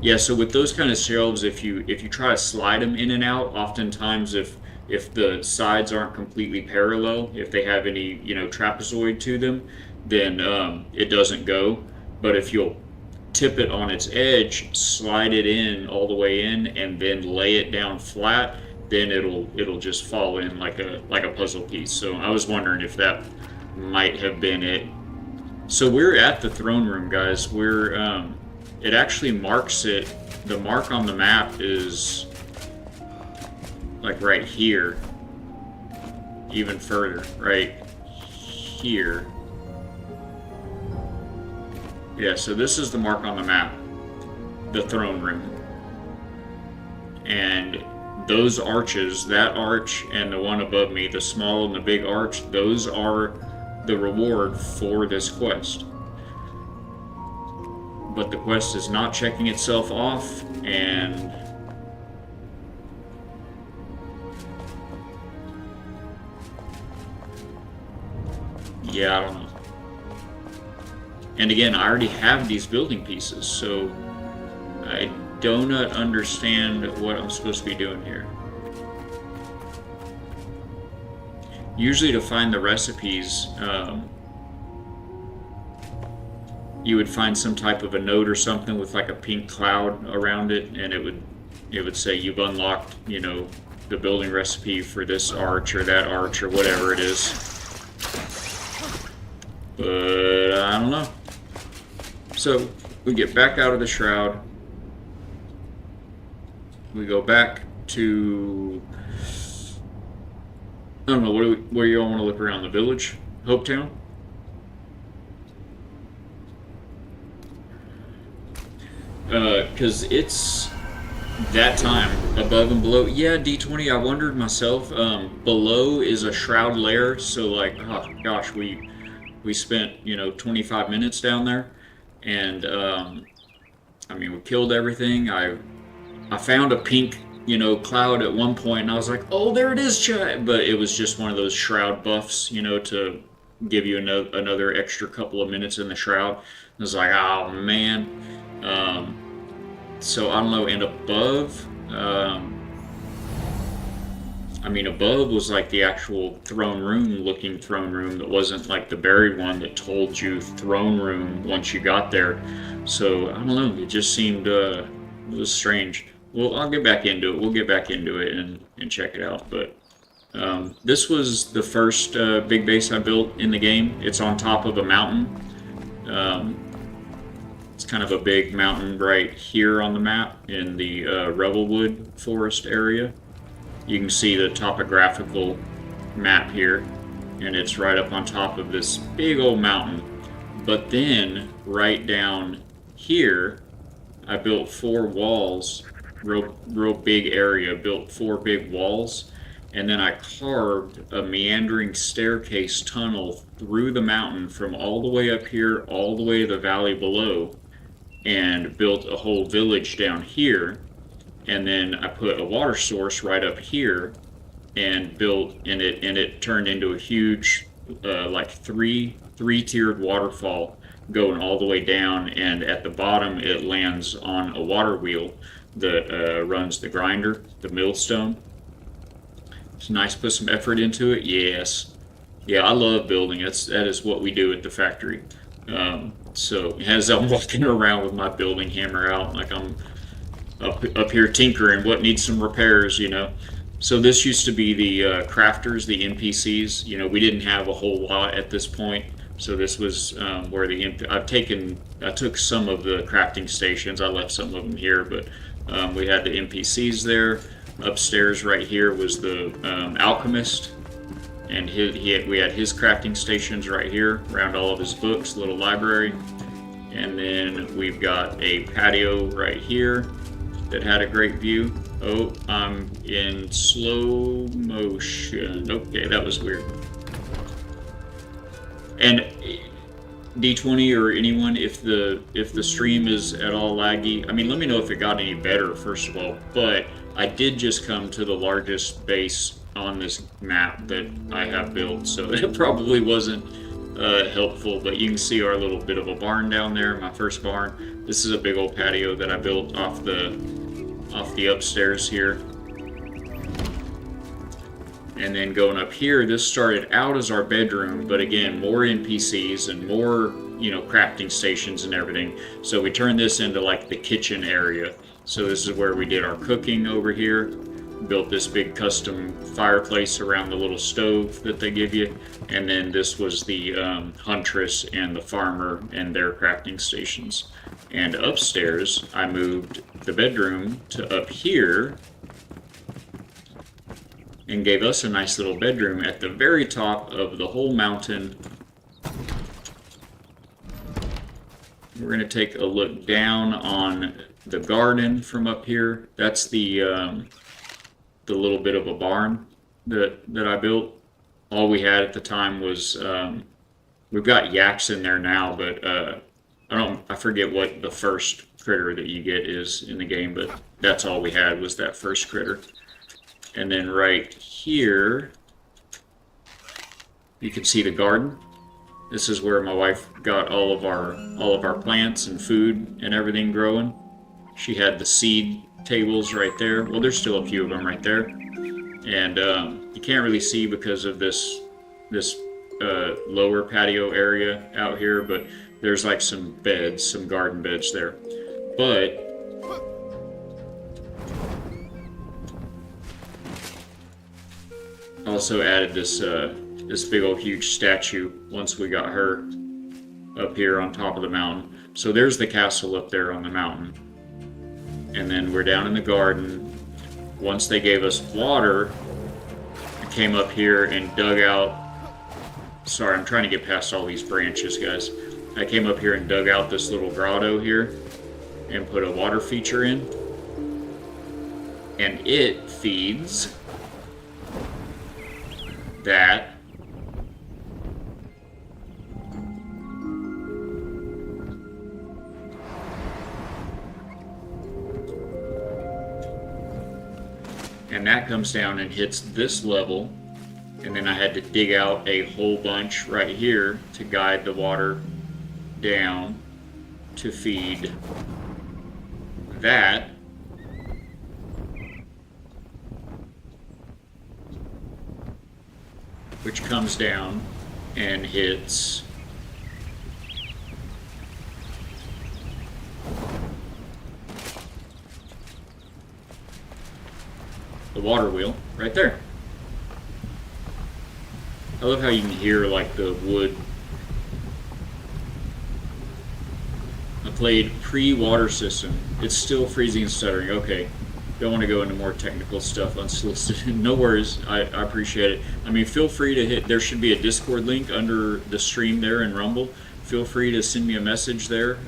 Yeah, so with those kind of shelves, if you try to slide them in and out, oftentimes if the sides aren't completely parallel, if they have any, trapezoid to them, then it doesn't go. But if you'll tip it on its edge, slide it in all the way in, and then lay it down flat, then it'll just fall in like a puzzle piece. So I was wondering if that might have been it. So we're at the throne room, guys. We're it actually marks it. The mark on the map is like right here, even further, right here. Yeah, so this is the mark on the map, the throne room. And those arches, that arch and the one above me, the small and the big arch, those are the reward for this quest. But the quest is not checking itself off, and yeah, I don't know. And again, I already have these building pieces, so I do not understand what I'm supposed to be doing here. Usually to find the recipes, you would find some type of a note or something with like a pink cloud around it, and it would say you've unlocked, the building recipe for this arch or that arch or whatever it is. But I don't know. So we get back out of the shroud. We go back to, I don't know, where you all want to look around the village? Hopetown? Because it's that time. Above and below, yeah, D20. I wondered myself. Below is a shroud layer, so like, oh gosh, we spent 25 minutes down there, and I mean we killed everything. I found a pink cloud at one point, and I was like, oh, there it is, chat. But it was just one of those shroud buffs, to give you another extra couple of minutes in the shroud. I was like, oh man. So I don't know. And above. I mean, above was like the actual throne room looking throne room that wasn't like the buried one that told you throne room once you got there. So I don't know, it just seemed it was strange. Well, I'll get back into it. We'll get back into it and check it out. But this was the first big base I built in the game. It's on top of a mountain. It's kind of a big mountain right here on the map in the Revelwood Forest area. You can see the topographical map here, and it's right up on top of this big old mountain. But then, right down here, I built 4 walls, real big area, built 4 big walls, and then I carved a meandering staircase tunnel through the mountain from all the way up here, all the way to the valley below, and built a whole village down here. And then I put a water source right up here and built and it turned into a huge like three-tiered waterfall going all the way down, and at the bottom it lands on a water wheel that runs the grinder, the millstone. It's nice to put some effort into it. Yes. Yeah, I love building. That is what we do at the factory. So as I'm walking around with my building hammer out, like I'm up here tinkering what needs some repairs. So this used to be the crafters, the NPCs. We didn't have a whole lot at this point, so this was where I took some of the crafting stations. I left some of them here, but we had the NPCs there. Upstairs right here was the alchemist, and we had his crafting stations right here around all of his books, little library. And then we've got a patio right here that had a great view. Oh, I'm in slow motion. Okay, that was weird. And D20 or anyone, if the stream is at all laggy, I mean, let me know if it got any better, first of all. But I did just come to the largest base on this map that I have built, so it probably wasn't helpful. But you can see our little bit of a barn down there, my first barn. This is a big old patio that I built off the upstairs here. And then going up here, this started out as our bedroom, but again, more NPCs and more, crafting stations and everything. So we turned this into like the kitchen area. So this is where we did our cooking over here. Built this big custom fireplace around the little stove that they give you. And then this was the huntress and the farmer and their crafting stations. And upstairs, I moved the bedroom to up here and gave us a nice little bedroom at the very top of the whole mountain. We're going to take a look down on the garden from up here. That's the little bit of a barn that I built. All we had at the time was we've got yaks in there now, but I forget what the first critter that you get is in the game, but that's all we had was that first critter. And then right here, you can see the garden. This is where my wife got all of our plants and food and everything growing. She had the seed tables right there. Well, there's still a few of them right there, and you can't really see because of this lower patio area out here. But there's like some garden beds there. But also added this big old huge statue once we got her up here on top of the mountain. So there's the castle up there on the mountain. And then we're down in the garden. Once they gave us water, I came up here and dug out... Sorry, I'm trying to get past all these branches, guys. I came up here and dug out this little grotto here and put a water feature in. and it feeds that. And that comes down and hits this level, and then I had to dig out a whole bunch right here to guide the water down to feed that. Which comes down and hits the water wheel right there. I love how you can hear like the wood. I played pre-water system. It's still freezing and stuttering. Okay. Don't want to go into more technical stuff unsolicited. No worries. I appreciate it. I mean, feel free to hit. There should be a Discord link under the stream there in Rumble. Feel free to send me a message there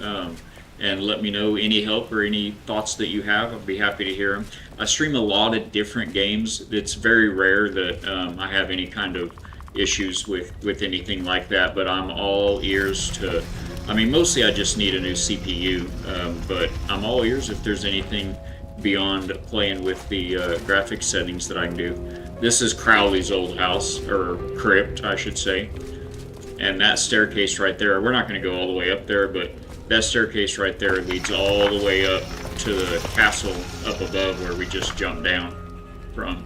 and let me know any help or any thoughts that you have. I'd be happy to hear them. I stream a lot of different games. It's very rare that I have any kind of issues with anything like that, but I'm all ears to. I mean, mostly I just need a new CPU, but I'm all ears if there's anything beyond playing with the graphics settings that I can do. This is Crowley's old house, or crypt, I should say. And that staircase right there, we're not going to go all the way up there, but that staircase right there leads all the way up to the castle up above where we just jumped down from.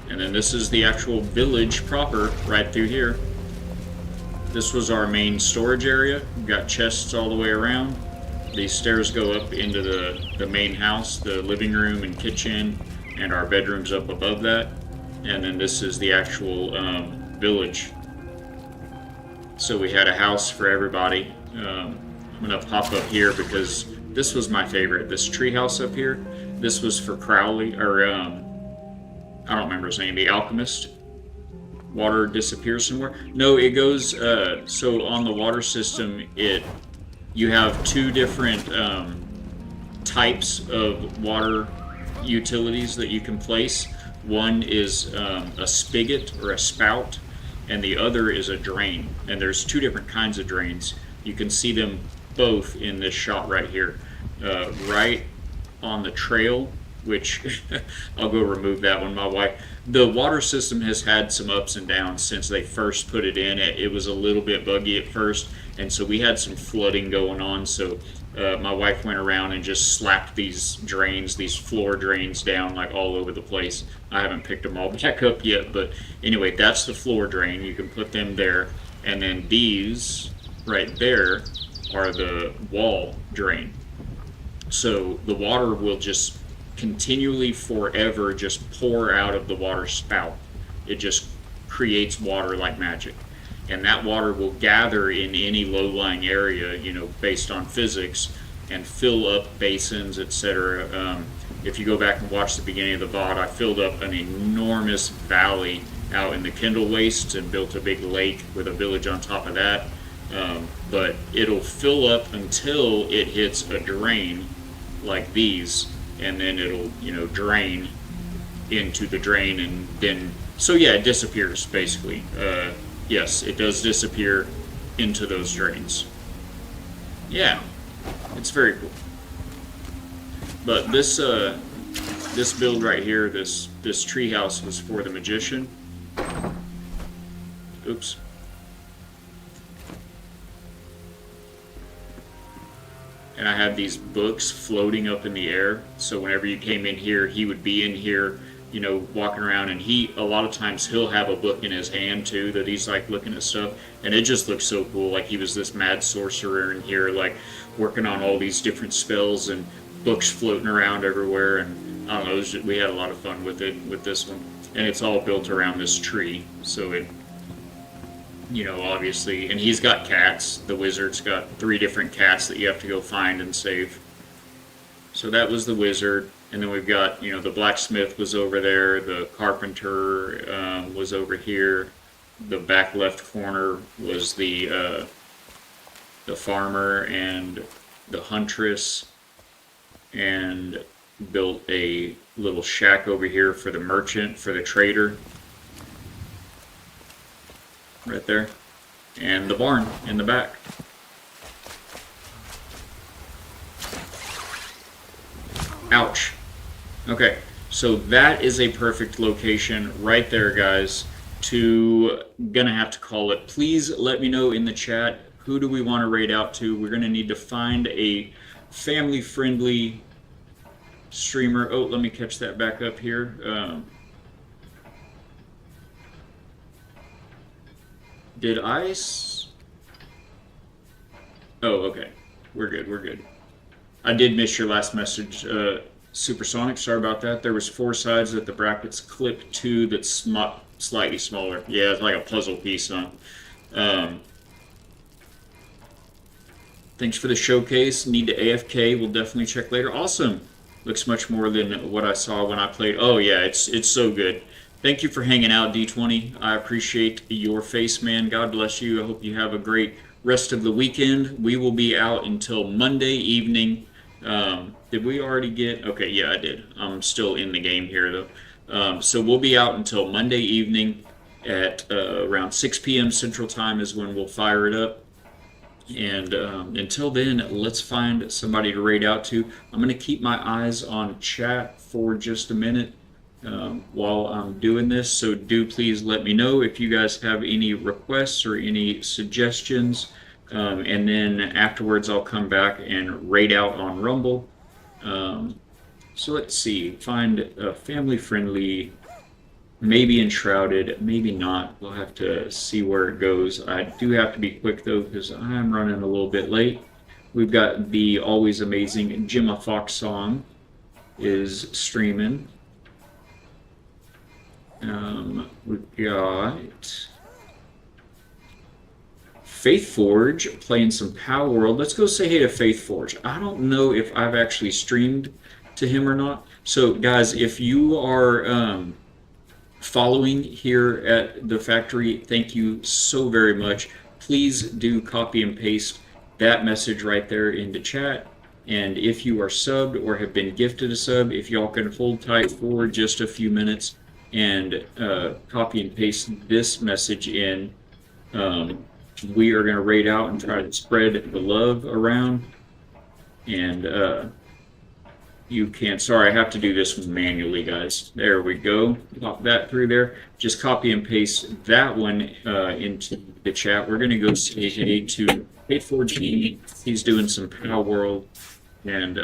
And then this is the actual village proper right through here. This was our main storage area. We've got chests all the way around. These stairs go up into the main house, the living room and kitchen, and our bedrooms up above that. And then this is the actual village. So we had a house for everybody. I'm going to pop up here because this was my favorite. This tree house up here, this was for Crowley, or I don't remember his name, the alchemist. Water disappears somewhere. No, it goes, so on the water system, you have two different types of water utilities that you can place. One is a spigot or a spout, and the other is a drain. And there's two different kinds of drains. You can see them both in this shot right here. Right on the trail, which I'll go remove that one. My wife, the water system has had some ups and downs since they first put it in. It was a little bit buggy at first, and so we had some flooding going on. So my wife went around and just slapped these drains, these floor drains down like all over the place. I haven't picked them all back up yet, but anyway, that's the floor drain. You can put them there, and then these right there are the wall drain. So the water will just continually forever just pour out of the water spout. It just creates water like magic. And that water will gather in any low-lying area, based on physics, and fill up basins, etc. If you go back and watch the beginning of the VOD, I filled up an enormous valley out in the Kendall Waste and built a big lake with a village on top of that. But it'll fill up until it hits a drain like these, and then it'll drain into the drain, and then it disappears basically. Yes, it does disappear into those drains. Yeah, it's very cool. But this build right here, this treehouse was for the magician. Oops. And I had these books floating up in the air, so whenever you came in here, he would be in here, walking around, and a lot of times he'll have a book in his hand too that he's like looking at stuff, and it just looks so cool. Like he was this mad sorcerer in here, like working on all these different spells and books floating around everywhere, and I don't know, we had a lot of fun with it, with this one. And it's all built around this tree, so it, obviously, and he's got cats. The wizard's got 3 different cats that you have to go find and save. So that was the wizard, and then we've got, the blacksmith was over there, the carpenter was over here, the back left corner was the farmer and the huntress, and built a little shack over here for the merchant, for the trader, right there, and the barn in the back. Ouch. Okay, so that is a perfect location right there, guys. Gonna have to call it. Please let me know in the chat, who do we want to raid out to. We're gonna need to find a family-friendly streamer. Oh, let me catch that back up here. Did I? Oh, okay. We're good. We're good. I did miss your last message, Supersonic. Sorry about that. There was 4 sides that the brackets clip to that's slightly smaller. Yeah, it's like a puzzle piece, huh? Thanks for the showcase. Need to AFK. We'll definitely check later. Awesome. Looks much more than what I saw when I played. Oh yeah, it's so good. Thank you for hanging out, D20. I appreciate your face, man. God bless you. I hope you have a great rest of the weekend. We will be out until Monday evening. Did we already get? Okay, yeah, I did. I'm still in the game here, though. So we'll be out until Monday evening at around 6 p.m. Central Time is when we'll fire it up. And until then, let's find somebody to raid out to. I'm going to keep my eyes on chat for just a minute while I'm doing this. So do please let me know if you guys have any requests or any suggestions. And then afterwards, I'll come back and raid out on Rumble. So let's see. Find a family-friendly, maybe Enshrouded, maybe not. We'll have to see where it goes. I do have to be quick though because I'm running a little bit late. We've got the always amazing Gemma Fox song is streaming. We've got Faith Forge playing some Power World. Let's go say hey to Faith Forge. I don't know if I've actually streamed to him or not. So guys, if you are following here at the factory, thank you so very much. Please do copy and paste that message right there into chat. And if you are subbed or have been gifted a sub, if y'all can hold tight for just a few minutes and copy and paste this message in, we are going to raid out and try to spread the love around. And you can, sorry, I have to do this manually, guys. There we go. Pop that through there. Just copy and paste that one into the chat. We're going to go say hey to Faith4G. He's doing some Power World. And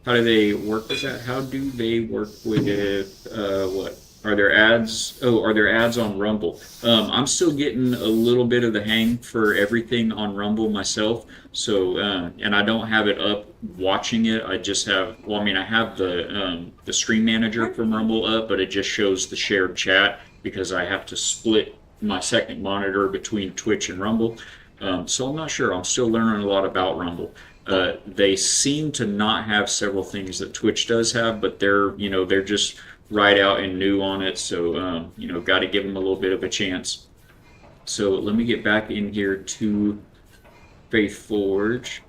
how do they work with that? How do they work with what? Are there ads? Oh, are there ads on Rumble? I'm still getting a little bit of the hang for everything on Rumble myself. So, and I don't have it up watching it. I just have, well, I mean, I have the stream manager from Rumble up, but it just shows the shared chat because I have to split my second monitor between Twitch and Rumble. So I'm not sure. I'm still learning a lot about Rumble. They seem to not have several things that Twitch does have, but they're just right out and new on it, so got to give them a little bit of a chance. So let me get back in here to Faith Forge,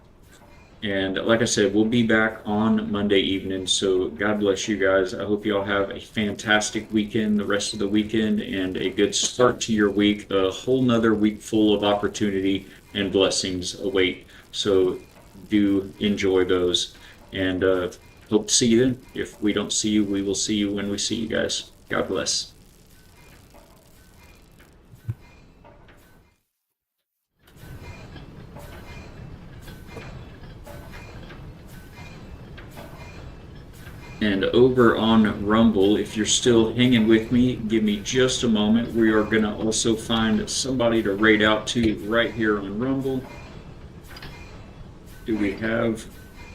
and like I said, we'll be back on Monday evening. So God bless you guys. I hope you all have a fantastic weekend, the rest of the weekend, and a good start to your week. A whole nother week full of opportunity and blessings await. So do enjoy those, and hope to see you then. If we don't see you, we will see you when we see you guys. God bless. And over on Rumble, if you're still hanging with me, give me just a moment. We are going to also find somebody to raid out to right here on Rumble. Do we have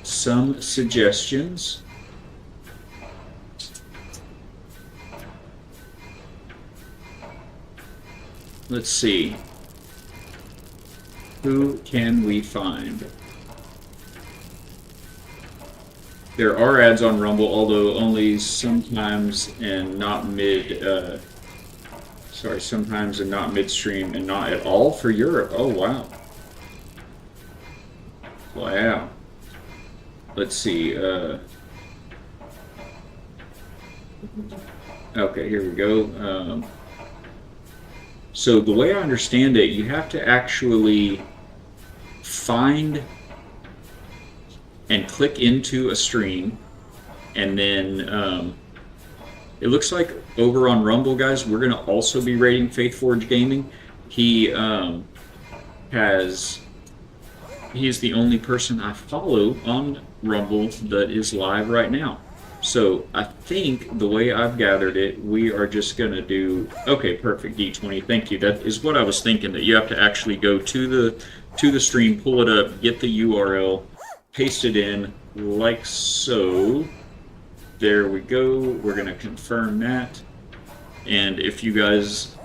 some suggestions? Let's see. Who can we find? There are ads on Rumble, although only sometimes and not sometimes and not midstream and not at all for Europe. Oh, wow. Wow. let's see. Okay, here we go. So the way I understand it, you have to actually find and click into a stream, and then it looks like over on Rumble, guys, we're gonna also be rating Faithforge Gaming. He has he is the only person I follow on Rumble that is live right now. So I think the way I've gathered it, we are just gonna do okay, perfect D20. Thank you. That is what I was thinking. That you have to actually go to the stream, pull it up, get the URL, paste it in like so. There we go. We're gonna confirm that. And if you guys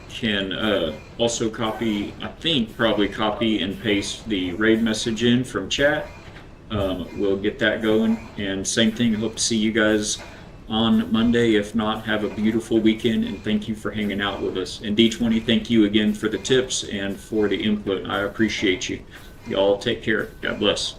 can also copy, I think probably copy and paste the raid message in from chat. We'll get that going. And same thing, I hope to see you guys on Monday. If not, have a beautiful weekend, and thank you for hanging out with us. And D20, thank you again for the tips and for the input. I appreciate you. Y'all take care. God bless.